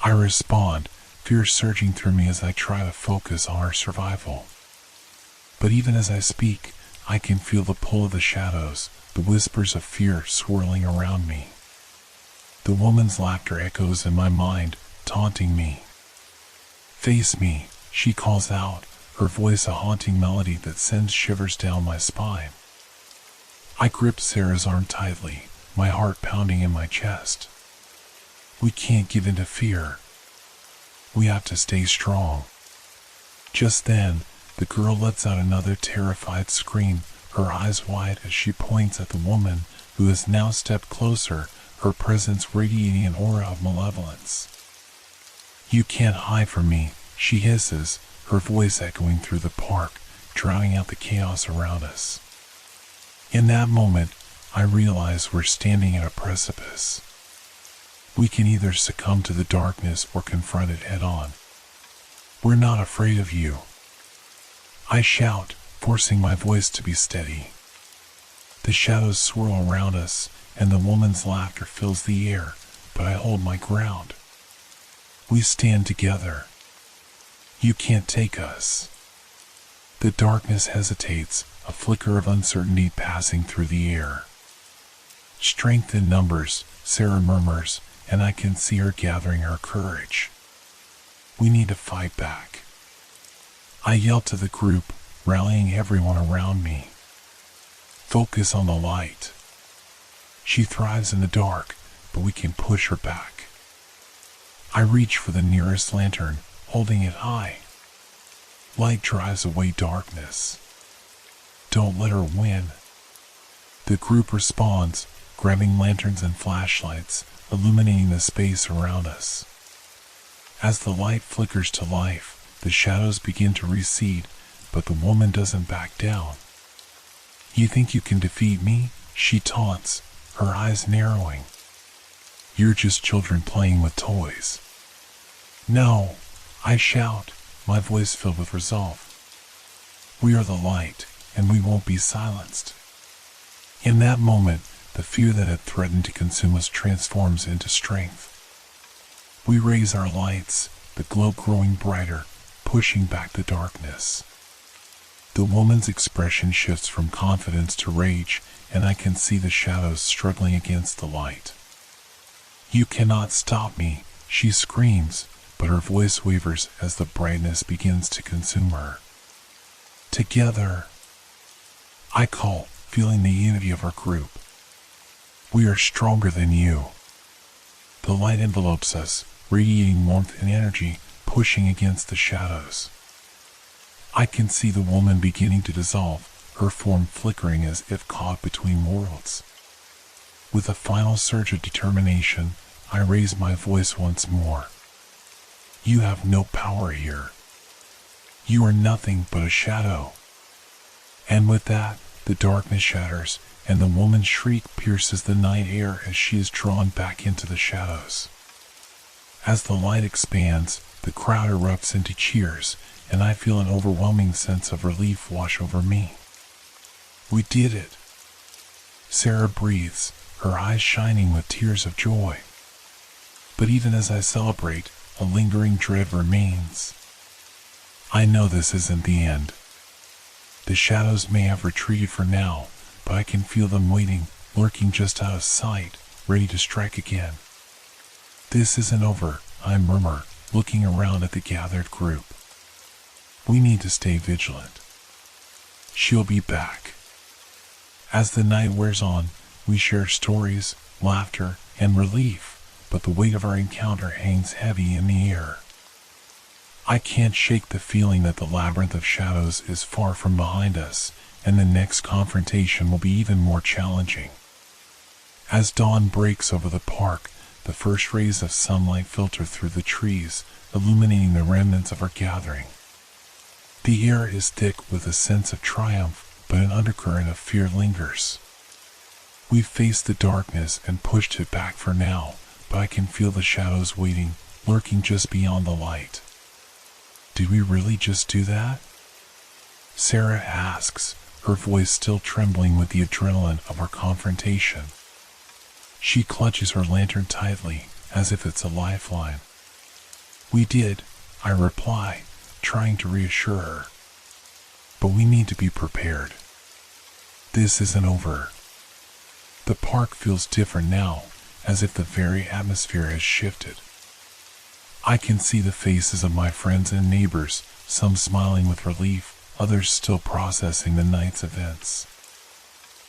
I respond, fear surging through me as I try to focus on our survival. But even as I speak, I can feel the pull of the shadows, the whispers of fear swirling around me. The woman's laughter echoes in my mind, taunting me. Face me, she calls out, her voice a haunting melody that sends shivers down my spine. I grip Sarah's arm tightly, my heart pounding in my chest. We can't give in to fear. We have to stay strong. Just then, the girl lets out another terrified scream, her eyes wide as she points at the woman who has now stepped closer, her presence radiating an aura of malevolence. You can't hide from me, she hisses, her voice echoing through the park, drowning out the chaos around us. In that moment, I realize we're standing at a precipice. We can either succumb to the darkness or confront it head-on. We're not afraid of you. I shout, forcing my voice to be steady. The shadows swirl around us, and the woman's laughter fills the air, but I hold my ground. We stand together. You can't take us. The darkness hesitates, a flicker of uncertainty passing through the air. Strength in numbers, Sarah murmurs, and I can see her gathering her courage. We need to fight back. I yell to the group, rallying everyone around me. Focus on the light. She thrives in the dark, but we can push her back. I reach for the nearest lantern, holding it high. Light drives away darkness. Don't let her win. The group responds, grabbing lanterns and flashlights, illuminating the space around us. As the light flickers to life, the shadows begin to recede, but the woman doesn't back down. You think you can defeat me? She taunts, her eyes narrowing. You're just children playing with toys. No, I shout, my voice filled with resolve. We are the light, and we won't be silenced. In that moment, the fear that had threatened to consume us transforms into strength. We raise our lights, the glow growing brighter, pushing back the darkness. The woman's expression shifts from confidence to rage, and I can see the shadows struggling against the light. "You cannot stop me," she screams, but her voice wavers as the brightness begins to consume her. "Together," I call, feeling the unity of our group. "We are stronger than you." The light envelopes us, radiating warmth and energy, pushing against the shadows. I can see the woman beginning to dissolve, her form flickering as if caught between worlds. With a final surge of determination, I raise my voice once more. "You have no power here. You are nothing but a shadow." And with that, the darkness shatters, and the woman's shriek pierces the night air as she is drawn back into the shadows. As the light expands, the crowd erupts into cheers, and I feel an overwhelming sense of relief wash over me. "We did it!" Sarah breathes, her eyes shining with tears of joy. But even as I celebrate, a lingering dread remains. I know this isn't the end. The shadows may have retreated for now, but I can feel them waiting, lurking just out of sight, ready to strike again. "This isn't over," I murmur, looking around at the gathered group. "We need to stay vigilant. She'll be back." As the night wears on, we share stories, laughter, and relief, but the weight of our encounter hangs heavy in the air. I can't shake the feeling that the labyrinth of shadows is far from behind us, and the next confrontation will be even more challenging. As dawn breaks over the park, the first rays of sunlight filter through the trees, illuminating the remnants of our gathering. The air is thick with a sense of triumph, but an undercurrent of fear lingers. We've faced the darkness and pushed it back for now, but I can feel the shadows waiting, lurking just beyond the light. Did we really just do that? Sarah asks, her voice still trembling with the adrenaline of our confrontation. She clutches her lantern tightly, as if it's a lifeline. "We did," I reply, trying to reassure her. "But we need to be prepared. This isn't over." The park feels different now, as if the very atmosphere has shifted. I can see the faces of my friends and neighbors, some smiling with relief, others still processing the night's events.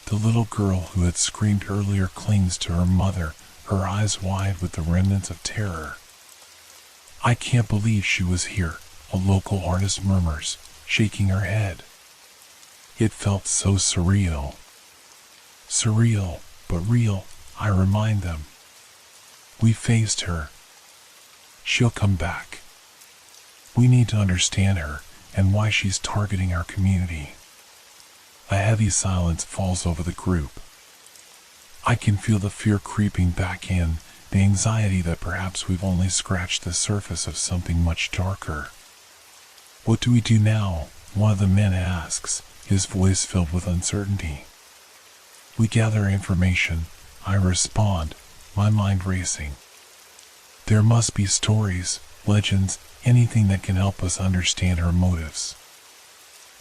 The little girl who had screamed earlier clings to her mother, her eyes wide with the remnants of terror. "I can't believe she was here," a local artist murmurs, shaking her head. It felt so surreal. Surreal, but real, I remind them. We faced her. She'll come back. We need to understand her and why she's targeting our community. A heavy silence falls over the group. I can feel the fear creeping back in, the anxiety that perhaps we've only scratched the surface of something much darker. "What do we do now?" one of the men asks, his voice filled with uncertainty. "We gather information," I respond, my mind racing. There must be stories, legends, anything that can help us understand her motives.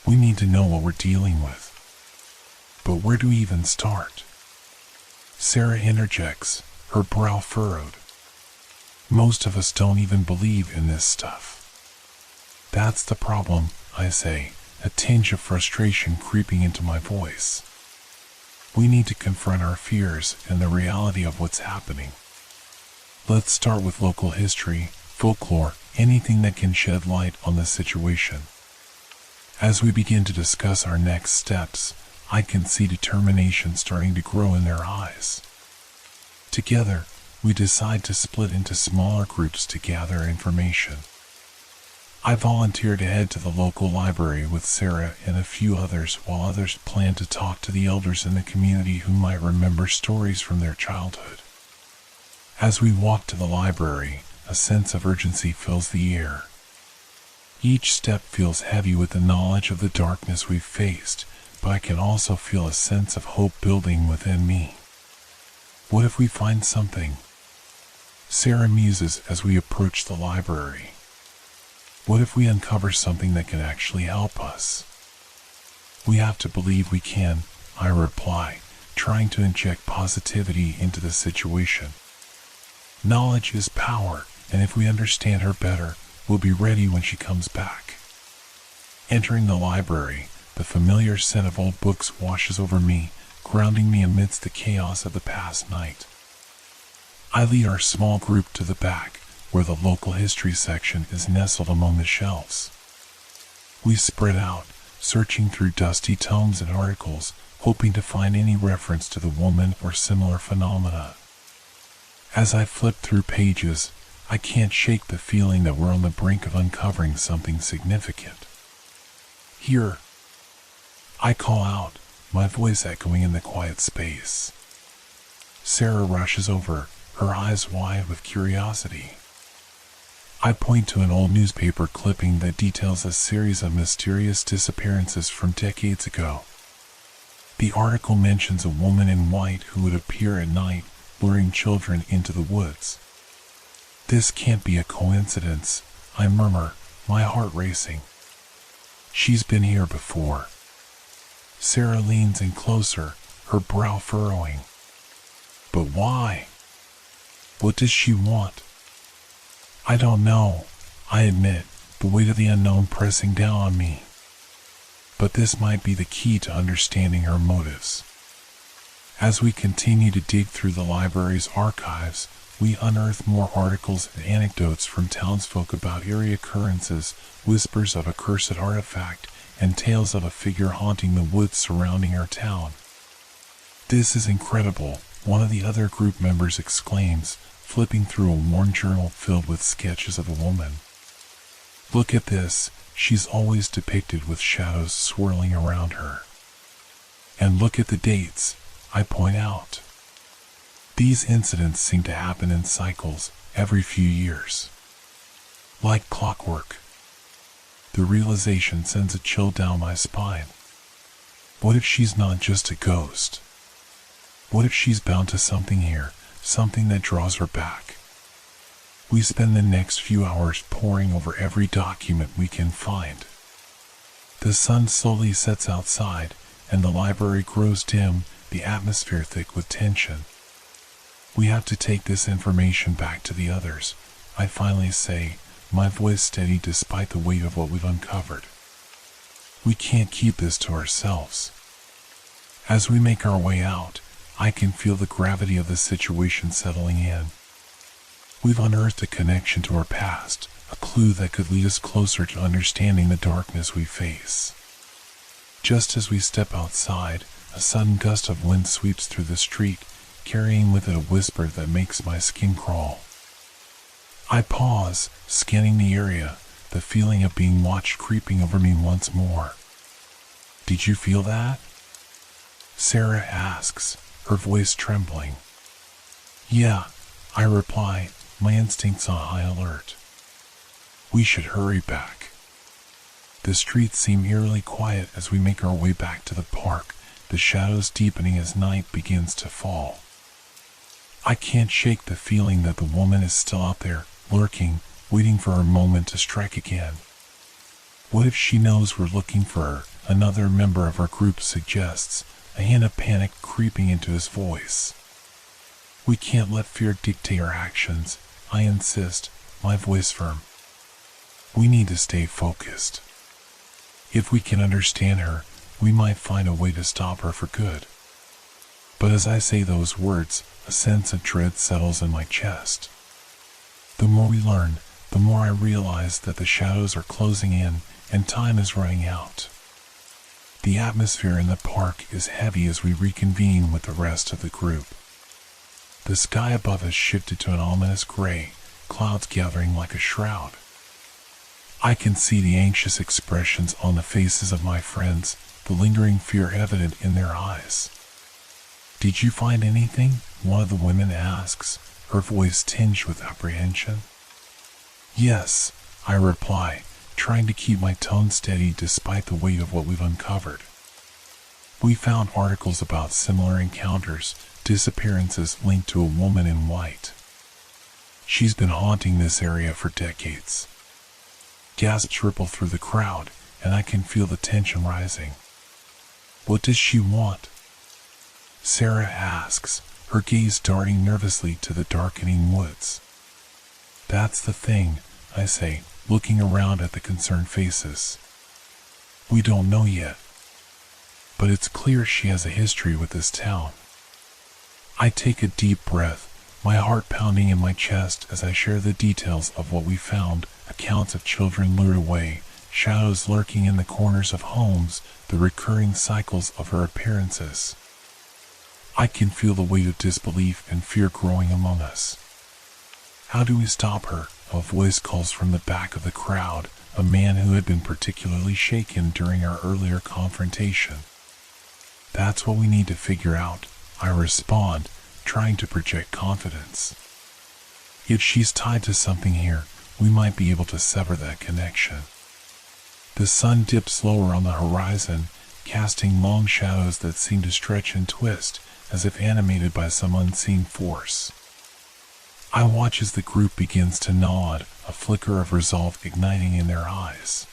We need to know what we're dealing with. But where do we even start? Sarah interjects, her brow furrowed. "Most of us don't even believe in this stuff." "That's the problem," I say, a tinge of frustration creeping into my voice. We need to confront our fears and the reality of what's happening. Let's start with local history, folklore, anything that can shed light on the situation. As we begin to discuss our next steps, I can see determination starting to grow in their eyes. Together, we decide to split into smaller groups to gather information. I volunteer to head to the local library with Sarah and a few others, while others plan to talk to the elders in the community who might remember stories from their childhood. As we walk to the library, a sense of urgency fills the air. Each step feels heavy with the knowledge of the darkness we've faced, but I can also feel a sense of hope building within me. What if we find something? Sarah muses as we approach the library. What if we uncover something that can actually help us? We have to believe we can, I reply, trying to inject positivity into the situation. Knowledge is power, and if we understand her better, we'll be ready when she comes back. Entering the library, the familiar scent of old books washes over me, grounding me amidst the chaos of the past night. I lead our small group to the back, where the local history section is nestled among the shelves. We spread out, searching through dusty tomes and articles, hoping to find any reference to the woman or similar phenomena. As I flip through pages, I can't shake the feeling that we're on the brink of uncovering something significant. Here, I call out, my voice echoing in the quiet space. Sarah rushes over, her eyes wide with curiosity. I point to an old newspaper clipping that details a series of mysterious disappearances from decades ago. The article mentions a woman in white who would appear at night, luring children into the woods. This can't be a coincidence, I murmur, my heart racing. She's been here before. Sarah leans in closer, her brow furrowing. But why? What does she want? I don't know, I admit, the weight of the unknown pressing down on me. But this might be the key to understanding her motives. As we continue to dig through the library's archives, we unearth more articles and anecdotes from townsfolk about eerie occurrences, whispers of a cursed artifact, and tales of a figure haunting the woods surrounding our town. This is incredible, one of the other group members exclaims, flipping through a worn journal filled with sketches of a woman. Look at this, she's always depicted with shadows swirling around her. And look at the dates, I point out. These incidents seem to happen in cycles, every few years. Like clockwork. The realization sends a chill down my spine. What if she's not just a ghost? What if she's bound to something here, something that draws her back? We spend the next few hours poring over every document we can find. The sun slowly sets outside, and the library grows dim, the atmosphere thick with tension. We have to take this information back to the others, I finally say, my voice steady despite the weight of what we've uncovered. We can't keep this to ourselves. As we make our way out, I can feel the gravity of the situation settling in. We've unearthed a connection to our past, a clue that could lead us closer to understanding the darkness we face. Just as we step outside, a sudden gust of wind sweeps through the street, carrying with it a whisper that makes my skin crawl. I pause, scanning the area, the feeling of being watched creeping over me once more. Did you feel that? Sarah asks, her voice trembling. Yeah, I reply, my instincts on high alert. We should hurry back. The streets seem eerily quiet as we make our way back to the park, the shadows deepening as night begins to fall. I can't shake the feeling that the woman is still out there, lurking, waiting for her moment to strike again. What if she knows we're looking for her? Another member of our group suggests, a hint of panic creeping into his voice. We can't let fear dictate our actions, I insist, my voice firm. We need to stay focused. If we can understand her, we might find a way to stop her for good. But as I say those words, a sense of dread settles in my chest. The more we learn, the more I realize that the shadows are closing in and time is running out. The atmosphere in the park is heavy as we reconvene with the rest of the group. The sky above us shifted to an ominous gray, clouds gathering like a shroud. I can see the anxious expressions on the faces of my friends, the lingering fear evident in their eyes. Did you find anything? One of the women asks, her voice tinged with apprehension. Yes, I reply, trying to keep my tone steady despite the weight of what we've uncovered. We found articles about similar encounters, disappearances linked to a woman in white. She's been haunting this area for decades. Gasps ripple through the crowd, and I can feel the tension rising. What does she want? Sarah asks, her gaze darting nervously to the darkening woods. That's the thing, I say, looking around at the concerned faces. We don't know yet, but it's clear she has a history with this town. I take a deep breath, my heart pounding in my chest as I share the details of what we found, accounts of children lured away, shadows lurking in the corners of homes, the recurring cycles of her appearances. I can feel the weight of disbelief and fear growing among us. How do we stop her? A voice calls from the back of the crowd, a man who had been particularly shaken during our earlier confrontation. That's what we need to figure out, I respond, trying to project confidence. If she's tied to something here, we might be able to sever that connection. The sun dips lower on the horizon, casting long shadows that seem to stretch and twist, as if animated by some unseen force. I watch as the group begins to nod, a flicker of resolve igniting in their eyes.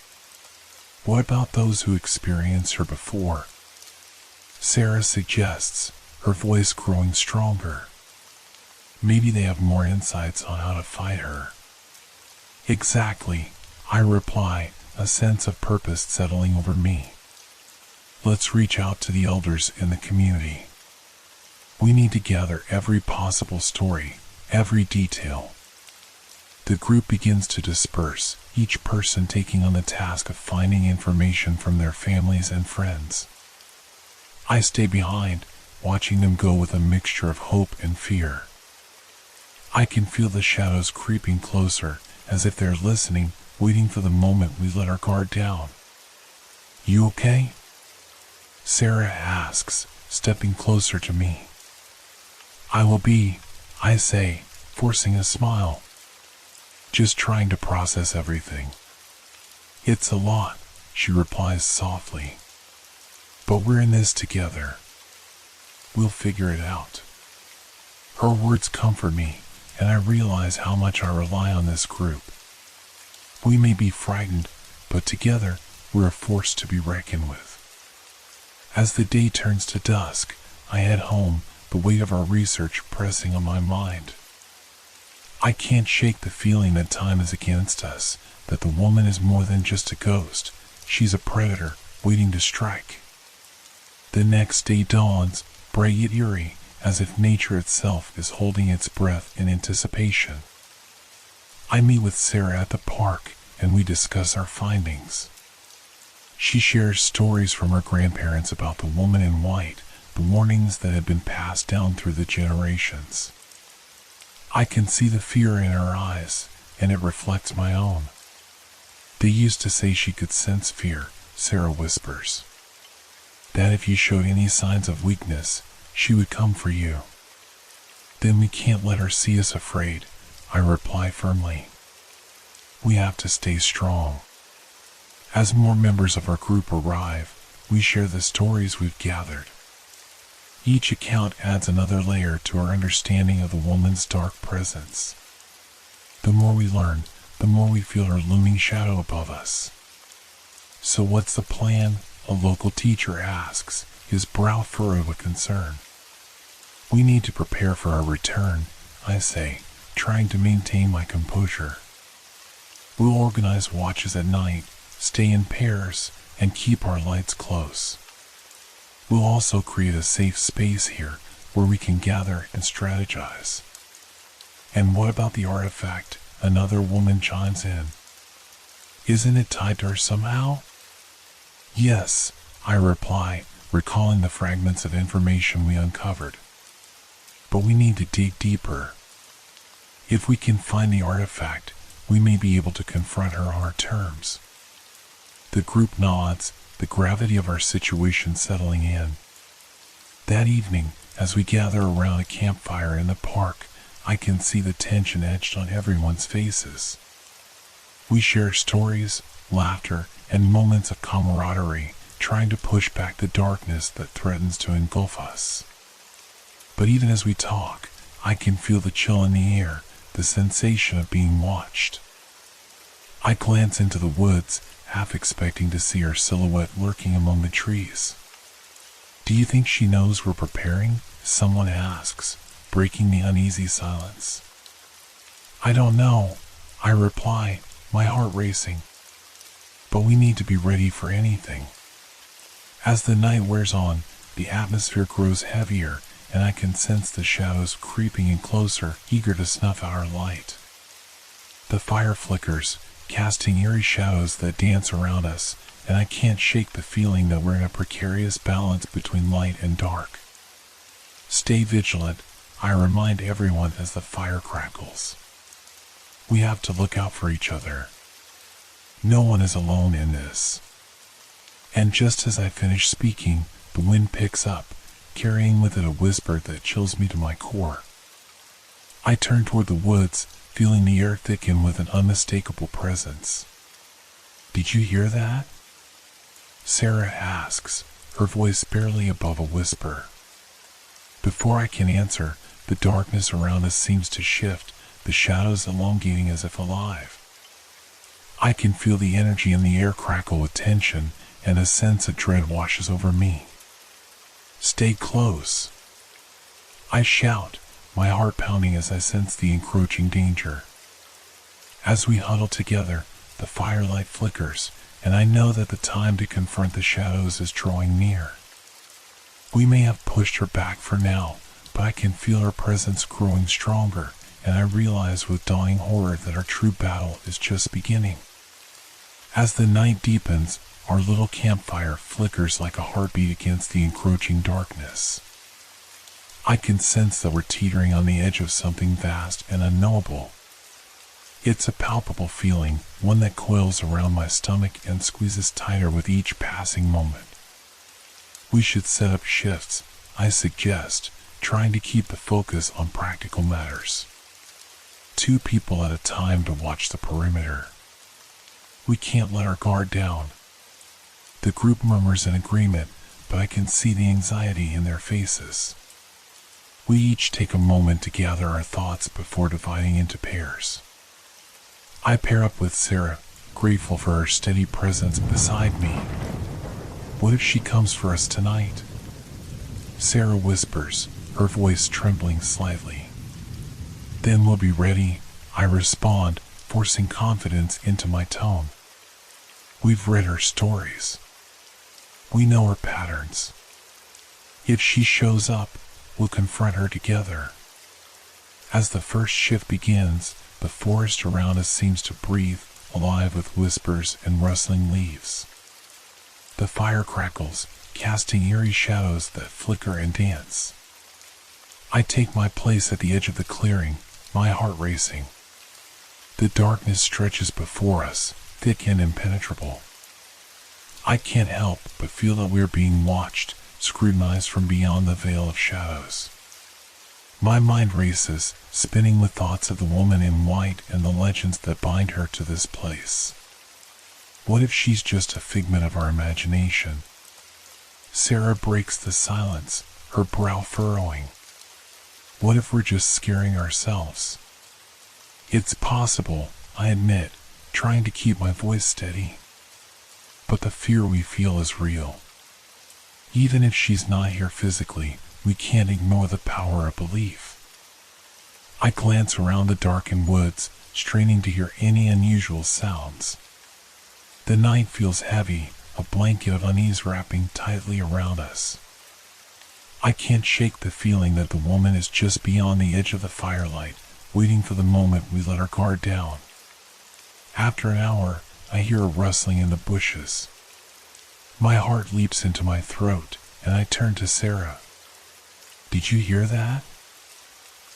What about those who experienced her before? Sarah suggests, her voice growing stronger. Maybe they have more insights on how to fight her. Exactly, I reply, a sense of purpose settling over me. Let's reach out to the elders in the community. We need to gather every possible story, every detail. The group begins to disperse, each person taking on the task of finding information from their families and friends. I stay behind, watching them go with a mixture of hope and fear. I can feel the shadows creeping closer, as if they're listening, waiting for the moment we let our guard down. You okay? Sarah asks, stepping closer to me. I will be, I say, forcing a smile. Just trying to process everything. It's a lot, she replies softly. But we're in this together. We'll figure it out. Her words comfort me, and I realize how much I rely on this group. We may be frightened, but together we're a force to be reckoned with. As the day turns to dusk, I head home, the weight of our research pressing on my mind. I can't shake the feeling that time is against us, that the woman is more than just a ghost. She's a predator, waiting to strike. The next day dawns, bright yet eerie, as if nature itself is holding its breath in anticipation. I meet with Sarah at the park, and we discuss our findings. She shares stories from her grandparents about the woman in white, the warnings that had been passed down through the generations. I can see the fear in her eyes, and it reflects my own. They used to say she could sense fear, Sarah whispers. That if you showed any signs of weakness, she would come for you. Then we can't let her see us afraid, I reply firmly. We have to stay strong. As more members of our group arrive, we share the stories we've gathered. Each account adds another layer to our understanding of the woman's dark presence. The more we learn, the more we feel her looming shadow above us. So what's the plan? A local teacher asks, his brow furrowed with concern. We need to prepare for our return, I say, trying to maintain my composure. We'll organize watches at night, stay in pairs, and keep our lights close. We'll also create a safe space here where we can gather and strategize. And what about the artifact? Another woman chimes in. Isn't it tied to her somehow? Yes, I reply, recalling the fragments of information we uncovered. But we need to dig deeper. If we can find the artifact, we may be able to confront her on our terms. The group nods, the gravity of our situation settling in. That evening, as we gather around a campfire in the park, I can see the tension etched on everyone's faces. We share stories, laughter, and moments of camaraderie, trying to push back the darkness that threatens to engulf us. But even as we talk, I can feel the chill in the air, the sensation of being watched. I glance into the woods, half expecting to see her silhouette lurking among the trees. Do you think she knows we're preparing? Someone asks, breaking the uneasy silence. I don't know, I reply, my heart racing. But we need to be ready for anything. As the night wears on, the atmosphere grows heavier, and I can sense the shadows creeping in closer, eager to snuff out our light. The fire flickers, casting eerie shadows that dance around us, and I can't shake the feeling that we're in a precarious balance between light and dark. Stay vigilant, I remind everyone as the fire crackles. We have to look out for each other. No one is alone in this. And just as I finish speaking, the wind picks up, carrying with it a whisper that chills me to my core. I turn toward the woods, feeling the air thicken with an unmistakable presence. Did you hear that? Sarah asks, her voice barely above a whisper. Before I can answer, the darkness around us seems to shift, the shadows elongating as if alive. I can feel the energy in the air crackle with tension, and a sense of dread washes over me. Stay close, I shout, my heart pounding as I sense the encroaching danger. As we huddle together, the firelight flickers, and I know that the time to confront the shadows is drawing near. We may have pushed her back for now, but I can feel her presence growing stronger, and I realize with dawning horror that our true battle is just beginning. As the night deepens, our little campfire flickers like a heartbeat against the encroaching darkness. I can sense that we're teetering on the edge of something vast and unknowable. It's a palpable feeling, one that coils around my stomach and squeezes tighter with each passing moment. We should set up shifts, I suggest, trying to keep the focus on practical matters. 2 people at a time to watch the perimeter. We can't let our guard down. The group murmurs in agreement, but I can see the anxiety in their faces. We each take a moment to gather our thoughts before dividing into pairs. I pair up with Sarah, grateful for her steady presence beside me. What if she comes for us tonight? Sarah whispers, her voice trembling slightly. Then we'll be ready, I respond, forcing confidence into my tone. We've read her stories. We know her patterns. If she shows up, we'll confront her together. As the first shift begins, the forest around us seems to breathe, alive with whispers and rustling leaves. The fire crackles, casting eerie shadows that flicker and dance. I take my place at the edge of the clearing, my heart racing. The darkness stretches before us, thick and impenetrable. I can't help but feel that we're being watched, scrutinized from beyond the veil of shadows. My mind races, spinning with thoughts of the woman in white and the legends that bind her to this place. What if she's just a figment of our imagination? Sarah breaks the silence, her brow furrowing. What if we're just scaring ourselves? It's possible, I admit, trying to keep my voice steady. But the fear we feel is real. Even if she's not here physically, we can't ignore the power of belief. I glance around the darkened woods, straining to hear any unusual sounds. The night feels heavy, a blanket of unease wrapping tightly around us. I can't shake the feeling that the woman is just beyond the edge of the firelight, waiting for the moment we let our guard down. After an hour, I hear a rustling in the bushes. My heart leaps into my throat, and I turn to Sarah. Did you hear that?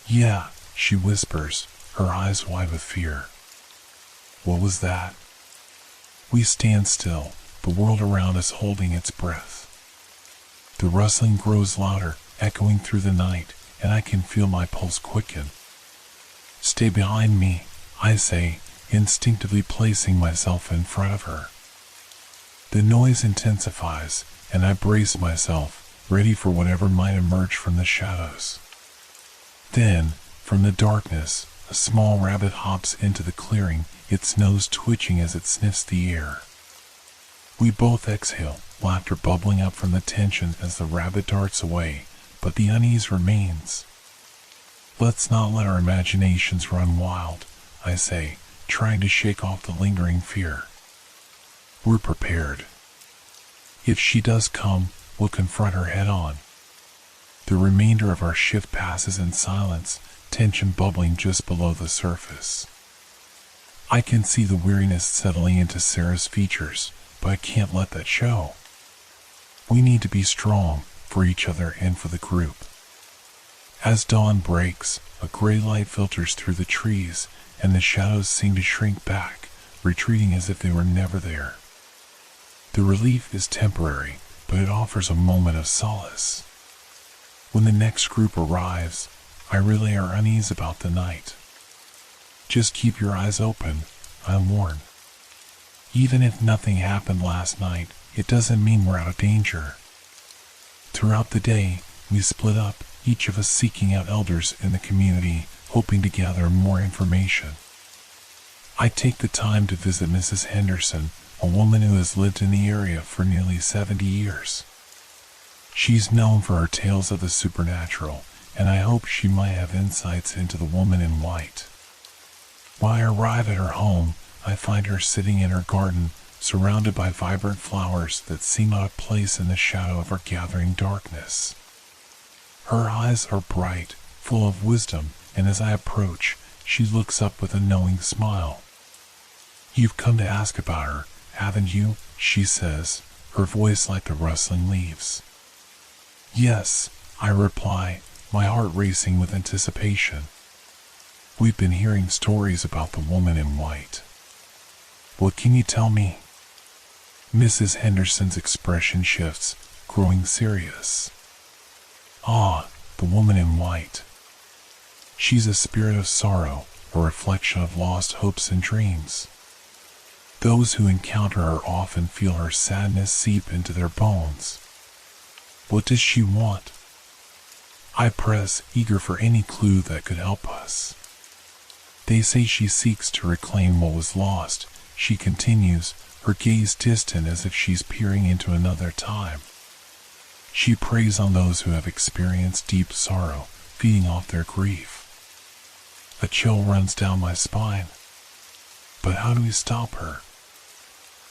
Yeah, she whispers, her eyes wide with fear. What was that? We stand still, the world around us holding its breath. The rustling grows louder, echoing through the night, and I can feel my pulse quicken. Stay behind me, I say, instinctively placing myself in front of her. The noise intensifies, and I brace myself, ready for whatever might emerge from the shadows. Then, from the darkness, a small rabbit hops into the clearing, its nose twitching as it sniffs the air. We both exhale, laughter bubbling up from the tension as the rabbit darts away, but the unease remains. Let's not let our imaginations run wild, I say, trying to shake off the lingering fear. We're prepared. If she does come, we'll confront her head on. The remainder of our shift passes in silence, tension bubbling just below the surface. I can see the weariness settling into Sarah's features, but I can't let that show. We need to be strong for each other and for the group. As dawn breaks, a gray light filters through the trees, and the shadows seem to shrink back, retreating as if they were never there. The relief is temporary, but it offers a moment of solace. When the next group arrives, I relay our unease about the night. Just keep your eyes open, I warn. Even if nothing happened last night, it doesn't mean we're out of danger. Throughout the day, we split up, each of us seeking out elders in the community, hoping to gather more information. I take the time to visit Mrs. Henderson, a woman who has lived in the area for nearly 70 years. She's known for her tales of the supernatural, and I hope she might have insights into the woman in white. When I arrive at her home, I find her sitting in her garden, surrounded by vibrant flowers that seem out of place in the shadow of her gathering darkness. Her eyes are bright, full of wisdom, and as I approach, she looks up with a knowing smile. "You've come to ask about her, haven't you?" she says, her voice like the rustling leaves. "Yes," I reply, my heart racing with anticipation. "We've been hearing stories about the woman in white. What can you tell me?" Mrs. Henderson's expression shifts, growing serious. "Ah, the woman in white. She's a spirit of sorrow, a reflection of lost hopes and dreams. Those who encounter her often feel her sadness seep into their bones. What does she want?" I press, eager for any clue that could help us. "They say she seeks to reclaim what was lost," she continues, her gaze distant as if she's peering into another time. "She preys on those who have experienced deep sorrow, feeding off their grief." A chill runs down my spine. But how do we stop her?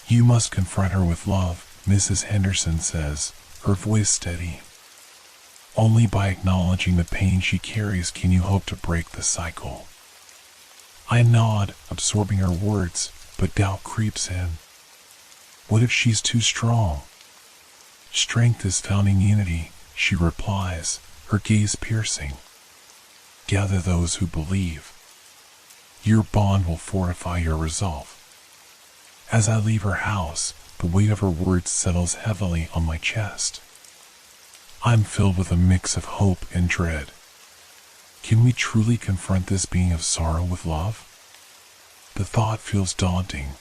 "You must confront her with love," Mrs. Henderson says, her voice steady. "Only by acknowledging the pain she carries can you hope to break the cycle." I nod, absorbing her words, but doubt creeps in. What if she's too strong? "Strength is found in unity," she replies, her gaze piercing. "Gather those who believe. Your bond will fortify your resolve." As I leave her house, the weight of her words settles heavily on my chest. I'm filled with a mix of hope and dread. Can we truly confront this being of sorrow with love? The thought feels daunting.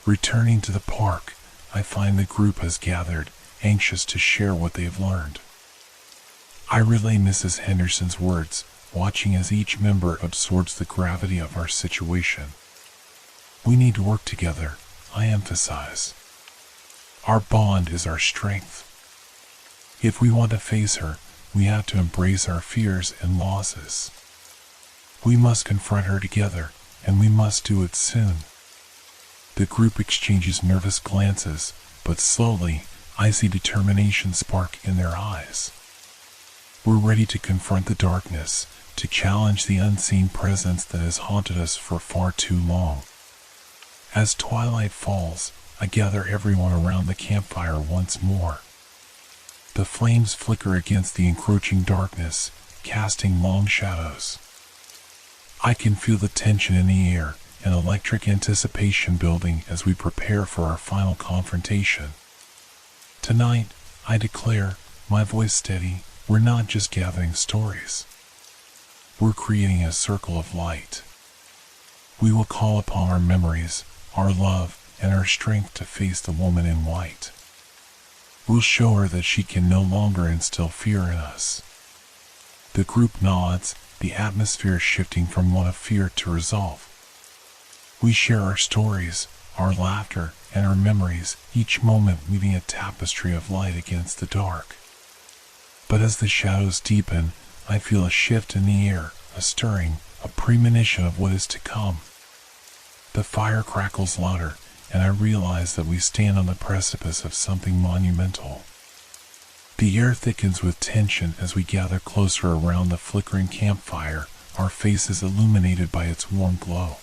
Returning to the park, I find the group has gathered, anxious to share what they've learned. I relay Mrs. Henderson's words, watching as each member absorbs the gravity of our situation. We need to work together, I emphasize. Our bond is our strength. If we want to face her, we have to embrace our fears and losses. We must confront her together, and we must do it soon. The group exchanges nervous glances, but slowly, I see determination spark in their eyes. We're ready to confront the darkness, to challenge the unseen presence that has haunted us for far too long. As twilight falls, I gather everyone around the campfire once more. The flames flicker against the encroaching darkness, casting long shadows. I can feel the tension in the air, and electric anticipation building as we prepare for our final confrontation. Tonight, I declare, my voice steady, we're not just gathering stories. We're creating a circle of light. We will call upon our memories, our love, and our strength to face the woman in white. We'll show her that she can no longer instill fear in us. The group nods, the atmosphere shifting from one of fear to resolve. We share our stories, our laughter, and our memories, each moment weaving a tapestry of light against the dark. But as the shadows deepen, I feel a shift in the air, a stirring, a premonition of what is to come. The fire crackles louder, and I realize that we stand on the precipice of something monumental. The air thickens with tension as we gather closer around the flickering campfire, our faces illuminated by its warm glow.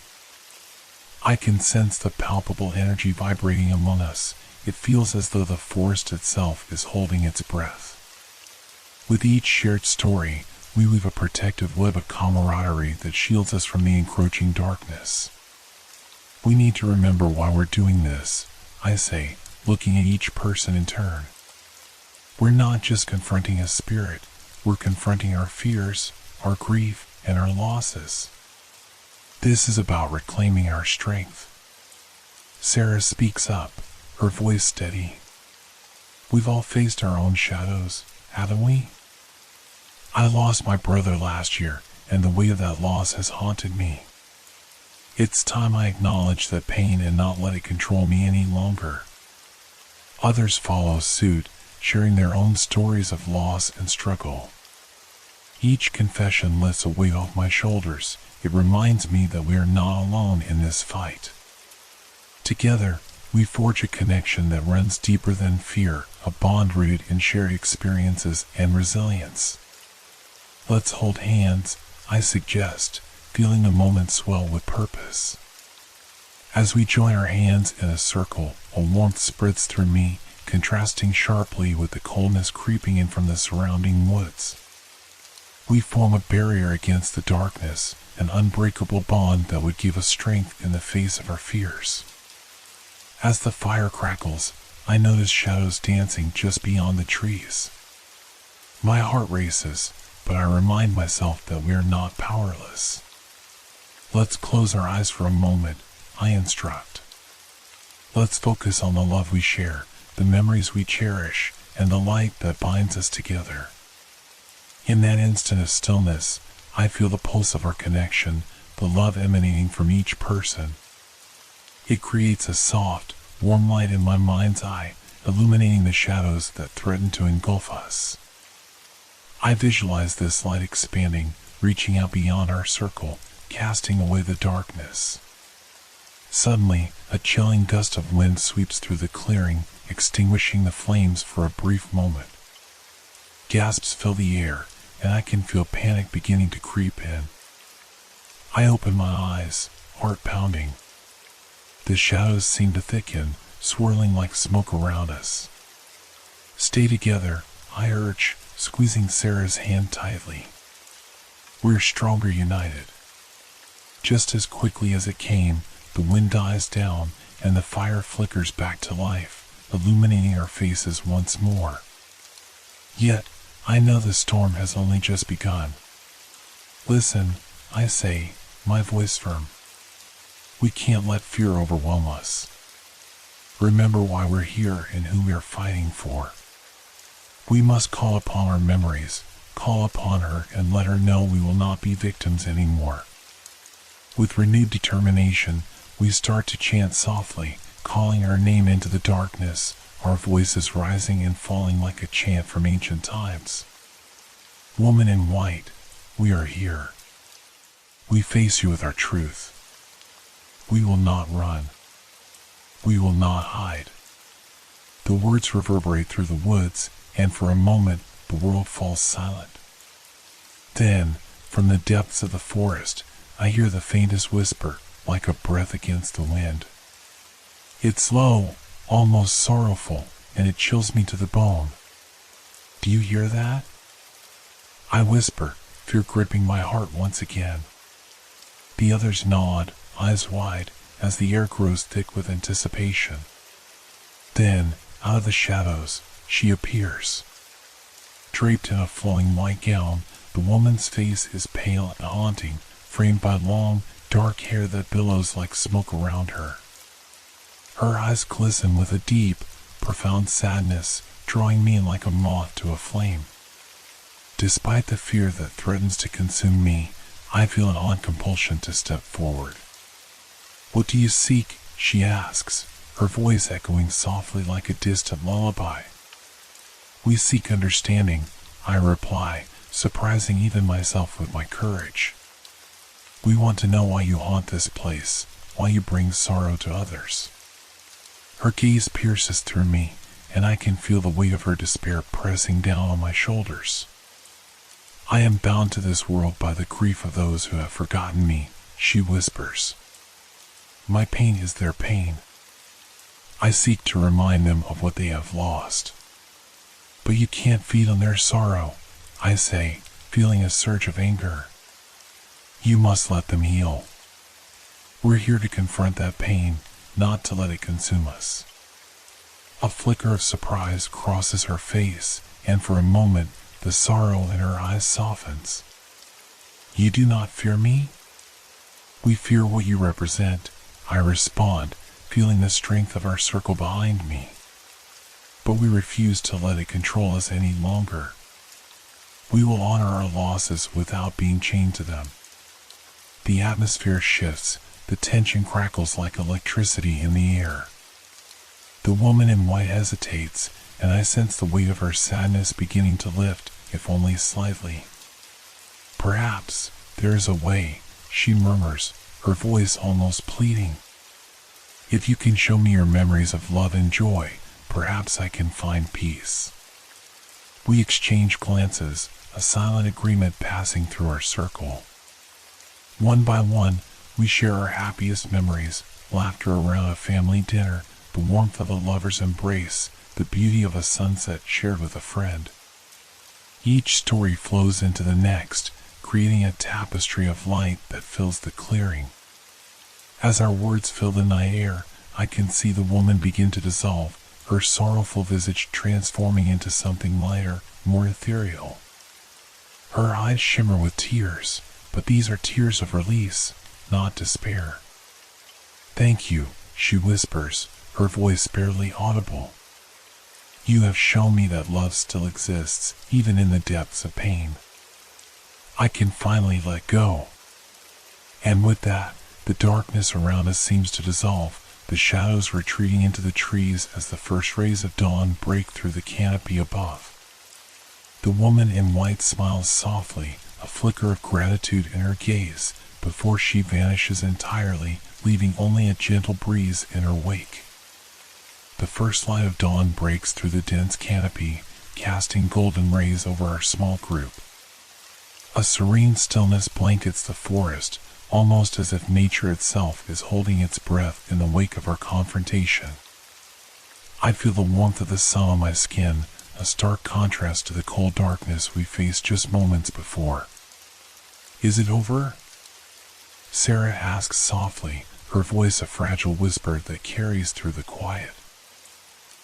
I can sense the palpable energy vibrating among us. It feels as though the forest itself is holding its breath. With each shared story, we weave a protective web of camaraderie that shields us from the encroaching darkness. We need to remember why we're doing this, I say, looking at each person in turn. We're not just confronting a spirit, we're confronting our fears, our grief, and our losses. This is about reclaiming our strength. Sarah speaks up, her voice steady. We've all faced our own shadows, haven't we? I lost my brother last year, and the weight of that loss has haunted me. It's time I acknowledge that pain and not let it control me any longer. Others follow suit, sharing their own stories of loss and struggle. Each confession lifts a weight off my shoulders. It reminds me that we are not alone in this fight. Together, we forge a connection that runs deeper than fear, a bond rooted in shared experiences and resilience. Let's hold hands, I suggest, feeling the moment swell with purpose. As we join our hands in a circle, a warmth spreads through me, contrasting sharply with the coldness creeping in from the surrounding woods. We form a barrier against the darkness, an unbreakable bond that would give us strength in the face of our fears. As the fire crackles, I notice shadows dancing just beyond the trees. My heart races, but I remind myself that we are not powerless. Let's close our eyes for a moment, I instruct. Let's focus on the love we share, the memories we cherish, and the light that binds us together. In that instant of stillness, I feel the pulse of our connection, the love emanating from each person. It creates a soft, warm light in my mind's eye, illuminating the shadows that threaten to engulf us. I visualize this light expanding, reaching out beyond our circle, casting away the darkness. Suddenly, a chilling gust of wind sweeps through the clearing, extinguishing the flames for a brief moment. Gasps fill the air, and I can feel panic beginning to creep in. I open my eyes, heart pounding. The shadows seem to thicken, swirling like smoke around us. Stay together, I urge, squeezing Sarah's hand tightly. We're stronger united. Just as quickly as it came, the wind dies down, and the fire flickers back to life, illuminating our faces once more. Yet, I know the storm has only just begun. Listen, I say, my voice firm. We can't let fear overwhelm us. Remember why we're here and who we are fighting for. We must call upon our memories, call upon her and let her know we will not be victims anymore. With renewed determination, we start to chant softly, calling her name into the darkness, our voices rising and falling like a chant from ancient times. Woman in white, we are here. We face you with our truth. We will not run. We will not hide. The words reverberate through the woods, and for a moment, the world falls silent. Then, from the depths of the forest, I hear the faintest whisper, like a breath against the wind. It's low, almost sorrowful, and it chills me to the bone. Do you hear that? I whisper, fear gripping my heart once again. The others nod, eyes wide, as the air grows thick with anticipation. Then, out of the shadows, she appears. Draped in a flowing white gown, the woman's face is pale and haunting, framed by long, dark hair that billows like smoke around her. Her eyes glisten with a deep, profound sadness, drawing me in like a moth to a flame. Despite the fear that threatens to consume me, I feel an odd compulsion to step forward. What do you seek? she asks, her voice echoing softly like a distant lullaby. We seek understanding, I reply, surprising even myself with my courage. We want to know why you haunt this place, why you bring sorrow to others. Her gaze pierces through me, and I can feel the weight of her despair pressing down on my shoulders. I am bound to this world by the grief of those who have forgotten me, she whispers. My pain is their pain. I seek to remind them of what they have lost. But you can't feed on their sorrow, I say, feeling a surge of anger. You must let them heal. We're here to confront that pain, not to let it consume us. A flicker of surprise crosses her face, and for a moment, the sorrow in her eyes softens. You do not fear me? We fear what you represent, I respond, feeling the strength of our circle behind me. But we refuse to let it control us any longer. We will honor our losses without being chained to them. The atmosphere shifts, the tension crackles like electricity in the air. The woman in white hesitates, and I sense the weight of her sadness beginning to lift, if only slightly. Perhaps there is a way, she murmurs, her voice almost pleading. If you can show me your memories of love and joy, perhaps I can find peace. We exchange glances, a silent agreement passing through our circle. One by one, we share our happiest memories, laughter around a family dinner, the warmth of a lover's embrace, the beauty of a sunset shared with a friend. Each story flows into the next, creating a tapestry of light that fills the clearing. As our words fill the night air, I can see the woman begin to dissolve, her sorrowful visage transforming into something lighter, more ethereal. Her eyes shimmer with tears, but these are tears of release, not despair. Thank you, she whispers, her voice barely audible. You have shown me that love still exists, even in the depths of pain. I can finally let go. And with that, the darkness around us seems to dissolve, the shadows retreating into the trees as the first rays of dawn break through the canopy above. The woman in white smiles softly, a flicker of gratitude in her gaze, before she vanishes entirely, leaving only a gentle breeze in her wake. The first light of dawn breaks through the dense canopy, casting golden rays over our small group. A serene stillness blankets the forest, almost as if nature itself is holding its breath in the wake of our confrontation. I feel the warmth of the sun on my skin, a stark contrast to the cold darkness we faced just moments before. Is it over? Sarah asks softly, her voice a fragile whisper that carries through the quiet.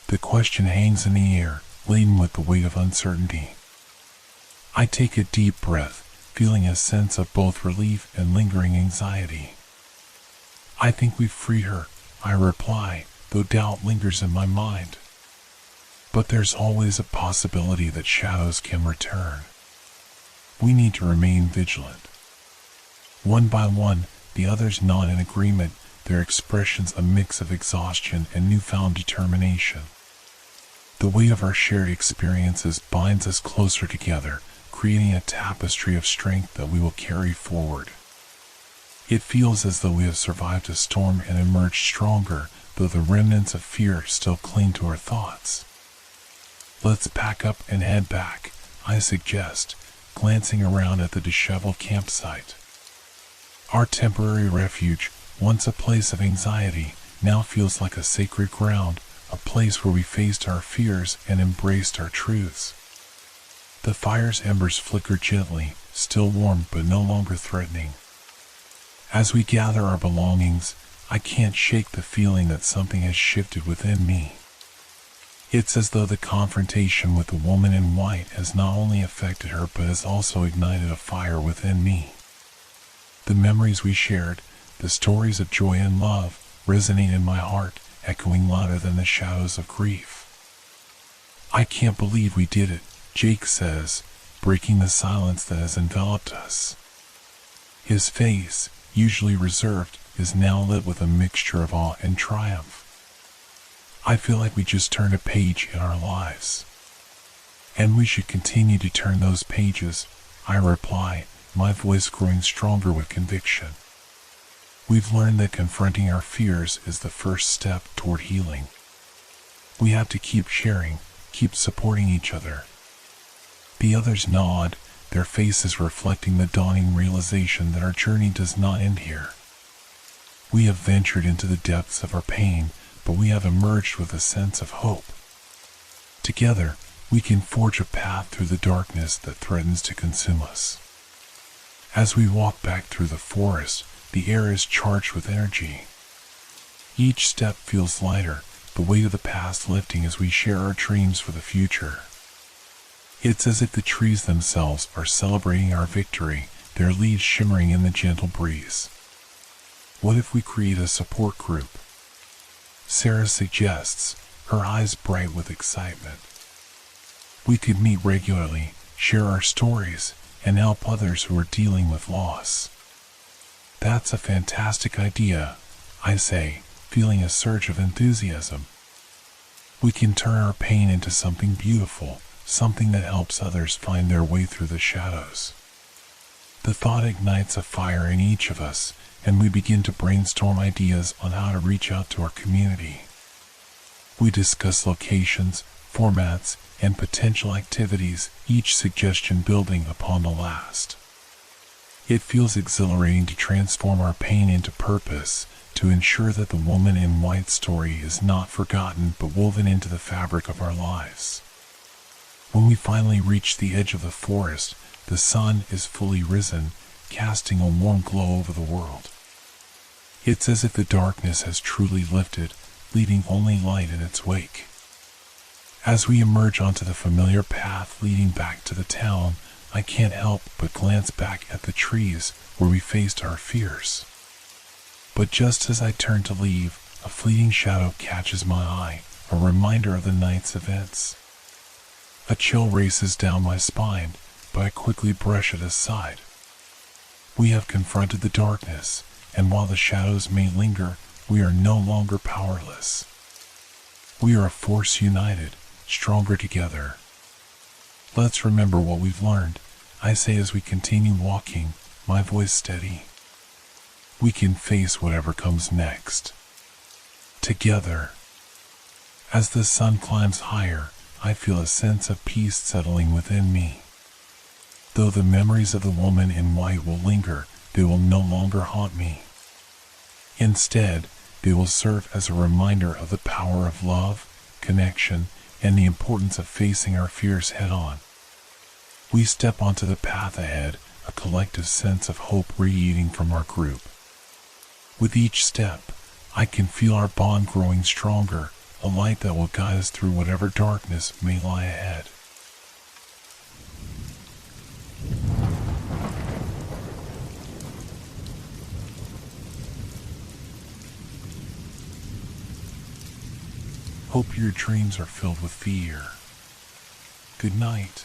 The question hangs in the air, laden with the weight of uncertainty. I take a deep breath, feeling a sense of both relief and lingering anxiety. I think we've freed her, I reply, though doubt lingers in my mind. But there's always a possibility that shadows can return. We need to remain vigilant. One by one, the others nod in agreement, their expressions a mix of exhaustion and newfound determination. The weight of our shared experiences binds us closer together, creating a tapestry of strength that we will carry forward. It feels as though we have survived a storm and emerged stronger, though the remnants of fear still cling to our thoughts. Let's pack up and head back, I suggest, glancing around at the disheveled campsite. Our temporary refuge, once a place of anxiety, now feels like a sacred ground, a place where we faced our fears and embraced our truths. The fire's embers flicker gently, still warm but no longer threatening. As we gather our belongings, I can't shake the feeling that something has shifted within me. It's as though the confrontation with the woman in white has not only affected her but has also ignited a fire within me. The memories we shared, the stories of joy and love, resonate in my heart, echoing louder than the shadows of grief. I can't believe we did it, Jake says, breaking the silence that has enveloped us. His face, usually reserved, is now lit with a mixture of awe and triumph. I feel like we just turned a page in our lives. And we should continue to turn those pages, I reply, my voice growing stronger with conviction. We've learned that confronting our fears is the first step toward healing. We have to keep sharing, keep supporting each other. The others nod, their faces reflecting the dawning realization that our journey does not end here. We have ventured into the depths of our pain, but we have emerged with a sense of hope. Together, we can forge a path through the darkness that threatens to consume us. As we walk back through the forest, the air is charged with energy. Each step feels lighter, the weight of the past lifting as we share our dreams for the future. It's as if the trees themselves are celebrating our victory, their leaves shimmering in the gentle breeze. What if we create a support group? Sarah suggests, her eyes bright with excitement. We could meet regularly, share our stories, and help others who are dealing with loss. That's a fantastic idea, I say, feeling a surge of enthusiasm. We can turn our pain into something beautiful, something that helps others find their way through the shadows. The thought ignites a fire in each of us, and we begin to brainstorm ideas on how to reach out to our community. We discuss locations, formats, and potential activities, each suggestion building upon the last. It feels exhilarating to transform our pain into purpose, to ensure that the woman in white story is not forgotten but woven into the fabric of our lives. When we finally reach the edge of the forest, the sun is fully risen, casting a warm glow over the world. It's as if the darkness has truly lifted, leaving only light in its wake. As we emerge onto the familiar path leading back to the town, I can't help but glance back at the trees where we faced our fears. But just as I turn to leave, a fleeting shadow catches my eye, a reminder of the night's events. A chill races down my spine, but I quickly brush it aside. We have confronted the darkness, and while the shadows may linger, we are no longer powerless. We are a force united, stronger together. Let's remember what we've learned, I say as we continue walking, my voice steady. We can face whatever comes next. Together. As the sun climbs higher, I feel a sense of peace settling within me. Though the memories of the woman in white will linger, they will no longer haunt me. Instead, they will serve as a reminder of the power of love, connection, and the importance of facing our fears head-on. We step onto the path ahead, a collective sense of hope radiating from our group. With each step, I can feel our bond growing stronger, a light that will guide us through whatever darkness may lie ahead. Hope your dreams are filled with fear. Good night.